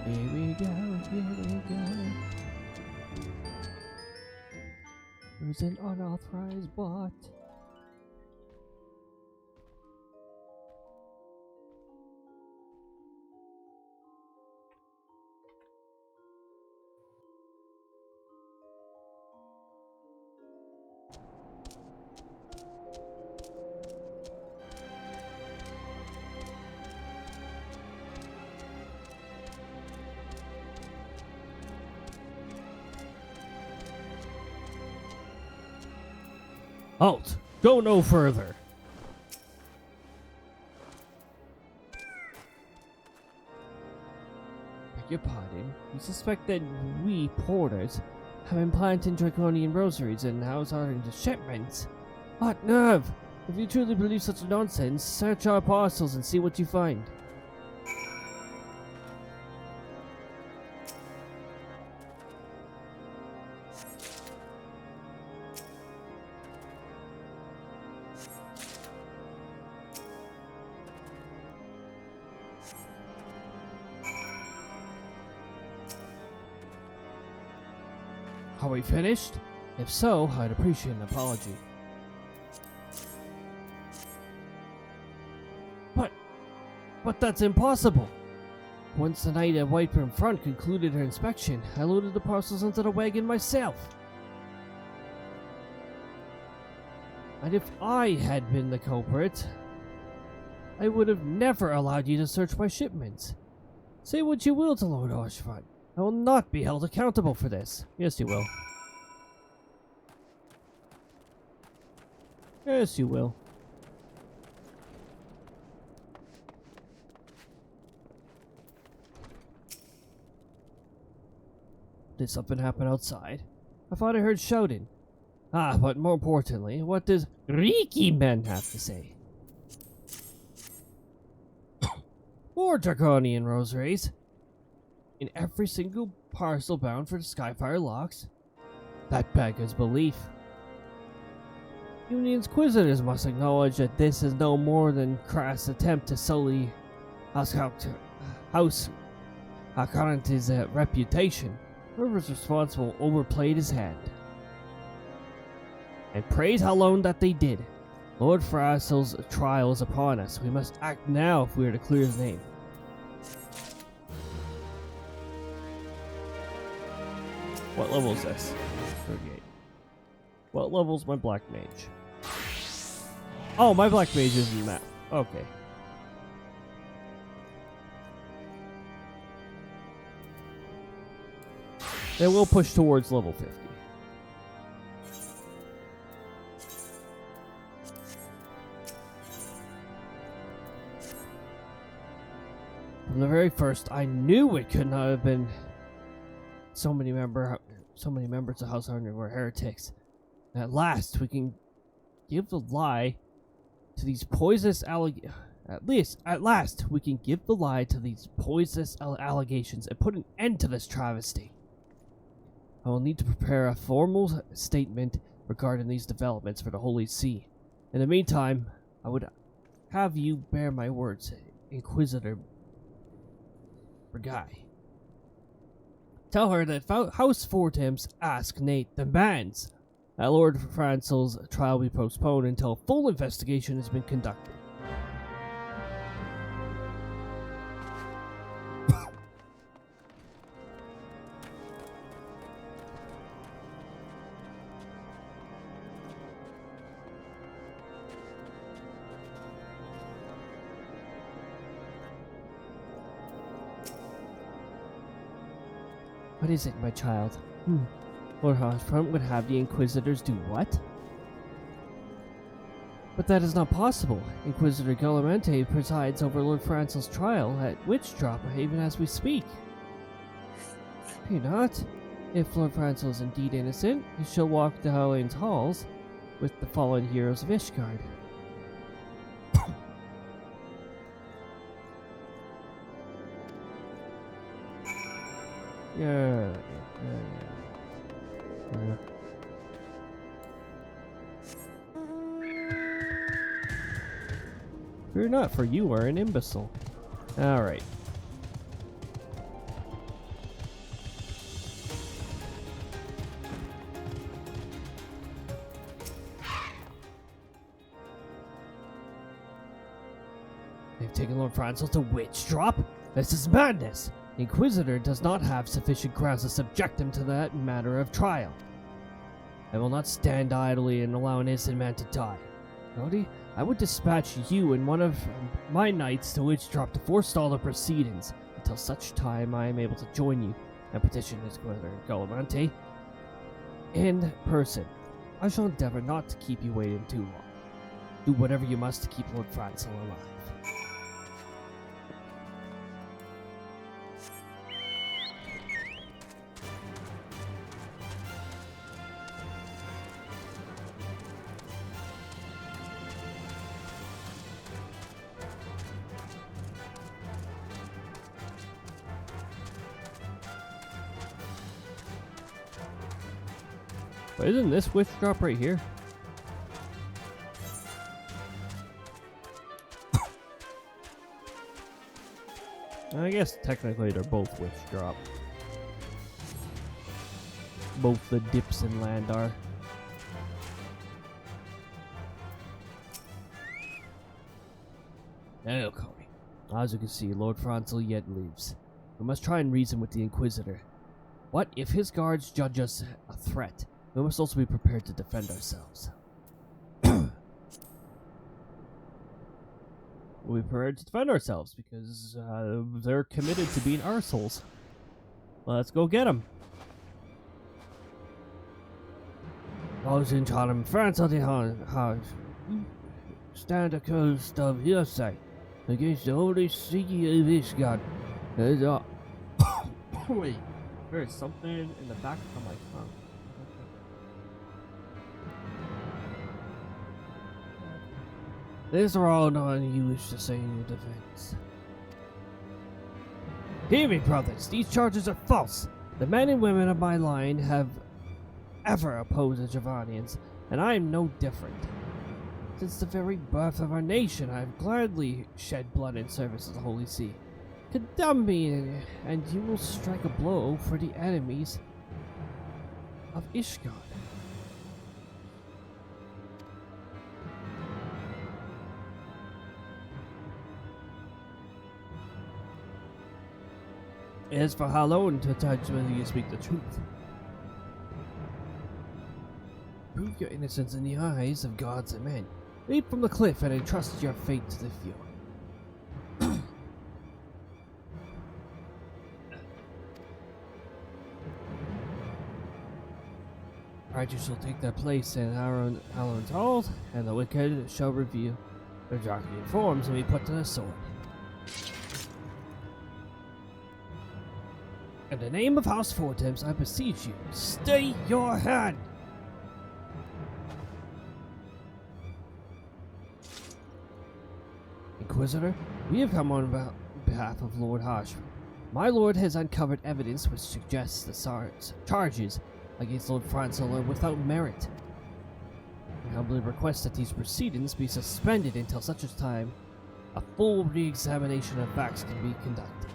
Here we go. Who's an unauthorized bot? Halt! Go no further! your pardon. You suspect that we, porters, have been planting draconian rosaries and house ordering the shipments? What nerve! If you truly believe such nonsense, search our parcels and see what you find. Are we finished? If so, I'd appreciate an apology. But that's impossible! Once the knight at Whiteburn Front concluded her inspection, I loaded the parcels into the wagon myself. And if I had been the culprit, I would have never allowed you to search my shipments. Say what you will to Lord Oshfront. I will not be held accountable for this. Yes, you will. Yes, you will. Did something happen outside? I thought I heard shouting. Ah, but more importantly, what does Riki Men have to say? More draconian rosaries. In every single parcel bound for the Skyfire locks? That beggars belief. Even the Inquisitors must acknowledge that this is no more than crass attempt to sully House Current's reputation. Whoever's responsible overplayed his hand. And praise Halone that they did. Lord Frassel's trial is upon us. We must act now if we are to clear his name. What level is this? 38. What level's my black mage? Oh, my black mage isn't that. Okay. Then we'll push towards level 50. From the very first, I knew it could not have been so many members of House Hunter were heretics. And at last, we can give the lie to these poisonous allegations and put an end to this travesty. I will need to prepare a formal statement regarding these developments for the Holy See. In the meantime, I would have you bear my words, Inquisitor Brigay. Tell her that House Fortem's Ask Nate demands that Lord Francel's trial be postponed until a full investigation has been conducted. What is it, my child? Lord Oshfront would have the Inquisitors do what? But that is not possible. Inquisitor Guillamente presides over Lord Francel's trial at Witchdrop even as we speak. Do you not? If Lord Francel is indeed innocent, he shall walk the Helene's halls with the fallen heroes of Ishgard. Yeah. Fear not, for you are an imbecile. Alright. They've taken Lord Francel to Witchdrop? This is madness! The Inquisitor does not have sufficient grounds to subject him to that matter of trial. I will not stand idly and allow an innocent man to die. Cody, I would dispatch you and one of my knights to Witchdrop to forestall the proceedings until such time I am able to join you and petition his Inquisitor Guillamente in person. I shall endeavor not to keep you waiting too long. Do whatever you must to keep Lord Francel alive. Isn't this witch drop right here? I guess technically they're both witch drop. Both the dips in land are. Hello, Cody. As you can see, Lord Franzel yet lives. We must try and reason with the Inquisitor. But if his guards judge us a threat, we must also be prepared to defend ourselves. We'll be prepared to defend ourselves because they're committed to being arseholes. Let's go get them. Those in Charlem, France on the heart. Stand accused of hearsay against the holy city of Ishgard. Wait, there's something in the back of my tongue. These are all nothing you wish to say in your defense. Hear me, brothers. These charges are false. The men and women of my line have ever opposed the Javanians, and I am no different. Since the very birth of our nation, I have gladly shed blood in service of the Holy See. Condemn me, and you will strike a blow for the enemies of Ishgard. As for how long to judge whether you speak the truth. Prove your innocence in the eyes of gods and men. Leap from the cliff and entrust your fate to the fjord. Righteous shall take their place in Aron's halls, and the wicked shall reveal their darkening forms and be put to the sword. In the name of House Fortems, I beseech you, stay your hand! Inquisitor, we have come on behalf of Lord Harshman. My lord has uncovered evidence which suggests the charges against Lord Franzel are without merit. I humbly request that these proceedings be suspended until such a time a full re-examination of facts can be conducted.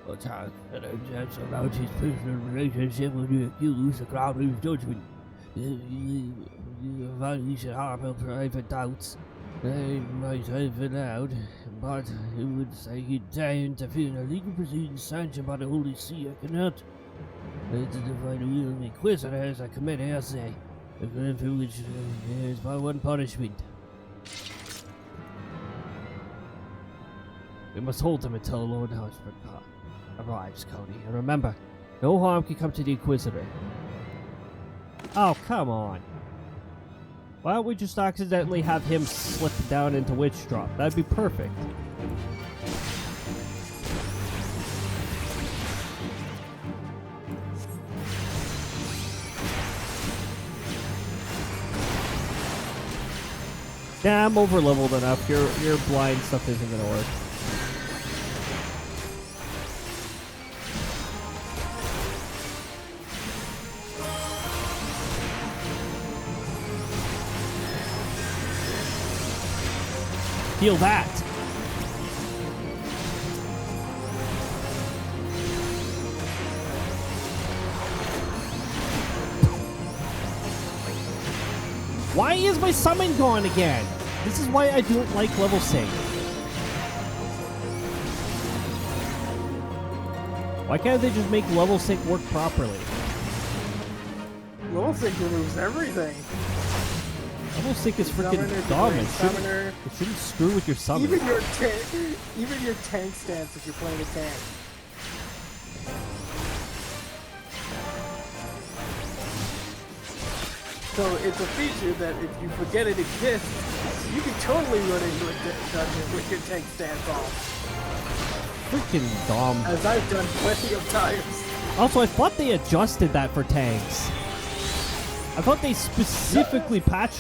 About his personal relationship with the accused, the Crown's judgment. He should harbor private doubts. They might have allowed, but who would say he'd dare interfere in a legal proceedings sanctioned by the Holy See? I cannot. To define the will of the Inquisitor as I commit heresy, for which there is but one punishment. We must hold them until Lord Harshford arrives, Cody. And remember, no harm can come to the Inquisitor. Oh, come on. Why don't we just accidentally have him slip down into Witch Drop? That'd be perfect. Yeah, I'm over leveled enough. Your blind stuff isn't gonna work. Feel that. Why is my summon gone again? This is why I don't like level sync. Why can't they just make level sync work properly? Level sync removes everything. Level sync is freaking dumb. It shouldn't screw with your summon. Even your tank stance if you're playing a tank. So it's a feature that if you forget it exists, you can totally run into a dungeon with your tank stance off. Freaking dumb. As I've done plenty of times. Also, I thought they adjusted that for tanks. I thought they specifically patch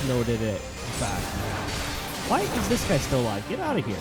noted it, in fact. Why is this guy still alive? Get out of here.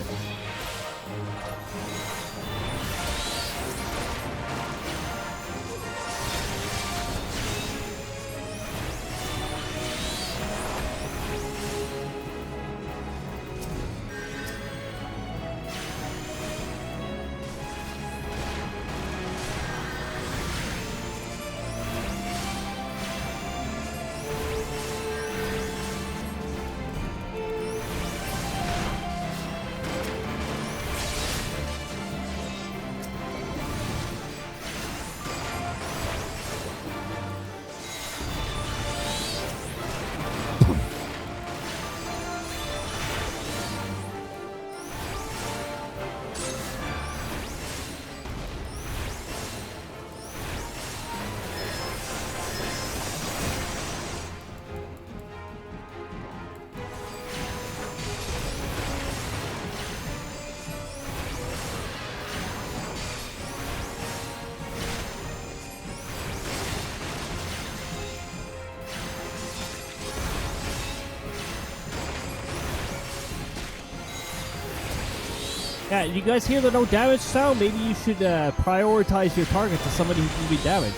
Yeah, you guys hear the no damage sound? Maybe you should prioritize your target to somebody who can be damaged.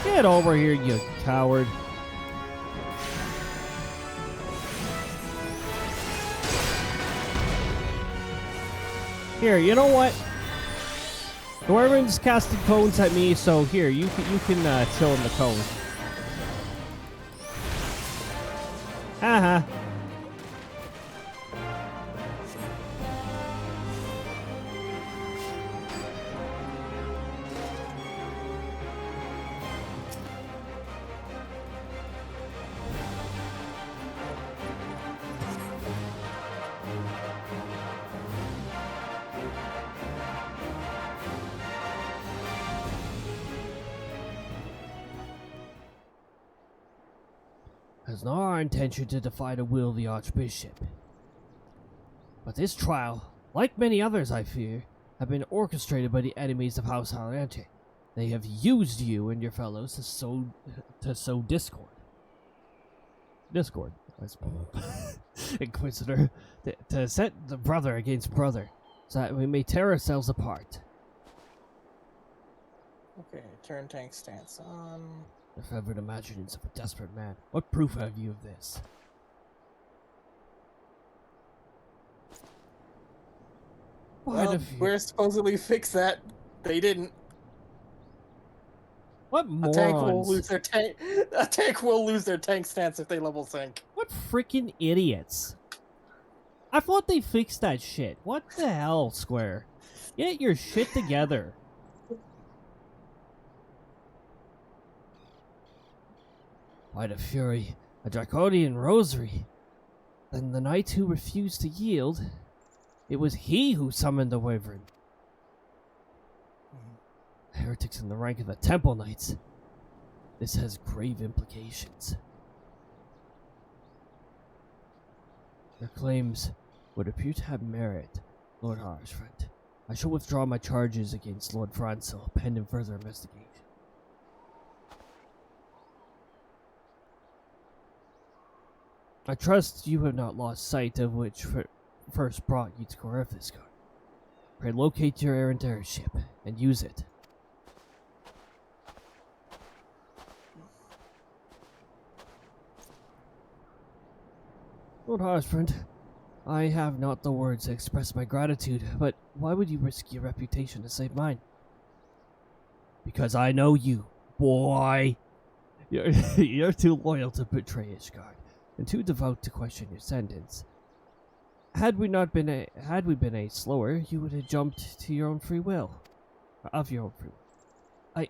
Get over here, you coward. Here, you know what? Dwarven's casting cones at me, so here, you can chill in the cone. Haha. It's not our intention to defy the will of the Archbishop. But this trial, like many others I fear, have been orchestrated by the enemies of House Halante. They have used you and your fellows to sow discord. Discord, I suppose. Inquisitor, to set the brother against brother, so that we may tear ourselves apart. Okay, turn tank stance on. The fevered imaginings of a desperate man. What proof have you of this? Well, we're supposedly fixed that. They didn't. What morons? A tank will lose their tank. A tank will lose their tank stance if they level sync. What freaking idiots! I thought they fixed that shit. What the hell, Square? Get your shit together. By the Fury, a draconian rosary. Then the knight who refused to yield, it was he who summoned the Wyvern. Heretics in the rank of the Temple Knights. This has grave implications. Their claims would appear to have merit, Lord Harshfriend. I shall withdraw my charges against Lord Francil, pending further investigation. I trust you have not lost sight of which first brought you to Corifiscar. Pray locate your errant airship and use it. Lord Harshfriend, I have not the words to express my gratitude, but why would you risk your reputation to save mine? Because I know you, boy. You're too loyal to betray Ishgard, and too devout to question your sentence. Had we been a slower, you would have jumped to your own free will. Of your own free will.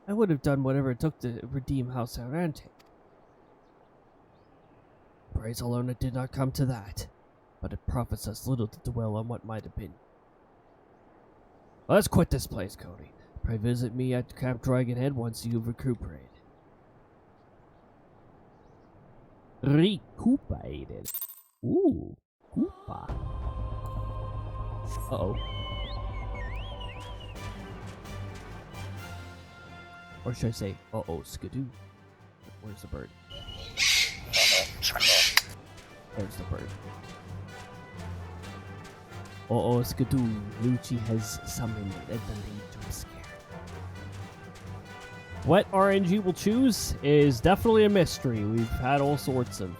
I would have done whatever it took to redeem House Arante. Praise alone it did not come to that, but it profits us little to dwell on what might have been. Let's quit this place, Cody. Pray visit me at Camp Dragonhead once you've recuperated. Recuperated. Ooh, Koopa. Uh-oh. Or should I say, uh-oh, skidoo. Where's the bird? There's the bird. Uh-oh, skidoo. Lucci has summoned the lead to scare. What RNG will choose is definitely a mystery. We've had all sorts of...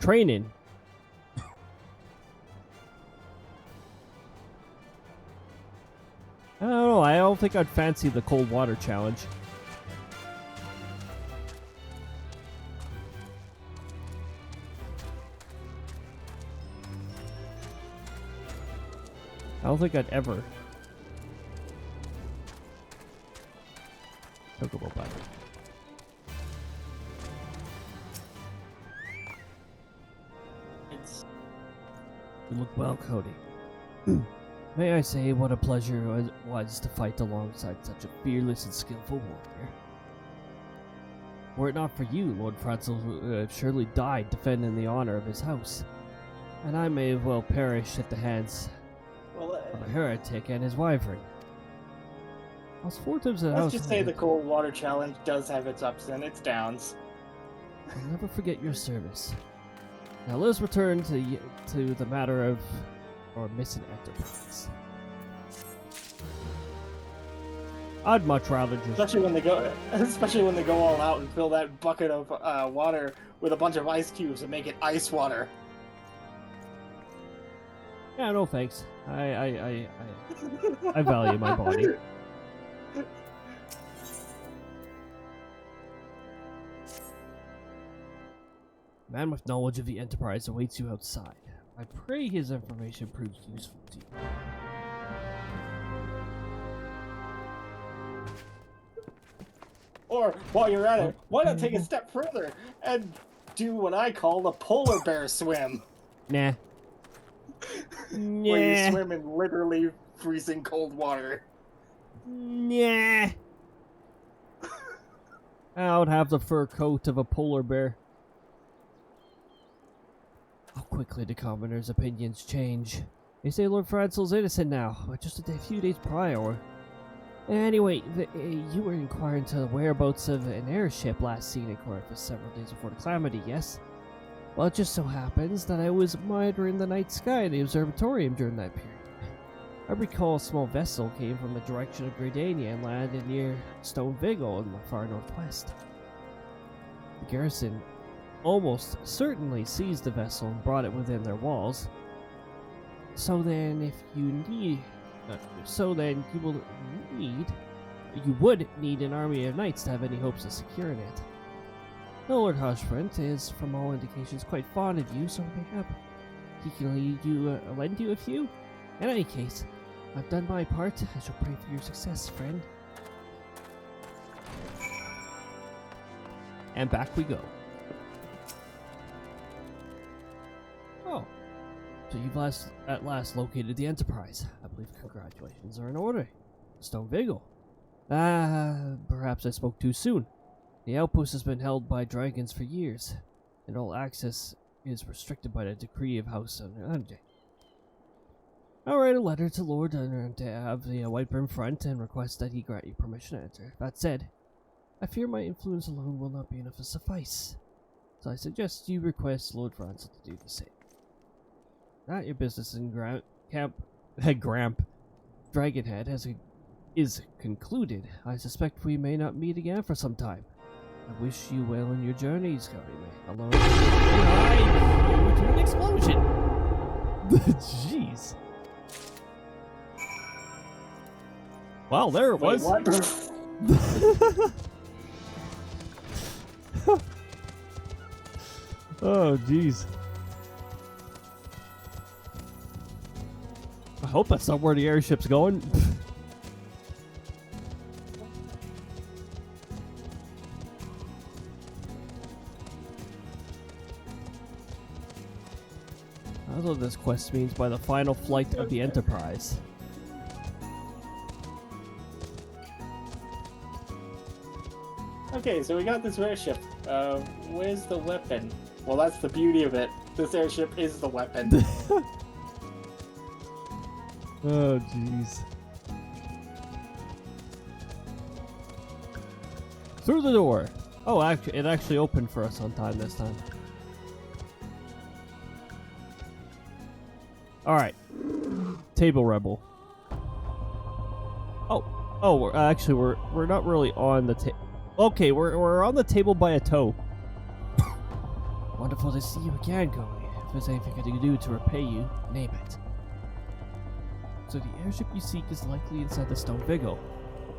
training. I don't know, I don't think I'd fancy the cold water challenge. I don't think I'd ever. Chocobo button. You look well, Cody. May I say what a pleasure it was to fight alongside such a fearless and skillful warrior. Were it not for you, Lord Francil would have surely died defending the honor of his house, and I may have well perished at the hands of a heretic and his wyvern. I was 4 times at Let's just say the cold water challenge does have its ups and its downs. I'll never forget your service. Now let's return to the matter of our missing enterprise. I'd much rather just especially when they go all out and fill that bucket of water with a bunch of ice cubes and make it ice water. Yeah, no thanks. I value my body. Man with knowledge of the Enterprise awaits you outside. I pray his information proves useful to you. Or, while you're at it, why not take a step further and do what I call the polar bear swim? Nah. Where you swim in literally freezing cold water. Nah. I would have the fur coat of a polar bear. How quickly the commoner's opinions change. They say Lord Francel's innocent now, but just a few days prior. Anyway, you were inquiring to the whereabouts of an airship last seen in Corpus several days before the calamity, yes? Well, it just so happens that I was monitoring the night sky in the observatorium during that period. I recall a small vessel came from the direction of Gradania and landed near Stone Vigil in the far northwest. The garrison almost certainly seized the vessel and brought it within their walls. So then, if you need... you would need an army of knights to have any hopes of securing it. The Lord Hoshfront is, from all indications, quite fond of you, so perhaps he can lend you a few. In any case, I've done my part. I shall pray for your success, friend. And back we go. Oh. So you've at last located the Enterprise. I believe congratulations are in order. Stone Vigil. Perhaps I spoke too soon. The outpost has been held by dragons for years, and all access is restricted by the decree of House Ande. I'll write a letter to Lord Ande to have the White Brim front and request that he grant you permission to enter. That said, I fear my influence alone will not be enough to suffice, so I suggest you request Lord Francel to do the same. Not your business in Gramp Dragonhead is concluded. I suspect we may not meet again for some time. I wish you well in your journeys, Cody. Alone. To an explosion. Jeez. Wow, there it was. What? Oh, jeez. I hope that's not where the airship's going. That's what this quest means by the final flight of the Enterprise. Okay, so we got this airship. Where's the weapon? Well, that's the beauty of it. This airship is the weapon. Oh, jeez. Through the door. Oh, it actually opened for us on time this time. Alright. Table Rebel. We're not really on the table. Okay, we're on the table by a toe. Wonderful to see you again, Cody. If there's anything I can do to repay you, name it. So the airship you seek is likely inside the Stone Vigil.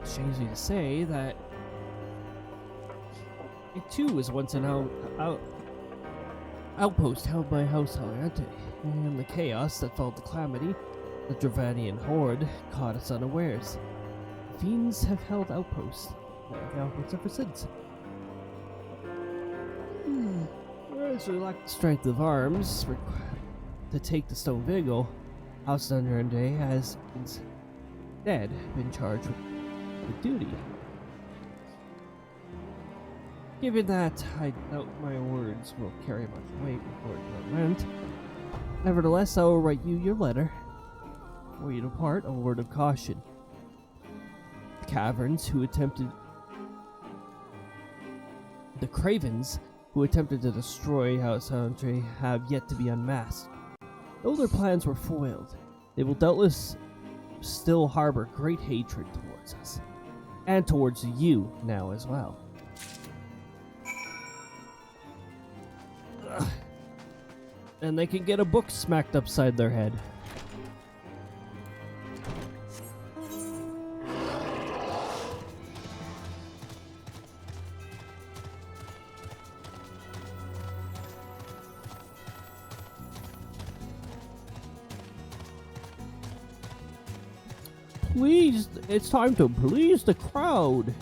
It shames me to say that it too was once an outpost held by House Ande. In the chaos that followed the calamity, the Dravanian horde caught us unawares. The fiends have held outposts ever since. Whereas we lack the strength of arms to take the Stone Vigil, House Ande has instead been charged with duty. Given that I doubt my words will carry much weight before judgment, nevertheless I will write you your letter. Before you depart, a word of caution. caverns who attempted... The cravens who attempted to destroy House Andre have yet to be unmasked. Though their plans were foiled, they will doubtless still harbor great hatred towards us. And towards you now as well. Ugh. And they can get a book smacked upside their head. Please, it's time to please the crowd.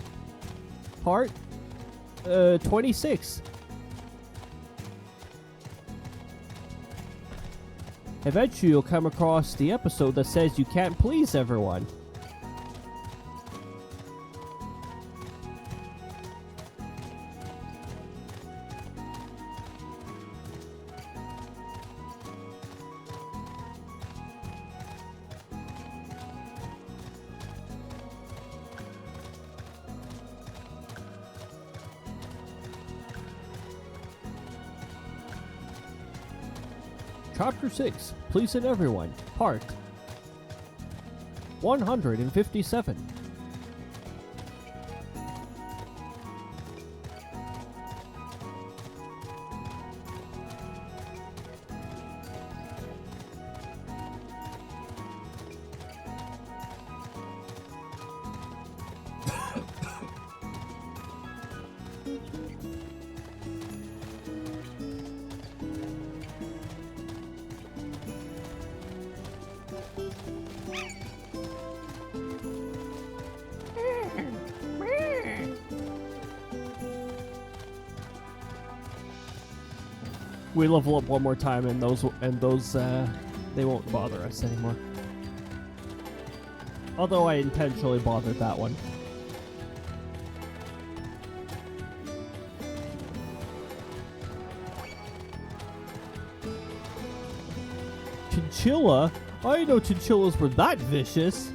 Part 26. Eventually you'll come across the episode that says you can't please everyone. Chapter 6, Pleasing Everyone, Part 157. We level up one more time, and those they won't bother us anymore. Although I intentionally bothered that one. Chinchilla? I didn't know chinchillas were that vicious.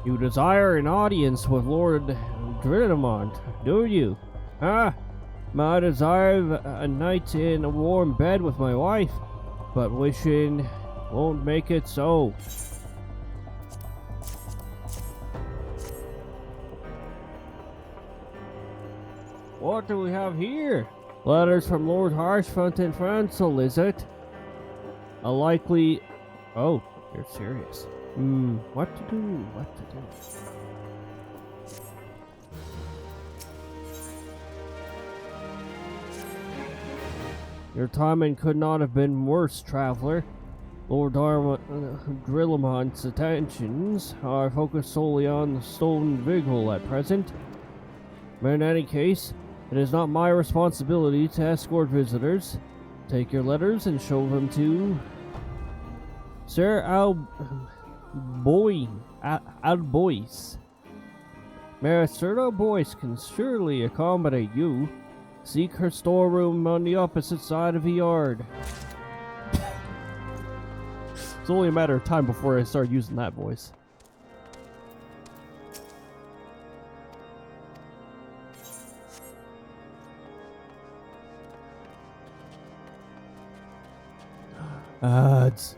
You desire an audience with Lord Drinamont, do you? Ah, I desire a night in a warm bed with my wife, but wishing won't make it so. What do we have here? Letters from Lord Harshfront and Francel, is it? A likely... Oh, you're serious. What to do? What to do? Your timing could not have been worse, traveler. Lord Drillamont's attentions are focused solely on the stolen Vigil at present. But in any case, it is not my responsibility to escort visitors. Take your letters and show them to Sir Albois. Master Boyce can surely accommodate you. Seek her storeroom on the opposite side of the yard. It's only a matter of time before I start using that voice. Ads.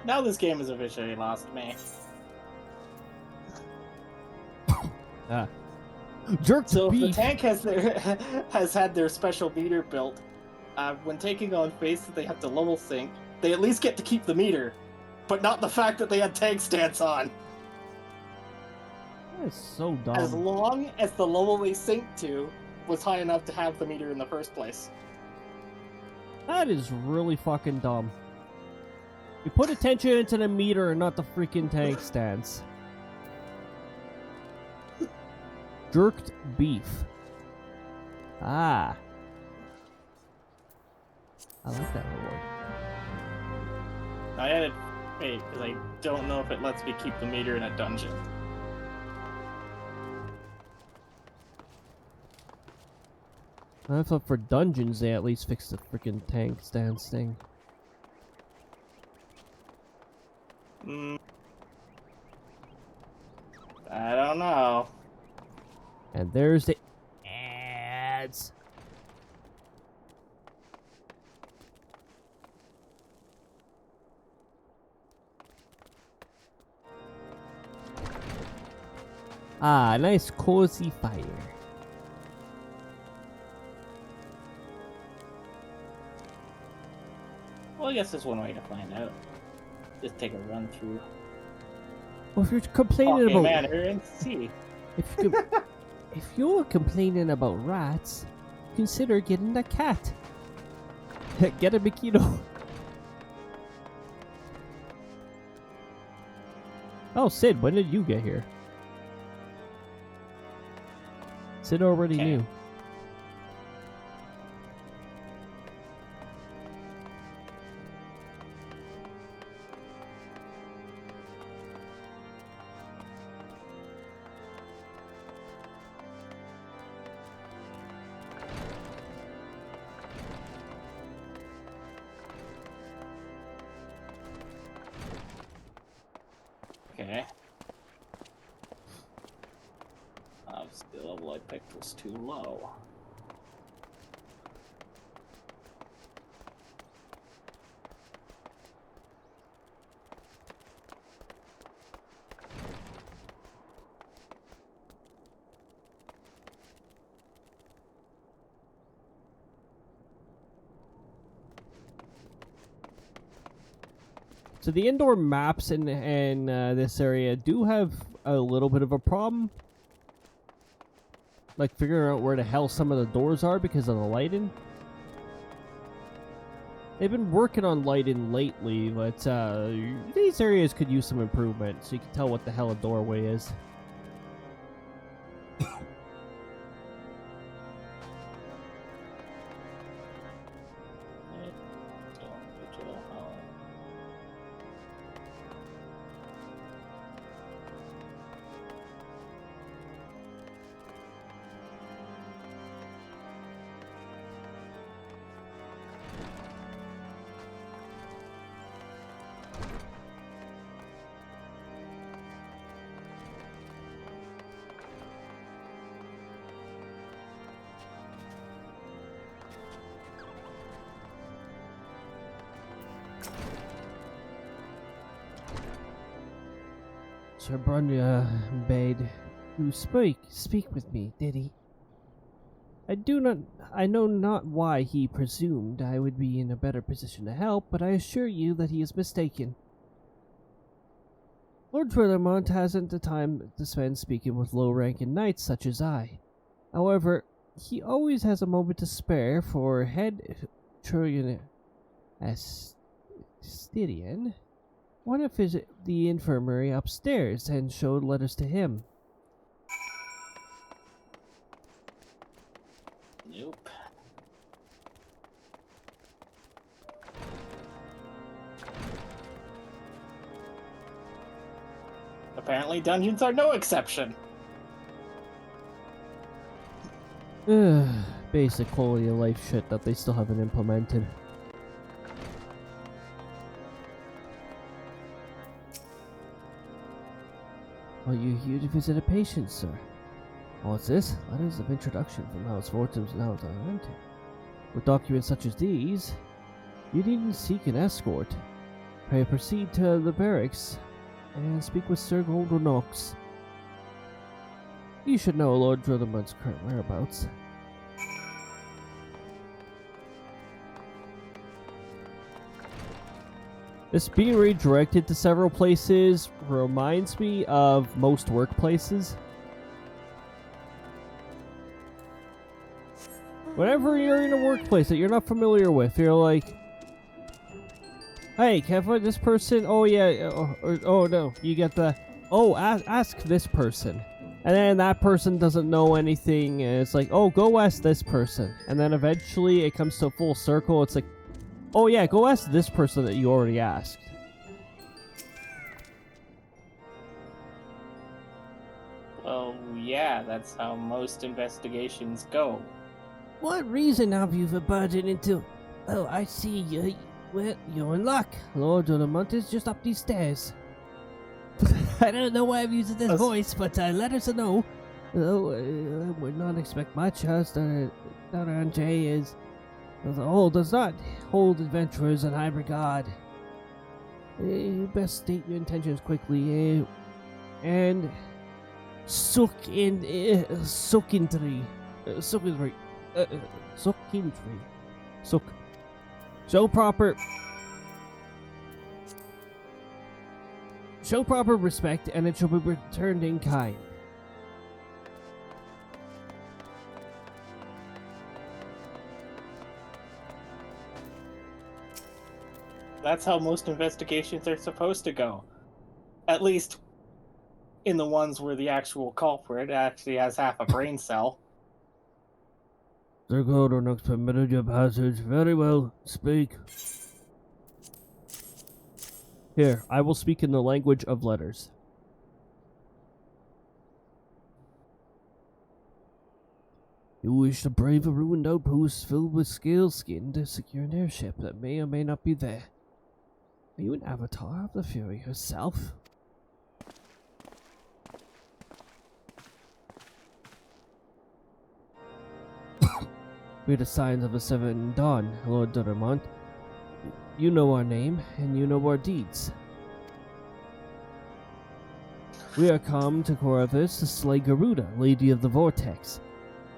Now this game has officially lost me. Jerk so if beef. the tank has had their special meter built, when taking on face that they have to level sync, they at least get to keep the meter, but not the fact that they had tank stance on. That's so dumb. As long as the level they synced to was high enough to have the meter in the first place. That is really fucking dumb. You put attention into the meter and not the freaking tank stance. Jerked beef. Ah. I like that word. I added Wait, because I don't know if it lets me keep the meter in a dungeon. I thought for dungeons they at least fixed the freaking tank stance thing. I don't know. And there's the ads. Ah, nice cozy fire. Well, I guess there's one way to find out. Just take a run through. Well, if you're complaining about Manor and see. if you're complaining about rats, consider getting a cat. Get a Mikito. Oh, Sid, when did you get here? Sid already knew. Okay. The level I picked was too low. So the indoor maps in this area do have a little bit of a problem. Like figuring out where the hell some of the doors are because of the lighting. They've been working on lighting lately, but these areas could use some improvement so you can tell what the hell a doorway is. Sir Brunya bade you speak with me, did he? I know not why he presumed I would be in a better position to help, but I assure you that he is mistaken. Lord Trillermont hasn't the time to spend speaking with low-ranking knights such as I. However, he always has a moment to spare for head Trillion Astidian. One of the infirmary upstairs and showed letters to him. Nope. Apparently dungeons are no exception. Basic quality of life shit that they still haven't implemented. Are you here to visit a patient, sir? What's this? Letters of introduction from House Vortum's now Diamante. With documents such as these, you needn't seek an escort. Pray proceed to the barracks and speak with Sir Golden Knox. You should know Lord Drillerman's current whereabouts. This being redirected to several places reminds me of most workplaces. Whenever you're in a workplace that you're not familiar with, you're like, hey, can I find this person? Oh yeah, oh no, you get the, oh, ask this person. And then that person doesn't know anything, and it's like, oh, go ask this person. And then eventually it comes to a full circle, it's like, oh yeah, go ask this person that you already asked. Oh, yeah, that's how most investigations go. What reason have you for barging into... Oh, I see. Well, you're in luck. Lord Dolomont is just up these stairs. I don't know why I'm using this voice, but let us know. Oh, I would not expect much. Dr. Andre is... as a whole does not hold adventurers in high regard. Best state your intentions quickly, and suck. Show proper respect, and it shall be returned in kind. That's how most investigations are supposed to go. At least in the ones where the actual culprit actually has half a brain cell. The code on next permitted your passage. Very well. Speak. Here, I will speak in the language of letters. You wish to brave a ruined outpost filled with scale skin to secure an airship that may or may not be there. Are you an avatar of the Fury herself? We're the signs of a seven dawn, Lord Dolomont. You know our name, and you know our deeds. We are come to Corvus to slay Garuda, Lady of the Vortex.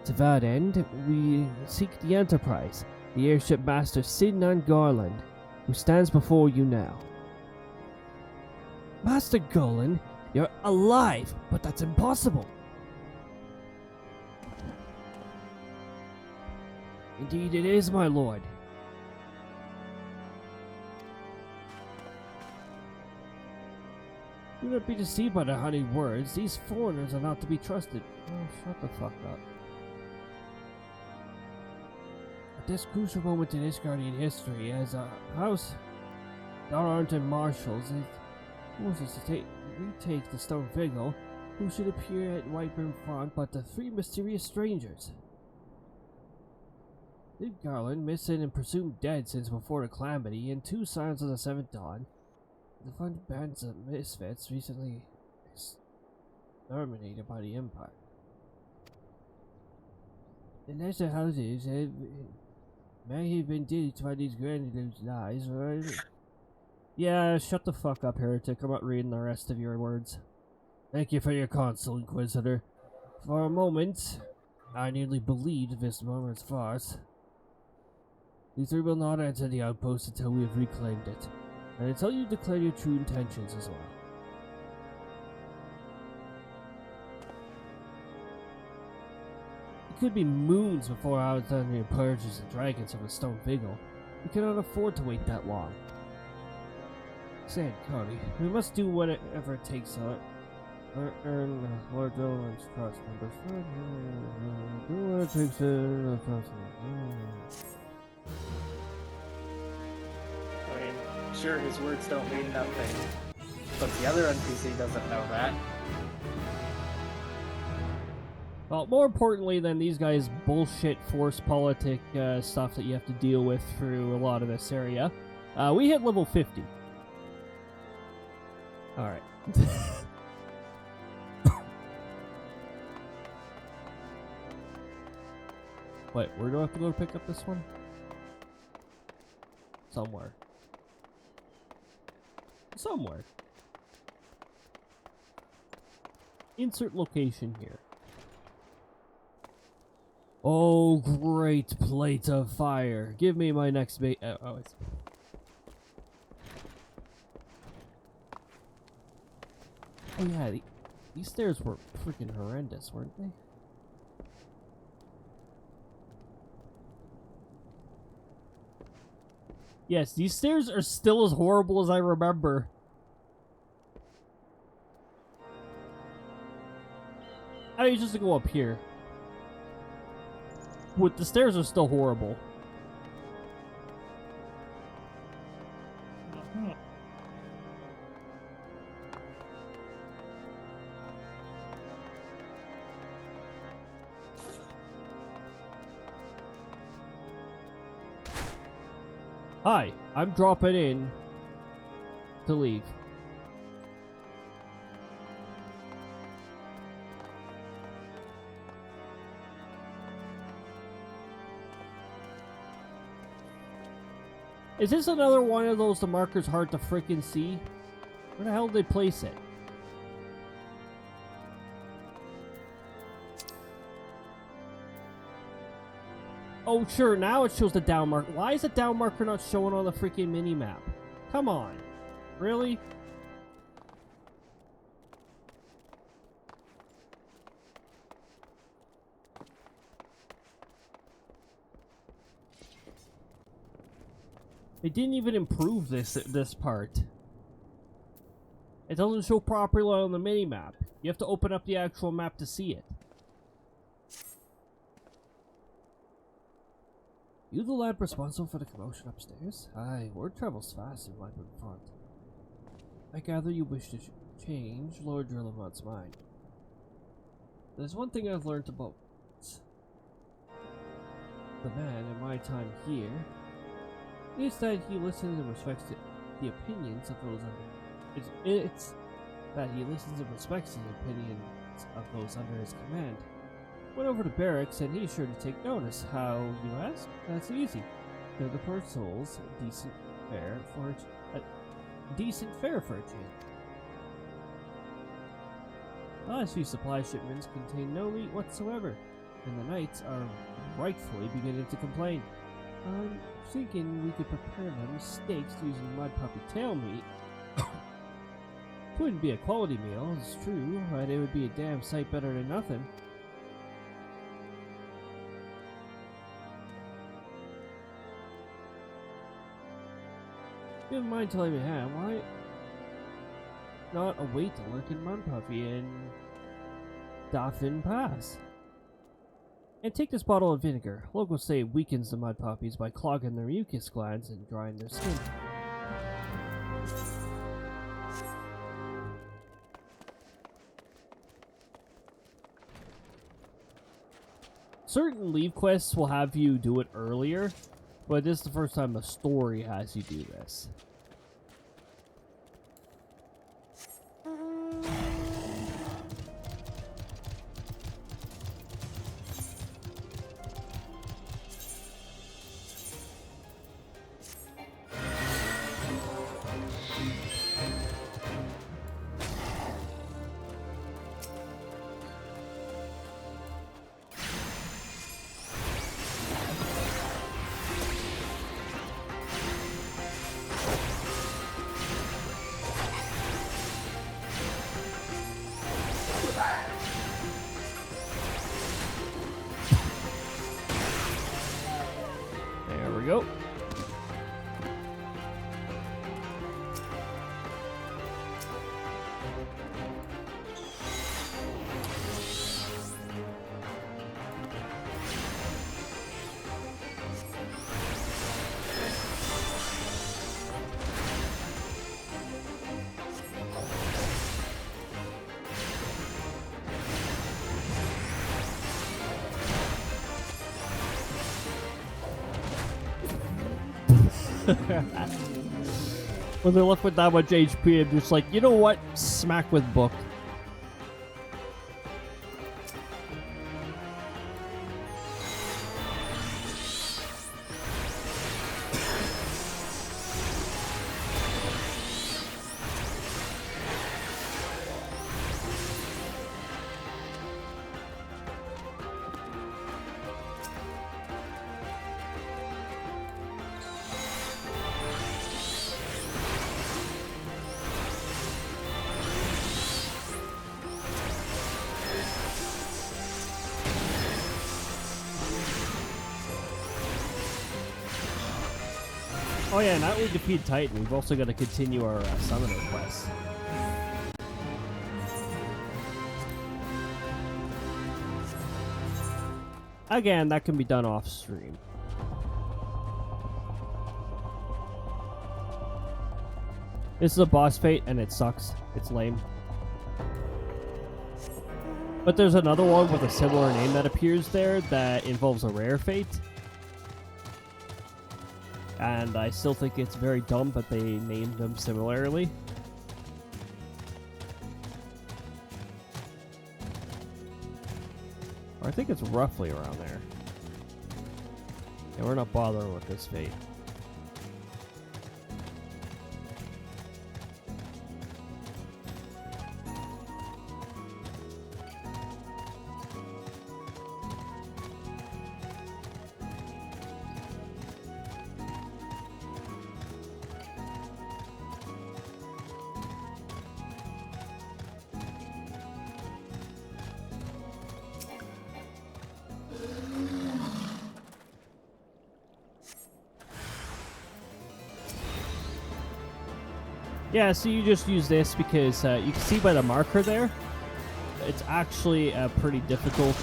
To that end, we seek the Enterprise, the airship master Sidnan Garland, who stands before you now. Master Garland, you're alive, but that's impossible. Indeed it is, my lord. Do not be deceived by the honeyed words. These foreigners are not to be trusted. Oh, shut the fuck up. At this crucial moment in Ishgardian history, as a house, Darlington Marshals, it forces to retake the Stone Vigil, who should appear at Whiteburn Front but the three mysterious strangers. Liv Garland, missing and presumed dead since before the calamity, and two Scions of the Seventh Dawn. The fun bands of misfits recently exterminated by the Empire. The lesser houses may have been duped by these grandiose lies, right? Yeah, shut the fuck up, heretic. I'm not reading the rest of your words. Thank you for your counsel, Inquisitor. For a moment, I nearly believed this moment's farce. These three will not enter the outpost until we have reclaimed it, and until you declare your true intentions as well. It could be moons before Alexandria purges the dragons of the Stone Vigil. We cannot afford to wait that long. Said Cody, we must do whatever it takes to earn Lord Dolan's trust. Do what it takes to earn the trust. I mean, sure, his words don't mean nothing, but the other NPC doesn't know that. Well, more importantly than these guys' bullshit force politic stuff that you have to deal with through a lot of this area, we hit level 50. Alright. Wait, where do I have to go to pick up this one? Somewhere. Somewhere. Insert location here. Oh, great plate of fire. Give me my next bait. Oh, it's... Oh yeah, these stairs were freaking horrendous, weren't they? Yes, these stairs are still as horrible as I remember. I mean, just to go up here. The stairs are still horrible. Hi, I'm dropping in to leave. Is this another one of those the markers hard to freaking see? Where the hell did they place it? Oh, sure, now it shows the down marker. Why is the down marker not showing on the freaking mini-map? Come on. Really? They didn't even improve this part. It doesn't show properly on the mini-map. You have to open up the actual map to see it. You the lad responsible for the commotion upstairs? Aye, word travels fast in Wyvern Front. I gather you wish to change Lord Drillavant's mind. There's one thing I've learned about the man in my time here, is that he listens and respects the opinions of those under it's that he listens and respects the opinions of those under his command. Went over to barracks and he's sure to take notice. How, you ask? That's easy. They're the poor souls, decent fare for a change. Last few supply shipments contain no meat whatsoever, and the knights are rightfully beginning to complain. I'm thinking we could prepare them steaks using mud puppy tail meat. It wouldn't be a quality meal, it's true, but it would be a damn sight better than nothing. You don't mind telling me how, why not await to lurk in Mud Puppy and Dauphin Pass? And take this bottle of vinegar. Locals say it weakens the mud puppies by clogging their mucus glands and drying their skin. Certain leave quests will have you do it earlier, but this is the first time the story has you do this. Go. When they're left with that much HP, I'm just like, you know what? Smack with book. Oh yeah, now we defeat Titan, we've also got to continue our summoner quest. Again, that can be done off stream. This is a boss fight and it sucks. It's lame. But there's another one with a similar name that appears there that involves a rare fate. And I still think it's very dumb that they named them similarly. Or I think it's roughly around there. And we're not bothering with this fate. Yeah, so you just use this because you can see by the marker there, it's actually pretty difficult.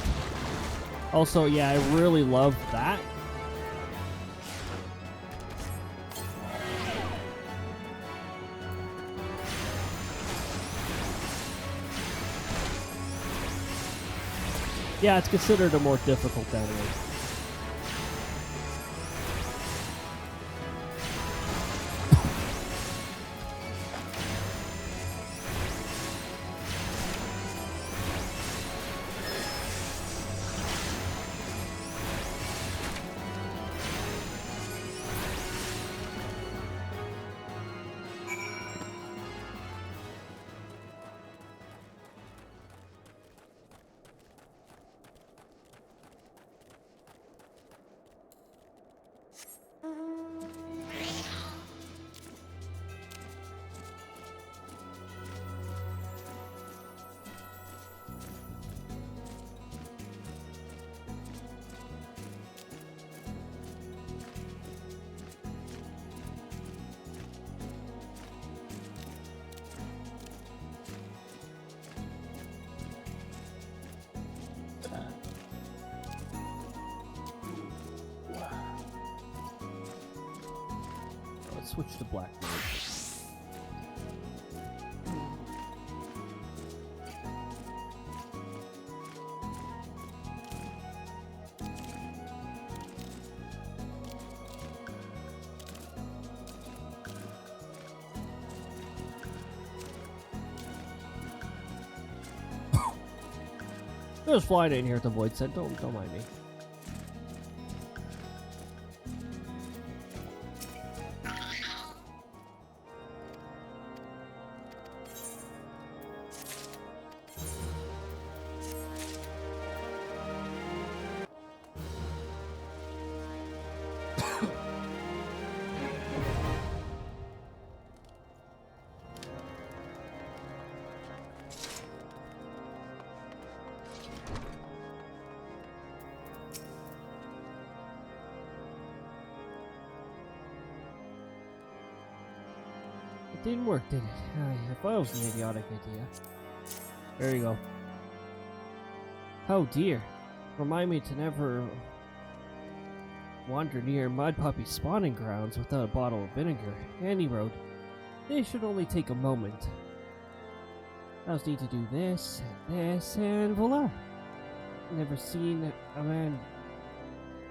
Also, yeah, I really love that. Yeah, it's considered a more difficult enemy. Let's switch to black mode. I was flying in here at the void set. Don't mind me. Didn't work, did it? I thought it was an idiotic idea. There you go. Oh dear. Remind me to never wander near Mud Puppy's spawning grounds without a bottle of vinegar. Any road. This should only take a moment. I just need to do this, and voila! Never seen a man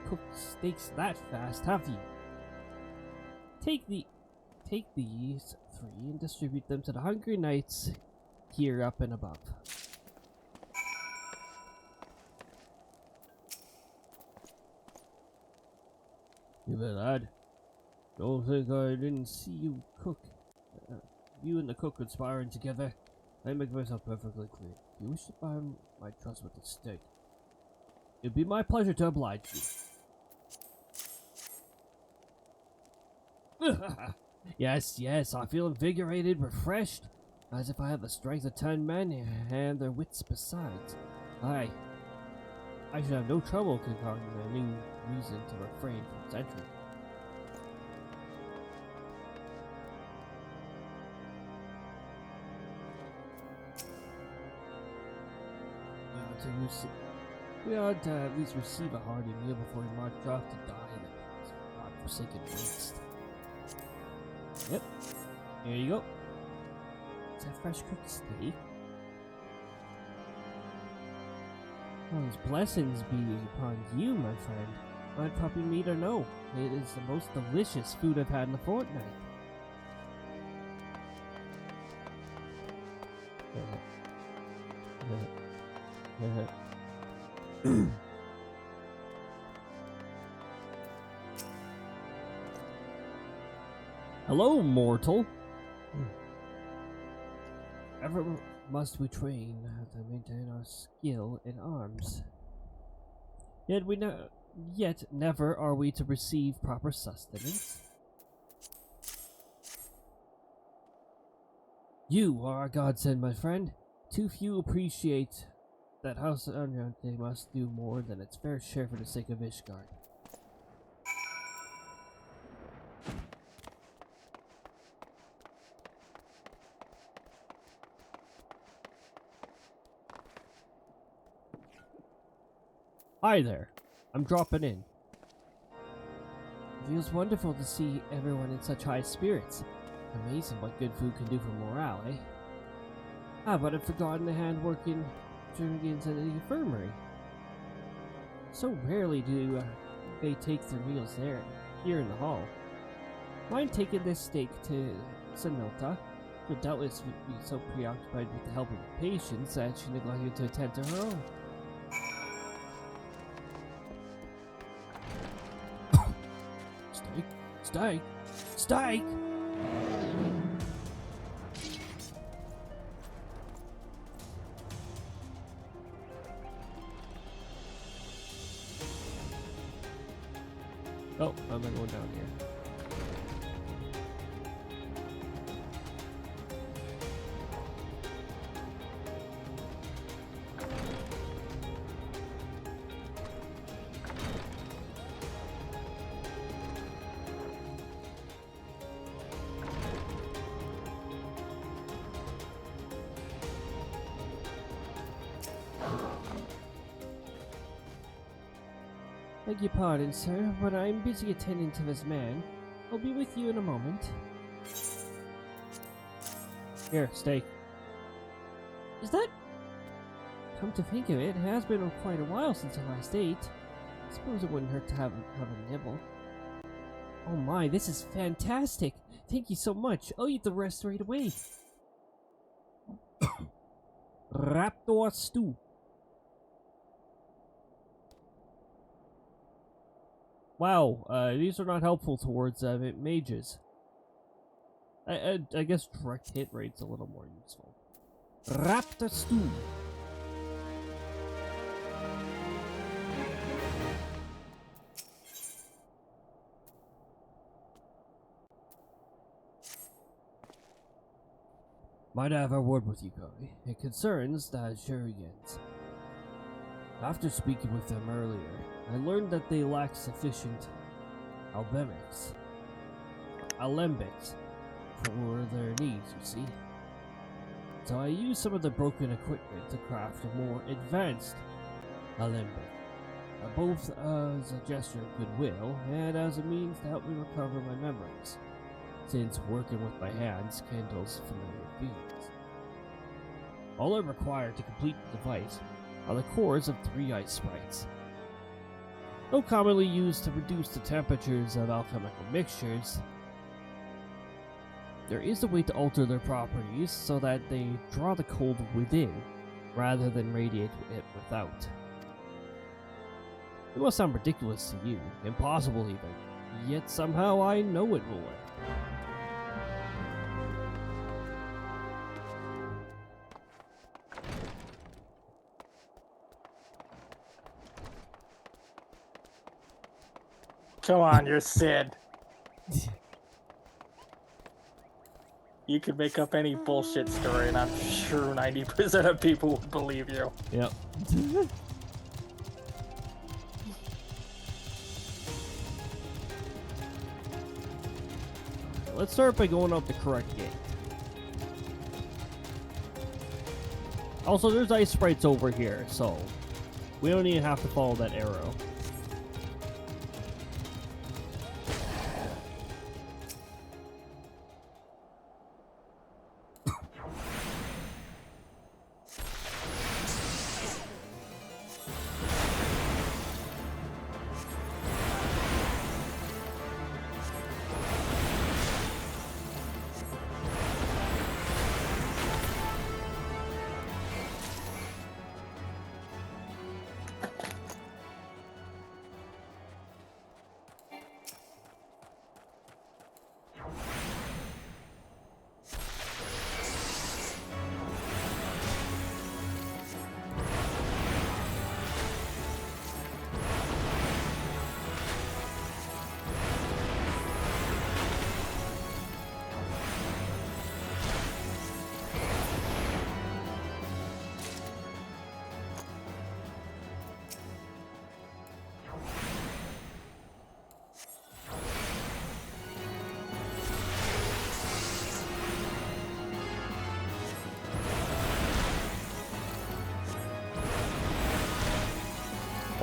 cook steaks that fast, have you? Take these 3 and distribute them to the hungry knights here up and above. You there, lad? Don't think I didn't see you cook. You and the cook conspiring together. I make myself perfectly clear. If you wish to buy my trust with a steak, it'd be my pleasure to oblige you. Yes, I feel invigorated, refreshed, as if I had the strength of 10 men and their wits besides. I should have no trouble concocting a new reason to refrain from its entry. We ought to at least receive a hearty meal before we march off to die in this godforsaken waste. Yep. Here you go. Is that fresh cooked steak? Well, his blessings be upon you, my friend. Red puppy meat or no, it is the most delicious food I've had in a fortnight. Hello, mortal. Ever must we train to maintain our skill in arms. Yet never are we to receive proper sustenance. You are a godsend, my friend. Too few appreciate that House Unreality must do more than its fair share for the sake of Ishgard. Hi there. I'm dropping in. It feels wonderful to see everyone in such high spirits. Amazing what good food can do for morale, eh? Ah, but I've forgotten the hand working shenanigans at the infirmary. So rarely do they take their meals here in the hall. Mind taking this steak to Senilta? She'll doubtless be so preoccupied with the help of the patients that she neglected to attend to her own. Steak! Steak! Oh, I'm gonna go down here. Beg your pardon, sir, but I'm busy attending to this man. I'll be with you in a moment. Here, steak. Is that... Come to think of it, it has been quite a while since I last ate. I suppose it wouldn't hurt to have a nibble. Oh my, this is fantastic! Thank you so much. I'll eat the rest right away. Raptor stew. Wow, these are not helpful towards mages. I guess direct hit rate's a little more useful. Raptor stew. Might I have a word with you, Cody? It concerns the Eorzea. After speaking with them earlier, I learned that they lack sufficient alembics for their needs, you see. So I used some of the broken equipment to craft a more advanced alembic, both as a gesture of goodwill and as a means to help me recover my memories, since working with my hands kindles familiar feelings. All I require to complete the device are the cores of 3 ice sprites. Though commonly used to reduce the temperatures of alchemical mixtures, there is a way to alter their properties so that they draw the cold within, rather than radiate it without. It must sound ridiculous to you, impossible even, yet somehow I know it will work. Come on, you're Sid. You could make up any bullshit story, and I'm sure 90% of people would believe you. Yep. Let's start by going out the correct gate. Also, there's ice sprites over here, so we don't even have to follow that arrow.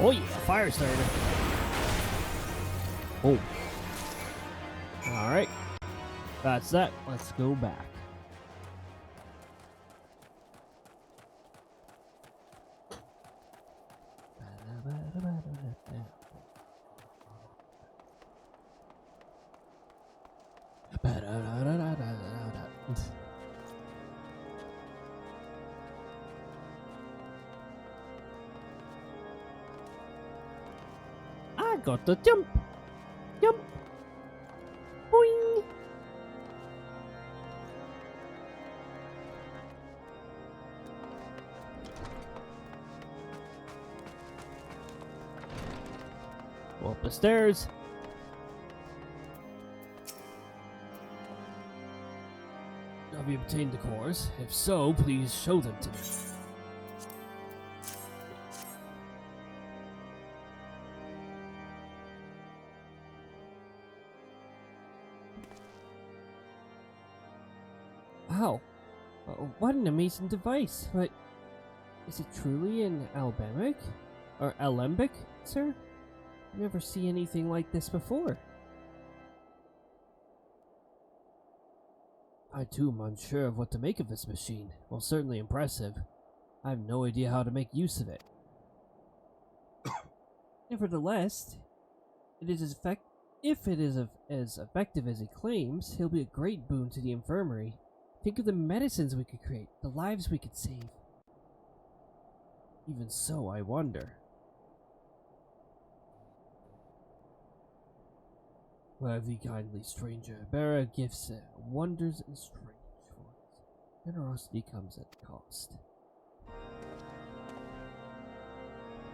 Oh yeah, fire starter. Oh. Alright. That's that. Let's go back. I got the jump. Jump. Boing. Go up the stairs. Have you obtained the cores? If so, please show them to me. Wow. What an amazing device. But is it truly an alembic? Or alembic, sir? I've never seen anything like this before. I too am unsure of what to make of this machine. Well, certainly impressive. I have no idea how to make use of it. Nevertheless, if it is as effective as he claims, he'll be a great boon to the infirmary. Think of the medicines we could create, the lives we could save. Even so, I wonder. Have thee kindly, stranger. Bearer gifts, wonders, and strange ones. Generosity comes at cost.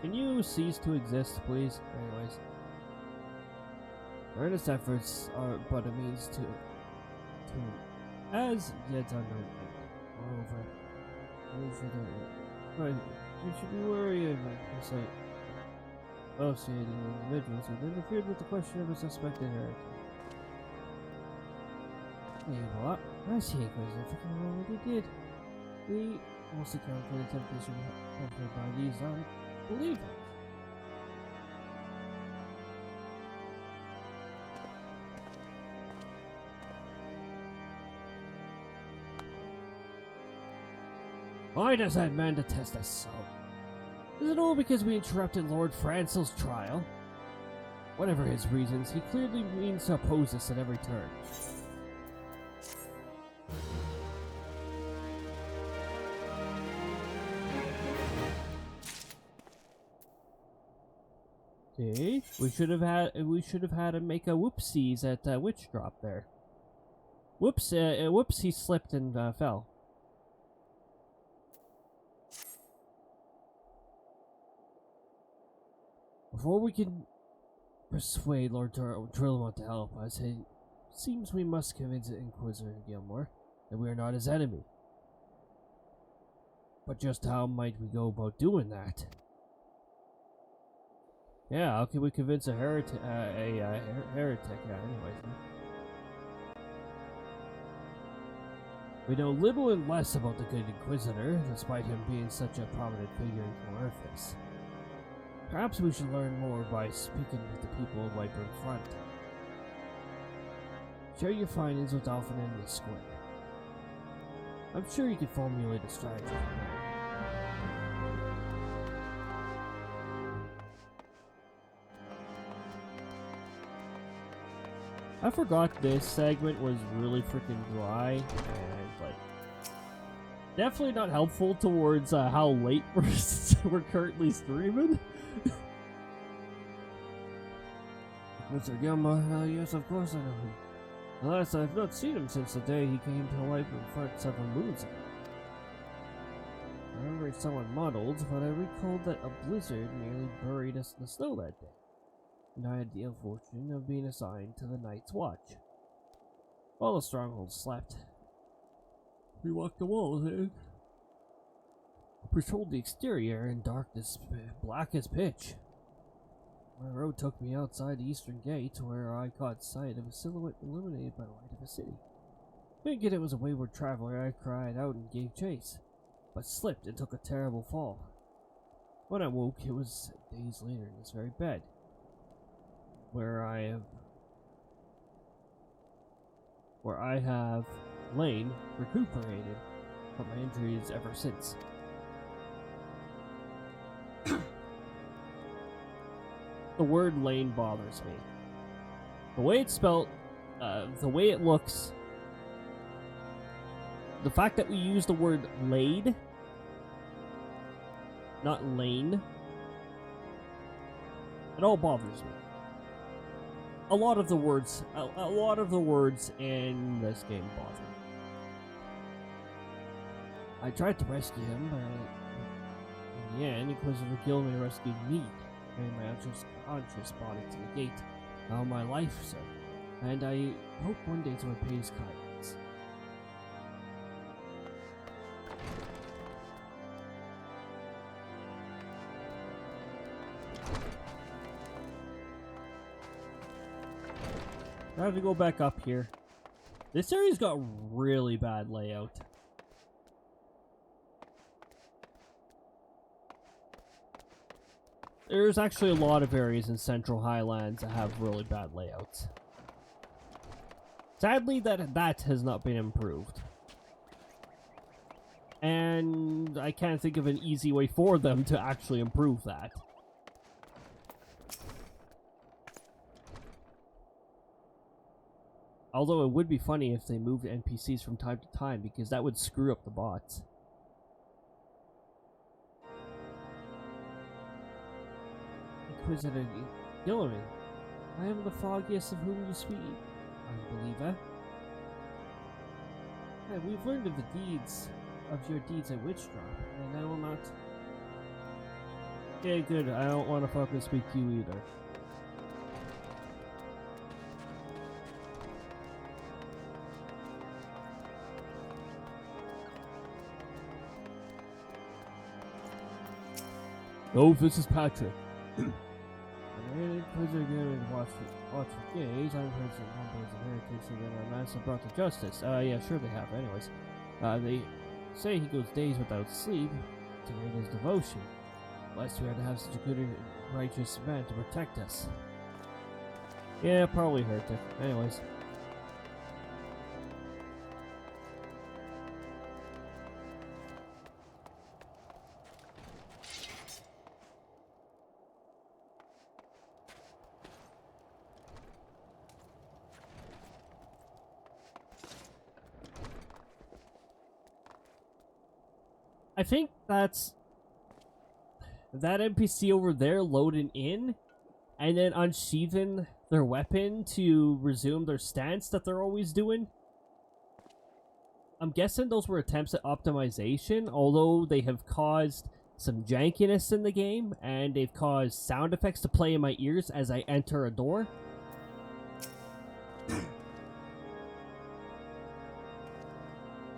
Can you cease to exist, please? Anyways. Earnest efforts are but a means to as yet unknown. Moreover, you should be wary of associating individuals who have interfered with the question of a suspected heretic. What? I see it was everything what they did. We also account for the temptation offered by these unbelievers. Why does that man detest us so? Is it all because we interrupted Lord Francel's trial? Whatever his reasons, he clearly means to oppose us at every turn. See? We should have had him make a whoopsies at Witch Drop there. Whoops, whoops, he slipped and fell. Before we can persuade Lord Trillamont to help us, it seems we must convince Inquisitor Gilmore that we are not his enemy. But just how might we go about doing that? Yeah, how can we convince a heretic? Yeah, anyways. We know little and less about the good Inquisitor, despite him being such a prominent figure in Calorphus. Perhaps we should learn more by speaking with the people of Whitebird Front. Share your findings with Alphen in the square. I'm sure you can formulate a strategy from there. I forgot this segment was really freaking dry and like definitely not helpful towards how late we're currently streaming. Mr. Gilmore, yes, of course I know him. Alas, I've not seen him since the day he came to Whitebird Front several moons ago. I remember it somewhat muddled, but I recalled that a blizzard nearly buried us in the snow that day, and I had the ill fortune of being assigned to the night's watch. While the stronghold slept, we walked the walls and patrolled the exterior in darkness black as pitch. My road took me outside the eastern gate, where I caught sight of a silhouette illuminated by the light of a city. Thinking it was a wayward traveler, I cried out and gave chase, but slipped and took a terrible fall. When I woke, it was days later in this very bed, where I have lain recuperated from my injuries ever since. The word lane bothers me. The way it's spelled, the way it looks, the fact that we use the word laid, not lane, it all bothers me. A lot of the words in this game bother me. I tried to rescue him, but in the end, Inquisitor Gilman rescued me, carrying my unconscious body to the gate. Now my life, sir, and I hope one day to repay his kindness. I have to go back up here. This area's got really bad layout. There's actually a lot of areas in Central Highlands that have really bad layouts. Sadly, that has not been improved. And I can't think of an easy way for them to actually improve that. Although it would be funny if they moved NPCs from time to time, because that would screw up the bots. Inquisitor Gilliman, I am the foggiest of whom you speak, unbeliever. And we've learned of the deeds, of your deeds at Witchdrop, and I will not... Okay, good, I don't want to fucking speak to you either. Oh, this is Patrick. Inquisitor Gilliman watch for days. I'm President Humble's inheritance and then our master brought to justice. Yeah, sure they have. Anyways, they say he goes days without sleep to earn his devotion. Blessed we are to have such a good and righteous man to protect us. Yeah, probably heretic. Anyways. I think that's that NPC over there loading in and then unsheathing their weapon to resume their stance that they're always doing. I'm guessing those were attempts at optimization, although they have caused some jankiness in the game and they've caused sound effects to play in my ears as I enter a door.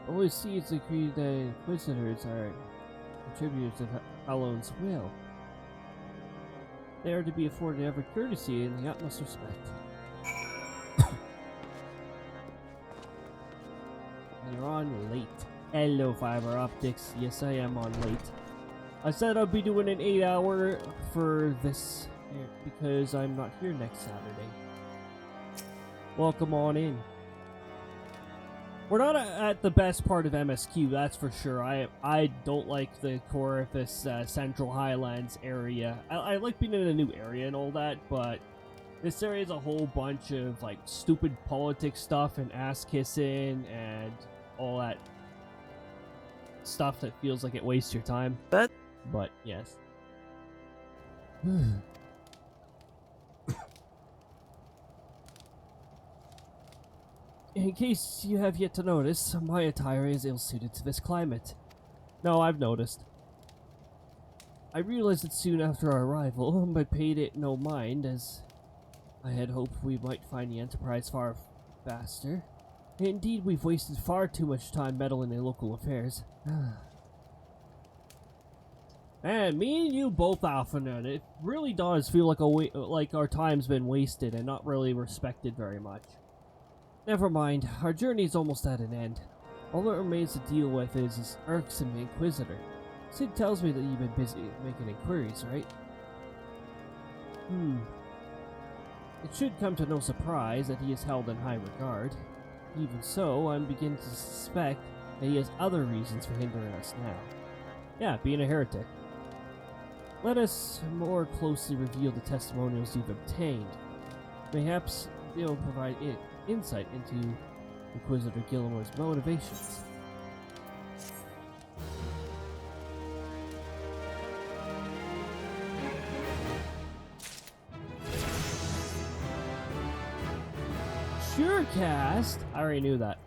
Always see it's agreed that Inquisitors are contributors of Halloween's will. They are to be afforded every courtesy and the utmost respect. And you're on late. Hello, Fiber Optics. Yes, I am on late. I said I'd be doing an 8-hour for this because I'm not here next Saturday. Welcome on in. We're not at the best part of MSQ, that's for sure. I don't like the core of this Central Highlands area. I like being in a new area and all that, but this area is a whole bunch of like stupid politics stuff and ass kissing and all that stuff that feels like it wastes your time. But yes. In case you have yet to notice, my attire is ill-suited to this climate. No, I've noticed. I realized it soon after our arrival, but paid it no mind, as I had hoped we might find the Enterprise far faster. Indeed, we've wasted far too much time meddling in local affairs. And me and you both, Alphanet, it really does feel like our time's been wasted and not really respected very much. Never mind, our journey's almost at an end. All that remains to deal with is this irksome Inquisitor. Sid tells me that you've been busy making inquiries, right? It should come to no surprise that he is held in high regard. Even so, I'm beginning to suspect that he has other reasons for hindering us now. Yeah, being a heretic. Let us more closely reveal the testimonials you've obtained. Perhaps they'll provide insight into Inquisitor Gilmore's motivations. Sure, cast. I already knew that.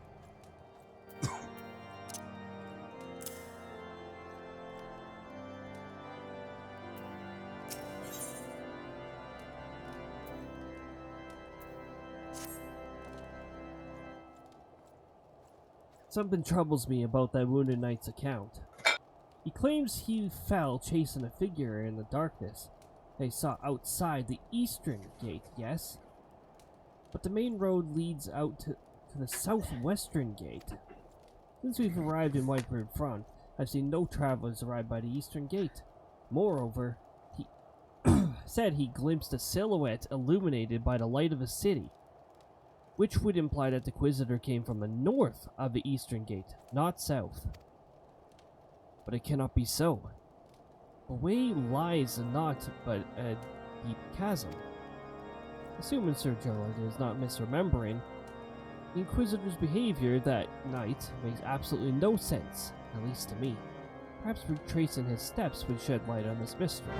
Something troubles me about that wounded knight's account. He claims he fell chasing a figure in the darkness they saw outside the eastern gate, yes? But the main road leads out to the southwestern gate. Since we've arrived in Whitebird Front, I've seen no travelers arrive by the eastern gate. Moreover, he said he glimpsed a silhouette illuminated by the light of a city, which would imply that the Inquisitor came from the north of the eastern gate, not south. But it cannot be so. The way lies not but a deep chasm. Assuming Sir Gerald is not misremembering, the Inquisitor's behavior that night makes absolutely no sense, at least to me. Perhaps retracing his steps would shed light on this mystery.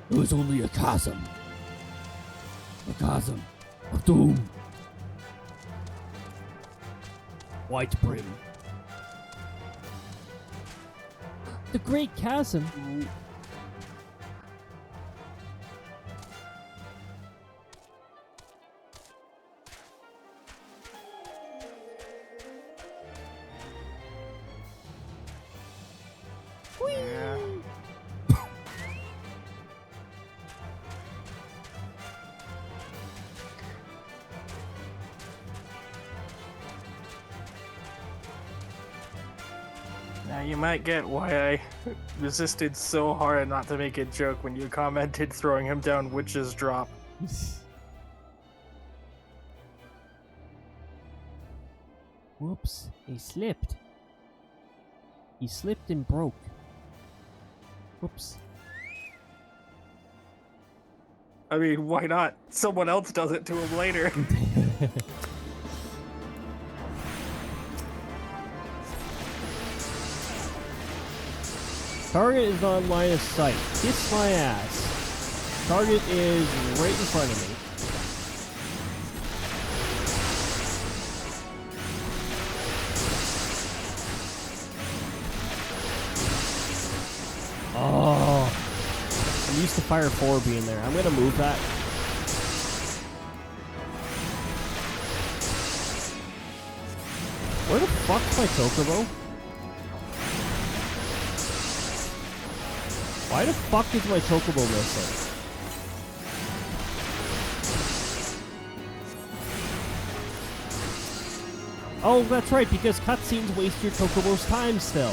It was only a chasm. A chasm of doom. White brim. The Great Chasm? Yeah. Now you might get why I resisted so hard not to make a joke when you commented throwing him down Witch's Drop. Whoops, he slipped. He slipped and broke. Whoops. I mean, why not? Someone else does it to him later. Target is on line of sight. Kiss my ass. Target is right in front of me. Oh, I'm used to Fire 4 being there. I'm gonna move that. Where the fuck's my Chocobo? Why the fuck is my Chocobo missing? Oh, that's right, because cutscenes waste your Chocobo's time still.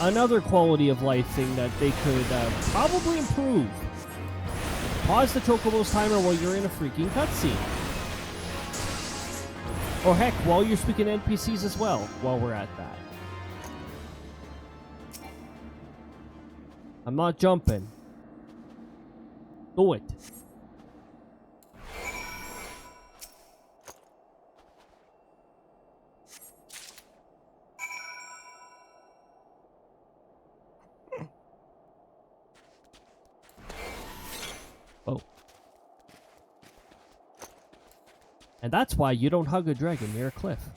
Another quality of life thing that they could probably improve. Pause the Chocobo's timer while you're in a freaking cutscene. Or heck, while you're speaking to NPCs as well, while we're at that. I'm not jumping. Do it. Oh. And that's why you don't hug a dragon near a cliff.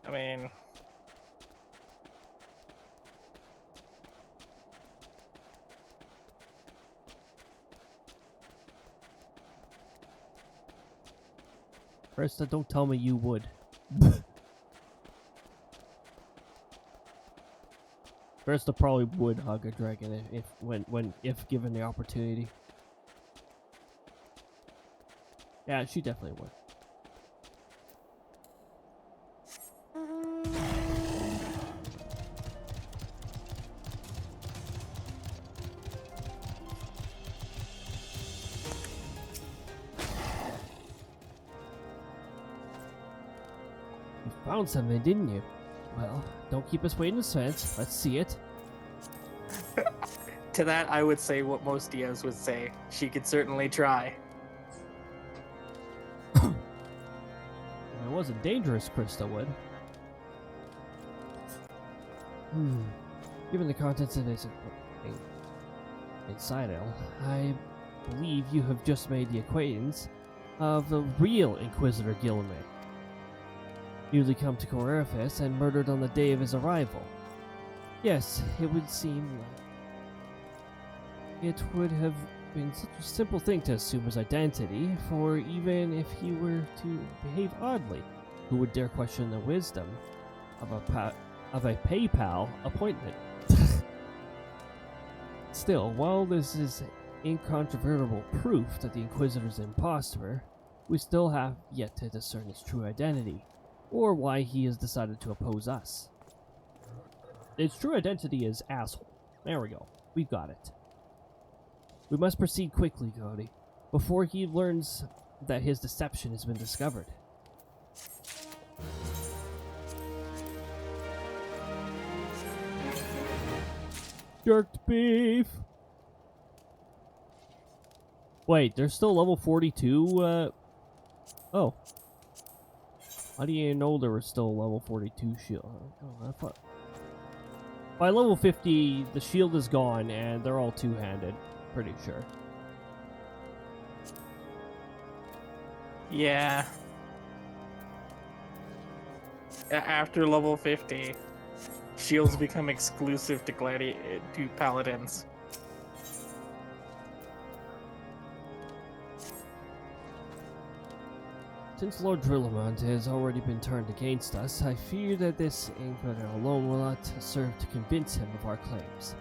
I mean... Krista, don't tell me you would. Krista probably would hug a dragon if given the opportunity. Yeah, she definitely would. You found something, didn't you? Well, don't keep us waiting in suspense. Let's see it. To that, I would say what most DMs would say. She could certainly try. It wasn't dangerous, Krista would. Given the contents of this Incidal, I believe you have just made the acquaintance of the real Inquisitor Gilme. Newly come to Corifus and murdered on the day of his arrival. Yes, it would seem it would have been such a simple thing to assume his identity, for even if he were to behave oddly, who would dare question the wisdom of a PayPal appointment? Still, while this is incontrovertible proof that the Inquisitor's an impostor, we still have yet to discern his true identity, or why he has decided to oppose us. His true identity is asshole. There we go. We've got it. We must proceed quickly, Cody, before he learns that his deception has been discovered. Jerked beef! Wait, there's still level 42, oh. How do you know there was still a level 42 shield? Oh, I thought... By level 50, the shield is gone, and they're all two-handed. Pretty sure. Yeah. After level 50, shields become exclusive to to paladins. Since Lord Drillamont has already been turned against us, I fear that this Inquisitor alone will not serve to convince him of our claims.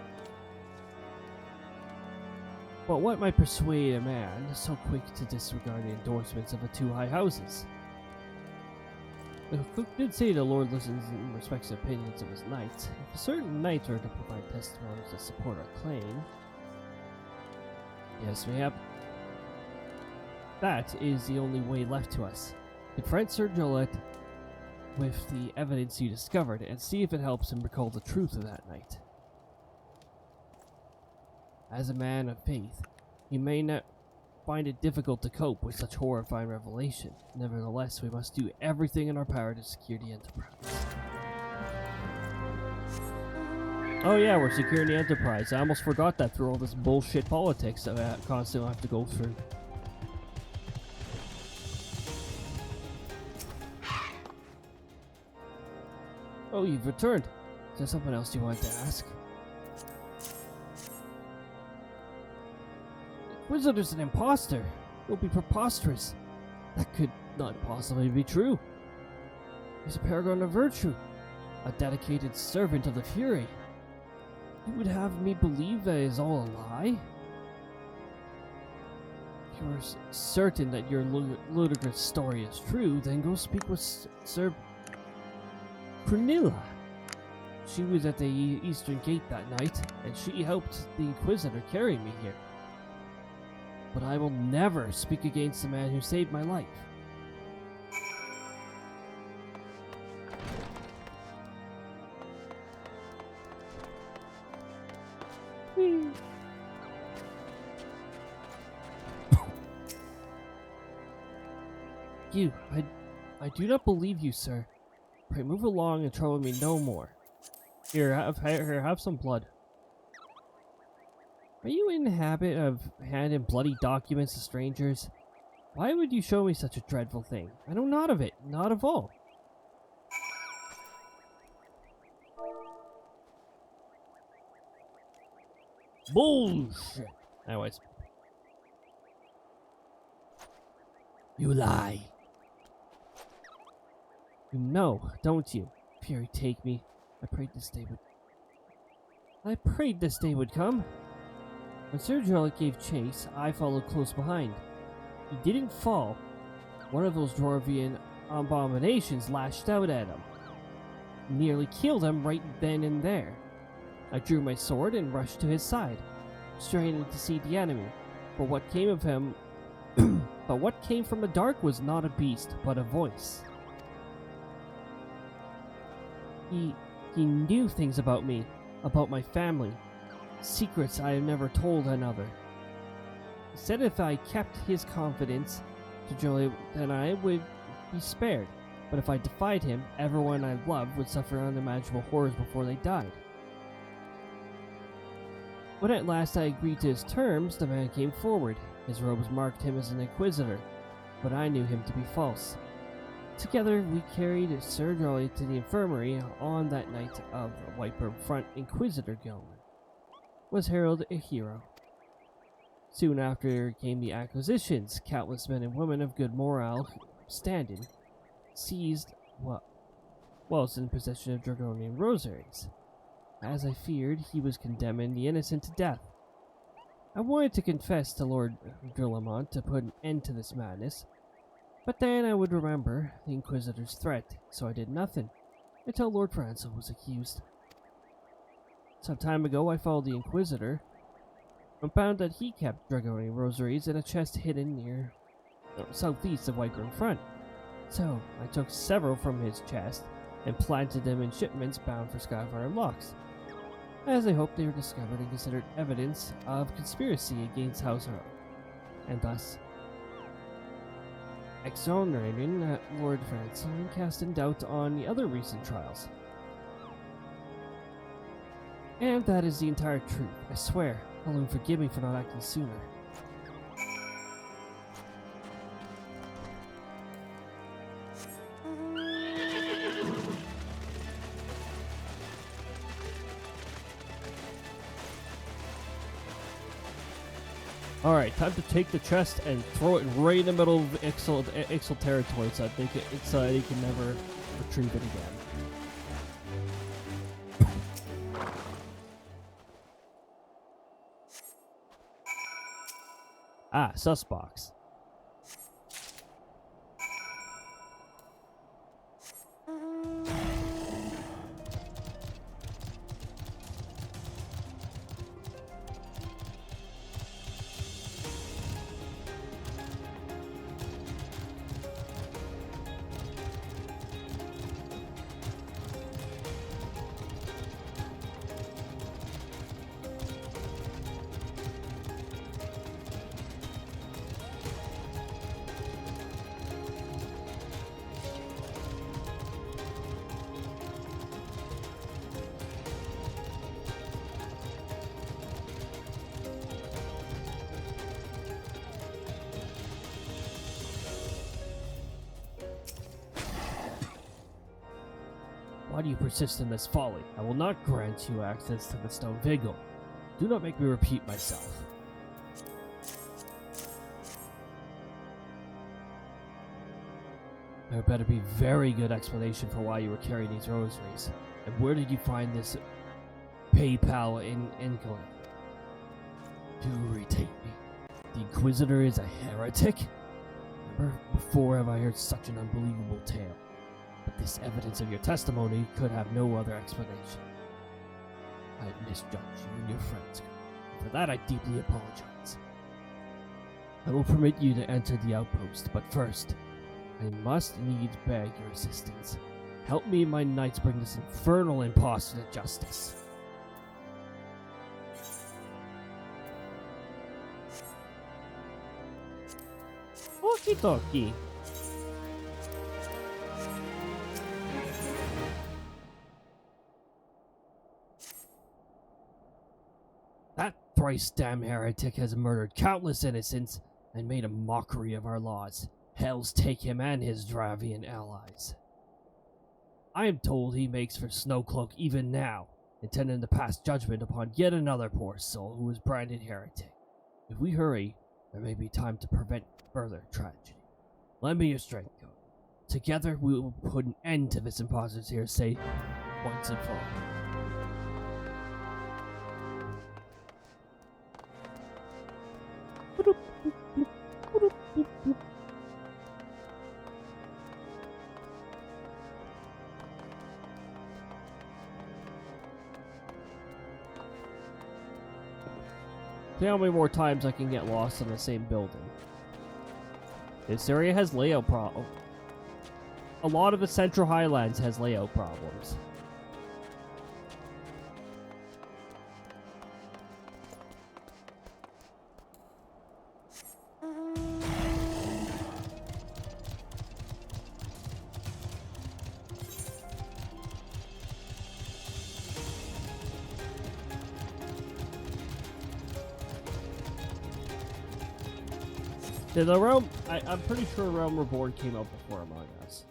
But what might persuade a man so quick to disregard the endorsements of the two high houses? The cook did say the Lord listens and respects the opinions of his knights. If a certain knight were to provide testimonies to support our claim... Yes, mayhap. That is the only way left to us. Confront Sir Gillette with the evidence you discovered and see if it helps him recall the truth of that night. As a man of faith, he may not find it difficult to cope with such horrifying revelation. Nevertheless, we must do everything in our power to secure the Enterprise. Oh yeah, we're securing the Enterprise. I almost forgot that through all this bullshit politics that I constantly have to go through. Oh, you've returned. Is there something else you wanted to ask? Inquisitor's an imposter. It'll be preposterous. That could not possibly be true. He's a paragon of virtue, a dedicated servant of the Fury. You would have me believe that it is all a lie? If you are certain that your ludicrous story is true, then go speak with Sir Prunilla. She was at the Eastern Gate that night, and she helped the Inquisitor carry me here. But I will never speak against the man who saved my life. You, I do not believe you, sir. Pray move along and trouble me no more. Here, have some blood. Are you in the habit of handing bloody documents to strangers? Why would you show me such a dreadful thing? I know not of it, not of all. Bullshit. Anyways. You lie. You know, don't you? Fury take me. I prayed this day would come. When Sir Drellick gave chase, I followed close behind. He didn't fall. One of those Dwarvian abominations lashed out at him. Nearly killed him right then and there. I drew my sword and rushed to his side, straining to see the enemy. But what came of him but what came from the dark was not a beast, but a voice. He knew things about me, about my family, secrets I have never told another. He said if I kept his confidence to Jolie, then I would be spared. But if I defied him, everyone I loved would suffer unimaginable horrors before they died. When at last I agreed to his terms, the man came forward. His robes marked him as an inquisitor, but I knew him to be false. Together, we carried Sir Jolly to the infirmary on that night of Whiteburn Front. Inquisitor Gilman was heralded a hero. Soon after came the acquisitions. Countless men and women of good morale standing seized whilst in possession of Dragonian rosaries. As I feared, he was condemning the innocent to death. I wanted to confess to Lord Drillamont to put an end to this madness, but then I would remember the Inquisitor's threat, so I did nothing until Lord Francis was accused. Some time ago, I followed the Inquisitor and found that he kept Dragonian rosaries in a chest hidden near southeast of Whiteburn Front. So I took several from his chest and planted them in shipments bound for Skyfire Locks, as I hoped they were discovered and considered evidence of conspiracy against House Earl, and thus exonerating Lord Francis and casting doubt on the other recent trials. And that is the entire truth, I swear. Alone forgive me for not acting sooner. Alright, time to take the chest and throw it right in the middle of Ixal territory, so I think you can never retrieve it again. Ah, sus box. Why do you persist in this folly? I will not grant you access to the stone vigil. Do not make me repeat myself. There better be very good explanation for why you were carrying these rosaries. And where did you find this PayPal in England? Do retake me. The Inquisitor is a heretic? Never before have I heard such an unbelievable tale. But this evidence of your testimony could have no other explanation. I have misjudged you and your friends. For that I deeply apologize. I will permit you to enter the outpost, but first, I must needs beg your assistance. Help me and my knights bring this infernal impostor to justice. Okie dokie. That thrice damned heretic has murdered countless innocents and made a mockery of our laws. Hells take him and his Dravian allies. I am told he makes for Snowcloak even now, intending to pass judgment upon yet another poor soul who is branded heretic. If we hurry, there may be time to prevent further tragedy. Lend me your strength, Cody. Together, we will put an end to this imposter's hearsay once and for all. See how many more times I can get lost in the same building. This area has layout problems. A lot of the Central Highlands has layout problems. Did the Realm... I'm pretty sure Realm Reborn came out before Among Us.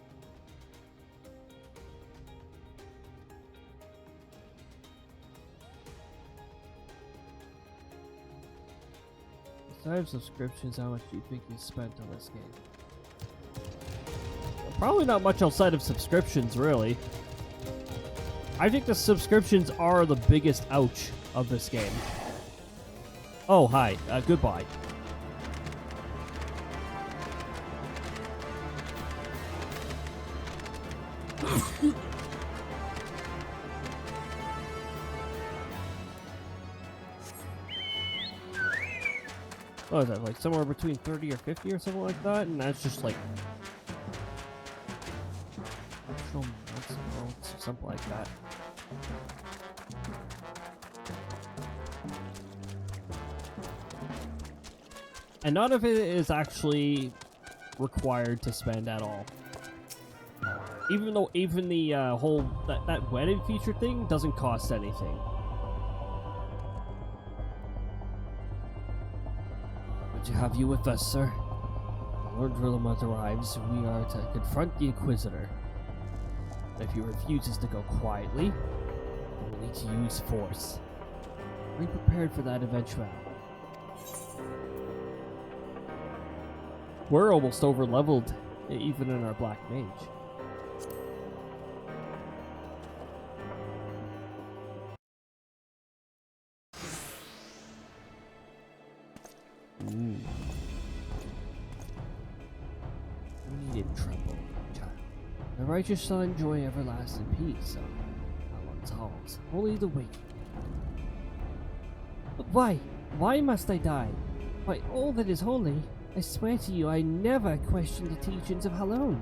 Instead of subscriptions, how much do you think you spent on this game? Probably not much outside of subscriptions, really. I think the subscriptions are the biggest ouch of this game. Oh, hi. Goodbye. What is that, like somewhere between 30 or 50 or something like that? And that's just like... actual mounts or something like that. And none of it is actually required to spend at all. Even though even the whole... that wedding feature thing doesn't cost anything. To have you with us, sir. Lord Rillamut arrives, we are to confront the Inquisitor. If he refuses to go quietly, we will need to use force. Be prepared for that eventuality. We're almost over-leveled, even in our Black Mage. We needed trouble, child. The righteous shall enjoy everlasting peace on Alon's halls. Only the wicked. But why? Why must I die? By all that is holy, I swear to you I never questioned the teachings of Halon.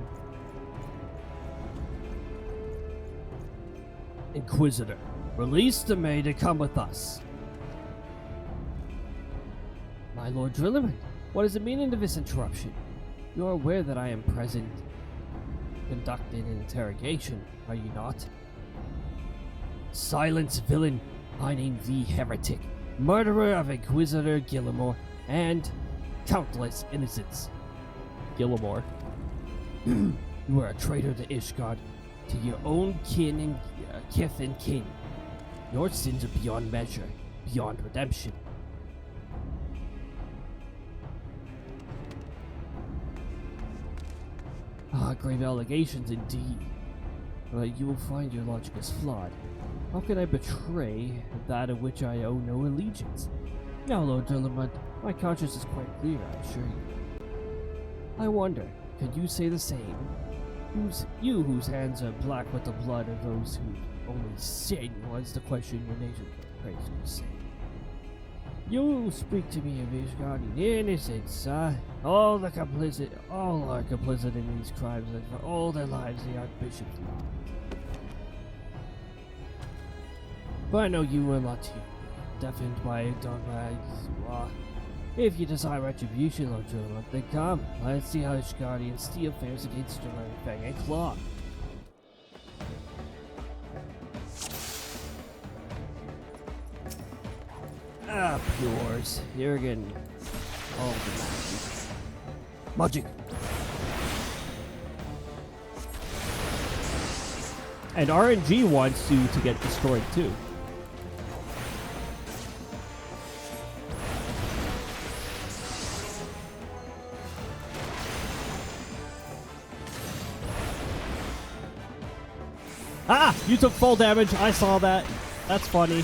Inquisitor, release the maid and come with us. My Lord Drillerman, what is the meaning of this interruption? You are aware that I am present, conducting an interrogation, are you not? Silence, villain! I name thee heretic, murderer of Inquisitor Gillimore, and countless innocents. Gillimore. You are a traitor to Ishgard, to your own kin and kith and kin. Your sins are beyond measure, beyond redemption. Ah, grave allegations indeed. But you will find your logic is flawed. How can I betray that of which I owe no allegiance? Now, Lord Drillermud, my conscience is quite clear, I assure you. I wonder, could you say the same? You whose hands are black with the blood of those who only sin wants to question your nature praise you say. You speak to me of Ishgardian innocence, all are complicit in these crimes, and for all their lives the Archbishop's lied. But I know you will not hear me, deafened by dogma as you are. If you desire retribution, Lord Drillermud, then come, let's see how Ishgardian steel fares against your Fang and Claw. Ah, yours. You're getting all the magic. And RNG wants you to get destroyed too. Ah! You took full damage. I saw that. That's funny.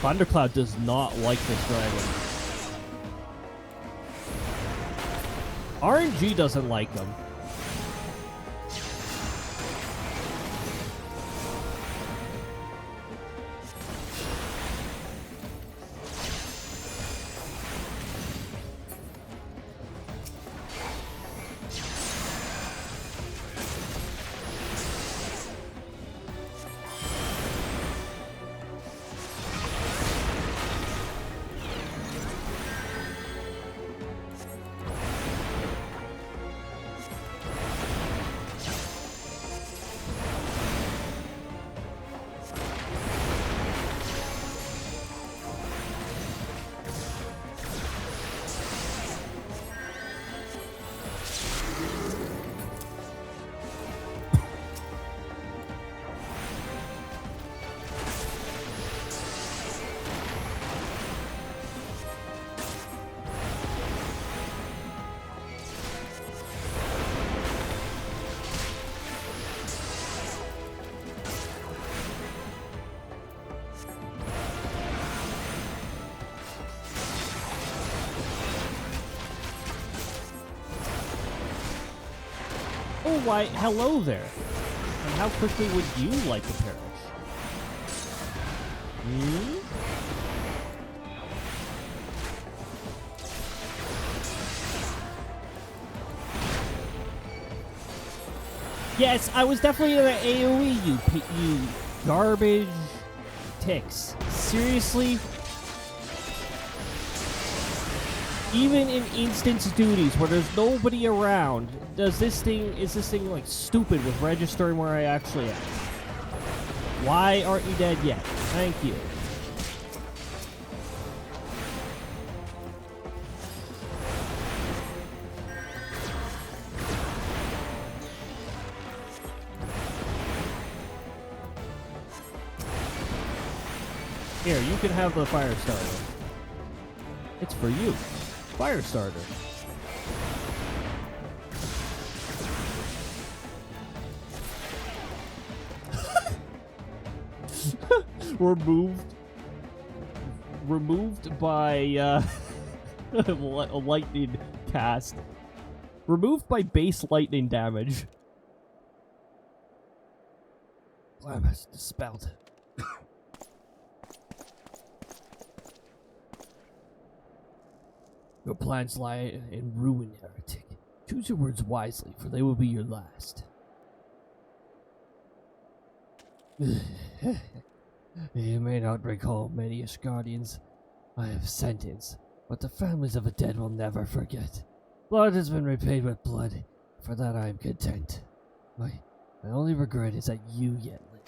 Thundercloud does not like this dragon. RNG doesn't like him. Oh, why, hello there. And how quickly would you like to perish? Hmm? Yes, I was definitely in an AoE, you garbage ticks. Seriously? Even in instance duties where there's nobody around, is this thing like stupid with registering where I actually am? Why aren't you dead yet? Thank you. Here, you can have the fire starter. It's for you. Fire starter. Removed by a lightning cast. Removed by base lightning damage. Glamour's dispelled. Your plans lie in ruin, heretic. Choose your words wisely, for they will be your last. You may not recall many guardians I have sentenced, but the families of the dead will never forget. Blood has been repaid with blood. For that I am content. My only regret is that you yet live.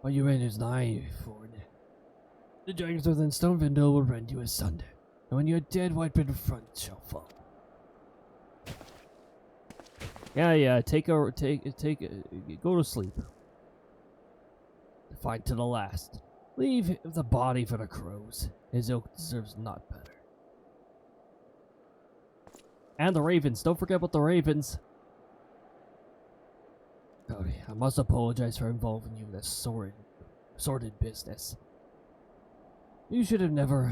But your end is nigh, Ford. The dragons within Stonevindle will rend you asunder, and when you are dead, white bit of front shall fall. Yeah, go to sleep. Fight to the last. Leave the body for the crows. His ilk deserves not better. And the ravens. Don't forget about the ravens. Cody, I must apologize for involving you in this sordid business. You should have never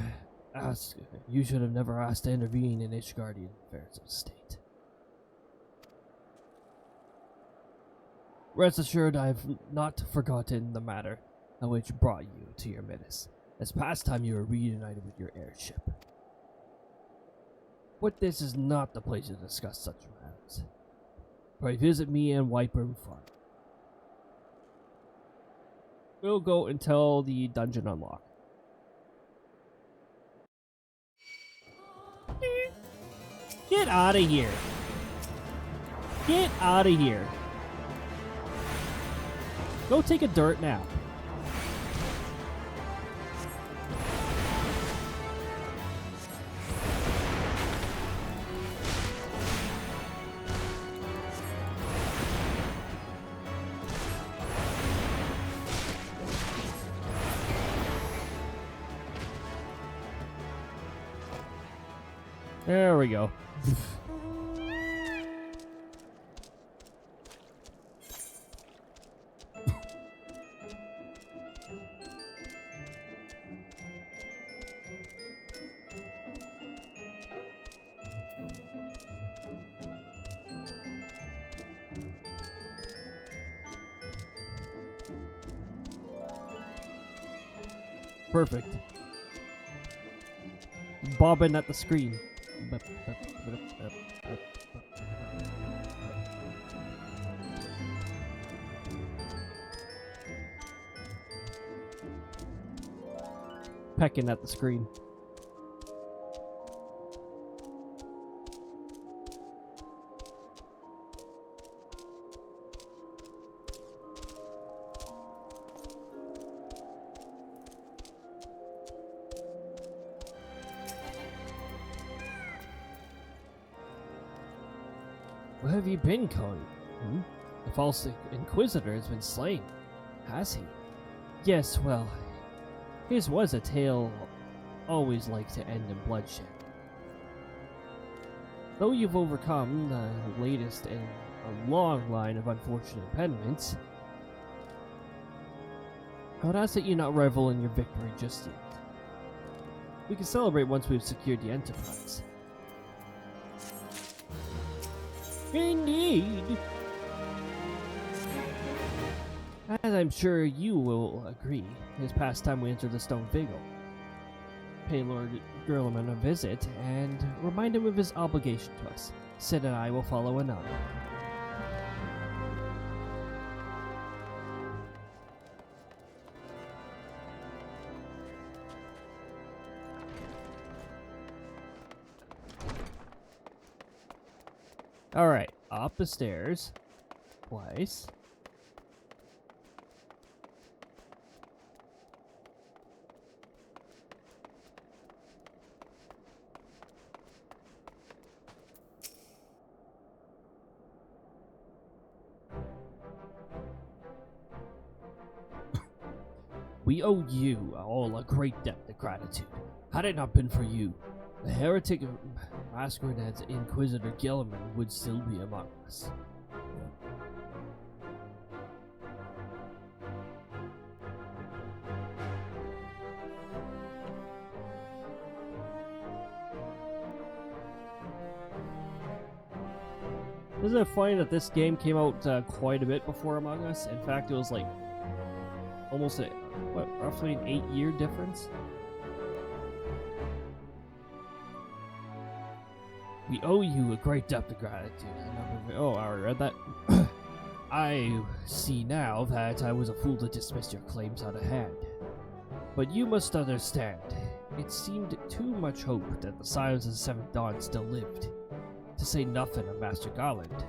asked to intervene in Ishgardian affairs of state. Rest assured, I have not forgotten the matter which brought you to your menace. It's past time you were reunited with your airship. But this is not the place to discuss such matters. Pray visit me and Whitebird Farm. We'll go until the dungeon unlock. Get out of here. Get out of here. Go take a dirt nap. There we go. Perfect. Bobbing at the screen. Pecking at the screen. Where have you been, Cody? The false Inquisitor has been slain, has he? Yes, well, his was a tale always like to end in bloodshed. Though you've overcome the latest in a long line of unfortunate impediments, I would ask that you not revel in your victory just yet. We can celebrate once we've secured the Enterprise. Indeed. As I'm sure you will agree, it is past time we enter the Stone Vigil. Pay Lord Gurliman a visit and remind him of his obligation to us. Sid and I will follow anon. Alright, up the stairs. Twice. We owe you all a great debt of gratitude. Had it not been for you, the heretic masquerading as Inquisitor Gilliman would still be among us. Isn't it funny that this game came out quite a bit before Among Us? In fact, it was like almost roughly an 8-year difference? We owe you a great debt of gratitude. Oh, I already read that. I see now that I was a fool to dismiss your claims out of hand. But you must understand, it seemed too much hope that the Scions of the Seventh Dawn still lived, to say nothing of Master Garland.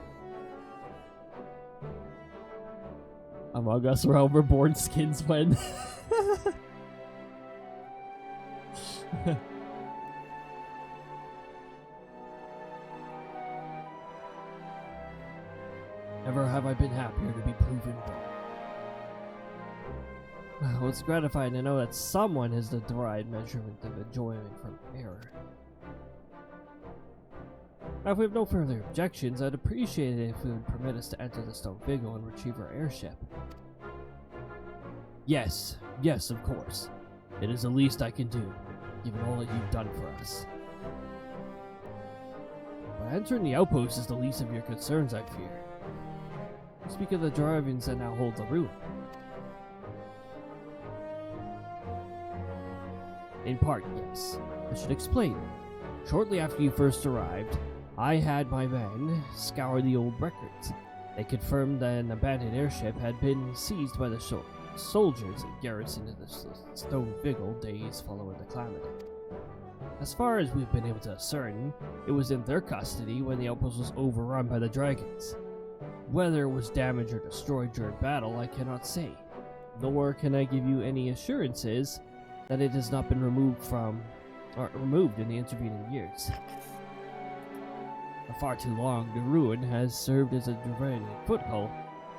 Among Us Realm Reborn skins when. Never have I been happier to be proven wrong. Well, it's gratifying to know that someone has the derived measurement of enjoyment from error. Now, if we have no further objections, I'd appreciate it if you would permit us to enter the Stone Vigil and retrieve our airship. Yes, of course. It is the least I can do, given all that you've done for us. But entering the outpost is the least of your concerns, I fear. You speak of the Dryvians that now hold the ruin. In part, yes. I should explain. Shortly after you first arrived, I had my men scour the old records. They confirmed that an abandoned airship had been seized by the soldiers garrisoned in the Stone Vigil days following the calamity. As far as we've been able to ascertain, it was in their custody when the outpost was overrun by the dragons. Whether it was damaged or destroyed during battle, I cannot say. Nor can I give you any assurances that it has not been removed in the intervening years. For far too long, the ruin has served as a dividing foothold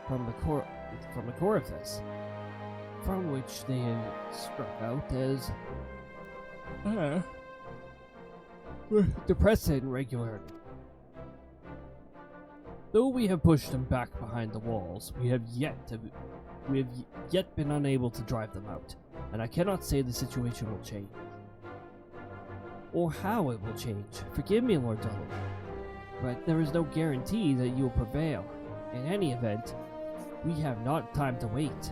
from the core of this, from which they have struck out as depressing regularly. Though we have pushed them back behind the walls, we have yet been unable to drive them out, and I cannot say the situation will change. Or how it will change. Forgive me, Lord Donald, but there is no guarantee that you will prevail. In any event, we have not time to wait.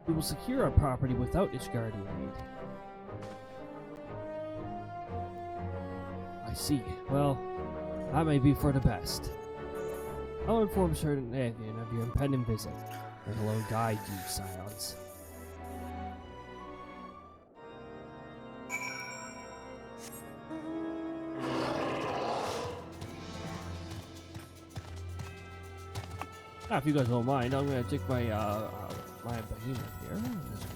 We will secure our property without Ishgardian aid. I see. Well, that may be for the best. I'll inform certain Adrian of your impending visit, and alone guide you, Scions. Now, if you guys don't mind, I'm gonna take my my behemoth here. Just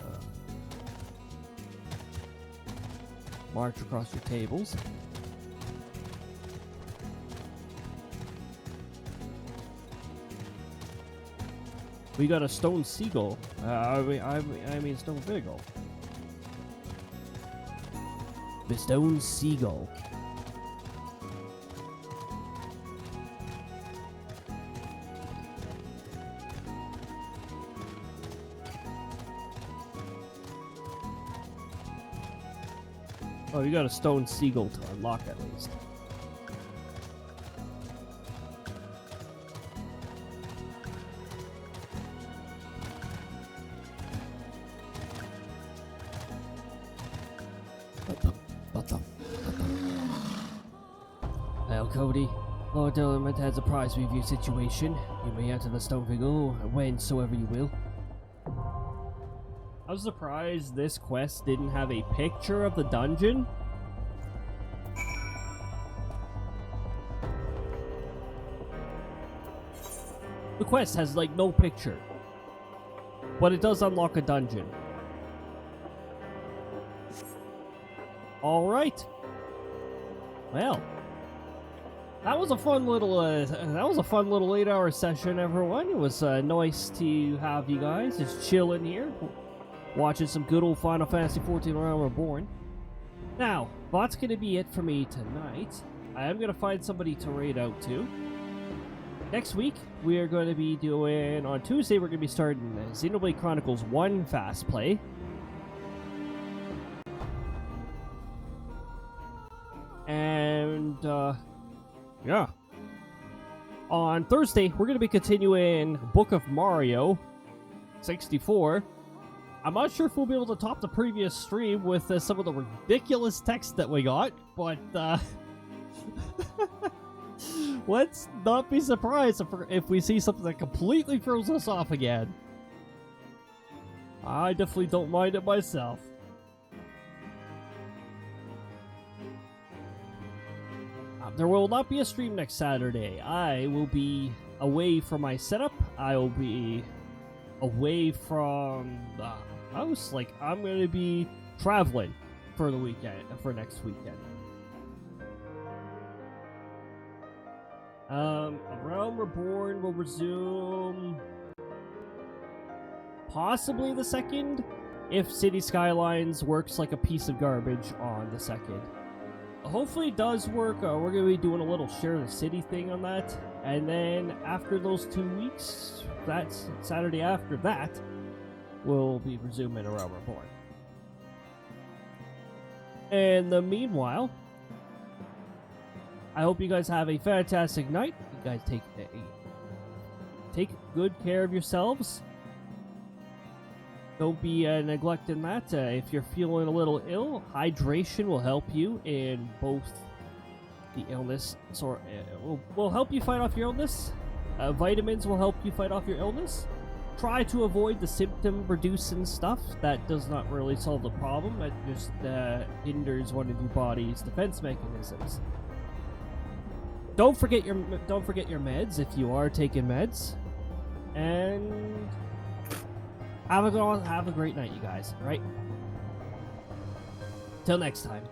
march across your tables. We got a stone seagull. I mean stone beagle. The stone seagull. Oh, you got a stone seagull to unlock at least. Well, Cody, Lord Element has apprised me of your situation. You may enter the stone vigil whensoever you will. I was surprised this quest didn't have a picture of the dungeon. The quest has like no picture, but it does unlock a dungeon. All right. Well, that was a fun little 8-hour session, everyone. It was nice to have you guys just chilling here, watching some good old Final Fantasy XIV Realm Reborn. Now, that's gonna be it for me tonight. I am gonna find somebody to raid out to. Next week, we are going to be doing, on Tuesday, we're going to be starting Xenoblade Chronicles 1 Fast Play. And, yeah. On Thursday, we're going to be continuing Book of Mario 64. I'm not sure if we'll be able to top the previous stream with some of the ridiculous text that we got, but, let's not be surprised if we see something that completely throws us off again. I definitely don't mind it myself. There will not be a stream next Saturday. I will be away from my setup. I will be away from the house. Like, I'm going to be traveling for the weekend, for next weekend. Realm Reborn will resume possibly the 2nd, if City Skylines works like a piece of garbage on the 2nd. Hopefully it does work. We're going to be doing a little share the city thing on that, and then after those 2 weeks, that's Saturday after that, we'll be resuming Realm Reborn. In the meanwhile, I hope you guys have a fantastic night. You guys take good care of yourselves. Don't be neglecting that. If you're feeling a little ill, hydration will help you in both the illness. Will help you fight off your illness. Vitamins will help you fight off your illness. Try to avoid the symptom-producing stuff. That does not really solve the problem. That just hinders one of your body's defense mechanisms. Don't forget your meds if you are taking meds, and have a great night, you guys. All right. Till next time.